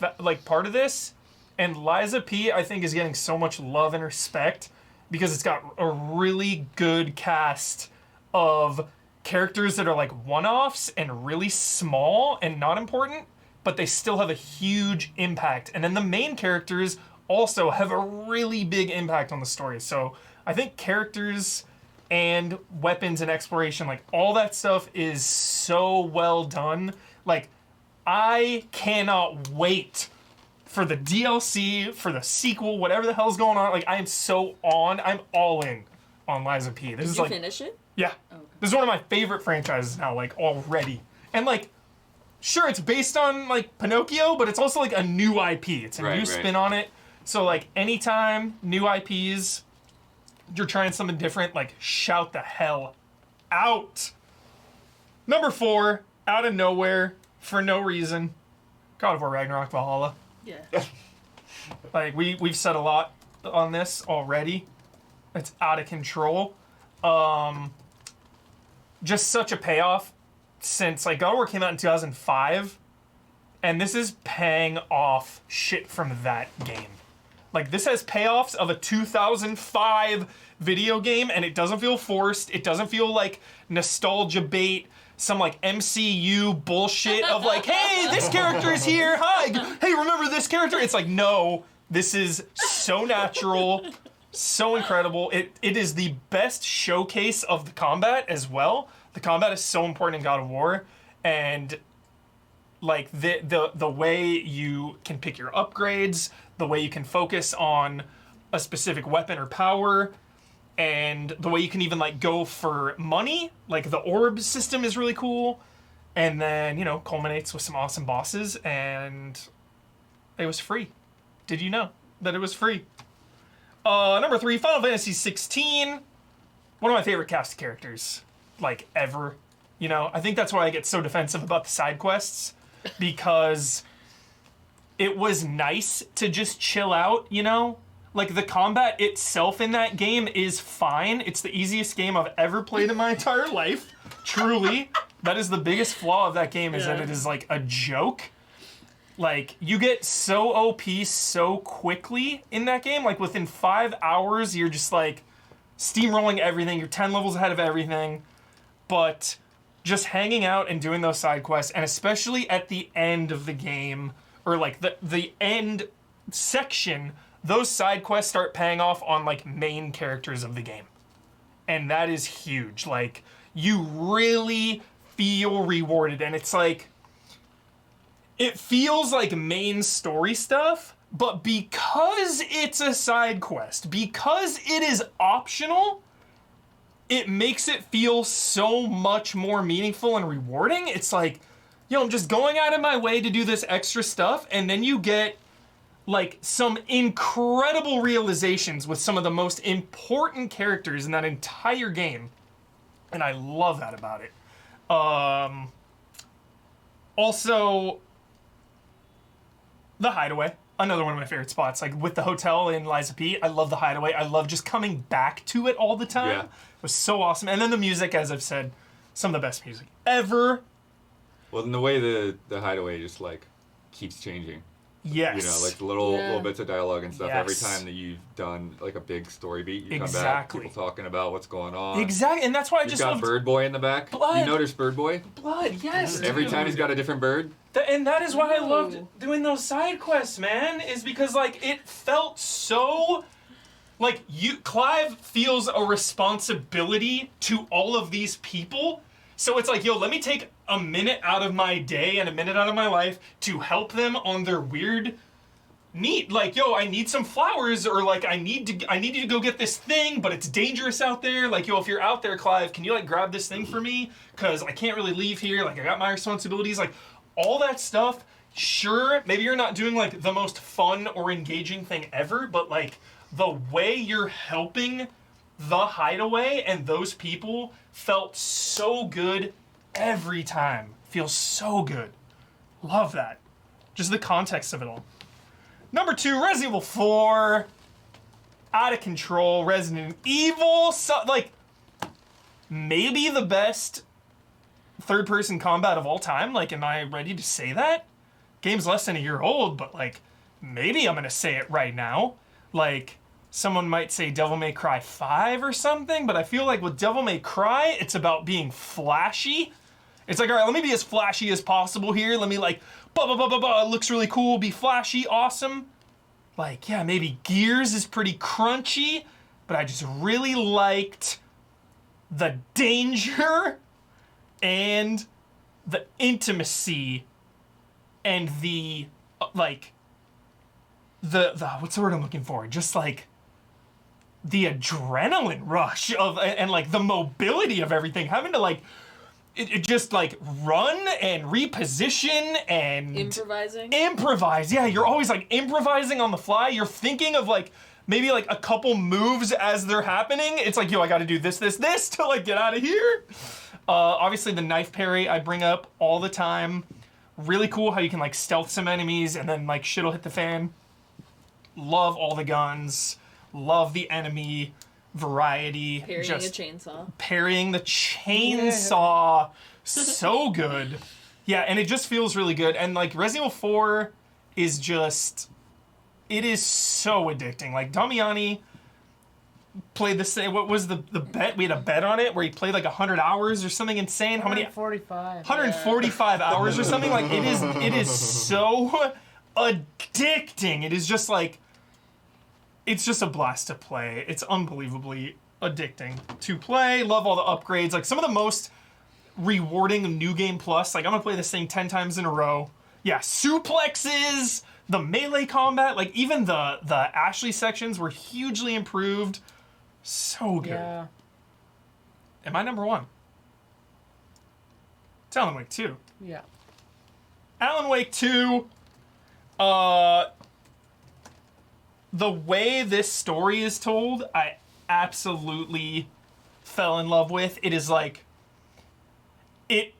part of this. And Liza P, I think, is getting so much love and respect because it's got a really good cast of characters that are like one-offs and really small and not important, but they still have a huge impact. And then the main characters also have a really big impact on the story. So I think characters and weapons and exploration, like all that stuff is so well done. Like, I cannot wait for the DLC, for the sequel, whatever the hell's going on. Like, I am so on. I'm all in on Liza P. This is like, finish it? Yeah. Okay. This is one of my favorite franchises now, like, already. And, like, sure, it's based on, like, Pinocchio, but it's also, like, a new IP. It's a new spin on it. So, like, anytime new IPs, you're trying something different, like, shout the hell out. Number 4, out of nowhere, for no reason, God of War Ragnarok Valhalla. Yeah. Like, we've said a lot on this already. It's out of control. Just such a payoff since, like, God of War came out in 2005, and this is paying off shit from that game. Like, this has payoffs of a 2005 video game, and it doesn't feel forced. It doesn't feel like nostalgia bait. some like MCU bullshit of like, hey, this character is here. Hi. Hey, remember this character? It's like, no, this is so natural, so incredible. It is the best showcase of the combat as well. The combat is so important in God of War, and like the way you can pick your upgrades, the way you can focus on a specific weapon or power, and the way you can even like go for money, like the orb system is really cool, and then culminates with some awesome bosses, and it was free. Did you know that it was free? Number 3, Final Fantasy 16. One of my favorite cast characters, like ever. I think that's why I get so defensive about the side quests, because it was nice to just chill out, Like, the combat itself in that game is fine. It's the easiest game I've ever played in my entire life. Truly. That is the biggest flaw of that game, is that it is, like, a joke. Like, you get so OP so quickly in that game. Like, within 5 hours, you're just, like, steamrolling everything. You're 10 levels ahead of everything. But just hanging out and doing those side quests, and especially at the end of the game, or, like, the end section, those side quests start paying off on, like, main characters of the game. And that is huge. Like, you really feel rewarded. And it's like, it feels like main story stuff, but because it's a side quest, because it is optional, it makes it feel so much more meaningful and rewarding. It's like, I'm just going out of my way to do this extra stuff, and then you get like some incredible realizations with some of the most important characters in that entire game. And I love that about it. Also, the Hideaway, another one of my favorite spots. Like with the hotel in Liza P, I love the Hideaway. I love just coming back to it all the time. Yeah. It was so awesome. And then the music, as I've said, some of the best music ever. Well, and the way the Hideaway just like keeps changing. Yes. Like the little bits of dialogue and stuff. Yes. Every time that you've done like a big story beat, you Exactly. come back, people talking about what's going on. Exactly, and that's why I You've just got loved Bird Boy in the back. Blood. You notice Bird Boy? Blood. Yes. Every dude. time he's got a different bird. And that is why I loved Ooh. doing those side quests, man. Is because like it felt so. Like Clive feels a responsibility to all of these people. So it's like, let me take a minute out of my day and a minute out of my life to help them on their weird need. Like, I need some flowers, or like I need you to go get this thing, but it's dangerous out there. Like, if you're out there, Clive, can you like grab this thing for me? Cause I can't really leave here. Like, I got my responsibilities. Like, all that stuff. Sure, maybe you're not doing like the most fun or engaging thing ever, but like the way you're helping the Hideaway and those people felt so good every time. Feels so good. Love that. Just the context of it all. Number 2, Resident Evil 4. Out of control. Resident Evil. Like, maybe the best third-person combat of all time. Like, am I ready to say that? Game's less than a year old, but, like, maybe I'm gonna say it right now. Like, someone might say Devil May Cry 5 or something, but I feel like with Devil May Cry, it's about being flashy. It's like, all right, let me be as flashy as possible here. Let me, like, it looks really cool, be flashy, awesome. Like, yeah, maybe Gears is pretty crunchy, but I just really liked the danger and the intimacy and the, like, the what's the word I'm looking for? Just, like, the adrenaline rush of, and like, the mobility of everything. Having to, like, it just like run and reposition and improvise. Yeah, you're always like improvising on the fly. You're thinking of like maybe like a couple moves as they're happening. It's like, I got to do this to like get out of here. Obviously the knife parry I bring up all the time. Really cool how you can like stealth some enemies and then like shit'll hit the fan. Love all the guns. Love the enemy variety. Parrying the chainsaw. So good. Yeah, and it just feels really good. And like Resident Evil 4 is just, it is so addicting. Like Damiani, played the same. What was the bet? We had a bet on it where he played like 100 hours or something insane. How many? 145. 145 hours or something. Like it is so addicting. It is just like, it's just a blast to play. It's unbelievably addicting to play. Love all the upgrades. Like some of the most rewarding New Game Plus. Like I'm gonna play this thing 10 times in a row. Yeah, suplexes, the melee combat, like even the Ashley sections were hugely improved. So good. Yeah. Am I number one? It's Alan Wake 2. Yeah. Alan Wake 2, the way this story is told, I absolutely fell in love with. It is like, it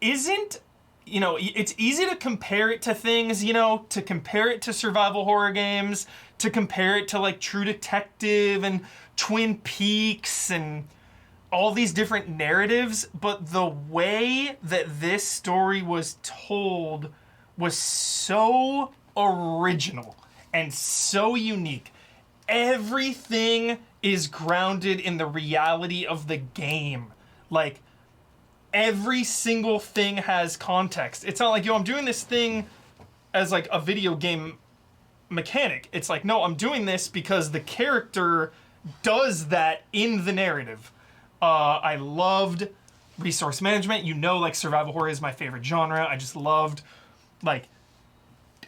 isn't, you know, it's easy to compare it to things, you know, to compare it to survival horror games, to compare it to like True Detective and Twin Peaks and all these different narratives, but the way that this story was told was so original and so unique. Everything is grounded in the reality of the game. Like, every single thing has context. It's not like, yo, I'm doing this thing as like a video game mechanic. It's like, no, I'm doing this because the character does that in the narrative. I loved resource management. You know, like survival horror is my favorite genre. I just loved like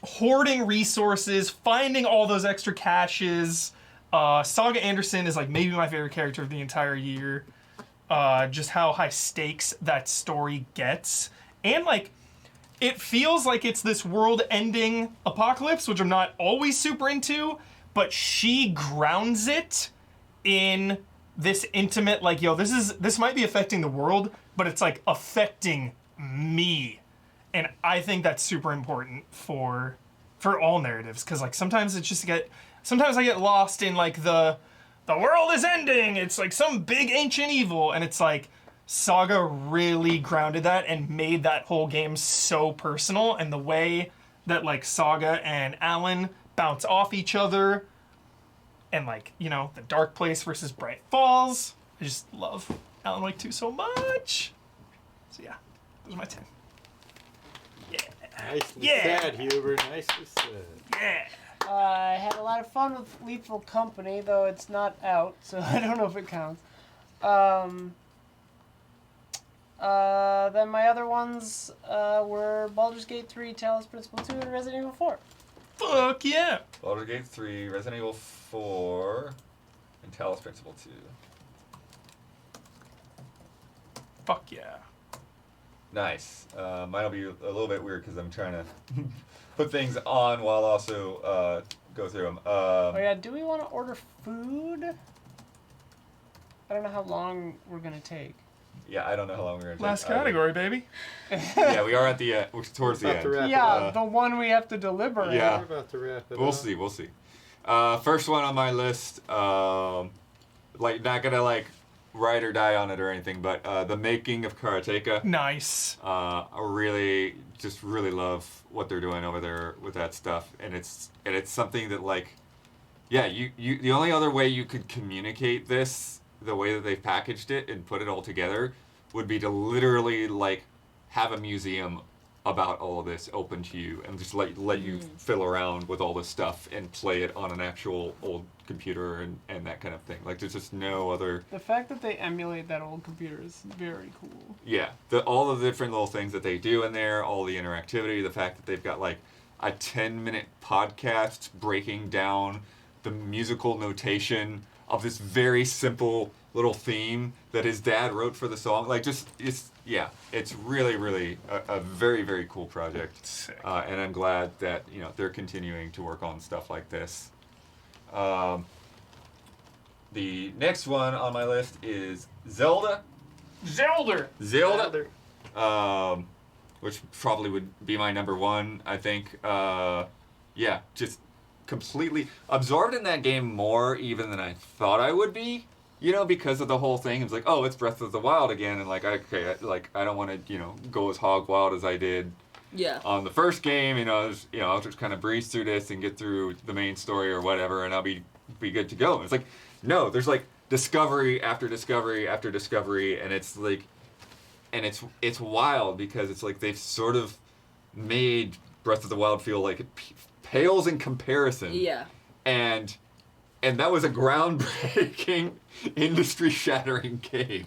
hoarding resources, finding all those extra caches. Saga Anderson is like maybe my favorite character of the entire year. Just how high stakes that story gets. And like, it feels like it's this world-ending apocalypse, which I'm not always super into, but she grounds it in this intimate, like, yo, this might be affecting the world, but it's like affecting me. And I think that's super important for all narratives, because like sometimes I get lost in like the world is ending, it's like some big ancient evil, and it's like Saga really grounded that and made that whole game so personal, and the way that like Saga and Alan bounce off each other, and like, you know, the Dark Place versus Bright Falls. I just love Alan Wake 2 so much. So yeah, those are my 10. Yeah. Nicely Yeah. said, Huber. Nicely said. Yeah. I had a lot of fun with Lethal Company, though it's not out, so I don't know if it counts. Then my other ones were Baldur's Gate 3, Talos Principle 2, and Resident Evil 4. Fuck yeah. Baldur's Gate 3, Resident Evil 4, and Talos Principle 2. Fuck yeah. Nice. Mine'll be a little bit weird because I'm trying to put things on while also go through them. Oh yeah, do we want to order food? I don't know how long we're gonna take. Yeah, I don't know how long we're going to take. Last category, baby. Yeah, we are at the we're towards the About to end. wrap it Yeah, up. the one we have to deliberate. Yeah. We're about to wrap it We'll up. see, we'll see. First one on my list, like not gonna like ride or die on it or anything, but the making of Karateka. Nice. I really love what they're doing over there with that stuff, and it's something that like, yeah, you the only other way you could communicate this, the way that they've packaged it and put it all together, would be to literally like have a museum about all of this open to you and just let you fiddle around with all this stuff and play it on an actual old computer and that kind of thing. Like there's just no other. The fact that they emulate that old computer is very cool. Yeah, all the different little things that they do in there, all the interactivity, the fact that they've got like a 10-minute podcast breaking down the musical notation of this very simple little theme that his dad wrote for the song. Like just, it's really a very, very cool project. Sick. And I'm glad that, you know, they're continuing to work on stuff like this. The next one on my list is Zelda. Zelda. Which probably would be my number one, I think. Yeah, just completely absorbed in that game more even than I thought I would be. You know, because of the whole thing. It's like, oh, it's Breath of the Wild again, and like, okay, like I don't want to, you know, go as hog wild as I did Yeah. on the first game. I'll just kind of breeze through this and get through the main story or whatever, and I'll be good to go. It's like no, there's like discovery after discovery after discovery, and it's like, and it's wild because it's like they've sort of made Breath of the Wild feel like it pales in comparison. Yeah. And that was a groundbreaking, industry-shattering game.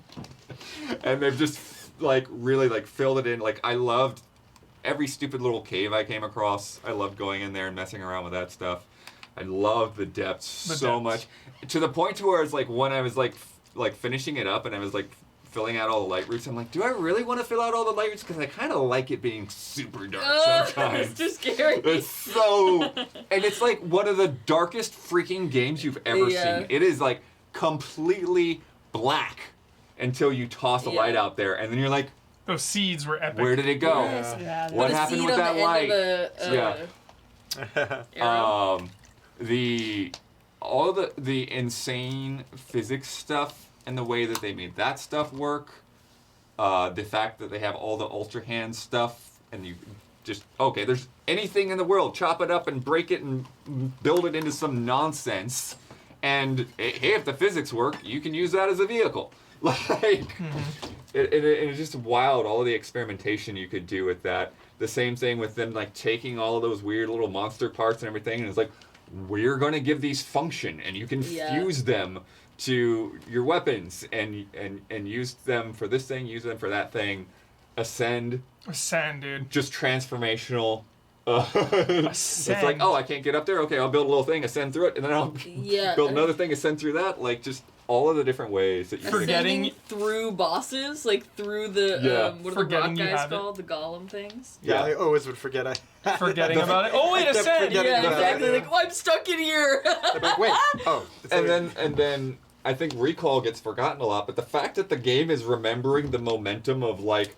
And they've just like really like filled it in. Like I loved every stupid little cave I came across. I loved going in there and messing around with that stuff. I loved the depths so much, to the point to where it's like when I was like finishing it up and I was like filling out all the light routes, I'm like, do I really want to fill out all the light routes? Because I kind of like it being super dark sometimes. It's too scary. It's so, and it's like one of the darkest freaking games you've ever seen. It is like completely black until you toss a light out there, and then you're like, those seeds were epic. where did it go? Yeah. What The happened seed with on that the light? end of the, arrow. All the insane physics stuff and the way that they made that stuff work, the fact that they have all the Ultra Hand stuff, and you just, okay, there's anything in the world, chop it up and break it and build it into some nonsense, and hey, if the physics work, you can use that as a vehicle. Like, it's just wild, all of the experimentation you could do with that. The same thing with them, like, taking all of those weird little monster parts and everything, and it's like, we're going to give these function, and you can fuse them to your weapons, and use them for this thing, use them for that thing. Ascend, dude. Just transformational. It's like, oh, I can't get up there? Okay, I'll build a little thing, ascend through it, and then I'll build another thing, ascend through that. Like, just all of the different ways that you Ascending through bosses, like through the what are the rock guys called? The golem things. Yeah, I always would forget. Forgetting about it. Oh wait, ascend. Yeah, exactly. Like, oh, I'm stuck in here. Like, wait. Oh. And then I think recall gets forgotten a lot, but the fact that the game is remembering the momentum of like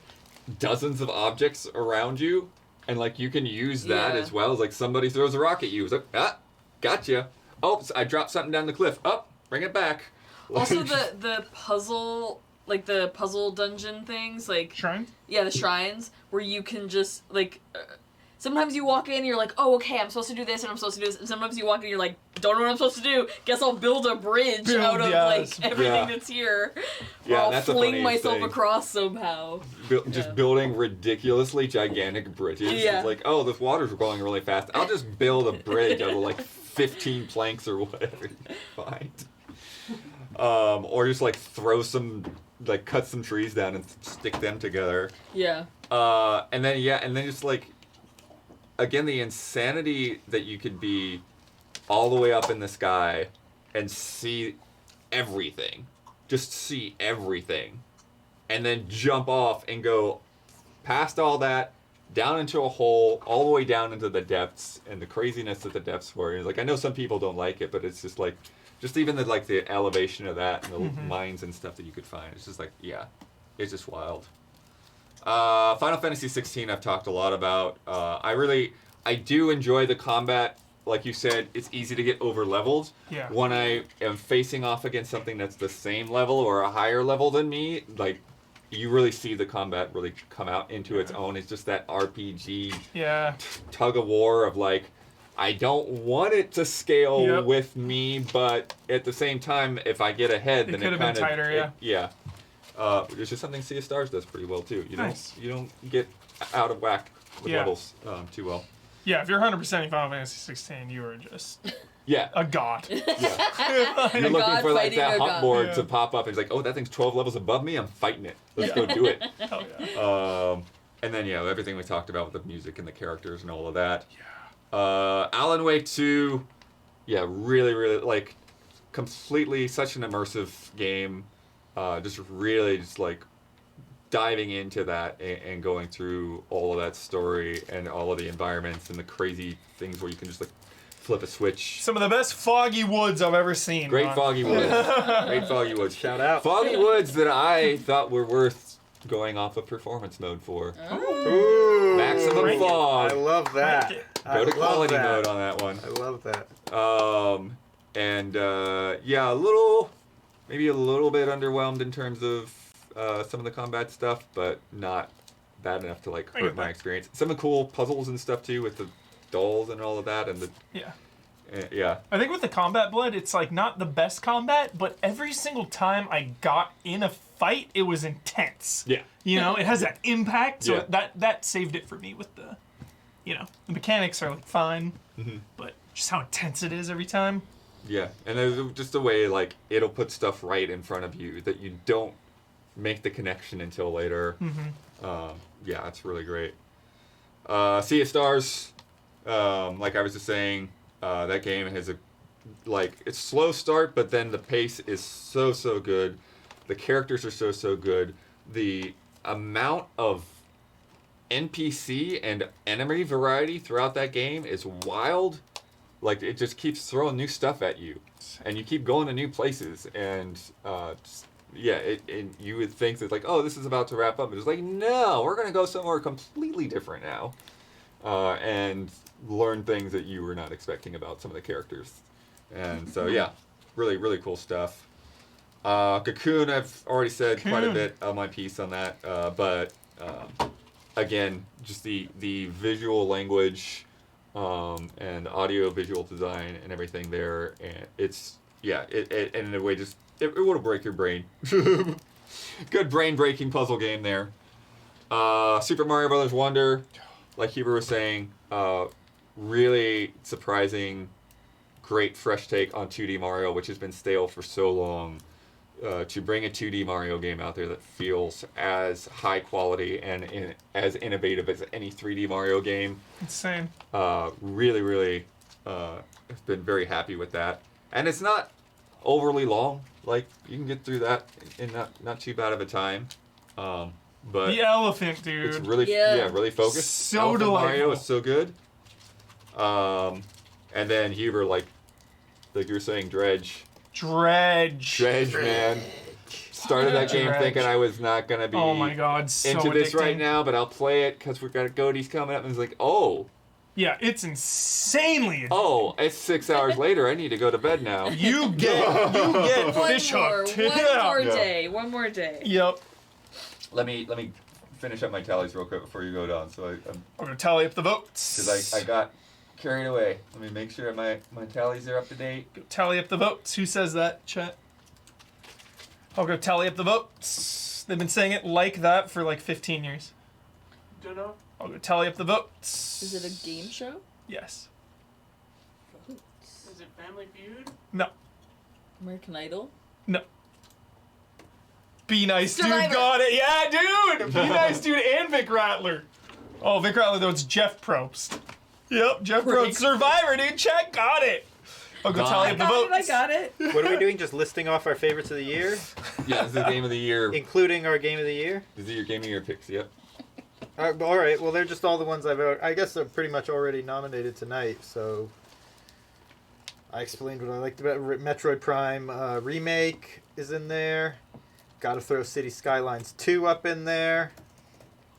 dozens of objects around you, and like you can use that as well. As like somebody throws a rock at you, it's like, gotcha. Oh, I dropped something down the cliff. Oh, bring it back. Also, the puzzle, like the puzzle dungeon things, like shrines. Yeah, the shrines where you can just like. Sometimes you walk in and you're like, oh, okay, I'm supposed to do this and I'm supposed to do this. And sometimes you walk in and you're like, don't know what I'm supposed to do. Guess I'll build a bridge out of like everything that's here. Or I'll fling myself across somehow. Just building ridiculously gigantic bridges. Yeah. It's like, oh, this water's going really fast. I'll just build a bridge out of like 15 planks or whatever you find. Or just like throw some, like cut some trees down and stick them together. Yeah. And then just like, again, the insanity that you could be all the way up in the sky and see everything. Just see everything. And then jump off and go past all that, down into a hole, all the way down into the depths, and the craziness that the depths were. Like, I know some people don't like it, but it's just like, just even the elevation of that and the mines and stuff that you could find. It's just like, yeah, it's just wild. Final Fantasy 16 I've talked a lot about. I do enjoy the combat. Like you said, it's easy to get over leveled. Yeah. When I am facing off against something that's the same level or a higher level than me, like, you really see the combat really come out into its own. It's just that RPG tug of war of like, I don't want it to scale with me, but at the same time, if I get ahead, then it kind of... It could have been tighter, It's just something Sea of Stars does pretty well too. You don't get out of whack with levels too well. Yeah, if you're 100%ing Final Fantasy 16, you are just a god. You're looking for like that hunt board to pop up, and it's like, oh, that thing's 12 levels above me. I'm fighting it. Let's go do it. Hell yeah. And then everything we talked about with the music and the characters and all of that. Alan Wake 2, really, really, like, completely such an immersive game. Just like diving into that and going through all of that story and all of the environments and the crazy things where you can just like flip a switch. Some of the best foggy woods I've ever seen. Great foggy woods. Great foggy woods. Shout out. Foggy woods that I thought were worth going off of performance mode for. Ooh. Maximum fog. I love that. Go to quality mode on that one. I love that. Maybe a little bit underwhelmed in terms of some of the combat stuff, but not bad enough to like hurt my experience. Some of the cool puzzles and stuff too with the dolls and all of that, and Yeah. I think with the combat blood, it's like not the best combat, but every single time I got in a fight, it was intense. Yeah. You know, it has that impact, so Yeah. that saved it for me with the, you know, the mechanics are like fine, but just how intense it is every time. Yeah, and there's just a way like it'll put stuff right in front of you that you don't make the connection until later. Yeah, it's really great. Sea of Stars, like I was just saying, that game has it's slow start, but then the pace is so good. The characters are so good. The amount of NPC and enemy variety throughout that game is wild. Like, it just keeps throwing new stuff at you. And you keep going to new places. And, and you would think that, like, oh, this is about to wrap up. But it's like, no, we're going to go somewhere completely different now. And learn things that you were not expecting about some of the characters. And so, yeah, really, really cool stuff. Cocoon, I've already said quite a bit of my piece on that. But, again, just the visual language... and audio visual design and everything there, and it's and in a way just it will break your brain. Good brain breaking puzzle game there. Super Mario Brothers Wonder, like Huber was saying, really surprising, great fresh take on 2D Mario, which has been stale for so long. To bring a 2D Mario game out there that feels as high quality and as innovative as any 3D Mario game. Insane. Really, I've been very happy with that. And it's not overly long. Like, you can get through that in not too bad of a time. But The elephant, dude. it's really, really focused. So Elephant delightful. Mario is so good. And then Huber, like you were saying, Dredge, man. Started that game Dredge. thinking I was not going to be Oh my god, so into this right addicting. now, but I'll play it because we've got Goaties coming up. And it's like, oh, Yeah, it's insanely it's 6 hours later. I need to go to bed now. You get fish hooked. Yeah. One more day. Yep. Let me finish up my tallies real quick before you go, Don. So I'm gonna tally up the votes. because I got carried away. Let me make sure my tallies are up to date. Go tally up the votes. Who says that, chat? I'll go tally up the votes. They've been saying it like that for like 15 years. Don't know. I'll go tally up the votes. Is it a game show? Yes. Is it Family Feud? No. American Idol? No. Be Nice Survivor. Dude got it. Yeah, dude. Be Nice Dude and Vic Rattler. Oh, Vic Rattler, though, it's Jeff Probst. Yep, Jeff Probst. Survivor, dude. Chat got it. I'll go tally up the votes. I got it. What are we doing? Just listing off our favorites of the year, Yeah, this is the game of the year. including our game of the year. This is your game of the year picks. Yep. All right. Well, they're just all the ones I guess they're pretty much already nominated tonight. So I explained what I liked about Metroid Prime Remake is in there. Got to throw City Skylines 2 up in there.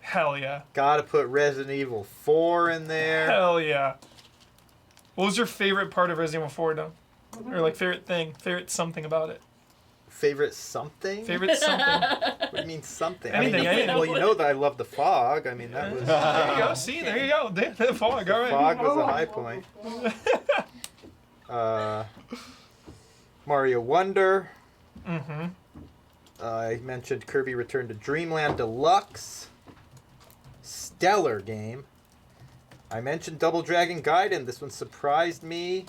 Hell yeah. Got to put Resident Evil 4 in there. Hell yeah. What was your favorite part of Resident Evil 4, Dom? Or like favorite thing? Favorite something about it? Favorite something? Favorite something? What do you mean something? Anything, I mean, anything. well, you know that I love the fog. I mean, that was... There you go. See, there you go. The fog. All right. Fog was a high point. Mario Wonder. Mm-hmm. I mentioned Kirby Return to Dreamland Deluxe. Stellar game. I mentioned Double Dragon Gaiden. This one surprised me.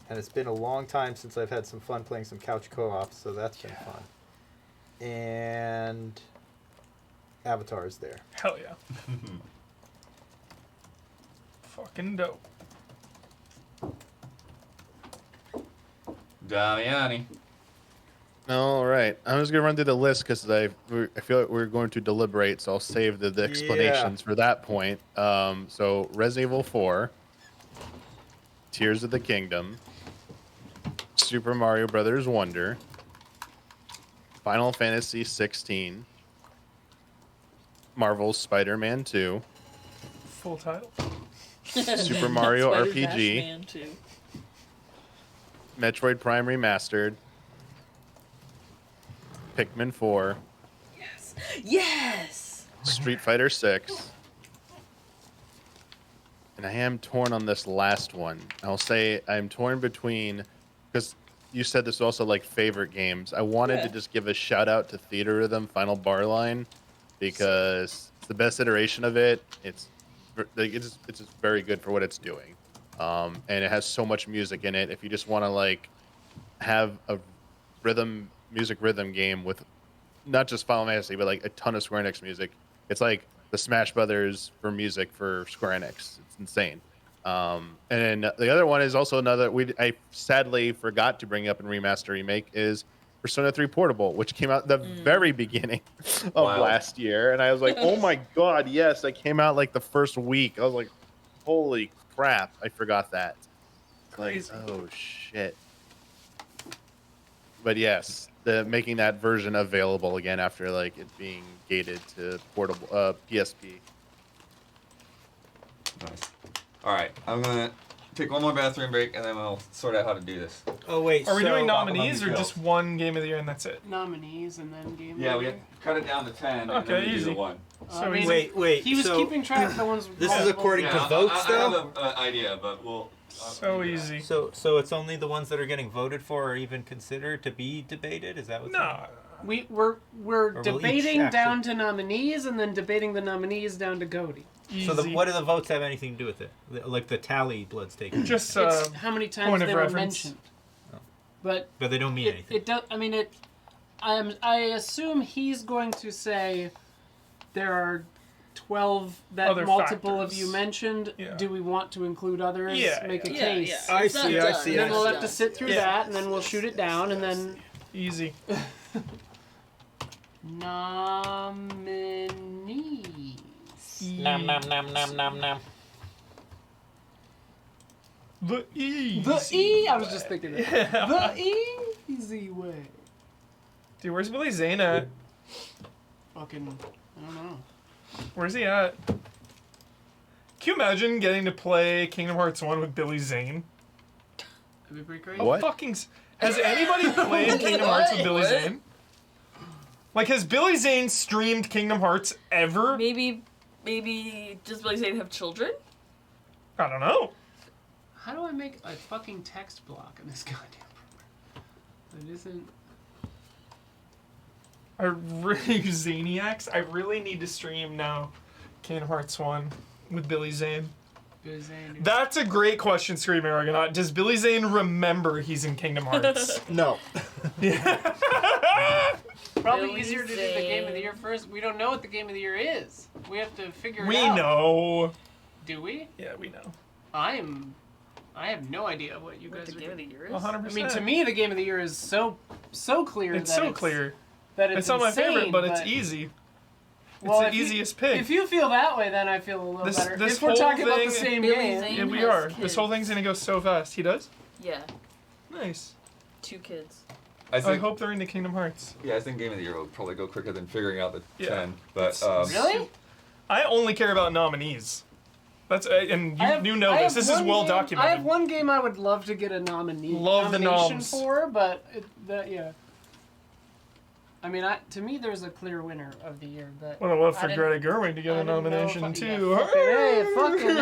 And it's been a long time since I've had some fun playing some couch co-op, so that's been fun. And Avatar is there. Hell yeah. Fucking dope. Damiani. All right. I'm just going to run through the list because I feel like we're going to deliberate, so I'll save the explanations for that point. So Resident Evil 4, Tears of the Kingdom, Super Mario Brothers Wonder, Final Fantasy 16, Marvel's Spider-Man 2, Full title. Super Mario Spider RPG, Dash Man too. Metroid Prime Remastered, Pikmin 4, Yes. Street Fighter 6, and I am torn on this last one. I'll say I'm torn between, because you said this was also like favorite games. I wanted to just give a shout out to Theater Rhythm Final Bar Line because it's the best iteration of it. It's just very good for what it's doing, and it has so much music in it. If you just want to like have a music rhythm game with not just Final Fantasy, but like a ton of Square Enix music, it's like the Smash Brothers for music for Square Enix. It's insane. And then the other one is also another I sadly forgot to bring up in Remaster Remake is Persona 3 Portable, which came out the very beginning of last year. And I was like, oh my God, yes, that came out like the first week. I was like, holy crap, I forgot that. Like, oh shit. But yes, making that version available again after like it being gated to portable PSP. Nice. All right, I'm gonna take one more bathroom break and then we'll sort out how to do this. Oh wait, Are we doing Pop 'em nominees on or the just one game of the year and that's it? Nominees and then game. Yeah, of we the have to cut it down to 10 and Okay, then we do easy. the one. So year. easy. wait. He was so keeping track of the ones. This is according to votes, I have though. an idea, but we'll. So easy. So it's only the ones that are getting voted for or even considered to be debated? Is that what's No. We're will each debating actually- down to nominees and then debating the nominees down to Goaty. Easy. So what do the votes have anything to do with it? Like the tally Blood's taken. Just It's how many times point of they were reference. mentioned. But But they don't mean anything. it does. I mean it. I assume he's going to say there are 12 that Other multiple of factors. you mentioned. Yeah. Do we want to include others? Yeah, Make a yeah. case. I It's not see, I done. see, And then I we'll see. have to sit through Yeah. that, and then we'll shoot it down, and then easy. nominees. Nom nom nom nom nom nom. The easy. The E. I was just thinking that. Yeah. The easy way. Dude, where's Billy Zane at? Fucking. I don't know. Where's he at? Can you imagine getting to play Kingdom Hearts 1 with Billy Zane? That'd be pretty crazy. Oh, What? fucking. Has anybody played Kingdom Hearts with Billy What? Zane? Like, has Billy Zane streamed Kingdom Hearts ever? Maybe does Billy Zane have children? I don't know. How do I make a fucking text block in this goddamn program? It isn't. I really, you Zaniacs, I really need to stream now Kingdom Hearts 1 with Billy Zane. Billy Zane. That's a great question, Screaming Argonaut. Does Billy Zane remember he's in Kingdom Hearts? No. Probably Billy easier to do the game of the Zane. year first. We don't know what the game of the year is. We have to figure We it out. know. Do we? Yeah, we know. I have no idea what you What guys the are game of doing. the year is? 100%. I mean, to me, the game of the year is so clear. It's that so clear. That It's not my insane, favorite, but it's easy. Well, It's if the you- easiest pick. If you feel that way, then I feel a little This- better. this If we're whole talking about the thing- same Billy game, Zane Yeah, we has are. kids. This whole thing's gonna go so fast. He does? Yeah, Nice. 2 kids. I I think, hope they're into Kingdom Hearts. yeah, I think Game of the Year will probably go quicker than figuring out the Yeah. 10. But really? I only care about nominees. That's and I have- you know I this. have This is one well game- I have documented. one game I would love to get a Love the nomination noms. for, but yeah. I mean, to me, there's a clear winner of the year. But Would have loved for I Greta didn't- Gerwig to get I a didn't know if nomination I- too. Yeah, fucking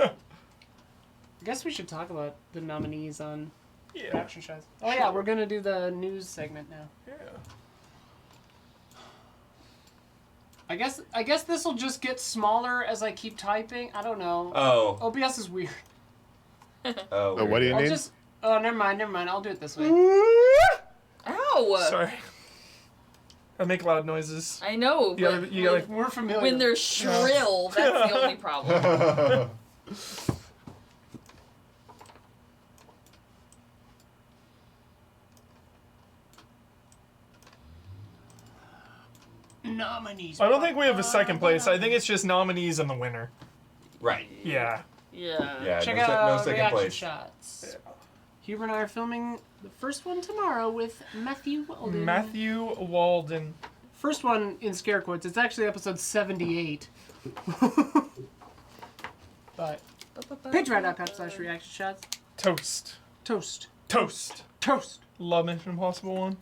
A. I guess we should talk about the nominees on Yeah. Reaction Shots. Oh yeah, we're gonna do the news segment now. Yeah. I guess this will just get smaller as I keep typing. I don't know. oh, OBS is weird. Oh, what do you I'll need? just. Oh, never mind. I'll do it this way. Ow! Sorry. I make loud noises. I know, You gotta, but you gotta, We're familiar. when they're shrill, that's the only problem. nominees. I don't think we have a second place. I think it's just nominees and the winner. right. Yeah. Yeah. Yeah, Check no, out no second Reaction place. Shots. Huber and I are filming the first one tomorrow with Matthew Weldon. Matthew Walden. First one in scare quotes. It's actually episode 78. But patreon.com/reaction shots. Toast. Toast. Toast. Toast. Love Mission Impossible 1.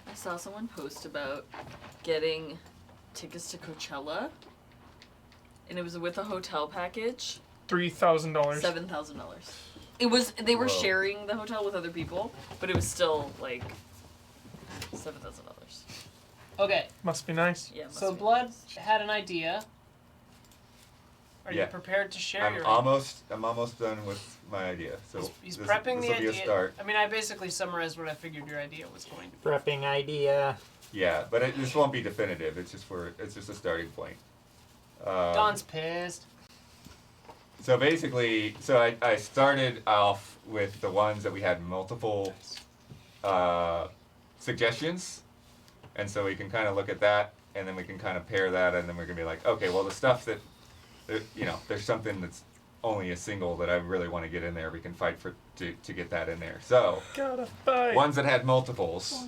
I saw someone post about getting tickets to Coachella, and it was with a hotel package. $3,000. $7,000. It was. They were Whoa. sharing the hotel with other people, but it was still like $7,000. Okay, Must be nice. Yeah. must so be. Blood had an idea. Are you Yeah. prepared to share I'm your almost done with my idea. So He's this, prepping this the will be a idea. start. I mean, I basically summarized what I figured your idea was going to be. Prepping idea. Yeah, but this won't be definitive. It's just a starting point. Don's pissed. So basically, I started off with the ones that we had multiple suggestions, and so we can kind of look at that, and then we can kind of pair that, and then we're gonna be like, okay, well the stuff that, there's something that's only a single that I really want to get in there. We can fight to get that in there. So Gotta fight. ones that had multiples,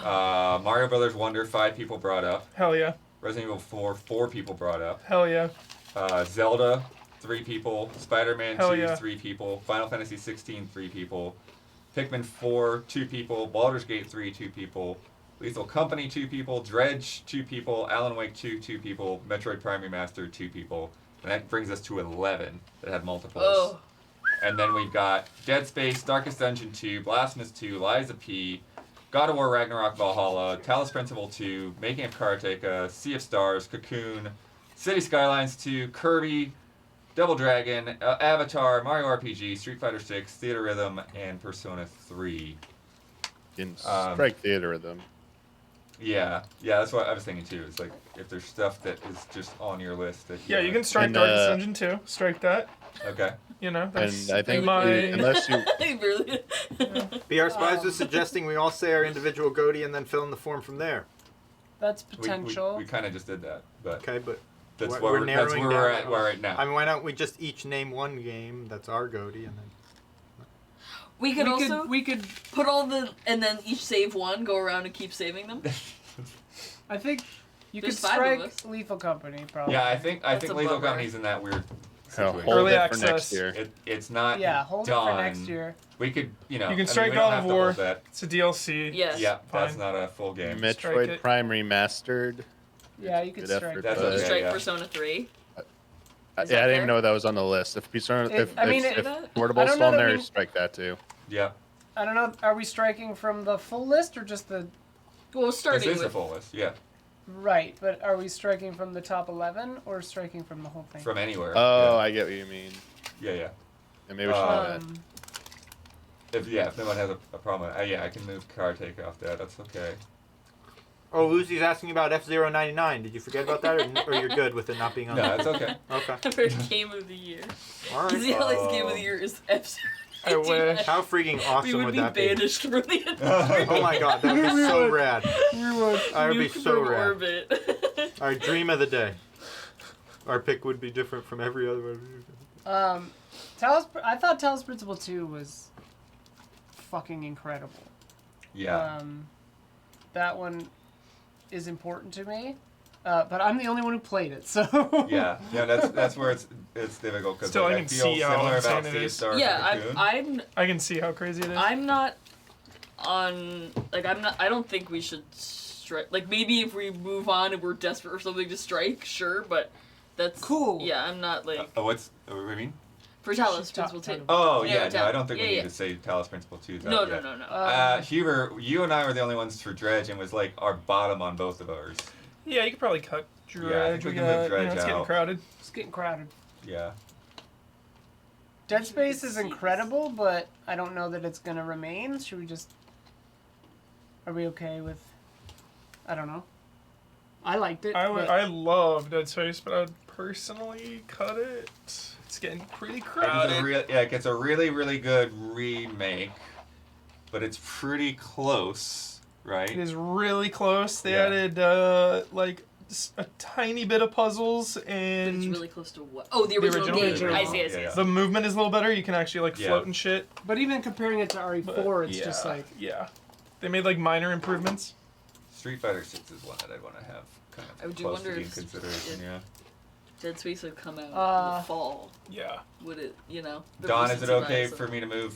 Mario Brothers Wonder, 5 people brought up. Hell yeah. Resident Evil 4, 4 people brought up. Hell yeah. Zelda, 3 people. Spider-Man Hell 2, yeah. 3 people. Final Fantasy 16, 3 people. Pikmin 4, 2 people. Baldur's Gate 3, 2 people. Lethal Company, 2 people. Dredge, 2 people. Alan Wake 2, 2 people. Metroid Prime Remaster, 2 people. And that brings us to 11 that had multiples. Oh. And then we've got Dead Space, Darkest Dungeon 2, Blasphemous 2, Liza P, God of War Ragnarok Valhalla, Talos Principle 2, Making of Karateka, Sea of Stars, Cocoon, City Skylines 2, Kirby, Double Dragon, Avatar, Mario RPG, Street Fighter 6, Theater Rhythm, and Persona 3. In Strike Theater Rhythm. Yeah, that's what I was thinking too. It's like if there's stuff that is just on your list that Yeah, you can strike And, Darkest Dungeon too. Strike that. Okay. That's And I think my... unless you Really? BR Spies was suggesting we all say our individual goatee and then fill in the form from there. That's potential. We kind of just did that, but Okay, but that's we're where narrowing we're down. at right now. I mean, why don't we just each name one game that's our goatee and then. We could also we could. put all the and then each save one, go around and keep saving them. I think you could There's 5 of strike us. Lethal Company. Probably. Yeah, I think That's a Lethal bummer. Company's in that weird hold situation. Early it for access. next year. It's not Yeah, hold done. it for next year. We could, You can I mean, strike we don't God have of to War. hold that. It's a DLC. Yes. Yeah, that's Fine. not a full game. Strike Metroid it. Prime Remastered. Yeah, you could Good strike. effort, That's but- okay. Strike yeah. Persona 3. Yeah, that I didn't fair? even know that was on the list. If Persona, if I mean, if I Portable's don't still know on that there, we- strike that too. Yeah, I don't know. Are we striking from the full list or just the Well, this starting is the with full list. Yeah, right? But are we striking from the top 11 or striking from the whole thing? from anywhere. Oh, I get what you mean. yeah. And maybe we should know that. Um, If no one has a problem, I can move Karateka off that. That's okay. Oh, Lucy's asking about F-099. Did you forget about that, or you're good with it not being on No, there? it's okay. Okay. first game of the year. All right. The LA's game of the year is F-Zero. I wish. How freaking We awesome would would be that be? banished from the Oh my god, that would be so rad. That would be Nuke so from rad. orbit. Our dream of the day. Our pick would be different from every other one. I thought Talos Principle 2 was fucking incredible. Yeah. That one is important to me, but I'm the only one who played it, so. Yeah, that's where it's difficult because Still, I I can feel see how similar insane about it Sea of is. Stars Yeah, and Cocoon. I can see how crazy it is. I'm not on. Like, I'm not. I don't think we should strike. Like, maybe if we move on and we're desperate for something to strike, sure, but that's. Cool. Yeah, I'm not like. What do you mean? For Talos Should Principle talk- 2. Oh Yeah, yeah, no, I don't think we yeah, need yeah. to say Talos Principle 2. No. Huber, you and I were the only ones for Dredge, and was like our bottom on both of ours. Yeah, you could probably cut Dredge. Yeah, I think we can move Dredge it's getting out. crowded. It's getting crowded. Yeah. Dead Space is incredible, but I don't know that it's gonna remain. Should we just? Are we okay with? I don't know. I liked it. but- I love Dead Space, but I would personally cut it. It's getting pretty crowded. It gets a really, really good remake, but it's pretty close, right? It is really close. They Yeah. added like just a tiny bit of puzzles, But and it's really close to what? Oh, the original original. game. Original. I see. Yeah. the movement is a little better. You can actually like Yeah. float and shit. But even comparing it to But, RE4, it's yeah, just like yeah, they made like minor improvements. Street Fighter 6 is one that I want to have kind of I do close wonder to be in if- consideration. Yeah. Dead Space would come out in the fall. Yeah, Would it? Don, is it before okay Cincinnati, for me to move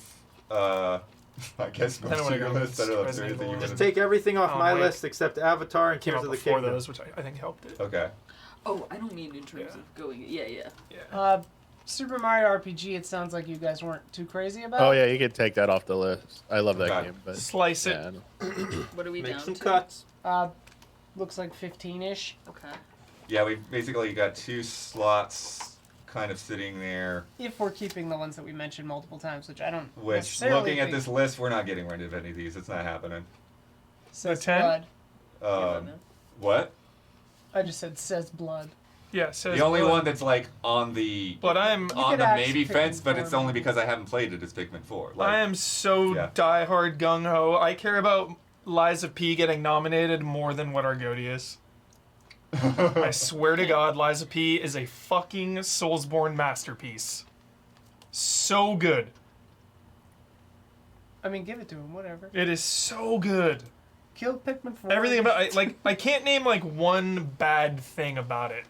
I guess I don't most wanna of your go list with are the Resident series that you Evil. would Just take everything off Oh, my Mike list except Avatar and Came Tears out of the before Kingdom. those, which I think helped it. Okay. Oh, I don't mean in terms Yeah. of going. Yeah. Yeah. Super Mario RPG. It sounds like you guys weren't too crazy about. Oh yeah, you could take that off the list. I love that Okay. game, but Slice it. yeah, What are we Make down some to? cuts. Looks like 15-ish. Okay. Yeah, we've basically got 2 slots kind of sitting there, If we're keeping the ones that we mentioned multiple times, which I don't which, necessarily looking at think this list, we're not getting rid of any of these. It's not happening. says The 10? blood. What? I just said says blood. Yeah, says The only blood. one that's like on the But I'm could the axe maybe Pikmin fence, but 4 it's only maybe. because I haven't played it is Pikmin 4. Like, I am so Yeah. diehard gung ho. I care about Lies of P getting nominated more than what our Goaty is. I swear to God, Lies of P is a fucking Soulsborne masterpiece. So good. I mean, give it to him. Whatever. It is so good. Kill Pikmin 4. Everything about I can't name like one bad thing about it.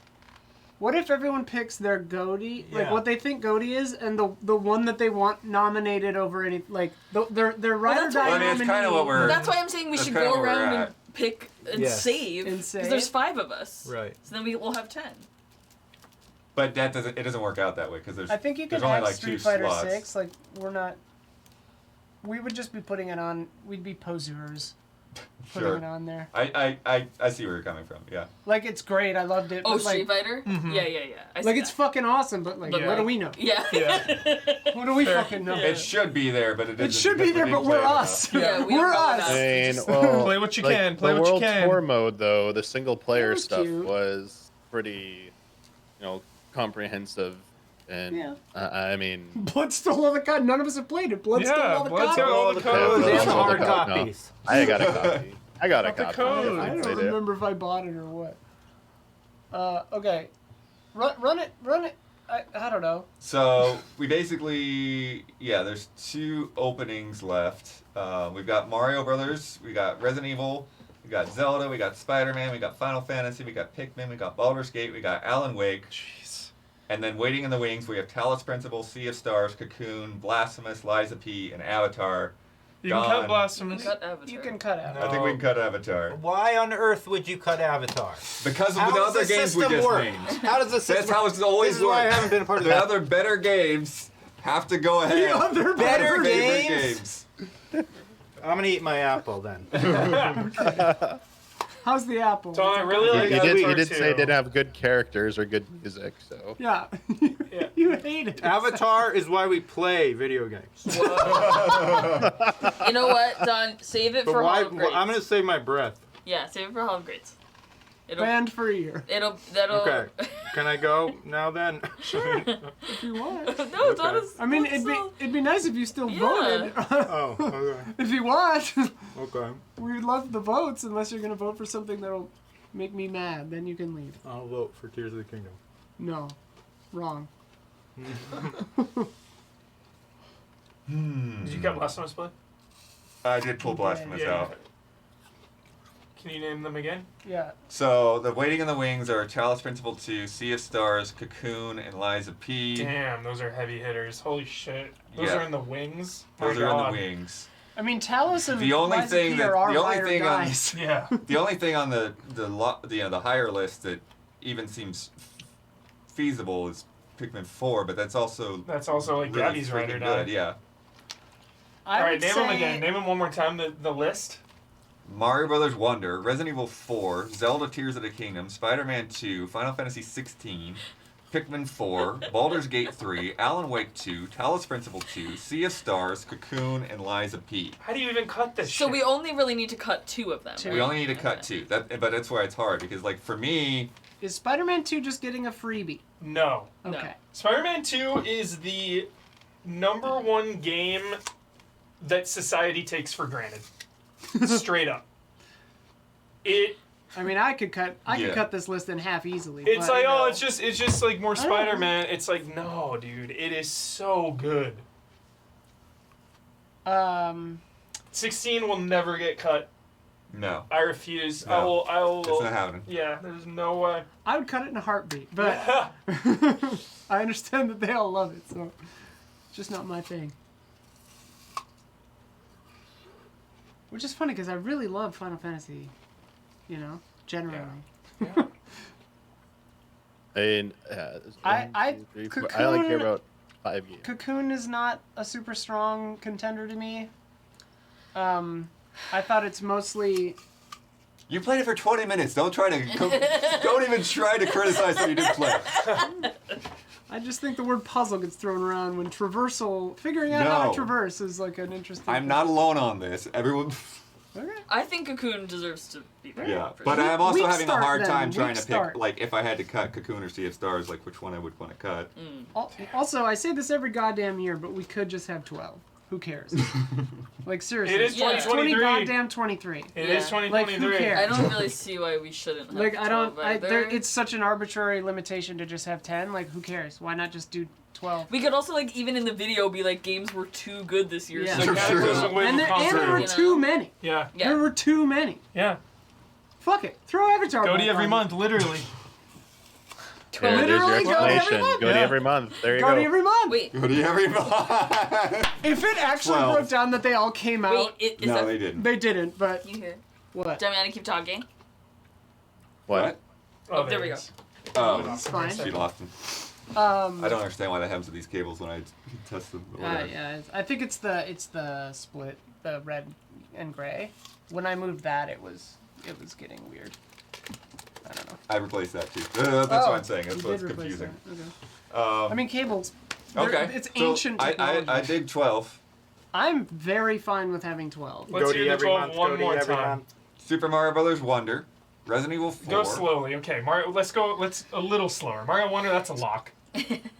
What if everyone picks their goatee, like Yeah. what they think goatee is, and the one that they want nominated over any, like their ride or that's die why- Well, I mean, it's nominee. kinda what we're- That's why I'm saying we That's should kinda go where we're around at. and pick and Yes. save. And Because there's save? 5 of us. Right. So then we'll have 10. but that doesn't work out that way because there's I think you there's can only have like Street 2 Fighter slots. 6. Like we would just be putting it on. We'd be posers putting Sure. it on there. I see where you're coming from. Yeah. Like it's great. I loved it. Oh, but, Street like, Fighter? Yeah. I see like it's that. fucking awesome. But like, But, what do we know? Yeah. Yeah. What do we Fair. fucking know? It should be there, but it isn't. It should be because we there, didn't but we're play it us. enough. Yeah, we We're don't know us. enough. I mean, Just- well, Play what you like, can, play the what you World can. Tour mode, though, the single player was stuff cute. was pretty, comprehensive, and Yeah. I mean, Blood stole all the code. None of us have played it. Blood stole Yeah, all the Blood code. stole all the codes codes. and the Blood hard stole the code. copies. I got a copy. I got a Got the copy. code. I don't played it. remember if I bought it or what. Okay. Run it. I don't know. So we basically, there's 2 openings left. We've got Mario Brothers, we got Resident Evil, we got Zelda, we got Spider-Man, we got Final Fantasy, we got Pikmin, we got Baldur's Gate, we got Alan Wake, Jeez. and then waiting in the wings we have Talos Principle, Sea of Stars, Cocoon, Blasphemous, Lies of P, and Avatar. You can Gone. cut You Blasphemous. cut Avatar. You can cut out. No. I think we can cut Avatar. Why on earth would you cut Avatar? Because of How the does other the games we system just work? named. How does the system That's how it's always This is why I worked. haven't been a part of The that. other better games have to go ahead. The other Better Favorite games? I'm gonna eat my apple then. How's the apple? So I really like You Avatar did say it 2. didn't have good characters or good music, so. Yeah. Yeah. You hate it. Avatar is why we play video games. You know what, Don? Save it But for why? Hall of Greats. I'm gonna save my breath. Yeah, save it for Hall of Greats. It'll. Banned for a year. That'll. Okay. Can I go now then? If you want. No, it's not as. I mean, it's it'd be nice if you still Yeah. voted. Oh, okay. If you want, Okay. we'd love the votes. Unless you're gonna vote for something that'll make me mad, then you can leave. I'll vote for Tears of the Kingdom. No, wrong. Did you cut Blasphemous Blood? I did pull Blasphemous out. Can you name them again? Yeah. So the Waiting in the Wings are Talos Principle 2, Sea of Stars, Cocoon, and Lies of P. Damn, those are heavy hitters. Holy shit. Those Yeah. are in the wings. Those My are in God. the wings. I mean, Talos and The only Lies of thing P that- are our the only ride or thing on- dies. Yeah. The only thing on the higher list that even seems feasible is Pikmin 4, but that's also That's also like really Gabby's ride or freaking die. good. Yeah. I Alright, would name them say- again. Name them one more time, the list. Mario Brothers Wonder, Resident Evil 4, Zelda Tears of the Kingdom, Spider-Man 2, Final Fantasy 16, Pikmin 4, Baldur's Gate 3, Alan Wake 2, Talos Principle 2, Sea of Stars, Cocoon, and Lies of P. How do you even cut this So shit? we only really need to cut 2 of them. Two. We right? only need to cut Okay. 2. But that's why it's hard because, like, for me, Is Spider-Man 2 just getting a freebie? No. No. Okay. Spider-Man 2 is the #1 game that society takes for granted. Straight up. I mean, I could cut Yeah. this list in half easily. It's but- like, oh, it's just like more I don't know. Spider-Man. It's like, no, dude, it is so good. 16 will never get cut. no. I refuse. No. I will. It's not happening. Yeah, there's no way. I would cut it in a heartbeat, but I understand that they all love it, so it's just not my thing. Which is funny because I really love Final Fantasy, generally. Yeah. And I only care about 5 games. Cocoon is not a super strong contender to me. I thought it's mostly... You played it for 20 minutes. Don't even try to criticize what you did play. I just think the word puzzle gets thrown around when figuring out how No. to traverse is like an interesting I'm thing. not alone on this. Everyone. Okay. I think Cocoon deserves to be there. Yeah, for but sure. I'm also Weak having a start hard then, time weak trying to start. pick, like, if I had to cut Cocoon or Sea of Stars, like, which one I would want to cut. Also, I say this every goddamn year, but we could just have 12. Who cares? Like, seriously. It is Yeah. 2023. 20 goddamn 23. It Yeah. is Like, who 2023. cares? I don't really see why we shouldn't have Like, I don't... 12 either. it's such an arbitrary limitation to just have 10. Like, who cares? Why not just do 12? We could also, like, even in the video be like, games were too good this year. Yeah. So The Cataclysm wave And of there were You know? too many. Yeah. Yeah. There were too many. Yeah. Fuck it. Throw Avatar Go to back every on. month, literally. There it is, your Literally go to every explanation. month. Go to Yeah. every month. There you Go go. to every month. Wait, What do you have? If it actually 12. broke down that they all came out, is No, that... they didn't. they didn't, but You hear? what? Damiani, keep talking. What? Oh, there we it go. is. Oh, It's fine. she lost him. I don't understand why that happens to these cables when I test them. but whatever. Yeah, I think it's the split, the red and gray. When I moved that, it was getting weird. I don't know. I replaced that too. That's what I'm saying. That's You what's did replace confusing. that. Okay. I mean, cables. Okay. It's so ancient I technology. dig 12. I'm very fine with having 12. Let's Go hear to the every 12 month. one Go to more every time. month. Super Mario Brothers Wonder. Resident Evil 4. Go slowly. Okay, Mario. Let's go. Let's a little slower. Mario Wonder. That's a lock,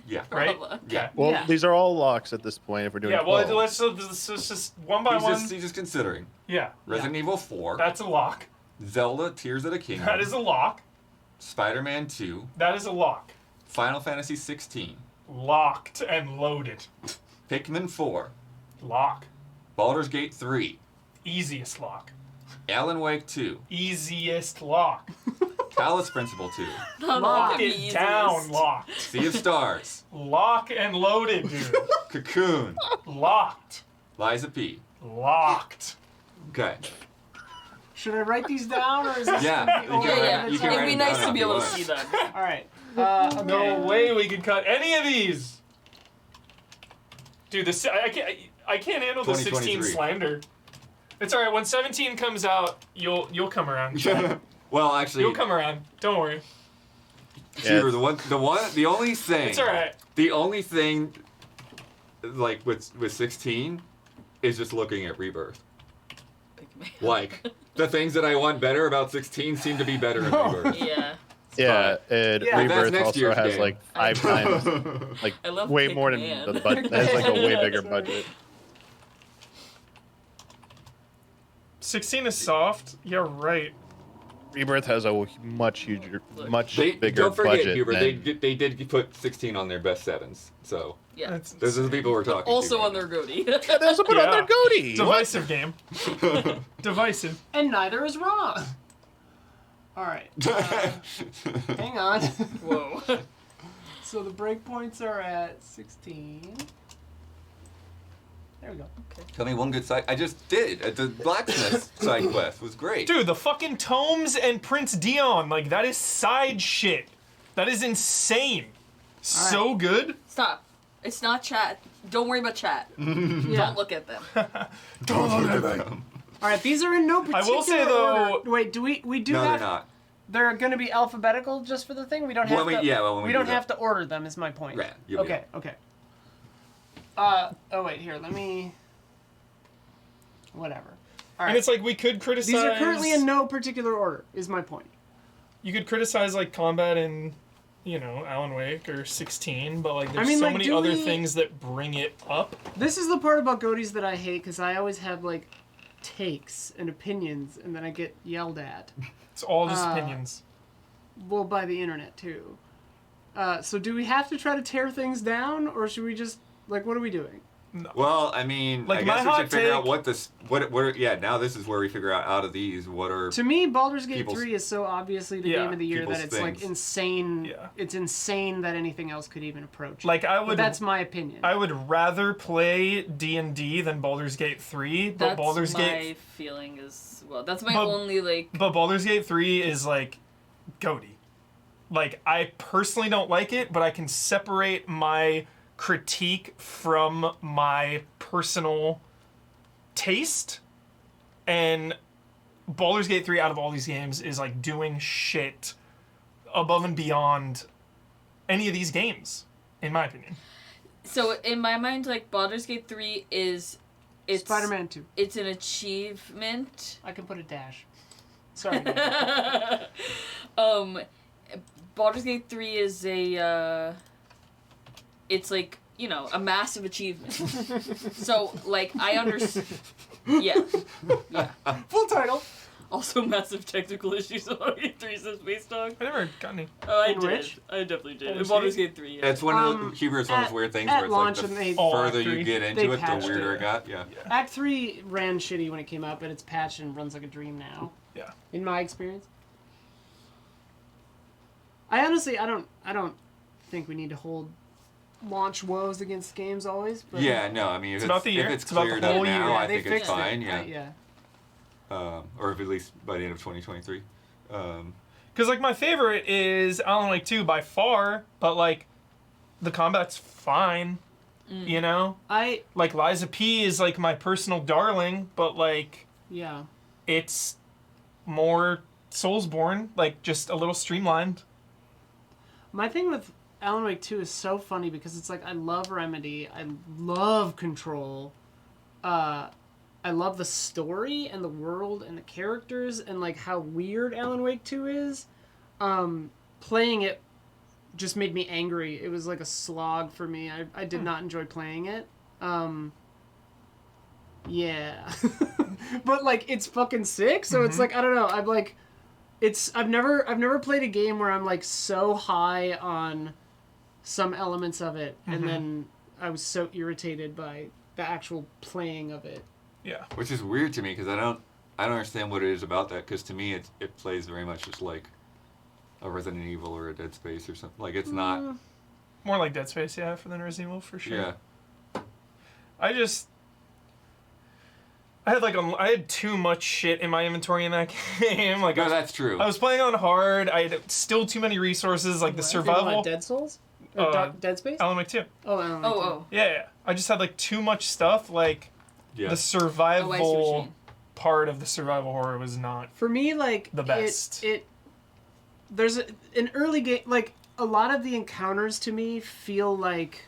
Yeah. right? Probably. Yeah. Well, Yeah. these are all locks at this point if we're doing Yeah. Well, 12. let's just one by one. He's just considering. Yeah. Resident Evil 4. That's a lock. Zelda Tears of the Kingdom. That is a lock. Spider-Man 2. That is a lock. Final Fantasy 16. Locked and loaded. Pikmin 4. Lock. Baldur's Gate 3. Easiest lock. Alan Wake 2. Easiest lock. Talos Principle 2. Not Lock all the It down. easiest. Locked. Sea of Stars. Lock and loaded, dude. Cocoon. Locked. Liza P. Locked. Okay. Should I write these down, or is this Yeah, gonna be you can over write- Yeah, the you can top? It'd write be it nice down to be if you able to want. see them. All right. Okay. No way we could cut any of these. Dude, I can't handle the 16 2023. slander. It's all right. When 17 comes out, you'll come around. Well, actually, You'll come around. Don't worry. Cheever, the only thing. It's all right. The only thing, like with 16, is just looking at Rebirth. Pikmin. Like the things that I want better about 16 seem to be better in Rebirth. Yeah. Yeah, and Yeah. Like, that's Rebirth next also year's has game. like 5 times, like I love way more than Pikmin. the budget. It has like a way Yeah, bigger sorry. budget. 16 is soft. Yeah, right. Rebirth has a much huger, much bigger don't forget, budget. Hubert. than- They did put 16 on their best sevens. So Yeah. That's those are the people we're talking Also to. on their goatee. They also put on their Yeah. goatee. What? divisive game. Divisive. And neither is wrong. All right. Hang on. Whoa. So the breakpoints are at 16. There we go. Tell me one good side. I just did. The blacksmith side quest was great. Dude, the fucking tomes and Prince Dion, like that is side shit. That is insane. So good. Stop. It's not chat. Don't worry about chat. Yeah. Don't look at them. All right, these are in no particular I will say, though- order. Wait, do we do No, have? they're not. They're going to be alphabetical just for the thing. We don't have When we- to. yeah, well, when we don't do have that. to order them. Is my point. Right, you'll be Okay. Okay. Oh wait, here. Let me. Whatever. All And right. it's like we could criticize. These are currently in no particular order. Is my point. You could criticize like combat in, Alan Wake or 16, but like there's I mean, so like, many do other we- things that bring it up. This is the part about goatees that I hate because I always have like takes and opinions, and then I get yelled at. It's all just Uh, opinions. Well, by the internet too. So do we have to try to tear things down, or should we just what are we doing? Well, I mean, Like, I my guess we hot should figure out take- what this, what. Yeah, now this is where we figure out of these, what are. To me, Baldur's Gate People's- 3 is so obviously the Yeah, game of the year that people's it's like things. insane. Yeah. It's insane that anything else could even approach. Like, I But would. that's my opinion. I would rather play D&D than Baldur's Gate 3, but That's Baldur's my Gate feeling as well. That's my But- only like. But Baldur's Gate 3 is like goaty. Like, I personally don't like it, but I can separate my critique from my personal taste. And Baldur's Gate 3 out of all these games is like doing shit above and beyond any of these games, in my opinion. So in my mind, like Baldur's Gate 3 it's Spider-Man 2. It's an achievement. I can put a dash. Sorry. Baldur's Gate 3 is it's like, you know, a massive achievement. So, like, I understand. Yeah. Full title. Also, massive technical issues on Baldur's Gate 3 says Space Dog. I never got any. Oh, I In did. which? I definitely did. Baldur's In Baldur's Gate? Gate 3, yeah. It's one of the humorous one of those weird things at where it's launch like and the they- Oh, further Act you 3. get They into it, the patched weirder it. it got. Yeah. Act 3 ran shitty when it came out, but it's patched and runs like a dream now. Yeah. In my experience. I honestly, I don't think we need to hold launch woes against games always. But Yeah, no, I mean, if It's about the year. if it's It's about the cleared whole up year. now, yeah, I they think it's fixed fine. it. Yeah. Yeah. Or if at least by the end of 2023. Because, like, my favorite is Alan Wake 2 by far, but, like, the combat's fine, you know? Like, Liza P is, like, my personal darling, but, like, Yeah. it's more Soulsborne, like, just a little streamlined. My thing with Alan Wake 2 is so funny because it's like I love Remedy, I love Control, I love the story and the world and the characters and like how weird Alan Wake 2 is. Playing it just made me angry. It was like a slog for me. I did not enjoy playing it. Yeah. But like it's fucking sick, so it's like I don't know. I'm like I've never played a game where I'm like so high on some elements of it and then I was so irritated by the actual playing of it. Yeah. Which is weird to me because I don't understand what it is about that. Because to me, it plays very much just like a Resident Evil or a Dead Space or something. Like it's not. More like Dead Space, yeah, for than Resident Evil, for sure. Yeah. I had too much shit in my inventory in that game. Like, No, that's true. I was playing on hard. I had still too many resources, like the What? survival. Dead Souls? Or Dead Space? Alan Wake 2. Oh, Alan Wake 2. Oh. Yeah. I just had like too much stuff. Like yeah. the Oh, I see what you survival mean. part of the survival horror was not. For me, like The best. There's an early game. Like a lot of the encounters to me feel like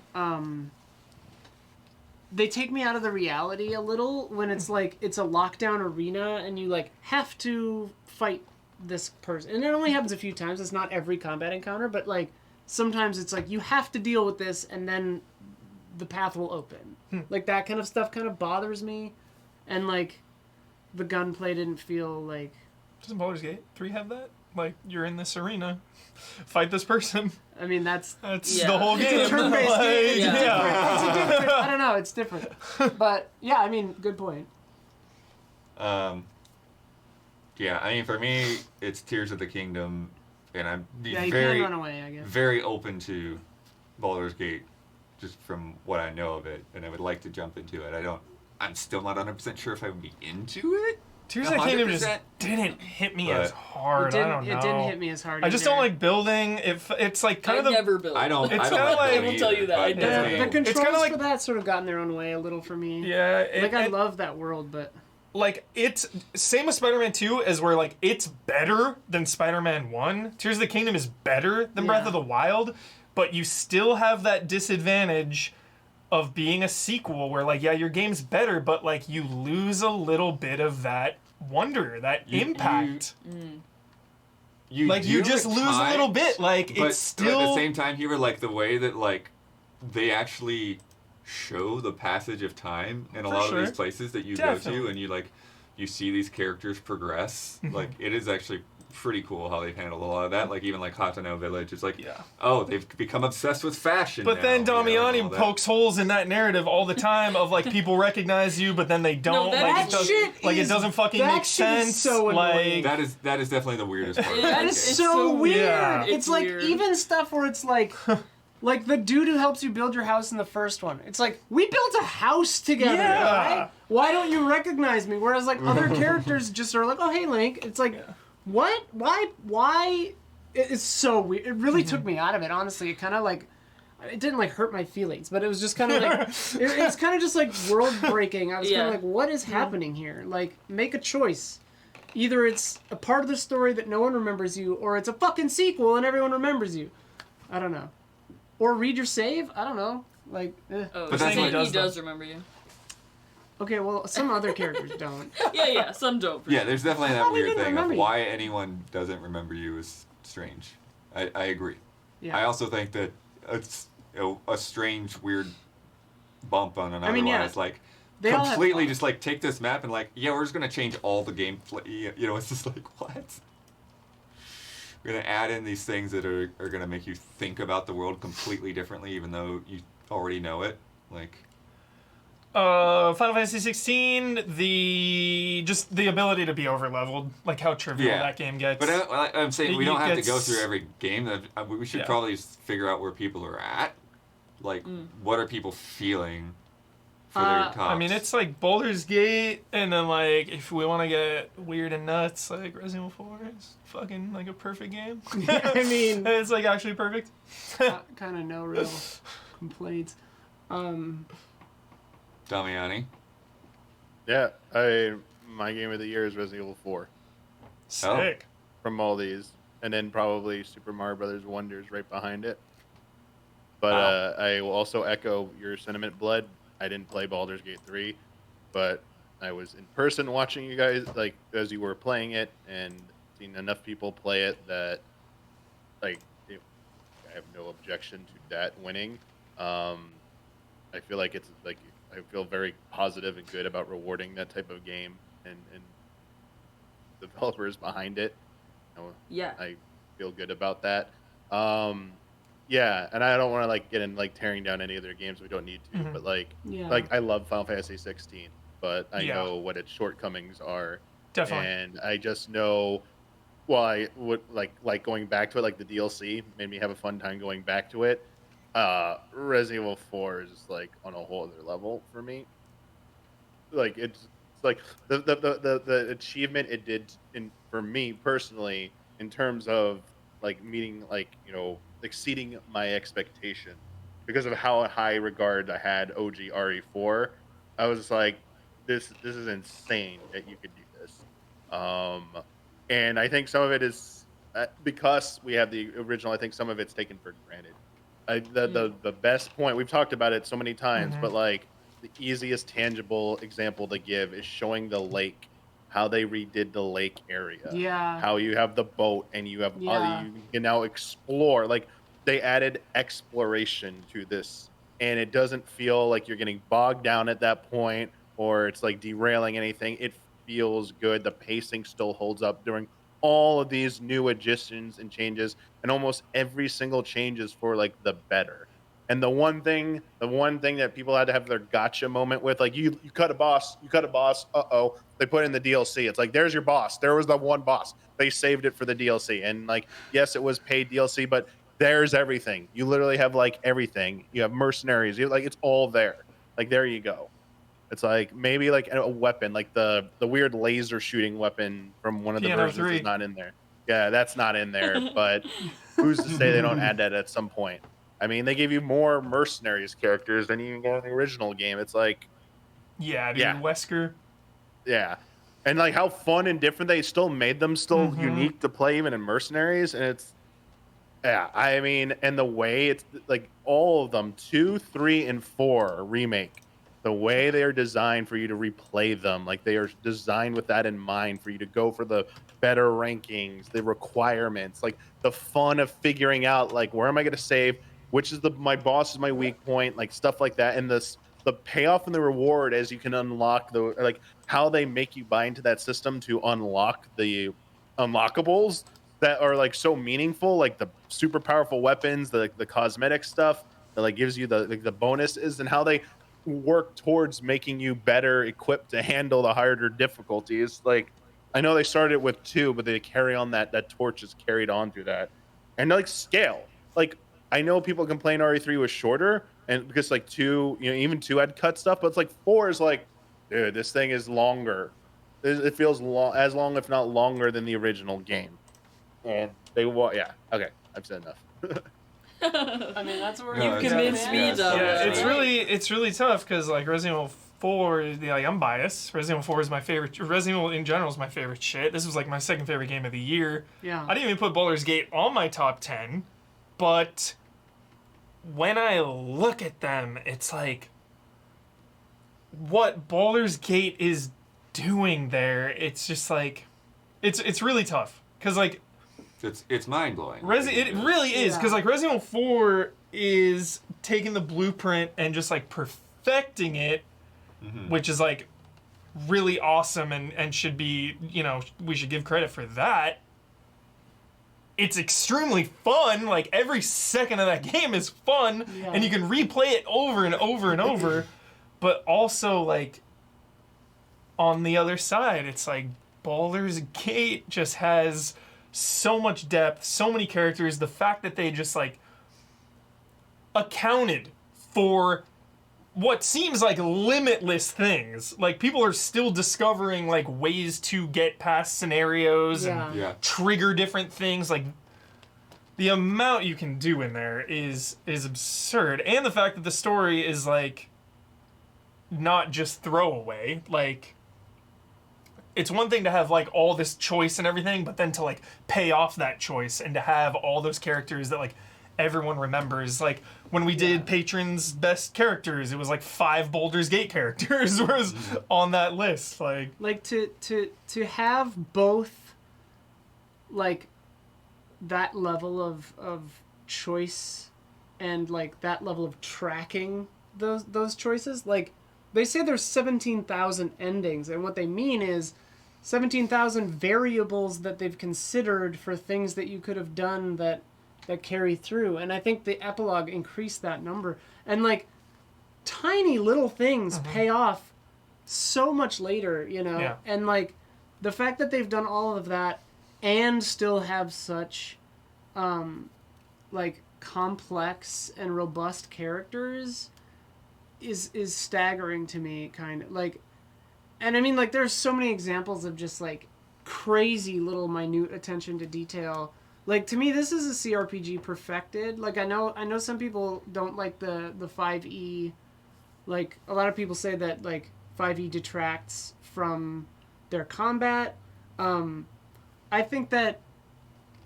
they take me out of the reality a little when it's like it's a lockdown arena and you like have to fight this person. And it only happens a few times. It's not every combat encounter, but like sometimes it's like you have to deal with this and then the path will open. Like that kind of stuff kind of bothers me. And like the gunplay didn't feel like Doesn't Baldur's Gate 3 have that? Like, you're in this arena, fight this person. I mean that's That's Yeah. the whole It's game. a turn-based Like, game. It's yeah. It's a different. I don't know. It's different. But yeah, I mean, good point. Yeah, I mean, for me, it's Tears of the Kingdom, and I'm Yeah, you very, can run away. I guess. very open to Baldur's Gate, just from what I know of it, and I would like to jump into it. I'm still not 100% sure if I would be into it. Tears of the Kingdom just 100%, didn't hit me but- as hard. It I don't know. didn't hit me as hard. I just either. don't like building. It's like kind I of the. never built. I don't. It's I don't kinda like- building I will tell either, you that, I but never I The mean, controls like- for that sort of got in their own way a little for me. Yeah, I love that world, but like it's same with Spider-Man 2 as where like it's better than Spider-Man 1. Tears of the Kingdom is better than Breath Yeah. of the Wild, but you still have that disadvantage of being a sequel where like yeah, your game's better, but like you lose a little bit of that wonder, that impact. you like you do just at lose a little times, bit. Like but it's still at the same time, Huber, like the way that like they actually show the passage of time in a For lot sure. of these places that you go to, Definitely. and you see these characters progress. Like it is actually pretty cool how they've handled a lot of that. Like even like Hatano Village, it's like, Yeah. oh, they've become obsessed with fashion. But now, then you know, and Damiani all that. pokes holes in that narrative all the time of like people recognize you, but then they don't. that like, shit it is- doesn't fucking that make shit is sense. so annoying. like That is definitely the weirdest part. Yeah, That of is the game. so weird. Yeah. It's like weird. even stuff where it's like, like the dude who helps you build your house in the first one. It's like we built a house together. Yeah. Right? Why don't you recognize me? Whereas like other characters just are like, oh hey Link. It's like, what? Why? It's so weird. It really took me out of it. Honestly, it kind of like. It didn't like hurt my feelings, but it was just kind of like it's kind of just like world breaking. I was kind Yeah. of like, what is happening here? Like, make a choice. Either it's a part of the story that no one remembers you, or it's a fucking sequel and everyone remembers you. I don't know. Or read your save. I don't know. Like, Oh, But that's he what does does remember you. okay, well, some other characters don't. Yeah, some don't. Yeah, there's definitely that How they weird didn't thing of remember you? why anyone doesn't remember you is strange. I agree. Yeah. I also think that it's a strange, weird bump on another mean, one. yeah. It's like They all have completely fun. just like take this map and like, yeah, we're just gonna change all the gameplay. You know, it's just like what? We're gonna add in these things that are gonna make you think about the world completely differently, even though you already know it. Like, Final Fantasy 16, the ability to be over leveled, like how trivial Yeah. that game gets. but I'm saying we don't have to go gets- through every game. We should Yeah. probably just figure out where people are at. Like, what are people feeling for their tops? I mean, it's like Baldur's Gate, and then like if we want to get weird and nuts, like Resident Evil 4 is fucking like a perfect game. I mean, It's like actually perfect. kind of no real complaints. Damiani. Yeah, my game of the year is Resident Evil 4 Sick. from all these, and then probably Super Mario Brothers Wonders right behind it. But Wow. I will also echo your sentiment, Blood. I didn't play Baldur's Gate 3, but I was in person watching you guys like as you were playing it, and seen enough people play it that like I have no objection to that winning. I feel like it's like I feel very positive and good about rewarding that type of game and developers behind it. You know, Yeah. I feel good about that. Yeah, and I don't want to like get in like tearing down any of their games. We don't need to, Mhm. but like Yeah. I love Final Fantasy 16, but I Yeah. know what its shortcomings are, Definitely. and I just know. Well, I would like going back to it. Like the DLC made me have a fun time going back to it. Resident Evil 4 is like on a whole other level for me. Like it's like the achievement it did for me personally in terms of like meeting like exceeding my expectation because of how high regard I had OG RE4. I was like, this is insane that you could do this. And I think some of it is because we have the original. I think some of it's taken for granted. The best point we've talked about it so many times, Mhm. but like the easiest tangible example to give is showing the lake, how they redid the lake area. Yeah. How you have the boat and you have Yeah. you can now explore. Like they added exploration to this, and it doesn't feel like you're getting bogged down at that point or it's like derailing anything. It feels good. The pacing still holds up during all of these new additions and changes, and almost every single change is for like the better. And the one thing that people had to have their gotcha moment with, like you cut a boss. They put in the DLC. It's like there's your boss. There was the one boss. They saved it for the DLC, and like yes, it was paid DLC, but there's everything. You literally have like everything. You have mercenaries. You like it's all there. Like there you go. It's like maybe like a weapon, like the weird laser shooting weapon from one of the Piano versions 3. is not in there. Yeah, that's not in there. But who's to say they don't add that at some point? I mean, they gave you more mercenaries characters than you even got in the original game. It's like, Yeah, dude. Yeah. Wesker. yeah, and like how fun and different they still made them still Mhm. unique to play even in mercenaries, and it's yeah. I mean, and the way it's like all of them 2, 3, and 4 remake. The way they are designed for you to replay them, like they are designed with that in mind for you to go for the better rankings, the requirements, like the fun of figuring out like where am I going to save, which is my boss is my weak point, like stuff like that, and the payoff and the reward as you can unlock the like how they make you buy into that system to unlock the unlockables that are like so meaningful, like the super powerful weapons, the cosmetic stuff that like gives you the bonuses, and how they work towards making you better equipped to handle the harder difficulties. Like I know they started with 2, but they carry on that torch is carried on through that, and like scale. Like I know people complain RE3 was shorter, and because like 2, even 2 had cut stuff, but it's like 4 is like, dude, this thing is longer. It feels as long, if not longer, than the original game. And yeah, okay, I've said enough. I mean, that's where No, You convinced me, Doug. Yeah, That's it's really tough because like Resident Evil 4, like I'm biased. Resident Evil 4 is my favorite. Resident Evil in general is my favorite shit. This was like my second favorite game of the year. Yeah. I didn't even put Baldur's Gate on my top 10, but when I look at them, it's like what Baldur's Gate is doing there. It's just like it's really tough because like It's mind blowing. it really is because Yeah. like Resident Evil 4 is taking the blueprint and just like perfecting it, which is like really awesome and should be, we should give credit for that. It's extremely fun. Like every second of that game is fun, Yeah. and you can replay it over and over and over. But also like on the other side, it's like Baldur's Gate just has so much depth, so many characters. The fact that they just like accounted for what seems like limitless things. Like people are still discovering like ways to get past scenarios Yeah. and Yeah. trigger different things. Like the amount you can do in there is absurd. And the fact that the story is like not just throwaway. Like it's one thing to have like all this choice and everything, but then to like pay off that choice and to have all those characters that like everyone remembers. Like when we did Patrons Best Characters, it was like 5 Baldur's Gate characters was on that list. Like to have both like that level of choice and like that level of tracking those choices. Like they say there's 17,000 endings, and what they mean is 17,000 variables that they've considered for things that you could have done that carry through. And I think the epilogue increased that number. And like tiny little things pay off so much later, Yeah. And like the fact that they've done all of that and still have such like complex and robust characters is staggering to me, kind of like. And I mean, like, there's so many examples of just like crazy little minute attention to detail. Like, to me, this is a CRPG perfected. Like, I know some people don't like the 5e. Like, a lot of people say that like 5e detracts from their combat. I think that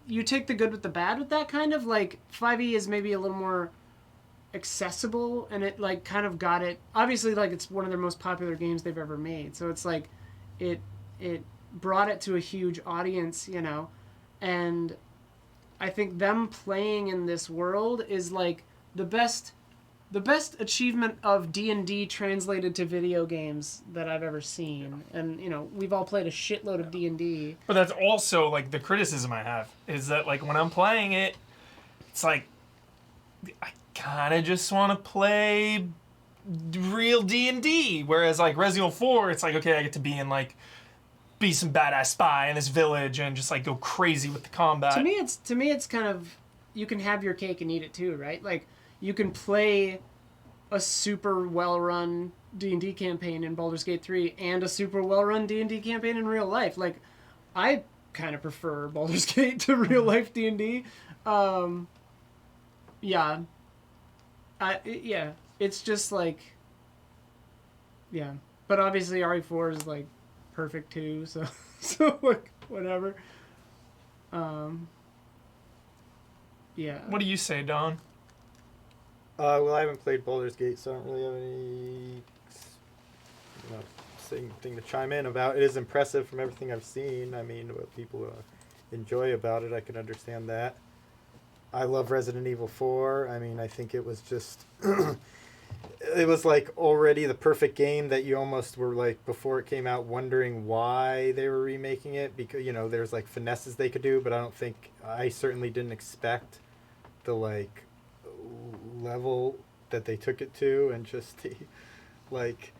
you take the good with the bad with that kind of. Like, 5e is maybe a little more accessible, and it like kind of got it. Obviously, like, it's one of their most popular games they've ever made, so it's like it brought it to a huge audience, and I think them playing in this world is like the best achievement of D&D translated to video games that I've ever seen. And we've all played a shitload of D&D. But that's also like the criticism I have is that like when I'm playing it, it's like I kind of just want to play real D&D. Whereas like Resident Evil 4, it's like, okay, I get to be some badass spy in this village and just like go crazy with the combat. To me it's kind of, you can have your cake and eat it too, right? Like you can play a super well-run D&D campaign in Baldur's Gate 3 and a super well-run D&D campaign in real life. Like I kind of prefer Baldur's Gate to real life D&D. Yeah. It's just like, yeah. But obviously RE4 is like perfect too, so like whatever. Yeah. What do you say, Don? Well, I haven't played Baldur's Gate, so I don't really have any thing to chime in about. It is impressive from everything I've seen. I mean, what people enjoy about it, I can understand that. I love Resident Evil 4. I mean, I think it was just it was like already the perfect game that you almost were like before it came out wondering why they were remaking it, because there's like finesses they could do, but I certainly didn't expect the like level that they took it to, and just the like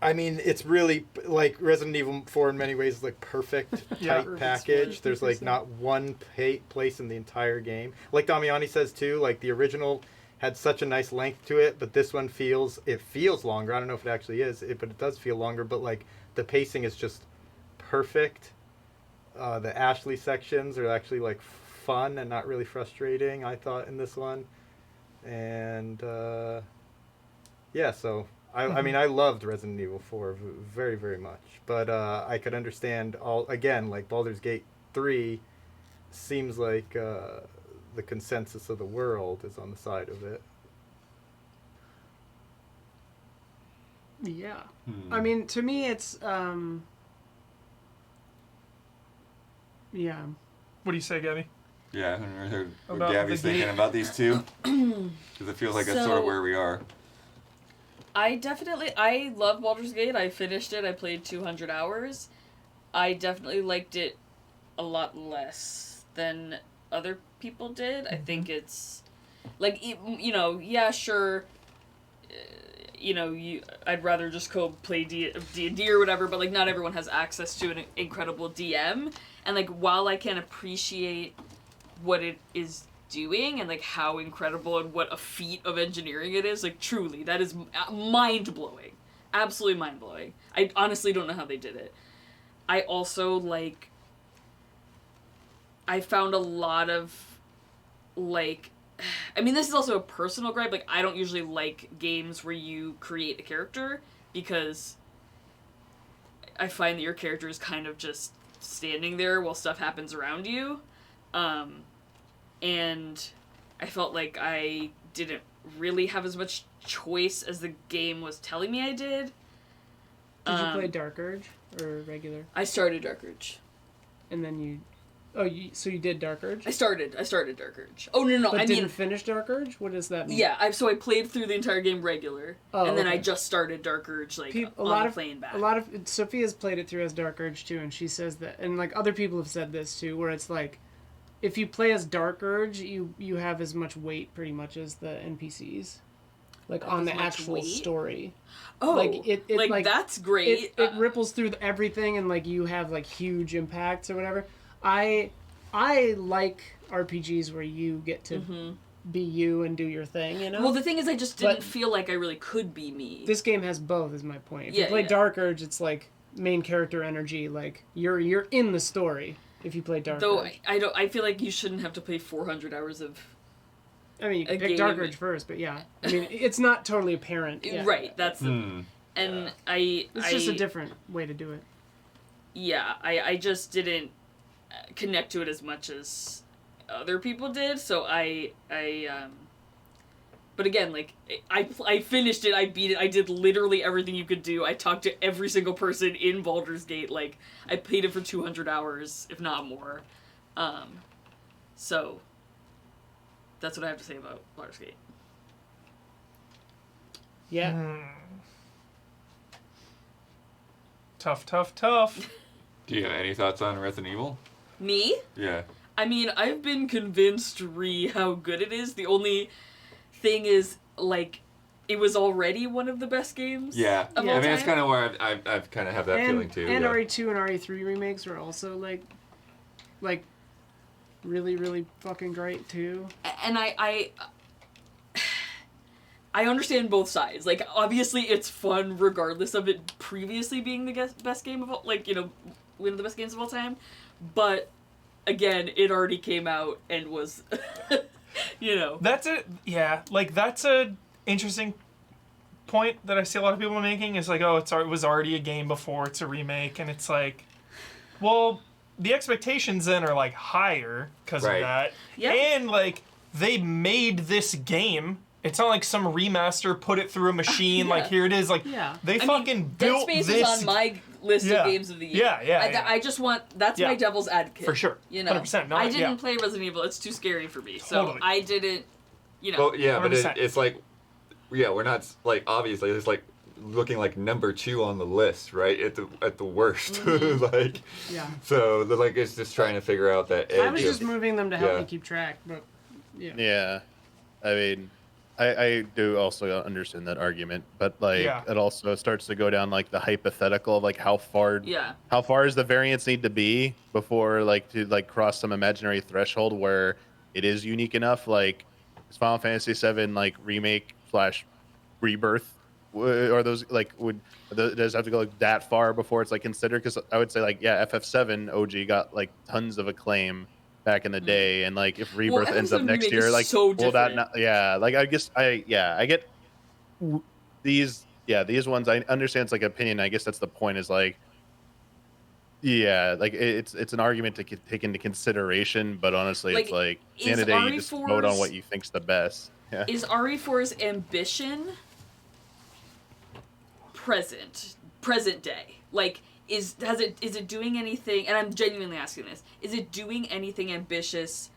I mean, it's really like Resident Evil 4 in many ways, like perfect tight package. There's like not one place in the entire game. Like Damiani says too, like the original had such a nice length to it, but this one feels longer. I don't know if it actually is, but it does feel longer. But like the pacing is just perfect. The Ashley sections are actually like fun and not really frustrating, I thought, in this one. And yeah, so I mean, I loved Resident Evil 4 very, very much. But I could understand like Baldur's Gate 3 seems like the consensus of the world is on the side of it. Yeah. I mean, to me, it's, yeah. What do you say, Gabby? Yeah, I haven't heard what About Gabby's the thinking game. about these two. Because it feels like that's sort of where we are. I love Baldur's Gate. I finished it. I played 200 hours. I definitely liked it a lot less than other people did. I think it's, like, yeah, sure, I'd rather just go play D&D or whatever, but, like, not everyone has access to an incredible DM. And, like, while I can appreciate what it is doing and like how incredible and what a feat of engineering it is, like truly that is mind-blowing, absolutely mind-blowing. I honestly don't know how they did it. I also like, I found a lot of like, I mean, this is also a personal gripe, like I don't usually like games where you create a character because I find that your character is kind of just standing there while stuff happens around you. And I felt like I didn't really have as much choice as the game was telling me I did. Did you play Dark Urge or regular? I started Dark Urge. And then so you did Dark Urge? I started Dark Urge. Oh, no, But I didn't mean... finish Dark Urge? What does that mean? Yeah, so I played through the entire game regular, and then I just started Dark Urge, like, playing back. A lot of... Sophia's played it through as Dark Urge, too, and she says that... And, like, other people have said this, too, where it's, like, if you play as Dark Urge, you have as much weight, pretty much, as the NPCs. Like, on the actual story. Oh, like, it that's great. It ripples through everything, and, like, you have, like, huge impacts or whatever. I like RPGs where you get to be you and do your thing, you know? Well, the thing is, I just didn't feel like I really could be me. This game has both, is my point. If you play Dark Urge, it's like main character energy, like you're in the story if you play Dark Urge. Though I feel like you shouldn't have to play 400 hours of... I mean, you can pick Dark Urge first, but yeah. I mean, it's not totally apparent. Yeah. Right, that's the... And It's just a different way to do it. Yeah, I just didn't connect to it as much as other people did, so but again, like, I finished it, I beat it, I did literally everything you could do, I talked to every single person in Baldur's Gate, like, I played it for 200 hours, if not more, so, that's what I have to say about Baldur's Gate. Yeah. Tough. Do you have any thoughts on Resident Evil? Me? Yeah. I mean, I've been convinced how good it is. The only thing is, like, it was already one of the best games. Yeah. Of all I mean, time. that's kind of where I've kind of have that feeling too. And yeah. RE2 and RE3 remakes are also like really, really fucking great too. And I understand both sides. Like, obviously, it's fun regardless of it previously being the best game of all, like, one of the best games of all time. But again, it already came out and was, That's it. Yeah, like that's a interesting point that I see a lot of people making is like, oh, it was already a game before it's a remake, and it's like, well, the expectations then are like higher because of that, and like they made this game. It's not like some remaster put it through a machine. Like here it is. Like they built Dead Space this. is on my list of games of the year. I just want my devil's advocate for sure. 100%. I didn't play Resident Evil. It's too scary for me. So I didn't. Well, yeah, 100%. But it's like we're not like obviously it's like looking like number 2 on the list, right? At the worst, like Yeah. so like it's just trying to figure out that edge. I was just moving them to help Yeah. me keep track, but yeah. Yeah, I mean, I do also understand that argument, but like Yeah. it also starts to go down like the hypothetical of like how far does the variance need to be before like to like cross some imaginary threshold where it is unique enough. Like is Final Fantasy VII like remake / rebirth, or those like does it have to go like that far before it's like considered? Because I would say like yeah, FF7 OG got like tons of acclaim back in the day, and like if rebirth ends up next year, like so will that different. not? Yeah, like I guess I get these ones. I understand it's like opinion. I guess that's the point. Is like yeah, like it's an argument to take into consideration, but honestly, Like, it's like at the end is of the day, you just vote on what you think's the best. Yeah. Is RE4's ambition present day? Like, is it doing anything? And I'm genuinely asking this: is it doing anything ambitious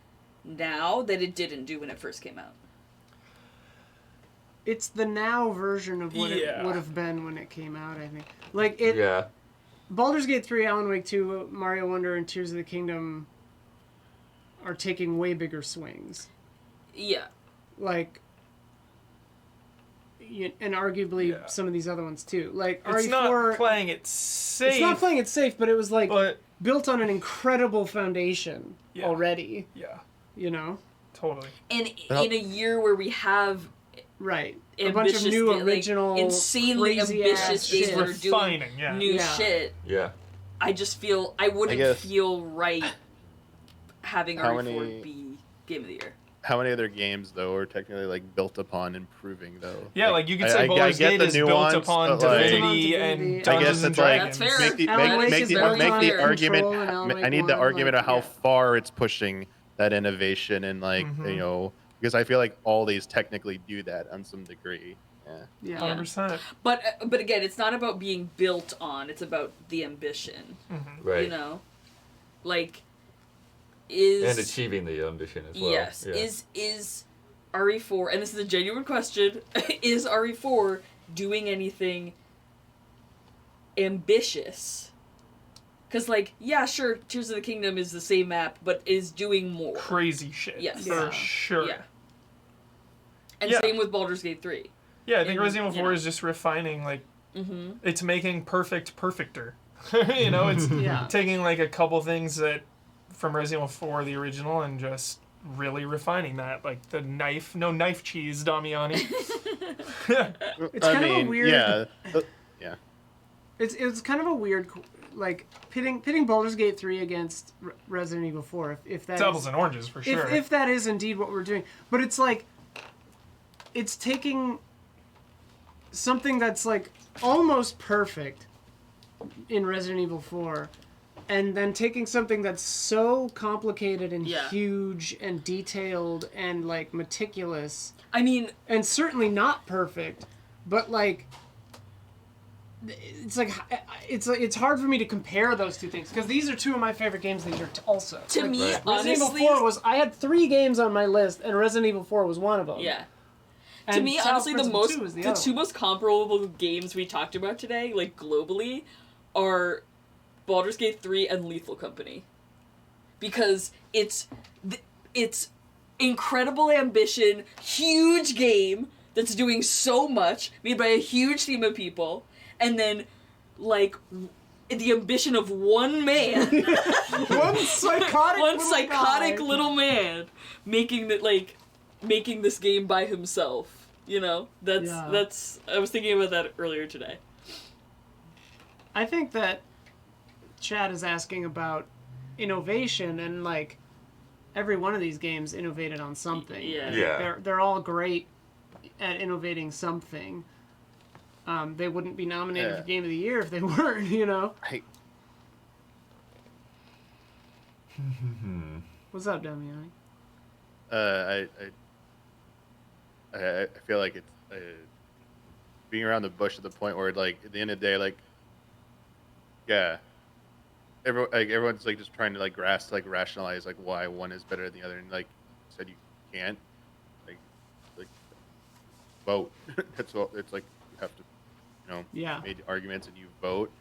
now that it didn't do when it first came out? It's the now version of what it would have been when it came out, I think. Like it Yeah. Baldur's Gate 3, Alan Wake 2, Mario Wonder, and Tears of the Kingdom are taking way bigger swings. Yeah. Like, and arguably some of these other ones too. Like It's RE4, not playing it safe. It's not playing it safe, but it was like But built on an incredible foundation Yeah. already. yeah, You know, totally. And in a year where we have right? A bunch of ambitious new like, original, insanely ambitious crazy-ass games shit. that are doing Refining, yeah. new Yeah. shit, Yeah. I just feel I wouldn't guess- feel right having How RE4 many- be Game of the Year. How many other games though are technically like built upon improving though? Yeah, like you could I say Baldur's get Gate the is built nuance, upon but, like, Divinity I and guess Dungeons and it's like Dragons. That's fair. make the Alan Wake is built make on the Control argument. and Alan I Wake need the 1, argument like, of how yeah. far it's pushing that innovation and like you know because I feel like all these technically do that on some degree. Yeah. Yeah. 100%. But again, it's not about being built on; it's about the ambition. Right. You know, like is And achieving the ambition as well. yes, Yeah. is RE4, and this is a genuine question, is RE4 doing anything ambitious? Because, like, yeah, sure, Tears of the Kingdom is the same map, but is doing more. Crazy shit. Yes. For Yeah. sure. Yeah. And Yeah. same with Baldur's Gate 3. Yeah, I think And, Resident Evil you 4 know. is just refining, like, Mm-hmm. it's making perfecter. You know, it's Yeah. taking, like, a couple things that from Resident Evil 4, the original, and just really refining that. Like, the knife, no knife cheese, Damiani. It's kind of a weird. Yeah. It's kind of a weird, like pitting Baldur's Gate 3 against Resident Evil 4. If that It's apples is, and oranges, for sure. if that is indeed what we're doing, but it's like it's taking something that's like almost perfect in Resident Evil 4 and then taking something that's so complicated and Yeah. huge and detailed and like meticulous I mean, and certainly not perfect, but like it's hard for me to compare those two things because these are two of my favorite games this year also. to Like, me, Right. Resident honestly, Evil 4 was I had 3 games on my list and Resident Evil 4 was one of them. yeah. And To me, South honestly, Principle 2 is the other two one. most comparable games we talked about today, like globally, are Baldur's Gate 3 and Lethal Company, because it's incredible ambition, huge game that's doing so much, made by a huge team of people, and then like the ambition of one man, One psychotic one little psychotic guy. little man, making this game by himself. You know, Yeah. that's. I was thinking about that earlier today. I think that Chad is asking about innovation and like every one of these games innovated on something. Yeah. Yeah. They're all great at innovating something. They wouldn't be nominated Yeah. for Game of the Year if they weren't, you know? What's up, Damiani? I feel like it's being around the bush at the point where like at the end of the day like yeah everyone's like just trying to like rationalize like why one is better than the other and like said you can't like vote. It's like you have to, Yeah. made arguments and you vote.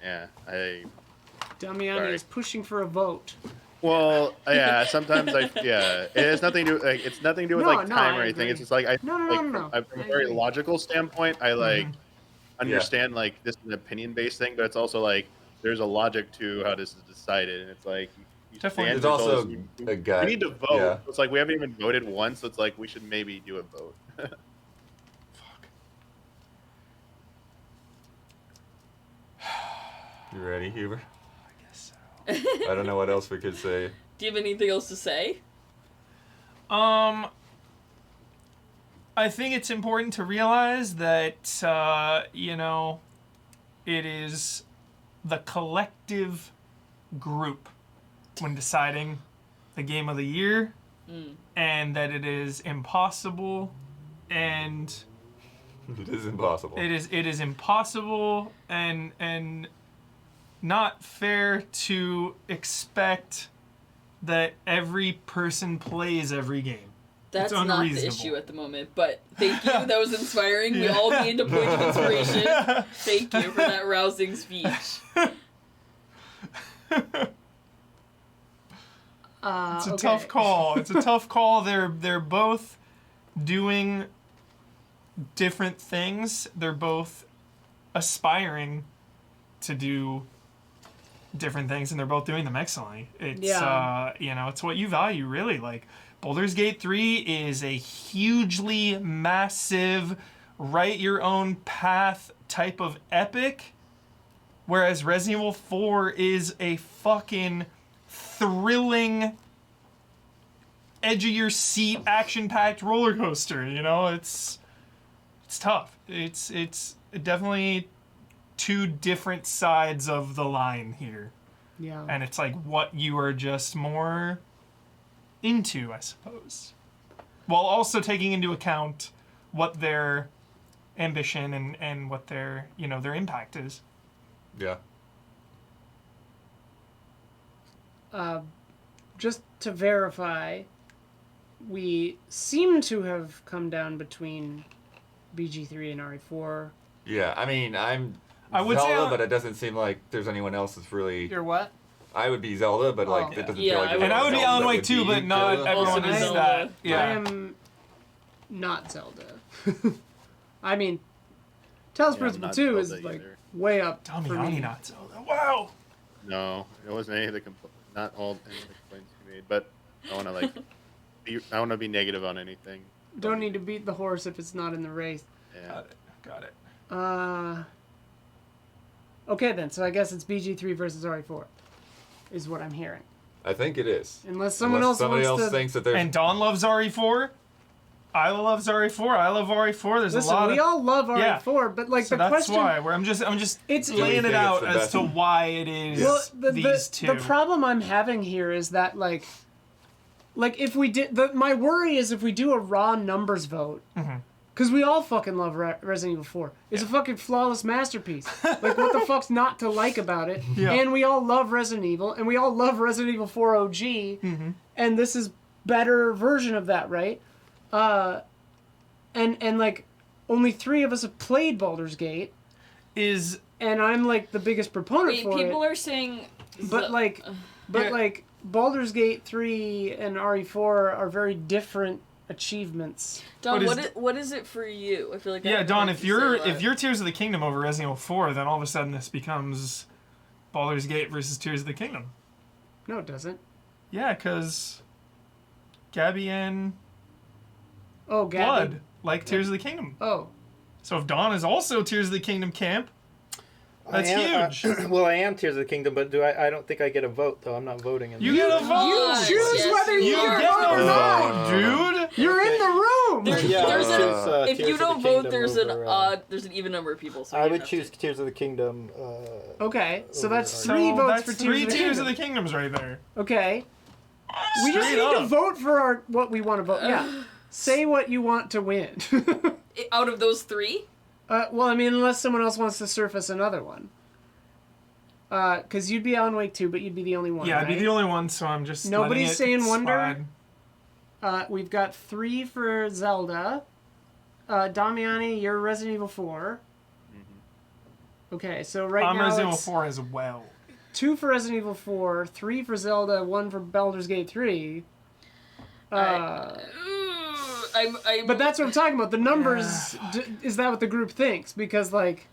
Yeah, Damiani Sorry. is pushing for a vote. Well, yeah. Sometimes it has nothing to do it's nothing to do with No, like no, time I or anything. agree. It's just like No. from a I very agree. logical standpoint, I understand like this is an opinion based thing, but it's also like there's a logic to how this is decided, and it's like you Definitely. the end There's result also is a we gut. need to vote. Yeah. It's like we haven't even voted once. So it's like we should maybe do a vote. Fuck. You ready, Huber? I guess so. I don't know what else we could say. Do you have anything else to say? I think it's important to realize that, it is the collective group when deciding the game of the year, and that it is impossible, and It is impossible. it is impossible and not fair to expect that every person plays every game. That's It's not the unreasonable. issue at the moment, but thank you. That was inspiring. We all gained a point of inspiration. Thank you for that rousing speech. It's a Okay. tough call. It's a tough call. They're both doing different things. They're both aspiring to do different things, and they're both doing them excellently. It's it's what you value really. Like Baldur's Gate 3 is a hugely massive, write your own path type of epic, whereas Resident Evil 4 is a fucking thrilling, edge of your seat, action packed roller coaster. It's tough. It's definitely two different sides of the line here, Yeah. and it's like what you are just more into, I suppose, while also taking into account what their ambition and what their their impact is. Yeah. Just to verify, we seem to have come down between BG3 and RE4. Yeah, I mean, I would say Zelda, I'm- but it doesn't seem like there's anyone else that's really. You're what? I would be Zelda, but like Oh. it doesn't Yeah, feel like. I there's would- And I would be anyone Alan else Wake that too, would but be not Zelda. everyone Also be is Zelda. that. Yeah. I am not Zelda. I mean, Talos Yeah, Principle not 2 is Zelda like either. way up for Damiani, me. not Zelda. Wow. No, it wasn't any of the not all any of the complaints you made, but I want to I want to be negative on anything. Don't need to beat the horse if it's not in the race. Yeah. Got it. Okay then, so I guess it's BG3 versus RE4, is what I'm hearing. I think it is. Unless someone Unless somebody else else wants to... thinks that there's. And Dawn loves RE4. Isla loves RE4. I love RE4. There's a Listen, lot we of. all love Yeah. RE4, but like So the that's question... why I'm just It's- laying Do we it think out it's the as to best? why it is Well, these two. the problem I'm having here is that like if we did my worry is if we do a raw numbers vote, because we all fucking love Resident Evil 4. It's a fucking flawless masterpiece. Like what the fuck's not to like about it? Yeah. And we all love Resident Evil, and we all love Resident Evil 4 OG, and this is better version of that, right? And like only 3 of us have played Baldur's Gate, is and I'm like the biggest proponent Wait, for it. people are saying. But like, Baldur's Gate 3 and RE4 are very different achievements. Don, What is- what is it for you? I feel like I yeah, haven't Dawn. heard If you you're say that. Tears of the Kingdom over Resident Evil 4, then all of a sudden this becomes Baldur's Gate versus Tears of the Kingdom. No, it doesn't. Yeah, because Gabby and Oh, Gabby. Blood like Tears of the Kingdom. Oh, So if Dawn is also Tears of the Kingdom camp, that's huge. Well, I am Tears of the Kingdom, but I don't think I get a vote though. I'm not voting. In You this. get a vote. you Yes, choose yes, whether You you get vote or a not. vote, dude. You're in the room. There's- Yeah, there's I an- choose, if Tears you of the don't vote, Kingdom there's over, an even number of people. So I you would have choose to. Tears of the Kingdom. Okay, so that's So 3 votes that's for Tears 3 of the Tears Kingdom. of the Kingdoms right there. Okay. We just Straight need to up. vote for what we want to vote. Yeah. Say what you want to win. Out of those 3, Well, I mean, unless someone else wants to surface another one. Because you'd be Alan Wake 2, but you'd be the only one, Yeah, I'd be right? the only one, so I'm just Nobody's letting it saying Wonder? slide. We've got 3 for Zelda. Damiani, you're Resident Evil 4. Okay, so right I'm now Resident Evil it's 4 as well. 2 for Resident Evil 4, 3 for Zelda, 1 for Baldur's Gate 3. But that's what I'm talking about. The numbers, is that what the group thinks? Because, like,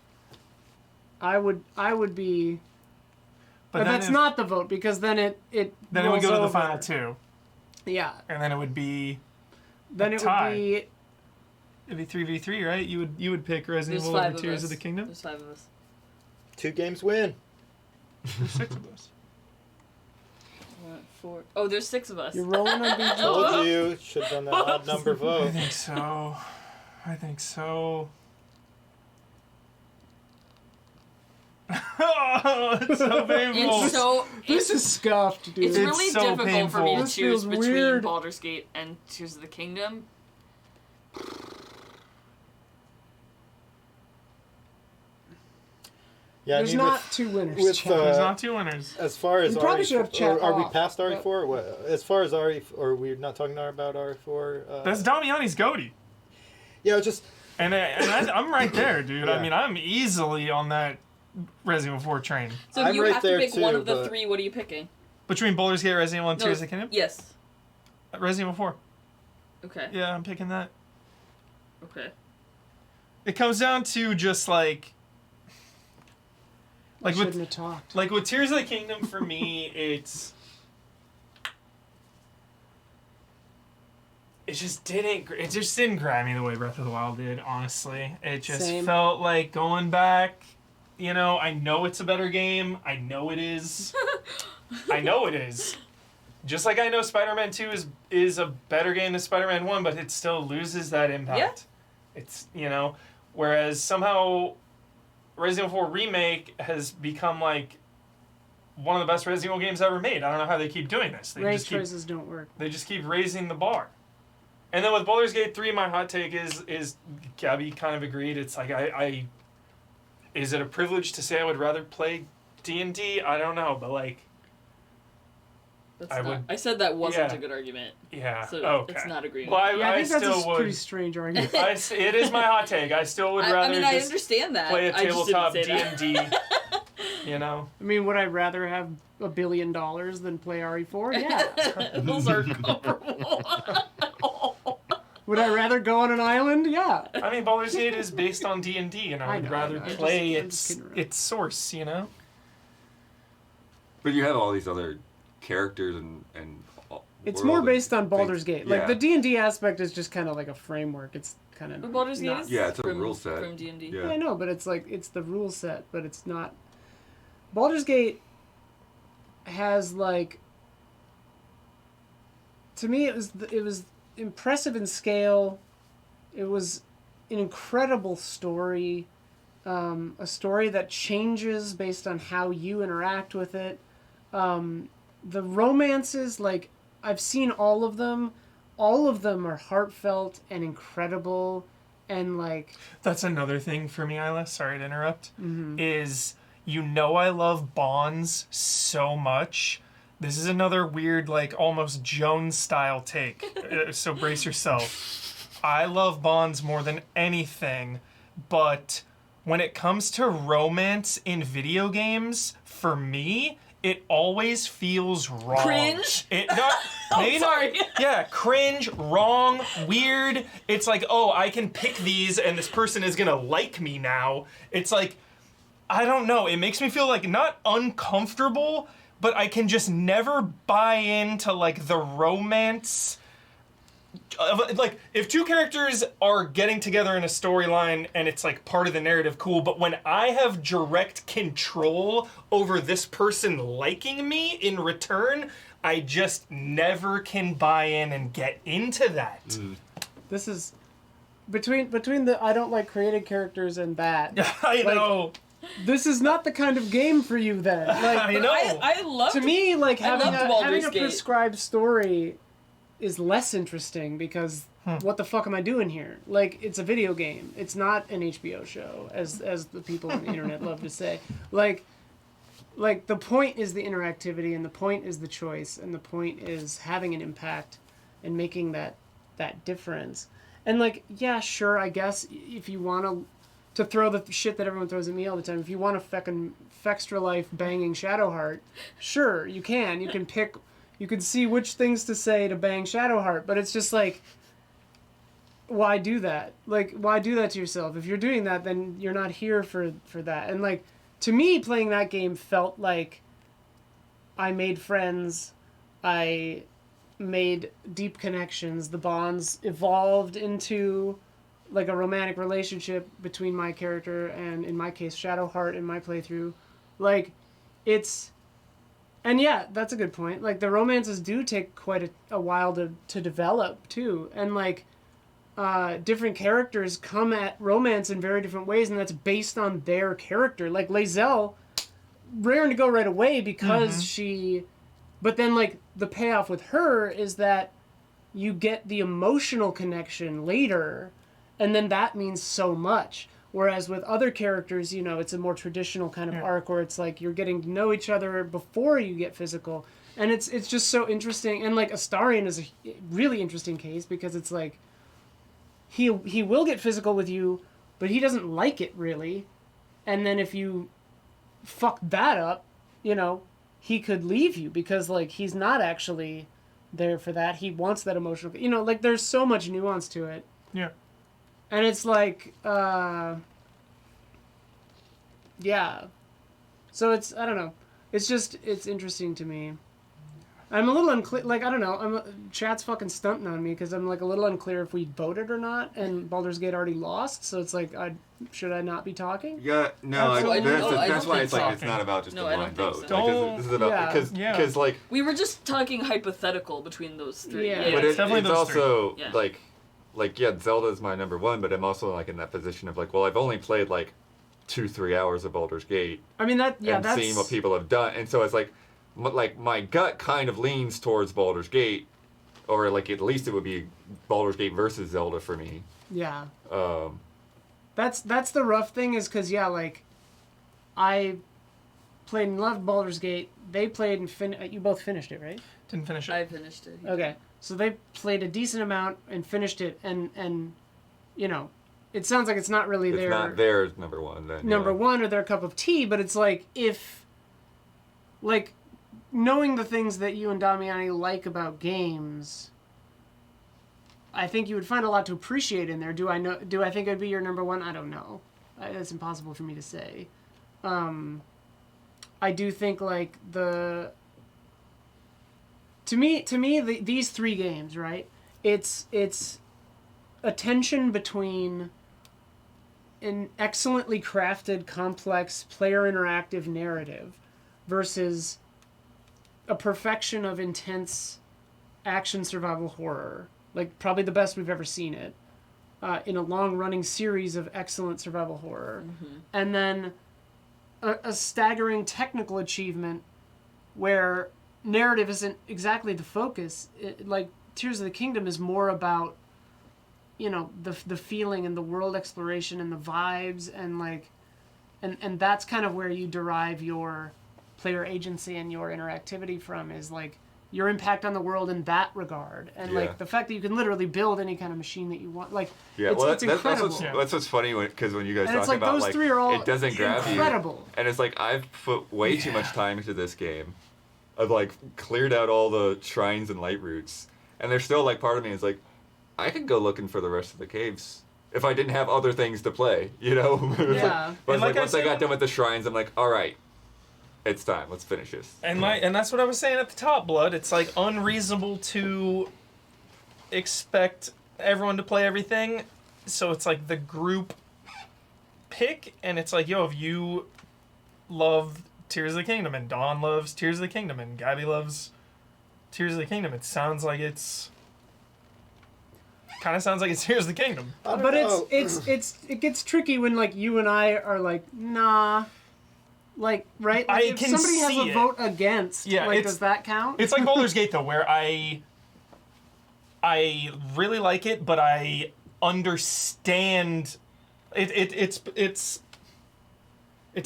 I would be... But that's not the vote, because then it Then it would go to the over. final 2. Yeah. And then it would be... Then it tie. would be... It'd be 3v3, right? You would pick Resident Evil over Tears of the Kingdom? There's 5 of us. 2 games win. There's 6 of us. 1, 4. Oh, there's 6 of us. You're rolling on BG. Told you. Should have done that odd number I vote. think so. Oh, it's so painful. It's so... This is scuffed, dude. It's really so difficult for me to painful. This choose feels between weird. Baldur's Gate and Tears of the Kingdom. Yeah, There's not 2 winners. with, Chad. There's not 2 winners. as far as We probably should have chat are we off, past but- RE4? What, as far as RE, or we're not talking about RE4? That's Damiani's goatee. Yeah, just And I'm right there, dude. Yeah. I mean, I'm easily on that Resident Evil 4 train. So if I'm you right have to there pick one too, of the but- 3, what are you picking? Between Baldur's Gate, Resident Evil, and No, Tears of the Kingdom? Yes. Resident Evil 4. Okay. Yeah, I'm picking that. Okay. It comes down to just like I shouldn't with have talked. like with Tears of the Kingdom for me, it just didn't grab me the way Breath of the Wild did. Honestly, it just Same. felt like going back. You know, I know it's a better game. I know it is. I know it is. Just like I know Spider-Man 2 is a better game than Spider-Man 1, but it still loses that impact. It's, you know, whereas somehow Resident Evil 4 Remake has become like one of the best Resident Evil games ever made. I don't know how they keep doing this. Ray traces don't work. They just keep raising the bar. And then with Baldur's Gate 3, my hot take is Gabby kind of agreed. It's like I is it a privilege to say I would rather play D&D? I don't know, but like I said that wasn't Yeah. a good argument. yeah. So Okay. it's not agreeing. Well, I think that's still a would. pretty strange argument. It is my hot take. I still would rather I just understand that. play a I just didn't tabletop say that. D&D. You know. I mean, would I rather have $1 billion than play RE4? Yeah. Those are comparable. Would I rather go on an island? Yeah. I mean, Baldur's Gate is based on D&D, and I would rather I'm just play kidding around. its source. You know. But you have all these other characters and It's world more and based on things. Baldur's Gate. Like Yeah. the D&D aspect is just kind of like a framework. It's kind of But Baldur's Gate not, is Yeah, it's a from, rule set. from D&D. Yeah. I know, but it's like it's the rule set, but it's not. Baldur's Gate has like. To me, it was impressive in scale. It was an incredible story, a story that changes based on how you interact with it. The romances, like I've seen all of them. All of them are heartfelt and incredible, and like. That's another thing for me, Isla. Sorry to interrupt. Is I love Bonds so much. This is another weird, like almost Jones style take. So brace yourself. I love Bonds more than anything, but when it comes to romance in video games, for me, it always feels wrong. Cringe? It not maybe sorry. not. Yeah, cringe, wrong, weird. It's like, oh, I can pick these, and this person is gonna like me now. It's like, I don't know. It makes me feel like not uncomfortable, but I can just never buy into like the romance. Like, if two characters are getting together in a storyline and it's like part of the narrative, cool, but when I have direct control over this person liking me in return, I just never can buy in and get into that. This is between the I don't like created characters and that. I know. This is not the kind of game for you then. Like I know. I loved to me, like having loved Baldur's a Gate. prescribed story is less interesting because what the fuck am I doing here? Like it's a video game. It's not an HBO show, as the people on the internet love to say. Like the point is the interactivity, and the point is the choice, and the point is having an impact and making that difference. And like, yeah, sure, I guess if you want to throw the shit that everyone throws at me all the time, if you want a feckin' Fextra Life banging Shadowheart, sure, you can. You can pick, you can see which things to say to bang Shadowheart, but it's just like, why do that? Like, why do that to yourself? If you're doing that, then you're not here for that. And like, to me, playing that game felt like I made friends, I made deep connections, the bonds evolved into like a romantic relationship between my character and, in my case, Shadowheart in my playthrough. Like, it's... And yeah, that's a good point. Like, the romances do take quite a while to develop, too. And like, different characters come at romance in very different ways, and that's based on their character. Like, Lae'zel, raring to go right away because she... But then, like, the payoff with her is that you get the emotional connection later, and then that means so much. Whereas with other characters, you know, it's a more traditional kind of arc where it's like you're getting to know each other before you get physical. And it's just so interesting. And, like, Astarion is a really interesting case because it's like he will get physical with you, but he doesn't like it, really. And then if you fuck that up, you know, he could leave you because, like, he's not actually there for that. He wants that emotional... You know, like, there's so much nuance to it. Yeah. And it's like, yeah. So it's, I don't know. It's just, it's interesting to me. I'm a little unclear, like, I don't know. Chat's fucking stunting on me because I'm, like, a little unclear if we voted or not, and Baldur's Gate already lost, so it's like, should I not be talking? Yeah, no, Absolutely. that's why it's like, talking. it's not about just No, a I blind don't vote. think so. Like, this is about, because, like, We were just talking hypothetical between those three. Yeah. but it's definitely it's those also, three. Yeah. like, yeah, Zelda's my number one, but I'm also, like, in that position of, like, well, I've only played, like, 2-3 hours of Baldur's Gate. I mean, And seeing what people have done. And so it's like my gut kind of leans towards Baldur's Gate, or, like, at least it would be Baldur's Gate versus Zelda for me. Yeah. Um, That's the rough thing is because, yeah, like, I played and loved Baldur's Gate. They played and you both finished it, right? Didn't finish it. I finished it. Okay. So they played a decent amount and finished it, and you know, it sounds like it's not really it's their not theirs number one. Then, number yeah. one or their cup of tea, but it's like if, like, knowing the things that you and Damiani like about games, I think you would find a lot to appreciate in there. Do I think it'd be your number one? I don't know. It's impossible for me to say. I do think, like, to me, these three games, right? It's a tension between an excellently crafted, complex, player interactive narrative versus a perfection of intense action survival horror. Like, probably the best we've ever seen it. In a long-running series of excellent survival horror. Mm-hmm. And then a staggering technical achievement where narrative isn't exactly the focus. Like, Tears of the Kingdom is more about, you know, the feeling and the world exploration and the vibes and, like, and that's kind of where you derive your player agency and your interactivity from, is, like, your impact on the world in that regard. And, like, the fact that you can literally build any kind of machine that you want. Like, it's incredible. That's what's funny because when you guys And it's talk like about, those like, three are all it doesn't grab incredible. you. And it's like, I've put way too much time into this game. I've, like, cleared out all the shrines and light routes. And there's still, like, part of me is like, I could go looking for the rest of the caves if I didn't have other things to play, you know? Yeah. But And like, like I once I said- got done with the shrines, I'm like, all right, it's time. Let's finish this. And that's what I was saying at the top, Blood. It's like unreasonable to expect everyone to play everything. So it's like the group pick, and it's like, yo, if you love Tears of the Kingdom, and Dawn loves Tears of the Kingdom, and Gabby loves Tears of the Kingdom, it sounds like it's kind of sounds like it's Tears of the Kingdom. But it gets tricky when, like, you and I are like, nah. Like, right? Like, I if can somebody has see a it. vote against, Yeah, like, it's- does that count? It's like Baldur's Gate, though, where I really like it, but I understand it's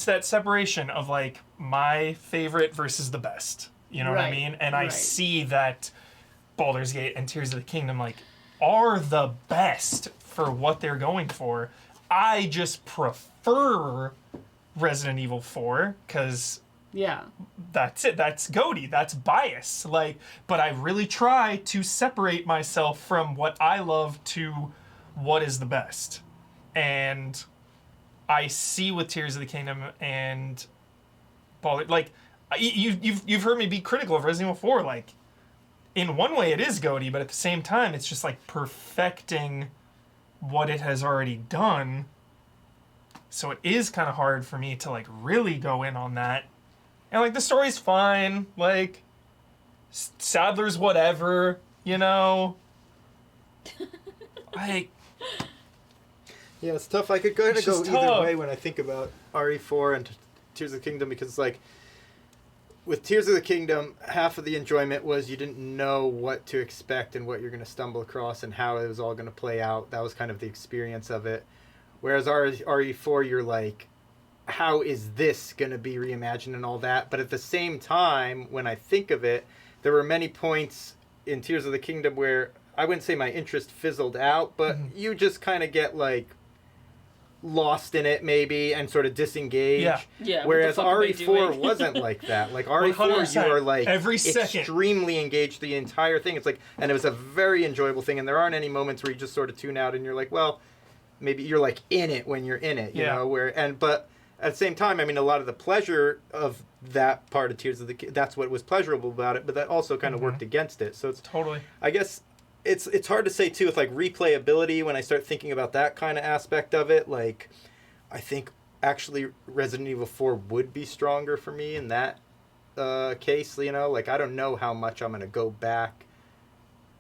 that separation of, like, my favorite versus the best. You know what I Right, mean? And I right. see that Baldur's Gate and Tears of the Kingdom, like, are the best for what they're going for. I just prefer Resident Evil 4 because Yeah. that's it. That's GOATY. That's bias. Like, but I really try to separate myself from what I love to what is the best. And I see with Tears of the Kingdom and like you've heard me be critical of Resident Evil 4. Like, in one way it is GOATY, but at the same time it's just like perfecting what it has already done. So it is kind of hard for me to like really go in on that. And like the story's fine, like Sadler's whatever, you know. Like, yeah, it's tough. I could kind of It's go just either tough. way when I think about RE4 and Tears of the Kingdom, because like with Tears of the Kingdom, half of the enjoyment was you didn't know what to expect and what you're going to stumble across and how it was all going to play out. That was kind of the experience of it. Whereas RE4, you're like, how is this going to be reimagined and all that? But at the same time, when I think of it, there were many points in Tears of the Kingdom where I wouldn't say my interest fizzled out, but you just kind of get like lost in it maybe and sort of disengage. Yeah. Yeah, what Whereas the fuck am I RE4 doing? wasn't like that. Like RE4, 100%. you are like Every second. extremely engaged the entire thing. It's like, and it was a very enjoyable thing. And there aren't any moments where you just sort of tune out and you're like, well, maybe you're like in it when you're in it, you know. But at the same time, I mean, a lot of the pleasure of that part of Tears of the that's what was pleasurable about it. But that also kind of worked against it. So it's totally. I guess it's hard to say too with like replayability when I start thinking about that kind of aspect of it. Like, I think actually Resident Evil 4 would be stronger for me in that case. You know, like I don't know how much I'm gonna go back,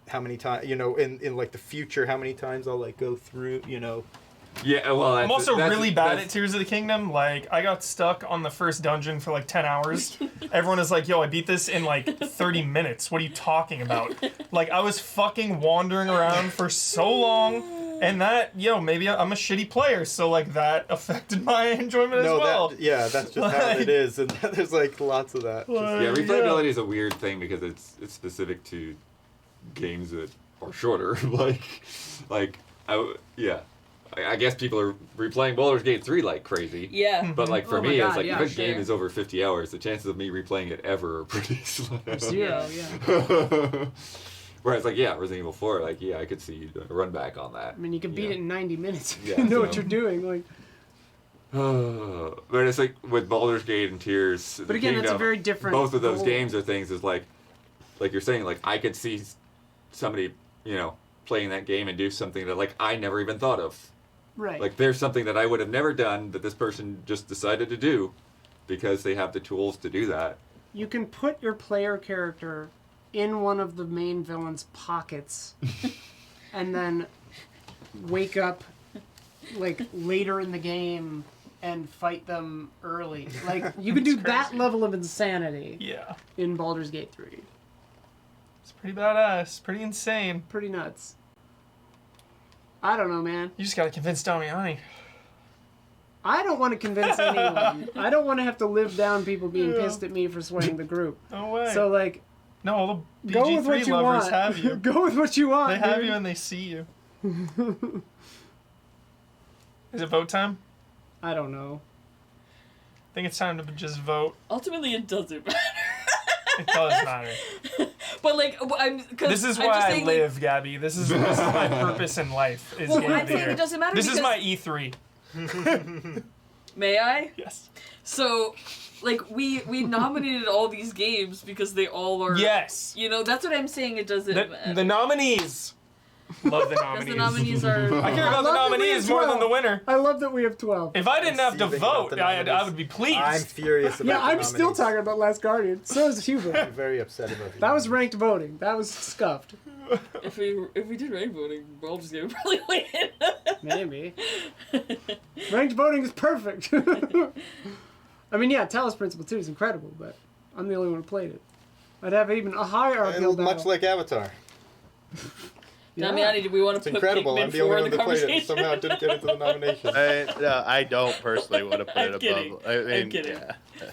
how many times, you know, in like the future, how many times I'll like go through, you know. Yeah, well, I'm also really bad that's- at Tears of the Kingdom. Like, I got stuck on the first dungeon for like 10 hours. Everyone is like, yo, I beat this in like 30 minutes. What are you talking about? Like, I was fucking wandering around for so long. And that, maybe I'm a shitty player. So, like, that affected my enjoyment as well. That's just how it is. And there's like lots of that. Yeah, replayability is a weird thing because it's specific to games that are shorter. I guess people are replaying Baldur's Gate 3 like crazy. Yeah. But like for Oh my me, God, it's like yeah, if a game sure. is over 50 hours, the chances of me replaying it ever are pretty slim. Zero, yeah. Whereas like Resident Evil 4, like I could see you doing a run back on that. I mean, you can beat it in 90 minutes if Yeah, you know so- what you're doing. Like, But it's like with Baldur's Gate and Tears. But again, that's a very different Both of those goal. games are things is like you're saying, like I could see somebody playing that game and do something that like I never even thought of. right. Like there's something that I would have never done that this person just decided to do because they have the tools to do that. You can put your player character in one of the main villain's pockets and then wake up like later in the game and fight them early. Like, you can do that level of insanity Yeah. in Baldur's Gate 3. It's pretty badass. Pretty insane. Pretty nuts. I don't know, man. You just gotta convince Damiani. I don't want to convince anyone. I don't want to have to live down people being pissed at me for swaying the group. No way. So, like, no, all the go with what BG3 you lovers want. have you. Go with what you want. They have dude. you and they see you. Is it vote time? I don't know. I think it's time to just vote. Ultimately, it doesn't matter. It does matter. But like, This is why I live, Gabby. This is my purpose in life. Is Well, Game I'm of the saying Year. it doesn't matter This is because- my E3. May I? Yes. So, like, we nominated all these games because they all are. Yes. You know, that's what I'm saying. It doesn't matter. The nominees. Love the Because nominees. the nominees are. I care about the love that we nominees have more than 12. the winner. I love that we have 12. If I didn't have to seething about vote, the I nominees. would be pleased. I'm furious about Yeah, the I'm still nominees. talking about Last Guardian. So is Hubert. I'm very upset about it. That was ranked voting. That was scuffed. If we did rank voting, Baldur's Gate would probably win. Maybe. Ranked voting is perfect. I mean, yeah, Talos Principle 2 is incredible, but I'm the only one who played it. I'd have even a higher uphill And much battle. like Avatar. Yeah. Damiani, do we want It's to put incredible. Pikmin I'm the 4 only in one the that played it. conversation? Somehow it didn't get into the nomination. I don't personally want to put I'm it kidding. above. I mean, kidding. yeah.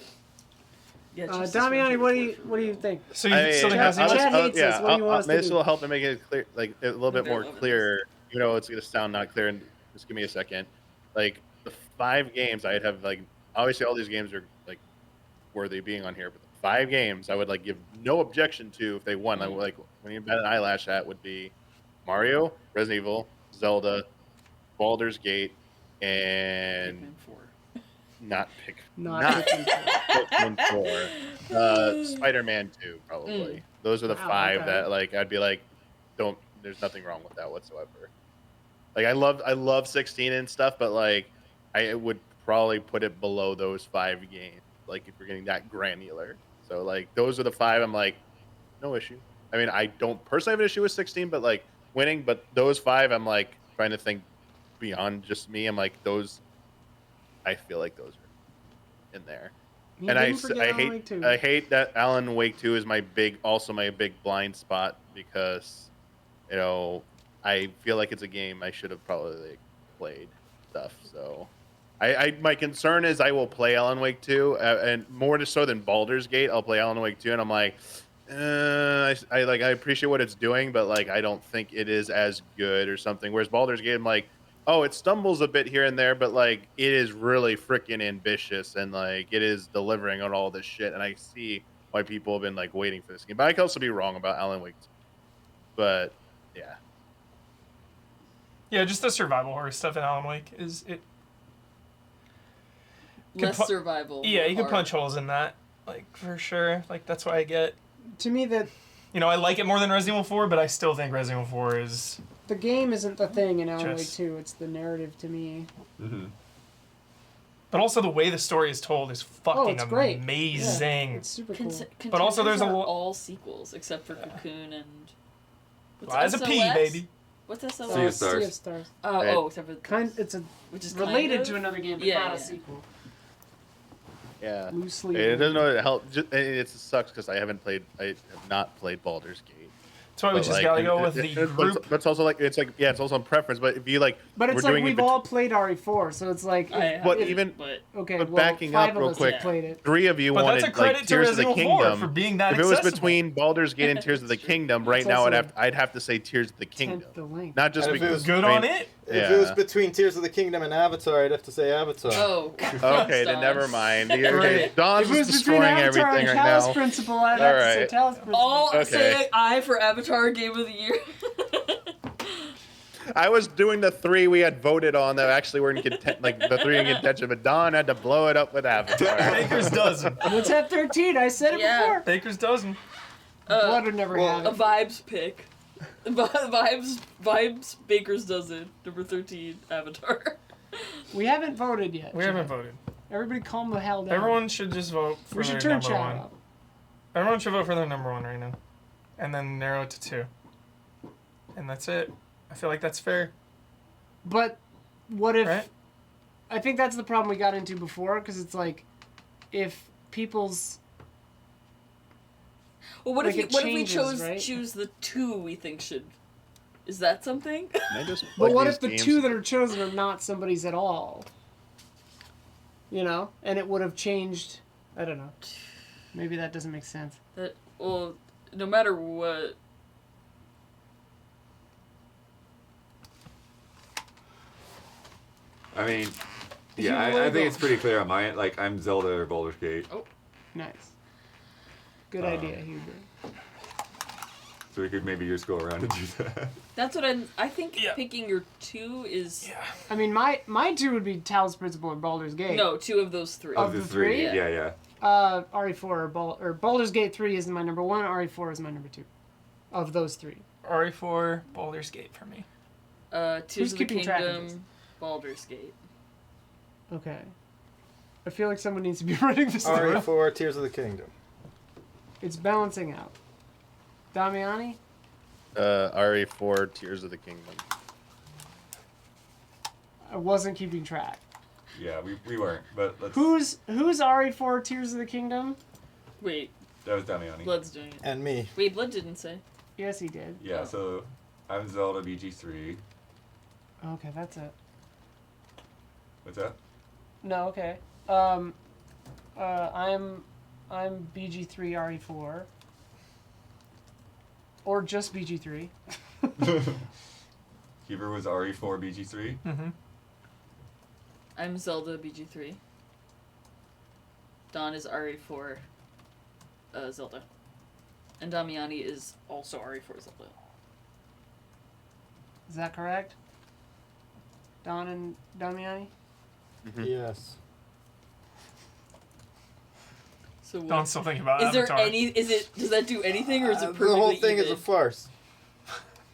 Yeah, Justice Damiani, Ranger what do you think? So I you still think mean, Resident Evil? Chad hates us. What do you want us to this do? will help to make it clear, like a little bit They're more loving clear. You know, it's gonna sound not clear, and just give me a second. Like the 5 games I'd have, like obviously all these games are like worthy of being on here, but the 5 games I would like give no objection to if they won. I would, like when you bet an eyelash at would be Mario, Resident Evil, Zelda, Baldur's Gate, and Pikmin 4. not Not Pikmin 4. Spider-Man 2, probably. Those are the Wow, 5 okay. that like I'd be like, don't. There's nothing wrong with that whatsoever. Like I love 16 and stuff, but like I would probably put it below those 5 games. Like if we're getting that granular, so like those are the 5. I'm like, no issue. I mean, I don't personally have an issue with 16, but like winning. But those 5, I'm like trying to think beyond just me. I'm like those. I feel like those are in there. You And didn't forget Alan Wake 2. I hate that Alan Wake 2 is my big blind spot because, you know, I feel like it's a game I should have probably like, played stuff. So, my concern is I will play Alan Wake 2, and more so than Baldur's Gate, I'll play Alan Wake 2, and I'm like, I appreciate what it's doing, but like I don't think it is as good or something. Whereas Baldur's Gate, I'm like, oh, it stumbles a bit here and there, but like it is really freaking ambitious and like it is delivering on all this shit. And I see why people have been like waiting for this game. But I could also be wrong about Alan Wake 2. But yeah. Yeah, just the survival horror stuff in Alan Wake is it. Less pu- survival. Yeah, you more can punch holes in that, like for sure. Like that's why I get. To me, that You know, I like it more than Resident Evil 4, but I still think Resident Evil 4 is. the game isn't the thing in Alan Wake Just- 2. It's the narrative to me. Mm-hmm. But also the way the story is told is fucking it's great. amazing. Yeah, it's super cool. But also there's a lo- lo- all sequels except for Cocoon and. What's Lies of P, SOS? baby. What's SOS? Sea of Stars. Sea of Stars. Right. Oh, except for It's a which is related kind of? to another game, but Yeah, not yeah. a sequel. Yeah. Loosely. It doesn't know it help. It sucks because I have not played Baldur's Gate. That's why we But, just like, gotta go with it- the it- group. But it's also like it's also on preference. But if you like, But it's we're like doing we've it all played RE4, so it's like. I But haven't, even- but Okay, but well, backing 5 up of real us quick, have played it. 3 of you But wanted that's a credit like to Tears of the Resident Evil 4 Kingdom. for being that If it was accessible. between Baldur's Gate and Tears of the Kingdom, right It's now also I'd have to say Tears of the Kingdom. Tenth the length. Not just And if it because was Good I mean, on it. If it was Yeah. between Tears of the Kingdom and Avatar, I'd have to say Avatar. oh. Okay, then never mind. Okay, Right. Don's If it was just between destroying Avatar everything and right Talos now. Principle, I'd have to say Alright. Talos Principle. All Okay. say I for Avatar Game of the Year. I was doing the 3 we had voted on that actually were in content, like the 3 in contention, but Don had to blow it up with Avatar. Baker's dozen. What's at 13? I said it Yeah. before. Baker's dozen. Blood would never have A it. vibes pick. Vibes Baker's Dozen, number 13, Avatar. We haven't voted yet. We haven't voted. Everybody calm the hell down. Everyone should just vote for We should their turn number chat one. up. Everyone should vote for their number one right now, and then narrow it to 2. And that's it. I feel like that's fair, But what if... right? I think that's the problem we got into before, because it's like, if people's... Well, what Like, if it what if we changes, right? choose the 2 we think should? Is that something? Can I just But plug what these if the games? 2 that are chosen are not somebody's at all? You know? And it would have changed... I don't know. Maybe that doesn't make sense. That well, no matter what. I mean, You yeah, will I go. think it's pretty clear on my end. Like, I'm Zelda or Baldur's Gate. Nice. Good idea, Hubert. So we could maybe just go around and do that. That's what I think Yeah. picking your 2 is Yeah. I mean, my 2 would be Talos Principle or Baldur's Gate. no 2 of those 3. Of Of the the 3, three? yeah. RE4 or Baldur's Gate 3 is my number 1. RE4 is my number 2. Of those 3. RE4, Baldur's Gate for me. Tears Who's of the keeping track of this? Kingdom, Baldur's Gate. Okay. I feel like someone needs to be running this over. RE4, Tears of the Kingdom. It's balancing out. Damiani? RE4 Tears of the Kingdom. I wasn't keeping track. Yeah, we weren't, but let's. Who's RE4 Tears of the Kingdom? Wait, That was Damiani. Blood's doing it. And me. Wait, Blood didn't say. Yes, he did. Yeah, so I'm Zelda BG3. Okay, that's it. What's that? No, okay. I'm I'm BG3 RE4. Or just BG3. Huber was RE4 BG3. Mm-hmm. I'm Zelda BG3. Don is RE4 Zelda. And Damiani is also RE4 Zelda. Is that correct? Don and Damiani? Yes. So what? Don's still thinking about Is there Avatar. does that do anything or is it perfectly the whole thing even? is a farce.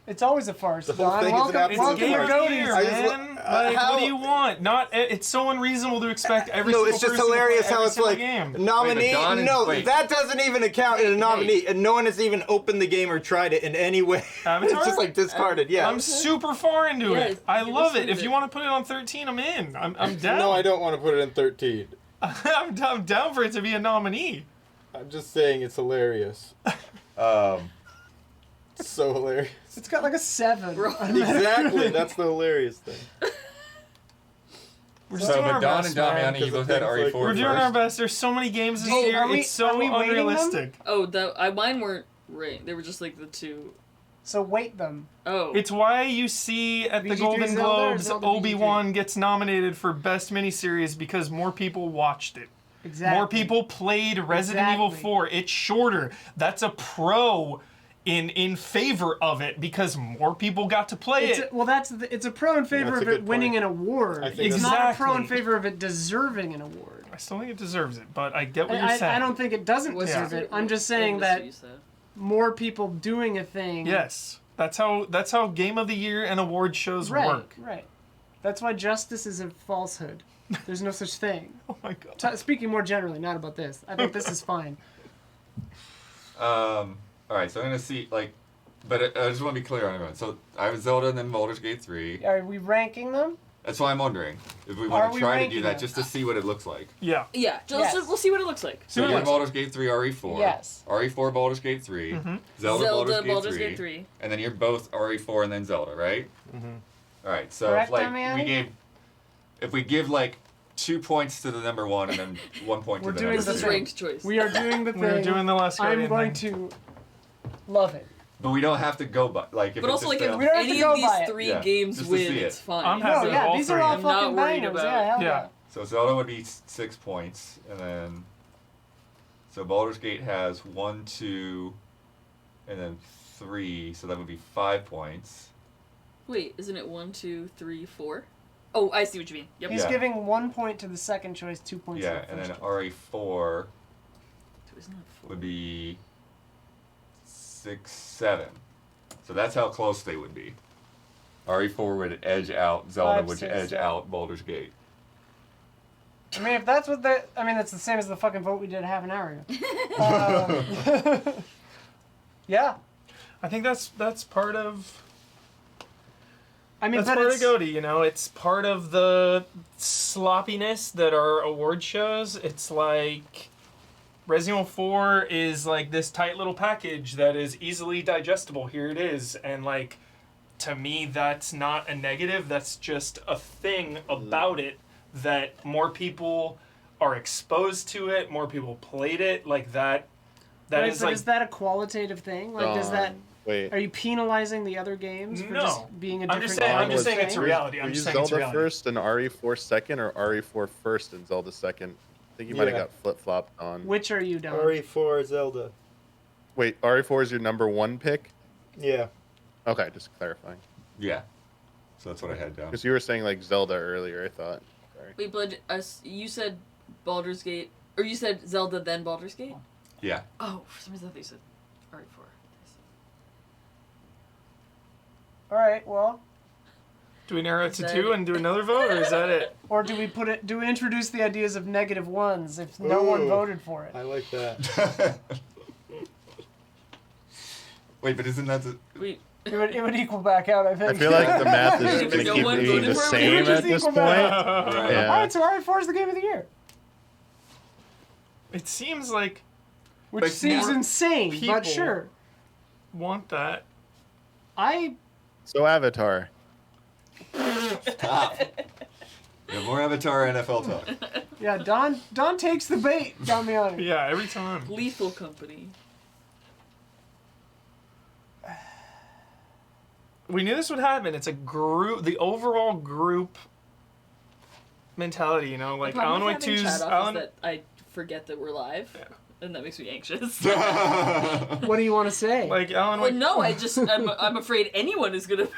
It's always a farce. The whole Don, thing is an welcome, It's absolute Game welcome of to the Year, I Goaties. just- man. Like, how- what do you want? It's so unreasonable to expect every No, single it's just person to play hilarious every how it's single like game. nominee. Wait, but Don is- No, wait. that doesn't even account in a nominee, and no one has even opened the game or tried it in any way. Avatar? It's just like discarded. Yeah. I'm super far into Yeah, it. I you love just it. If leave you it. want to put it on 13, I'm in. I'm down. No, I don't want to put it in 13. I'm down for it to be a nominee. I'm just saying it's hilarious. It's so hilarious. It's got like a 7. Bro. Exactly. That's the hilarious thing. We're just So, doing but our Don best, and man. Damiani, you because both had the thing's RE4 like- We're doing our first. best. There's so many games this Oh, year. are we- it's so are we weighting them? unrealistic. Oh, mine weren't right. They were just like the two. So weight them. Oh. It's why you see at the BG3 Golden Zelda or Globes, Zelda Obi-Wan gets nominated for Best Miniseries because more people watched it. Exactly. More people played Resident Evil Exactly. 4. It's shorter. That's a pro in favor of it because more people got to play It's it. it's a pro in favor That's of a it good winning point. an award. I think It's that's- not a pro in Exactly. favor of it deserving an award. I still think it deserves it, but I get what you're saying. I don't think it doesn't What's deserve Yeah. it. I'm just saying That's what that you said. more people doing a thing. Yes, that's how Game of the Year and award shows Right. work. Right. That's why justice is a falsehood. There's no such thing. Oh my god. Speaking more generally, not about this. I think this is fine. All right, so I'm gonna see but I just want to be clear on everyone. So I have Zelda and then Baldur's Gate 3. Are we ranking them? That's why I'm wondering if we Are want to we try to ranking do that them? just to see what it looks like. Yeah. Yeah, Yes. we'll see what it looks like. So what it you're looks Baldur's Gate 3 RE4. Yes. RE4 Baldur's Gate 3. Mm-hmm. Zelda Zelda Baldur's Gate 3. And then you're both RE4 and then Zelda, right? Mm-hmm. All right. So Correct, if, Damiani? we give 2 points to the number one and then 1 point We're to the doing number This is two. thing. ranked choice. We are doing the thing. We're doing the last I'm Guardian going thing. to love it. But we don't have to go by if But it also, just like, if fails. We don't have to any go of these by it. 3 Yeah, games just to win, see it. it's fine. I'm No, happy with yeah, all these are three. all I'm not fucking worried bangers. about Yeah, it. hell Yeah. yeah. So Zelda would be 6 points, and then so Baldur's Gate has 1, 2, and then 3, so that would be 5 points. Wait, isn't it 1, 2, 3, 4? Oh, I see what you mean. Yep. He's Yeah. giving 1 point to the second choice, 2 points Yeah, to the and first then choice. RE4 Isn't that 4? would be 6, 7. So that's how close they would be. RE4 would edge out Zelda, 5, would 6, edge 7. out Baldur's Gate. I mean, if that's what that's the same as the fucking vote we did half an hour ago. Yeah. I think that's part of I mean, that's but part it's, of GOTY, you know. It's part of the sloppiness that are award shows. It's like Resident Evil 4 is like this tight little package that is easily digestible. Here it is, and like to me, that's not a negative. That's just a thing about it that more people are exposed to it. More people played it. Like that. That right, is but like is that a qualitative thing? Like, does that? Wait. Are you penalizing the other games for No. just being a I'm different? just saying. I'm kind just of saying it's thing? reality. I'm Were you just saying it's Zelda reality. first and RE4 second, or RE4 first and Zelda second? I think you might have Yeah. got flip flopped on. Which are you, Don? RE4 Zelda. Wait, RE4 is your number one pick? Yeah. Okay, just clarifying. Yeah. So that's what I had down. Because you were saying like Zelda earlier, I thought. Sorry. Wait, Blood, you said Baldur's Gate, or you said Zelda then Baldur's Gate? Yeah. Oh, for some reason I thought you said RE4. All right. Well, Do we narrow it to Is that 2 it? and do another vote, or is that it? or do we put it? Do we introduce the ideas of negative ones if no one Ooh. voted for it? I like that. Wait, but isn't that the... Wait, It would equal back out. I think. I feel like the math is If going no to keep one being voted the for it, we same would at just this equal point. back. Right. Yeah. All right, so RE4 is the game of the year, It seems like which But seems more insane, people- but sure. want that. I So Avatar. Stop. Yeah, more Avatar NFL talk. Yeah, Don takes the bait, Damiani. Yeah, every time. Lethal Company. We knew this would happen. It's a group, the overall group mentality, you know, like The problem Alan with Wake having 2's chat off Alan. is that I forget that we're live, and that makes me anxious. What do you want to say? Like Alan Well, Wake. no, I'm afraid anyone is gonna.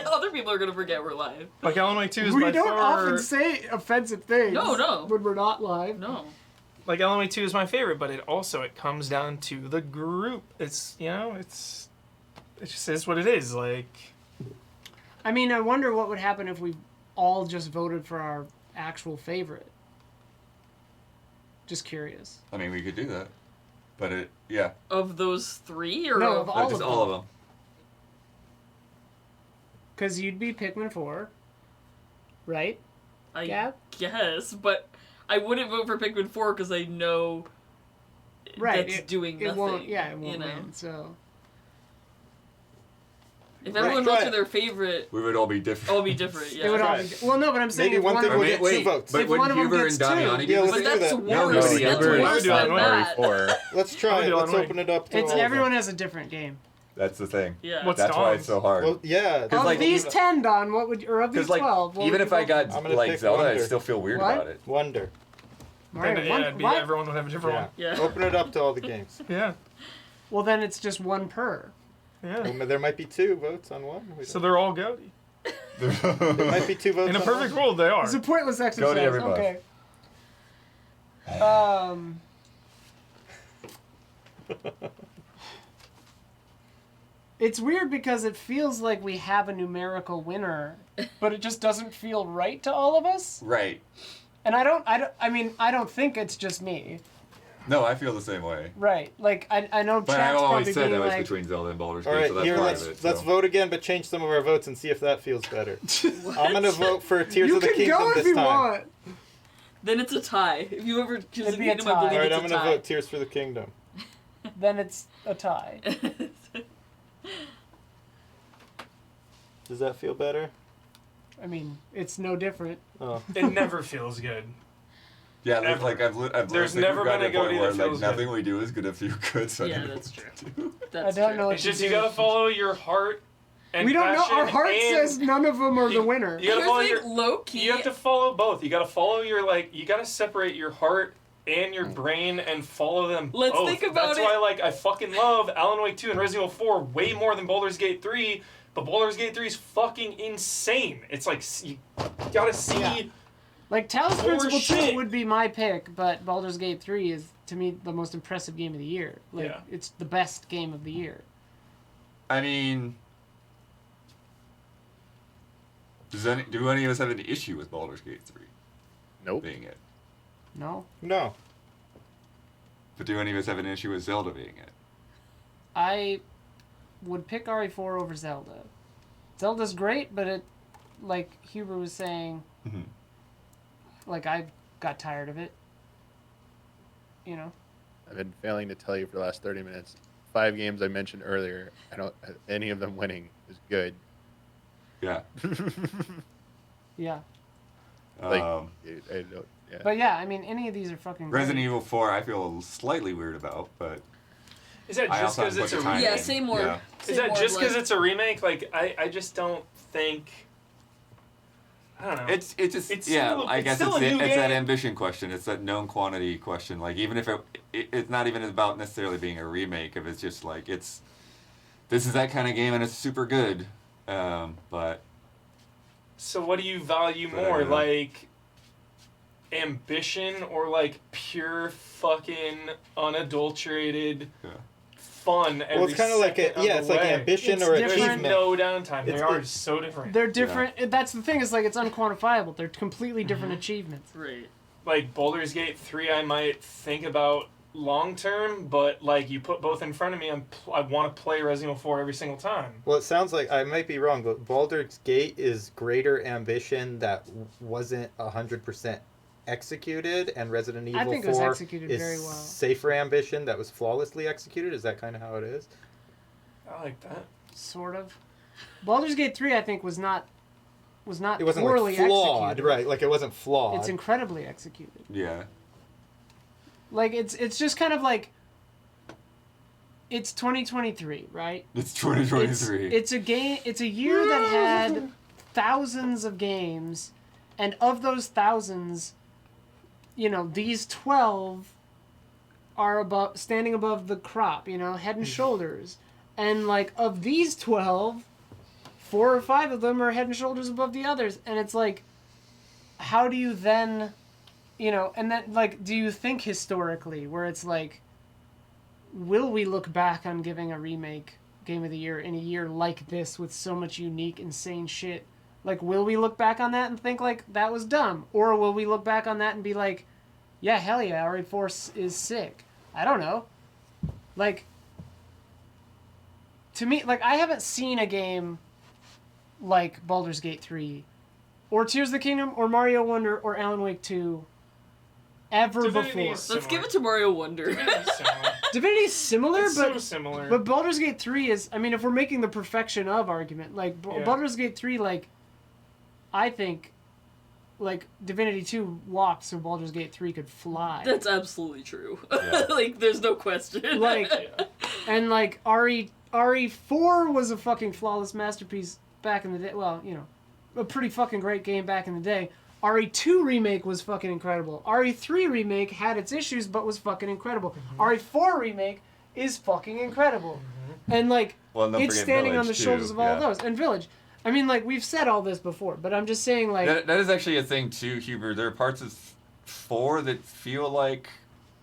Other people are gonna forget we're live. Like Alan Wake 2 is We by don't far. often say offensive things. No. When we're not live. No. Like Alan Wake 2 is my favorite, but it comes down to the group. It's it just is what it is. Like I mean, I wonder what would happen if we all just voted for our actual favorite. Just curious. I mean, we could do that. But yeah. Of those three, or No, of all Just of all them. of them. Because you'd be Pikmin 4, right? I Gab? guess, but I wouldn't vote for Pikmin 4 because I know Right. that's doing It nothing. won't. Yeah, it won't you know? win. So If everyone Right. votes for their favorite, We would all be different. all be different. Yeah. it would all Right. be. Well, no, but I'm saying Maybe if one one thing of will them get two gets votes. But If would one of them Huber gets and Damiani two- do Yeah, the let's But do that's that. worse. No, That's Huber and worse do than Alan Wake. that. Or Let's try I'll it. do Let's Alan open it up to It's all of them. everyone has a different game. That's the thing. Yeah. What's That's why it's so hard. Well, yeah. Of like, these even- 10, Don, what would or of these Because like, 12? what even would if you I vote got for? I'm gonna like pick Zelda, I'd Wonder. still feel weird What? about it. Wonder. Right, then, one- yeah, it'd be what? everyone would have a different Yeah. one. Yeah. Open it up to all the games. Yeah, Well, then it's just one per. yeah. Well, there might be two votes on one. We So don't- they're all goaty. there might be two votes In a on perfect one. world, they are. It's a pointless exercise. everybody. Okay. It's weird because it feels like we have a numerical winner, but it just doesn't feel right to all of us. Right. And I don't think it's just me. No, I feel the same way. Right. Like, I know But chat's I've probably always said being that was like, between Zelda and Baldur's All Gate, right, so that's here part let's of it. let's so. vote again, but change some of our votes and see if that feels better. I'm gonna vote for Tears you of the can Kingdom go if this you time. want. Then it's a tie. If you ever choose It'd a be a kingdom, I tie. believe All right, it's I'm a gonna tie. vote Tears for the Kingdom. Then it's a tie. Does that feel better? I mean, it's no different. Oh, It never feels good. Yeah, Ever. like I've There's like, never we've gotten been a to point goatee where, that like feels nothing good. we do is gonna feel good. So Yeah, I that's true. I That's don't true. know what It's to just do. you gotta follow your heart. And We don't know. Our passion heart and says none of them are the you- winner. You gotta Here's follow the your. thing, low key. You have to follow both. You gotta follow your you gotta separate your heart and your brain and follow them Let's both. think about That's it. why I fucking love Alan Wake 2 and Resident Evil 4 way more than Baldur's Gate 3. But Baldur's Gate 3 is fucking insane. It's like you gotta see. Yeah. Like, Talos Poor Principle 2 shit. would be my pick, but Baldur's Gate 3 is, to me, the most impressive game of the year. Like, Yeah. it's the best game of the year. I mean, do any of us have an issue with Baldur's Gate 3 nope. being it? No? no. But do any of us have an issue with Zelda being it? I would pick RE4 over Zelda. Zelda's great, but it, like Huber was saying, Mhm. like, I got tired of it. You know? I've been failing to tell you for the last 30 minutes. 5 games I mentioned earlier, I don't any of them winning is good. Yeah. Yeah. Like, Um, I don't, yeah. But yeah, I mean, any of these are fucking great. Resident Evil 4, I feel slightly weird about, but Is that I just also because have it's a a bunch of time remake? Yeah, in. say more. Yeah. Is Say that more, just because like- it's a remake? Like I just don't think. I don't know. It's just It's yeah. still- I it's guess still it's a new that game. ambition question. It's that known quantity question. Like even if it's not even about necessarily being a remake. If it's just like this is that kind of game and it's super good. But So what do you value But I more, don't know. like ambition or like pure fucking unadulterated Yeah. fun? Every Well, it's kind of like second of yeah, the it's like way? ambition It's or different. There's achievement. no downtime. They It's- are it's- so different. They're different. That's the thing, is like, it's unquantifiable. They're completely different Mm-hmm. achievements. Right. Like Baldur's Gate 3, I might think about long term, but like you put both in front of me, I want to play Resident Evil 4 every single time. Well, it sounds like I might be wrong, but Baldur's Gate is greater ambition that wasn't 100% executed, and Resident Evil I think it was 4 executed is very well. safer ambition that was flawlessly executed. Is that kind of how it is? I like that. Sort of. Baldur's Gate 3, I think, was not was not It wasn't poorly like flawed, executed. right? Like it wasn't flawed. It's incredibly executed. Yeah. Like it's just kind of like it's 2023, right? It's 2023. It's a game. It's a year that had thousands of games, and of those thousands, these 12 are standing above the crop. Head and shoulders, and like of these 12, 4 or 5 of them are head and shoulders above the others, and it's like, how do you then, and then like, do you think historically, where it's like, will we look back on giving a remake Game of the Year in a year like this with so much unique, insane shit? Like, will we look back on that and think, like, that was dumb? Or will we look back on that and be like, yeah, hell yeah, RE4 is sick? I don't know. Like, to me, like, I haven't seen a game like Baldur's Gate 3 or Tears of the Kingdom or Mario Wonder or Alan Wake 2 ever Divinity before. is Let's give it to Mario Wonder. Divinity's similar. Divinity's similar, It's but so similar. But Baldur's Gate 3 is, I mean, if we're making the perfection of argument, like, Yeah. Baldur's Gate 3, like, I think, like, Divinity 2 walked so Baldur's Gate 3 could fly. That's absolutely true. Yeah. Like, there's no question. Like, Yeah. and, like, RE4 was a fucking flawless masterpiece back in the day. Well, a pretty fucking great game back in the day. RE2 Remake was fucking incredible. RE3 Remake had its issues, but was fucking incredible. RE4 Remake is fucking incredible. And, like, Well, and don't it's forget standing on Village, the shoulders too. of all Yeah. those. And Village. I mean, like, we've said all this before, but I'm just saying, like... That is actually a thing too, Huber. There are parts of 4 that feel like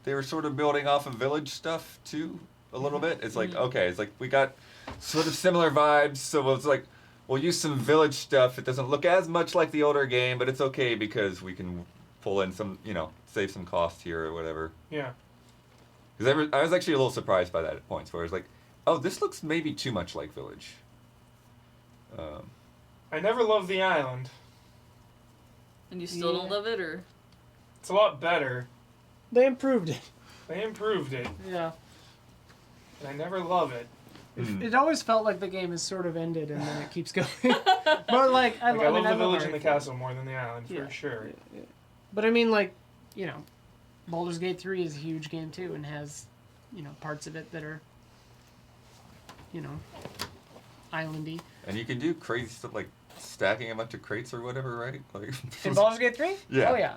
they were sort of building off of Village stuff too, a little bit. It's like, okay, it's like we got sort of similar vibes, so it's like we'll use some Village stuff. It doesn't look as much like the older game, but it's okay because we can pull in some, save some cost here or whatever. Yeah. Because I was actually a little surprised by that at points where I was like, oh, this looks maybe too much like Village. I never loved the island. And you still don't Yeah. love it, or? It's a lot better. They improved it. They improved it, Yeah. and I never love it. It always felt like the game is sort of ended and then it keeps going. But, like, I Like, I love the village RE4. and the castle more than the island, Yeah. for sure. Yeah. But, I mean, like, Baldur's Gate 3 is a huge game, too, and has, parts of it that are, islandy. And you can do crazy stuff like stacking a bunch of crates or whatever, right? Like In Baldur's Gate 3? Yeah. Oh, yeah.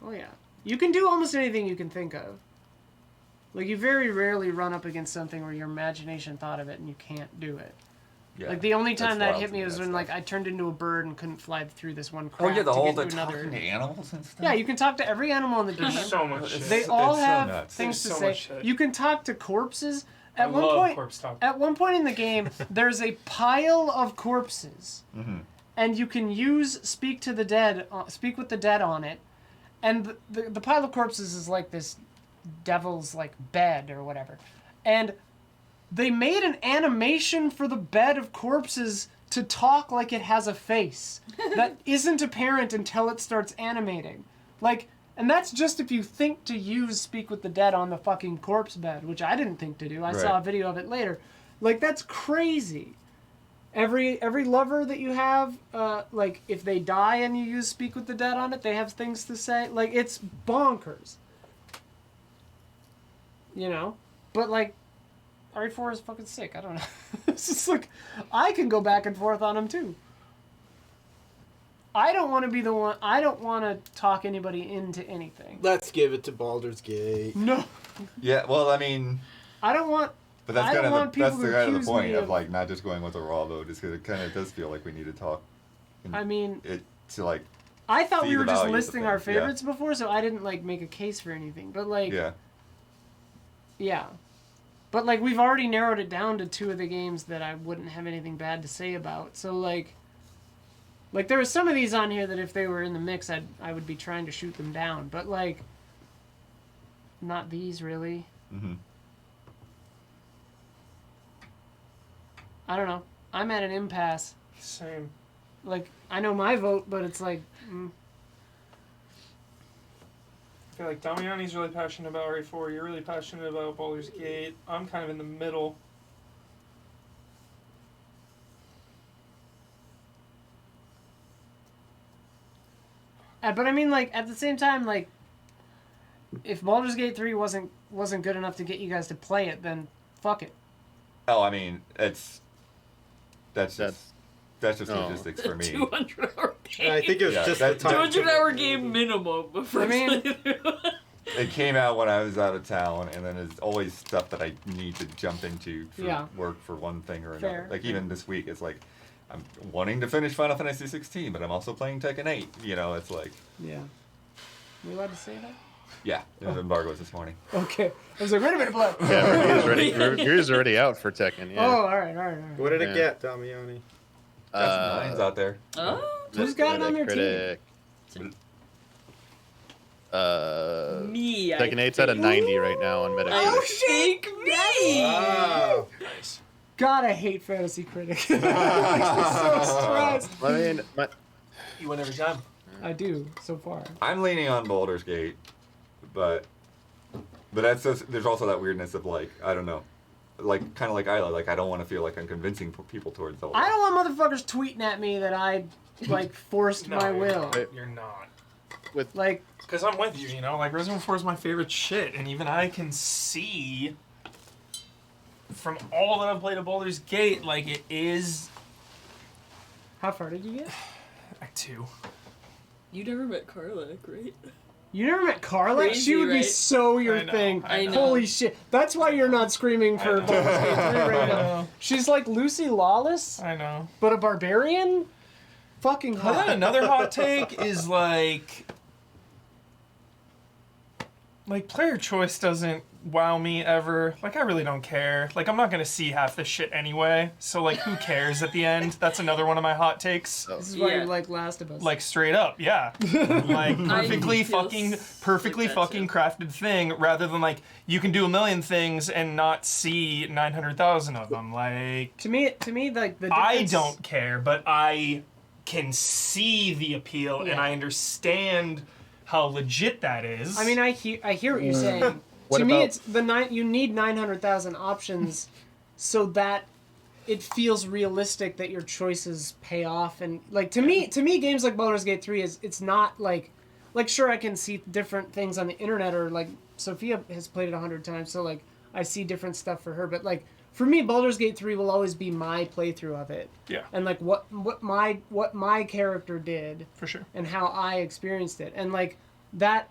Oh, yeah. You can do almost anything you can think of. Like, you very rarely run up against something where your imagination thought of it and you can't do it. Yeah. Like, the only time That's that wild hit to me was that when, stuff. like, I turned into a bird and couldn't fly through this one Oh crack yeah, the to whole get the to another. talking to animals and stuff. Yeah, you can talk to every animal in the game. There's so much shit. They It's all so have nuts. things to There's so say. much shit. You can talk to corpses. I At one love point, corpse talk. at one point in the game, there's a pile of corpses, and you can use speak with the dead on it, and the pile of corpses is like this devil's like bed or whatever, and they made an animation for the bed of corpses to talk like it has a face that isn't apparent until it starts animating, like. And that's just if you think to use Speak with the Dead on the fucking corpse bed, which I didn't think to do. I saw a Right. video of it later. Like, that's crazy. Every lover that you have, like, if they die and you use Speak with the Dead on it, they have things to say. Like, it's bonkers. But, like, RE4 is fucking sick. I don't know. It's just like, I can go back and forth on them, too. I don't want to be the one. I don't want to talk anybody into anything. Let's give it to Baldur's Gate. No, Yeah, well, I mean, I don't want. but that's I don't kind want of people that's to the kind of accuse the point me of of- like not just going with a raw vote, is because it kind of does feel like we need to talk. I mean, It to like I thought see we the were just value of the listing our thing, yeah. favorites before, so I didn't like make a case for anything. But like, yeah. But like, we've already narrowed it down to 2 of the games that I wouldn't have anything bad to say about. So like there were some of these on here that if they were in the mix, I would be trying to shoot them down. But like, not these really. I don't know. I'm at an impasse. Same. Like, I know my vote, but it's like, I feel like Damiani's really passionate about RE4. You're really passionate about Baldur's Gate. I'm kind of in the middle. But I mean, like, at the same time, like, if Baldur's Gate 3 wasn't good enough to get you guys to play it, then fuck it. Oh, I mean, that's just Oh. logistics for me. 200-hour game. I think it was Yeah, just that- the time. 200-hour game minimum. For I mean- playthrough. It came out when I was out of town, and then there's always stuff that I need to jump into for Yeah. work for one thing or another. Fair. Like even this week, it's like I'm wanting to finish Final Fantasy 16, but I'm also playing Tekken 8. You know, it's like Yeah. Are we allowed to say that? yeah, the embargo was this morning. Okay. I was like, wait a minute, blood. Yeah, review's already out for Tekken. Yeah. Oh, all right. What did it Yeah. get, Damiani? Mine's out there. Oh, Who's got it on their team? Critic. me. I Tekken 8's at a think. 90 right now on Metacritic. I think me. Wow. Nice. God, I hate Fantasy Critic. It makes me so stressed. I mean, You win every time. I do, so far. I'm leaning on Baldur's Gate, but that's just, there's also that weirdness of like I don't know, like kind of like Isla, like I don't want to feel like I'm convincing people towards Zelda. I don't want motherfuckers tweeting at me that I, like, forced my will. You're not. Like, Because I'm with you, you know? Like, Resident Evil 4 is my favorite shit, and even I can see from all that I've played of Baldur's Gate, like, it is how far did you get? Act 2. You never met Karlak, right? You never met Carla? Crazy, She would be right? so your I know, thing. I know. Holy shit. That's why you're not screaming for know. Baldur's Gate 3 right I now. know. She's like Lucy Lawless, I know. but a barbarian? Fucking But then hot. another hot take is, like, player choice doesn't wow me ever. Like, I really don't care. Like, I'm not gonna see half this shit anyway, so, like, who cares at the end? That's another one of my hot takes. This is why Yeah. you like Last of Us. Like, straight up, yeah. Like, perfectly feel fucking, s- perfectly like that fucking too. crafted thing, rather than, like, you can do a million things and not see 900,000 of them. Like, to me, like, the I difference... don't care, but I can see the appeal, and Yeah. I understand how legit that is. I mean, I hear what you're saying. What To me, about- it's you need 900,000 options so that it feels realistic that your choices pay off. And like to me, games like Baldur's Gate 3 it's not like sure I can see different things on the internet, or like Sophia has played it 100 times, so like I see different stuff for her. But like for me, Baldur's Gate 3 will always be my playthrough of it, yeah, and like what my character did for sure. and how I experienced it. And like that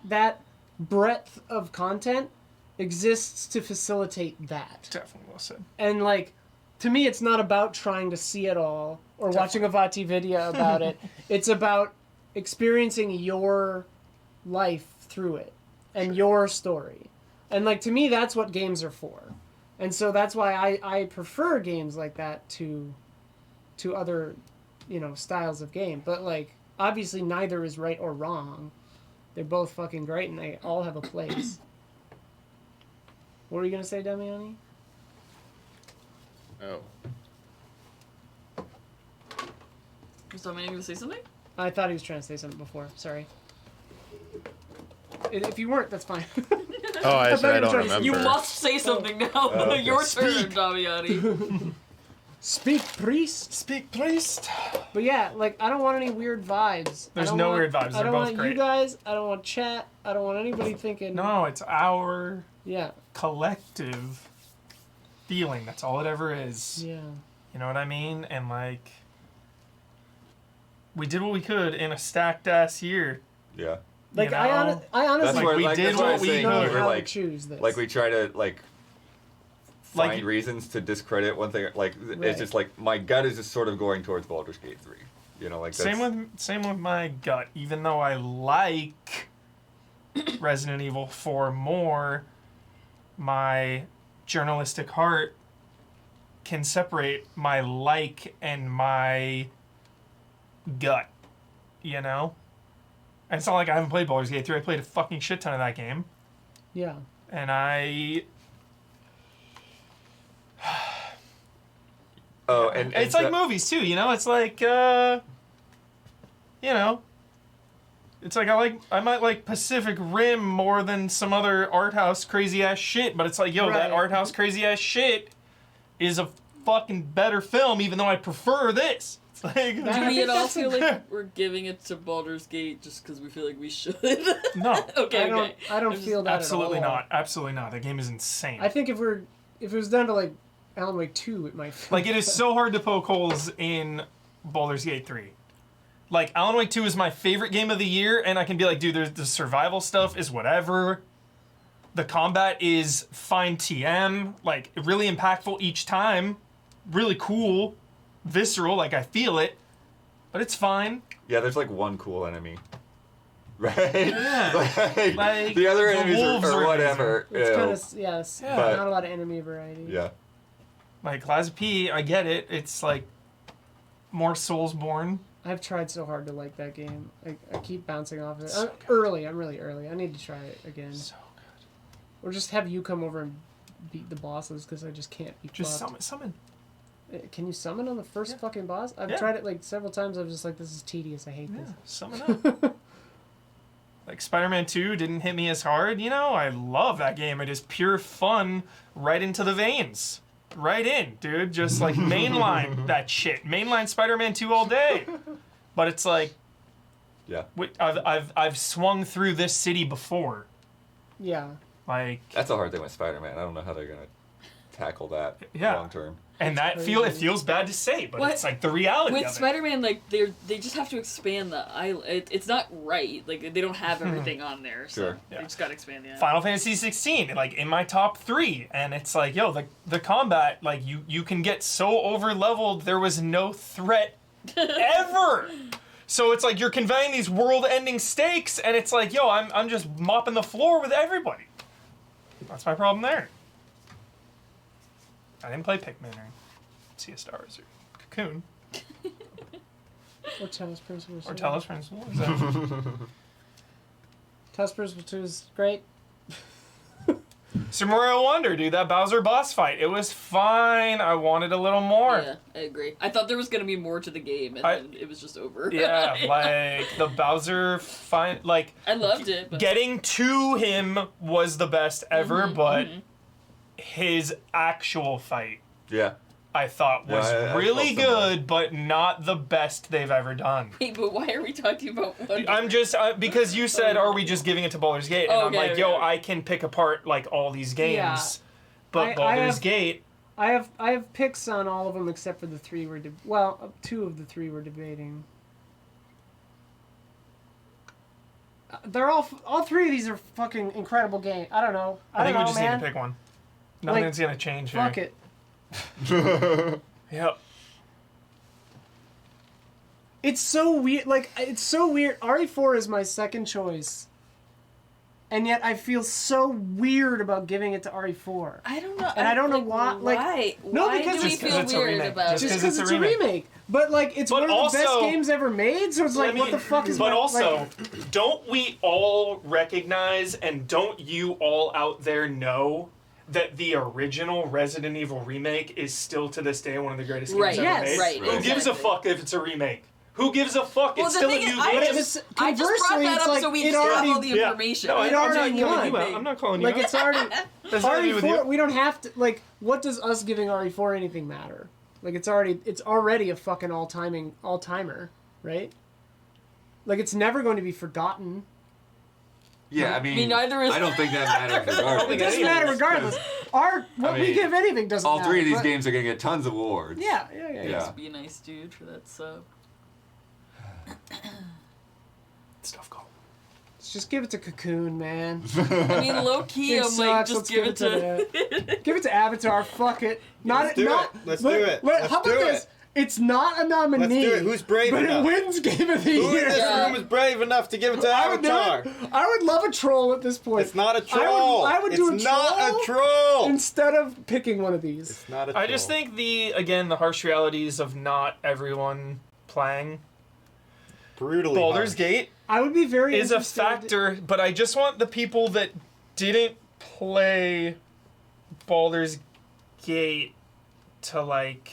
breadth of content exists to facilitate that. Definitely well said. And like to me it's not about trying to see it all or watching a Vati video about it. It's about experiencing your life through it and your story. And like to me that's what games are for. And so that's why I prefer games like that to other, styles of game. But like obviously neither is right or wrong. They're both fucking great and they all have a place. What were you gonna say, Damiani? Oh. Was Dominic going to say something? I thought he was trying to say something before. Sorry. If you weren't, that's fine. Oh, I thought said I you were don't trying to- remember. You must say something now. okay. Your turn, Damiani. Speak, priest. Speak, priest. But yeah, like I don't want any weird vibes. There's I don't no want- weird vibes. I They're don't both want great. you guys. I don't want chat. I don't want anybody thinking. No, it's our Yeah. collective feeling. That's all it ever is. Yeah. You know what I mean? And like, we did what we could in a stacked ass year. Yeah. Like You I know? honestly That's where we like did that's why I what was we saying know could. we were how like to choose this. like we try to like Like- find reasons to discredit one thing. Like Right. it's just like my gut is just sort of going towards Baldur's Gate 3. You know, like that's, Same with my gut. Even though I like Resident Evil 4 more, my journalistic heart can separate my like and my gut. You know? And it's not like I haven't played Baldur's Gate 3. I played a fucking shit ton of that game. Yeah. And I... Oh, and It's like movies, too, you know? It's like, you know... It's like I might like Pacific Rim more than some other art house crazy ass shit, but it's like, yo, that Right. art house crazy ass shit is a fucking better film, even though I prefer this. It's like, Do I we think at all that's feel a- like we're giving it to Baldur's Gate just because we feel like we should? no, Okay, I don't. okay. I don't I'm feel that absolutely at all. not. Absolutely not. The game is insane. I think if it was done to like Alan Wake 2, it might. Feel Like, it is so hard to poke holes in Baldur's Gate 3. Like, Alan Wake 2 is my favorite game of the year, and I can be like, dude, there's the survival stuff is whatever. The combat is fine TM, like, really impactful each time. Really cool. Visceral, like, I feel it. But it's fine. Yeah, there's like one cool enemy. Right? Yeah. Like, the other the enemies wolves or are whatever. It's ew. kind of yes. Yeah. But- Not a lot of enemy variety. Yeah. Like, Class P, I get it. It's, like, more Soulsborne. I've tried so hard to like that game. I keep bouncing off it. So I'm early. I'm really early. I need to try it again. So Or just have you come over and beat the bosses because I just can't be just fucked. summon. Can you summon on the first Yeah. fucking boss? I've Yeah. tried it like several times. I'm just like, this is tedious. I hate Yeah, this. summon up. Like, Spider-Man 2 didn't hit me as hard, you know? I love that game. It is pure fun right into the veins. Right in, dude. Just, like, mainline that shit. Mainline Spider-Man 2 all day. But it's like, Yeah. I've swung through this city before. Yeah. Like, That's a hard thing with Spider-Man. I don't know how they're gonna tackle that Yeah. long term. and that crazy. it feels bad to say, but What? it's like the reality With of it. Spider-Man, like they just have to expand the island. It's not right. Like they don't have everything on there, so Sure. they Yeah. just gotta expand the island. Final Fantasy 16, like in my top 3, and it's like, yo, the combat, like you can get so over leveled, there was no threat ever. So it's like you're conveying these world-ending stakes, and it's like, yo, I'm just mopping the floor with everybody. That's my problem there. I didn't play Pikmin or Sea of Stars or Cocoon Or Talos Principle. or Talos Principle. Exactly. Talos Principle 2 is great. Super Mario Wonder, dude, that Bowser boss fight, it was fine. I wanted a little more. Yeah, I agree. I thought there was gonna be more to the game, and then it was just over. Yeah, like the Bowser fight, like I loved it. But getting to him was the best ever, but his actual fight Yeah. I thought was Yeah, I really felt similar. good, but not the best they've ever done. wait, but why are we talking about Wonder? I'm just because you said, "Are we just giving it to Baldur's Gate?" And I'm Okay, like, "Yo, okay. I can pick apart like all these games, Yeah. but I Baldur's have- Gate." I have picks on all of them except for the 3 we're two of the 3 we're debating. They're all 3 of these are fucking incredible games. I don't know. I think don't we know, just man. need to pick one. Nothing's gonna change here. Fuck it. Yep. It's so weird. Like, it's so weird. RE4 is my second choice. And yet I feel so weird about giving it to RE4. I don't know. And I don't know why- like- why. No, why because do we just 'cause feel it's a weird remake. about Just it? Just 'cause because it's a remake. But, like, it's But one of the best also- games ever made, so it's like, what the fuck is But my- also, like, don't we all recognize and don't you all out there know that the original Resident Evil remake is still to this day one of the greatest games Right. ever Yes. made? Right. Who gives a exactly. fuck if it's a remake? Who gives a fuck? Well, It's the still a thing new is, I game. just brought Conversely, that it's up like, so we it just have already- all the Yeah. information. No, It I'm already not calling you won. out. I'm not calling you Like, out. it's already... That's nothing to do with RE4, you. we don't have to... Like, what does us giving RE4 anything matter? Like, it's already a fucking all-timer, right? Like, it's never going to be forgotten. Yeah, I mean, neither is- I don't think that matters It regardless. doesn't matter regardless. What we mean, give anything doesn't All matter. 3 of these but- games are gonna get tons of awards. Yeah. Yeah. Be a nice dude for that sub. Stuff called. Let's just give it to Cocoon, man. I mean, low key, It I'm like, sucks. just Let's give it to. Give it to Avatar. Fuck it. Let's do it. Let's do it. Let's How about do this? it. It's not a nominee. Let's do it. Who's brave but enough? it wins Game of the Who Year. in this Yeah. room is brave enough to give it to I would do Avatar? it. I would love a troll at this point. It's not a troll. I would do a it's not troll a troll. instead of picking one of these. It's not a troll. I just think the harsh realities of not everyone playing brutally Baldur's hard. Gate I would be very is a interested- factor, but I just want the people that didn't play Baldur's Gate to like,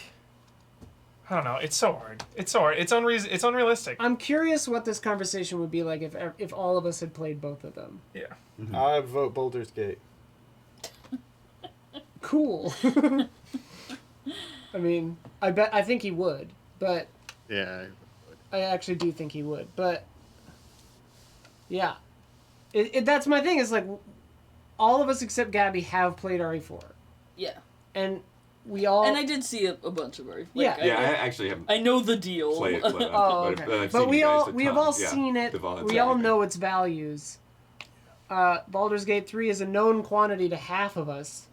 I don't know. It's so hard. It's It's unrealistic. I'm curious what this conversation would be like if all of us had played both of them. Yeah. I vote Baldur's Gate. Cool. I mean, I think he would, but Yeah. I actually do think he would, but yeah, that's my thing. Is like all of us except Gabby have played RE4, Yeah. and we all. And I did see a bunch of RE4. Yeah. Yeah, I actually haven't I know the deal. played it. Oh, okay. I've But seen we you guys all a we have ton. all Yeah, seen it. Devon, We all exactly. know its values. Baldur's Gate 3 is a known quantity to half of us,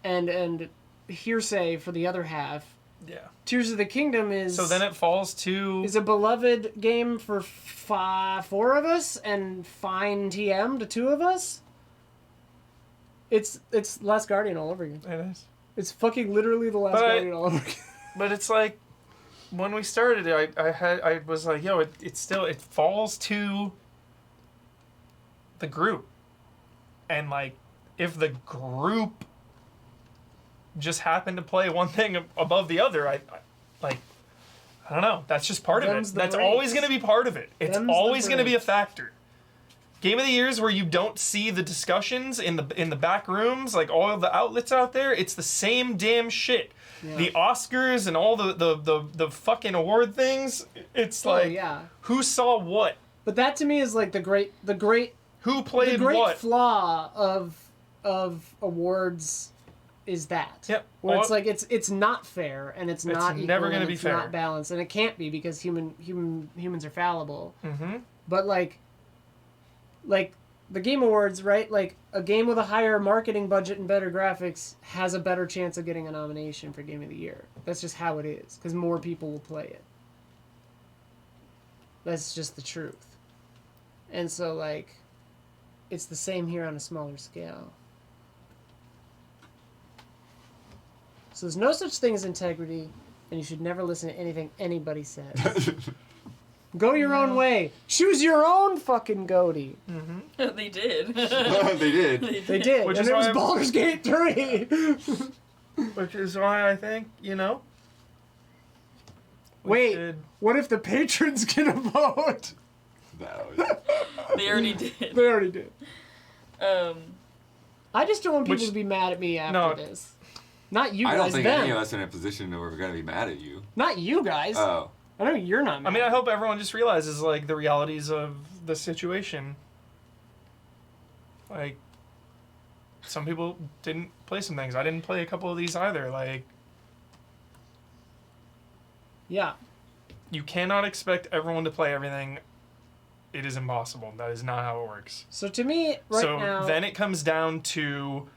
and hearsay for the other half. Yeah. Tears of the Kingdom is So then it falls to is a beloved game for four of us and fine TM to two of us. It's Last Guardian all over again. it is. It's fucking literally the Last But Guardian all over again. But it's like when we started it, I was like, yo, it still falls to the group, and like if the group just happened to play one thing above the other, I don't know. That's just part Them's of it. the That's breaks. always going to be part of it. It's Them's the always going to be a breaks. factor. Game of the Years where you don't see the discussions in the back rooms, like all of the outlets out there, it's the same damn shit. Yeah. The Oscars and all the fucking award things, it's like yeah. who saw what? But that to me is like the great Who played the great what? flaw of awards is that. Yep. Where it's Well, like it's not fair and it's not equal never gonna and be it's fair. not balanced and it can't be because humans are fallible. Mm-hmm. But like the Game Awards, right? Like a game with a higher marketing budget and better graphics has a better chance of getting a nomination for Game of the Year. That's just how it is because more people will play it. That's just the truth. And so like it's the same here on a smaller scale. So there's no such thing as integrity, and you should never listen to anything anybody says. Go your own way. Choose your own fucking goatee. They did. They did. They did, Which and is it was why I'm- Baldur's Gate 3. Which is why I think, we Wait, should- what if the patrons get a vote? No. They already did. They already did. Um, I just don't want people Which- to be mad at me after No. this. Not you I guys, don't think them. any of us are in a position where we're going to be mad at you. Not you guys. Oh. I know you're not mad. I mean, I hope everyone just realizes like the realities of the situation. Like, some people didn't play some things. I didn't play a couple of these either. Like, Yeah. you cannot expect everyone to play everything. It is impossible. That is not how it works. So to me, right so now... then it comes down to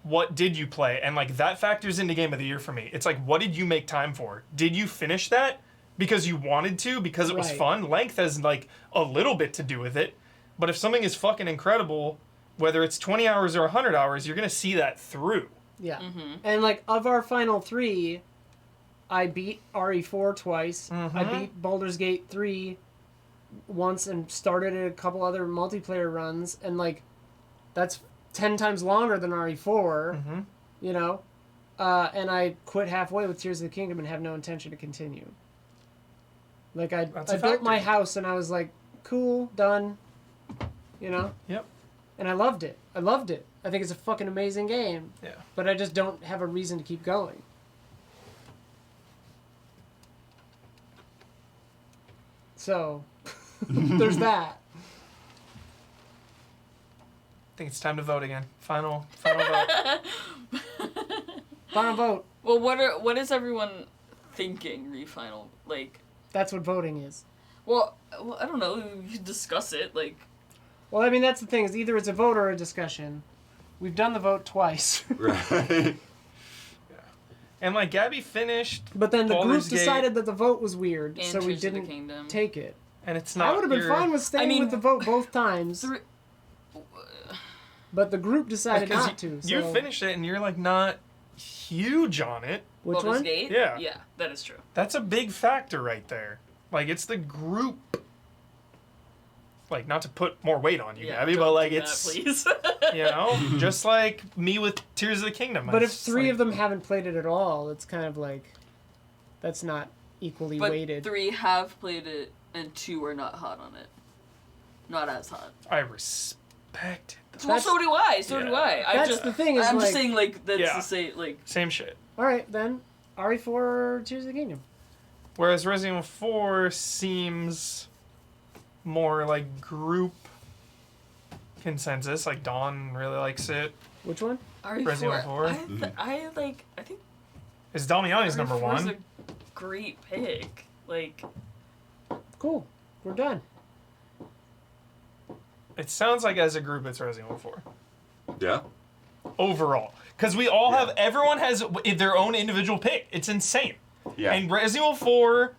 what did you play? And like that factors into Game of the Year for me. It's like, what did you make time for? Did you finish that because you wanted to, because it was Right. fun? Length has like a little bit to do with it. But if something is fucking incredible, whether it's 20 hours or 100 hours, you're going to see that through. Yeah. Mm-hmm. And like of our final three, I beat RE4 twice. I Mhm. beat Baldur's Gate 3 once and started a couple other multiplayer runs, and like that's 10 times longer than RE4, Mm-hmm. you know? And I quit halfway with Tears of the Kingdom and have no intention to continue. Like I That's a built my factor. house and I was like, cool, done. You know? Yep. And I loved it. I think it's a fucking amazing game. Yeah. But I just don't have a reason to keep going. So, there's that. I think it's time to vote again. Final vote. Final vote. well, what is everyone thinking? Refinal, like, That's what voting is. well, I don't know. You could discuss it, like. Well, I mean, that's the thing, is either it's a vote or a discussion. We've done the vote twice. Right. And like Gabby finished, But then the Baldur's group Gate, decided that the vote was weird, And so we Tears of the didn't Kingdom. take it. and it's not. I would have been your- fine with staying I mean, with the vote both times, Three, but the group decided because not to. You So. finished it and you're like not huge on it. Which Baldur's one? Gate? Yeah. Yeah, that is true. That's a big factor right there. Like it's the group. Like not to put more weight on you, Yeah, Gabby, don't but like do it's that, please. you know just like me with Tears of the Kingdom. But if It's three like, of them haven't played it at all, it's kind of like that's not equally but weighted. 3 have played it, and 2 are not hot on it. Not as hot. I respect it. Well, so do I. So do I. That's the thing is, I'm like, just saying, like, that's Yeah. the same, like... Same shit. All right, then RE4 Tears of the Kingdom. Whereas Resident Evil 4 seems more like group consensus. Like Dawn really likes it. Which one? Resident Evil 4. I think Is Damiani's number RE4 is one? a great pick. Like, Cool. We're done. It sounds like as a group it's Resident Evil 4. Yeah. Overall. Because we all have, everyone has their own individual pick. It's insane. Yeah. And Resident Evil 4,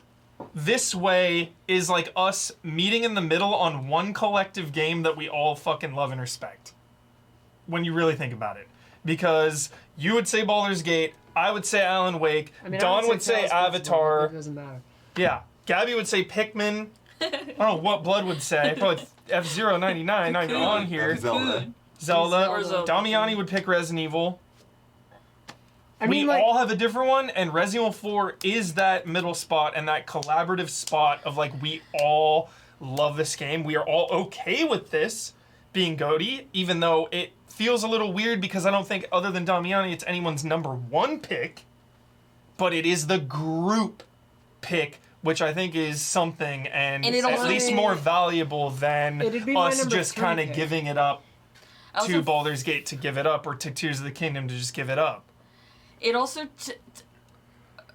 this way, is like us meeting in the middle on one collective game that we all fucking love and respect. When you really think about it. Because you would say Baldur's Gate, I would say Alan Wake, I mean, Dawn would say Tales from the Avatar, Vault, it doesn't matter. yeah, Gabby would say Pikmin, I don't know what Blood would say, probably F-Zero 99, not even on here, Zelda. Zelda, Or Zelda. Damiani would pick Resident Evil. I mean, We like, all have a different one, and Resident Evil 4 is that middle spot and that collaborative spot of like, we all love this game. We are all okay with this being GOTY, even though it feels a little weird because I don't think, other than Damiani, it's anyone's number one pick, but it is the group pick, which I think is something, and And it at also- least more valuable than It'd be my us number just 3 kind of pick. giving it up I also to Baldur's Gate to give it up, or to Tears of the Kingdom to just give it up. It also.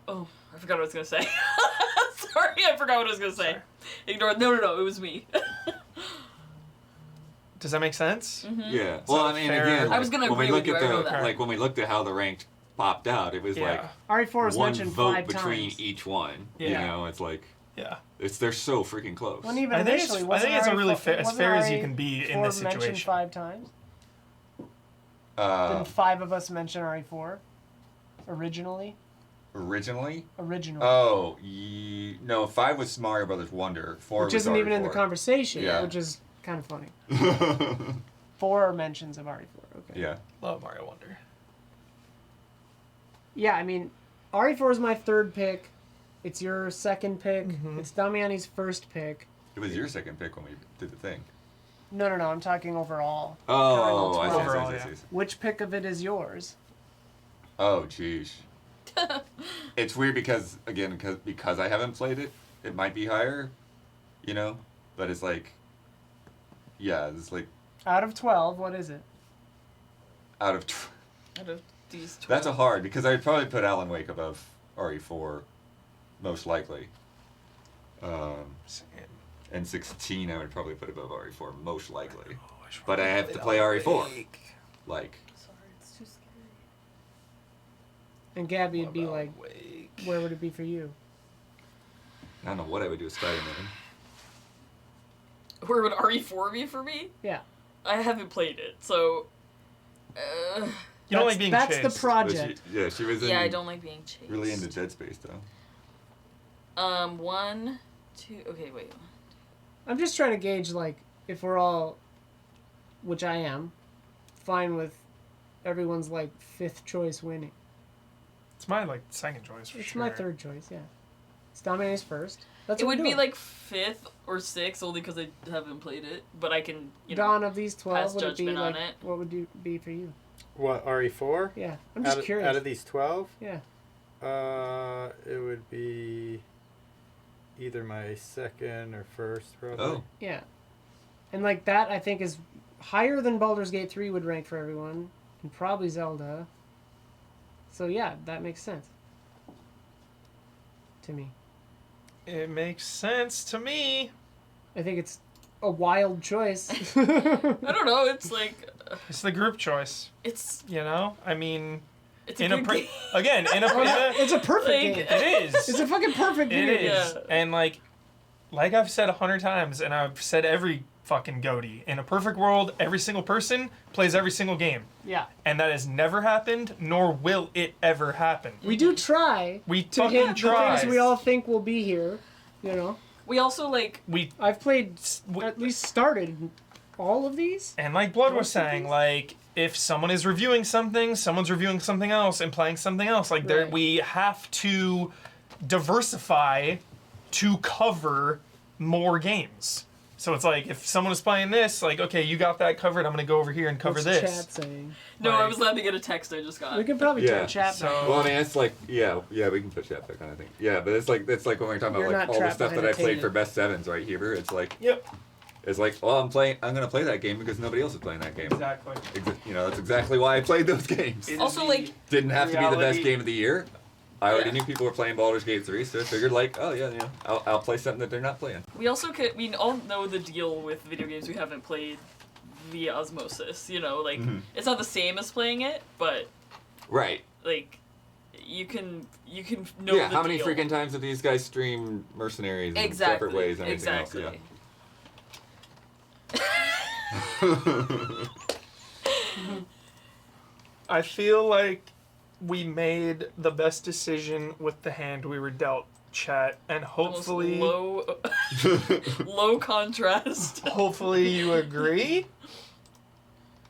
Oh, I forgot what I was gonna say. Sorry, I forgot what I was gonna say. Sorry. Ignore. No, it was me. Does that make sense? Yeah. Well, I mean, fair- again, I was gonna when we agree look with at you, I know the that. like when we looked at how the ranked popped out, it was Yeah. RE4 like is one mentioned vote 5 between times. each one. Yeah. You know, it's like Yeah. they're so freaking close. When even I think initially, it's wasn't a really RE4 fair, as wasn't fair as you can be in RE4 this mentioned situation. 5 times. Uh, Didn't 5 of us mention RE4 originally? originally. Originally. No, 5 was Mario Brothers Wonder. 4 Which was isn't even in the RE4. conversation, Yeah. which is kind of funny. 4 mentions of RE4. Okay. Yeah. Love Mario Wonder. Yeah, I mean, RE4 is my 3rd pick. It's your 2nd pick. Mhm. It's Damiani's 1st pick. It was your second pick when we did the thing. No, I'm talking overall. Oh, I see, Overall, I see. Which pick of it is yours? Oh, jeez. It's weird because, again, because I haven't played it, it might be higher, you know? But it's like, yeah, it's like Out of 12, what is it? out of... Out of these 12. That's a hard, because I'd probably put Alan Wake above RE4, most likely. Same. And 16 I would probably put above RE4, most likely. Oh, I should But I have to play RE4. Like, Sorry, it's too scary. And Gabby, it'd be What like, about Wake? where would it be for you? I don't know what I would do with Spider-Man. Where would RE4 be for me? Yeah. I haven't played it, so. You don't like being That's chased. the But project. she was Yeah, I don't like being chased. really into Dead Space, though. 1, 2. Okay, wait. I'm just trying to gauge, like, if we're all, which I am, fine with everyone's, like, 5th choice winning. It's my like second choice for It's sure. my 3rd choice, yeah. It's Damiani's 1st. That's It what would we're be doing. like 5th or 6th, only because I haven't played it. But I can, Dawn, of these 12, pass would it be judgment on like, it. what would you be for you? What, RE4? Yeah, I'm just curious. Out of these 12? Yeah. It would be either my 2nd or 1st, probably. Oh. Yeah. And, like, that, I think, is higher than Baldur's Gate 3 would rank for everyone. And probably Zelda. So, yeah, that makes sense. To me. It makes sense to me. I think it's a wild choice. I don't know. It's like It's the group choice. it's You know, I mean, it's a in a good game. again in a It's a perfect Like- game. it is. It's a fucking perfect It video is. game. Yeah. And like I've said 100 times, and I've said every fucking GOTY. In a perfect world, every single person plays every single game, Yeah. and that has never happened, nor will it ever happen. We do try We to fucking hit the try. things we all think will be here. You know, We also like We I've played, we- at least started all of these. and like Blood was Most of saying, these? like if someone is reviewing something, someone's reviewing something else and playing something else. Like there, Right. we have to diversify to cover more games. So it's like if someone was playing this, like, okay, you got that covered, I'm gonna go over here and cover What's this. the chat saying? No, I Like- was allowed to get a text I just got. We could probably Yeah. turn chat So- back. Well, I mean, it's like, yeah, we can put chat back on, I think. Yeah, but it's like when we're talking You're about not like all the trapped stuff that behind I a played table. for best sevens right here. It's like, Yep. well, I'm gonna play that game because nobody else is playing that game. Exactly. You know, that's exactly why I played those games. It Also, is like, Didn't have to be the best reality- game of the year. I already Yeah. knew people were playing Baldur's Gate 3, so I figured like, oh yeah, I'll play something that they're not playing. we all know the deal with video games we haven't played via osmosis. You know, like Mhm. it's not the same as playing it, but Right. like you can know Yeah, the how many deal. freaking times have these guys streamed Mercenaries in Exactly. separate ways and everything Exactly. else? I feel like we made the best decision with the hand we were dealt, chat, and The most hopefully, low contrast. hopefully you agree.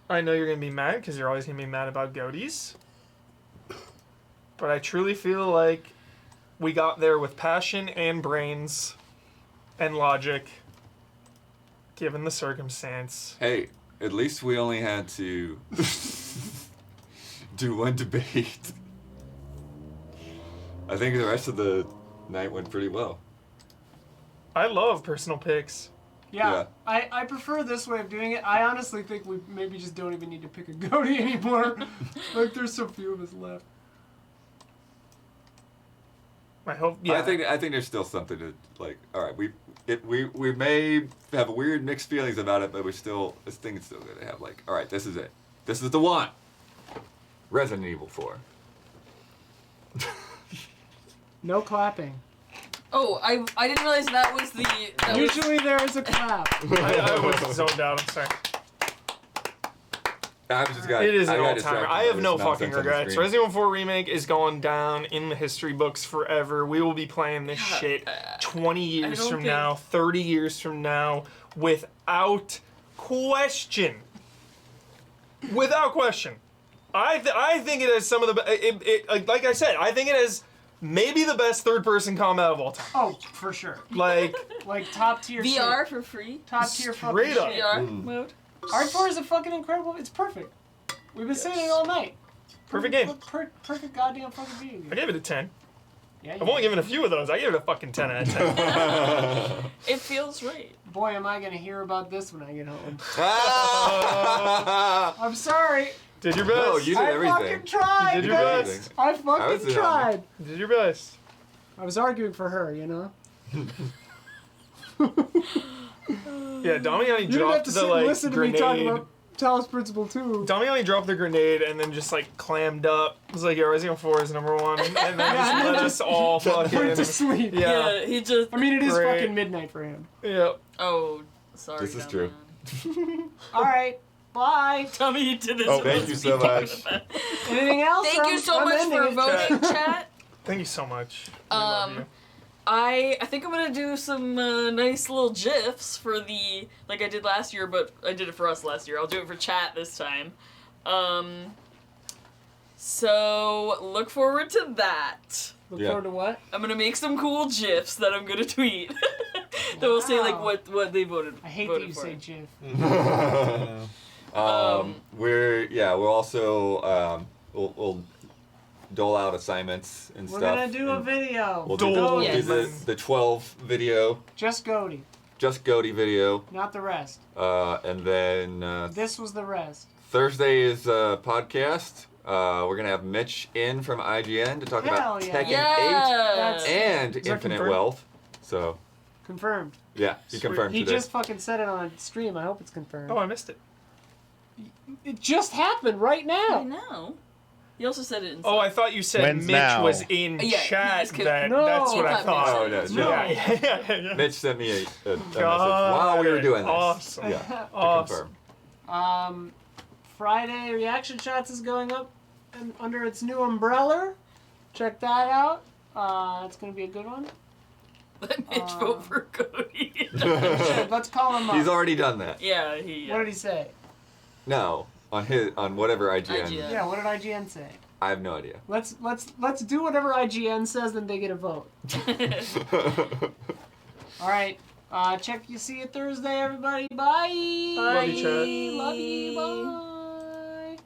I know you're gonna be mad because you're always gonna be mad about goatees, but I truly feel like we got there with passion and brains and logic, given the circumstance. Hey, at least we only had to do one debate. I think the rest of the night went pretty well. I love personal picks. Yeah, I prefer this way of doing it. I honestly think we maybe just don't even need to pick a goatee anymore. Like, there's so few of us left. I hope. Yeah. I think there's still something to like. All right, we may have weird mixed feelings about it, but this thing is still gonna have like. All right, this is it. This is the one. Resident Evil 4. No clapping. Oh, I didn't realize that was the. That was, Usually there is a clap. I was zoned out. I'm sorry. I've just got. It is I an got all-timer. distracted I by have this no nonsense fucking on the regrets. screen. Resident Evil 4 Remake is going down in the history books forever. We will be playing this Yeah, shit 20 years don't from think- now, 30 years from now, without question. Without question. I think it has some of the... like I said, I think it has maybe the best third-person combat of all time. Oh, for sure. Like, Like top tier VR shit. for free. Top tier fucking Straight up. shit. VR mode. R4 is a fucking incredible. It's perfect. We've been saying it all night. perfect game. Perfect goddamn fucking video game. I gave it a 10. Yeah, I've only given a few of those. I gave it a fucking 10 out of 10. It feels right. Boy, am I gonna hear about this when I get home. Ah! I'm sorry. Did your best. No, you did I everything. fucking tried. You did your guys. best. I was fucking in on it. tried. Did your best. I was arguing for her, you know. Yeah, Damiani You didn't have dropped to the sit and like listen to me talk grenade. about Talos Principle 2. Damiani dropped the grenade and then just like clammed up. It was like, yeah, Resident Evil 4 is number one, and then just and then let us all Went to fucking. sleep. Yeah. He just. I mean, it is Great. fucking midnight for him. Yeah. Oh, sorry. This is true. All right. Bye. Tell me you did this. Oh, with thank us you so being much. part of it. Anything else? Thank you so I'm much ending for it. voting, chat. Thank you so much. We love you. I think I'm gonna do some nice little gifs for the like I did last year, but I did it for us last year. I'll do it for chat this time. So look forward to that. Look Yeah. forward to what? I'm gonna make some cool gifs that I'm gonna tweet. That will say like Wow. what they voted. I hate that voted you for. say GIF. We're also we'll dole out assignments and We're stuff. gonna do a and video. We'll do, Dole. we'll do Yes. the 12 video, Just Goaty, just Goaty video, not the rest. and then This was the rest. Thursday is a podcast. We're gonna have Mitch in from IGN to talk Hell about yeah. Tekken Yeah. 8 and that Infinite confirmed? Wealth. So Confirmed. yeah, he confirmed He today. just fucking said it on stream. I hope it's confirmed. Oh, I missed it. It just happened right I now. know. He also said it in. Oh, I thought you said When's Mitch now? was in Yeah, chat. he's con- That No. that's what I He thought. Oh no, No. Yeah. Mitch sent me a message Got while we were it. doing this. Awesome. Yeah, to Awesome. confirm. Friday Reaction Shots is going up under its new umbrella. Check that out. It's gonna be a good one. Let Mitch vote for Cody. Let's call him up. He's already done that. Yeah, he. What did he say? No, on whatever IGN. IGN. Yeah, what did IGN say? I have no idea. Let's do whatever IGN says, then they get a vote. All right. See you Thursday, everybody. Bye. Love you, chat. Love you. Bye.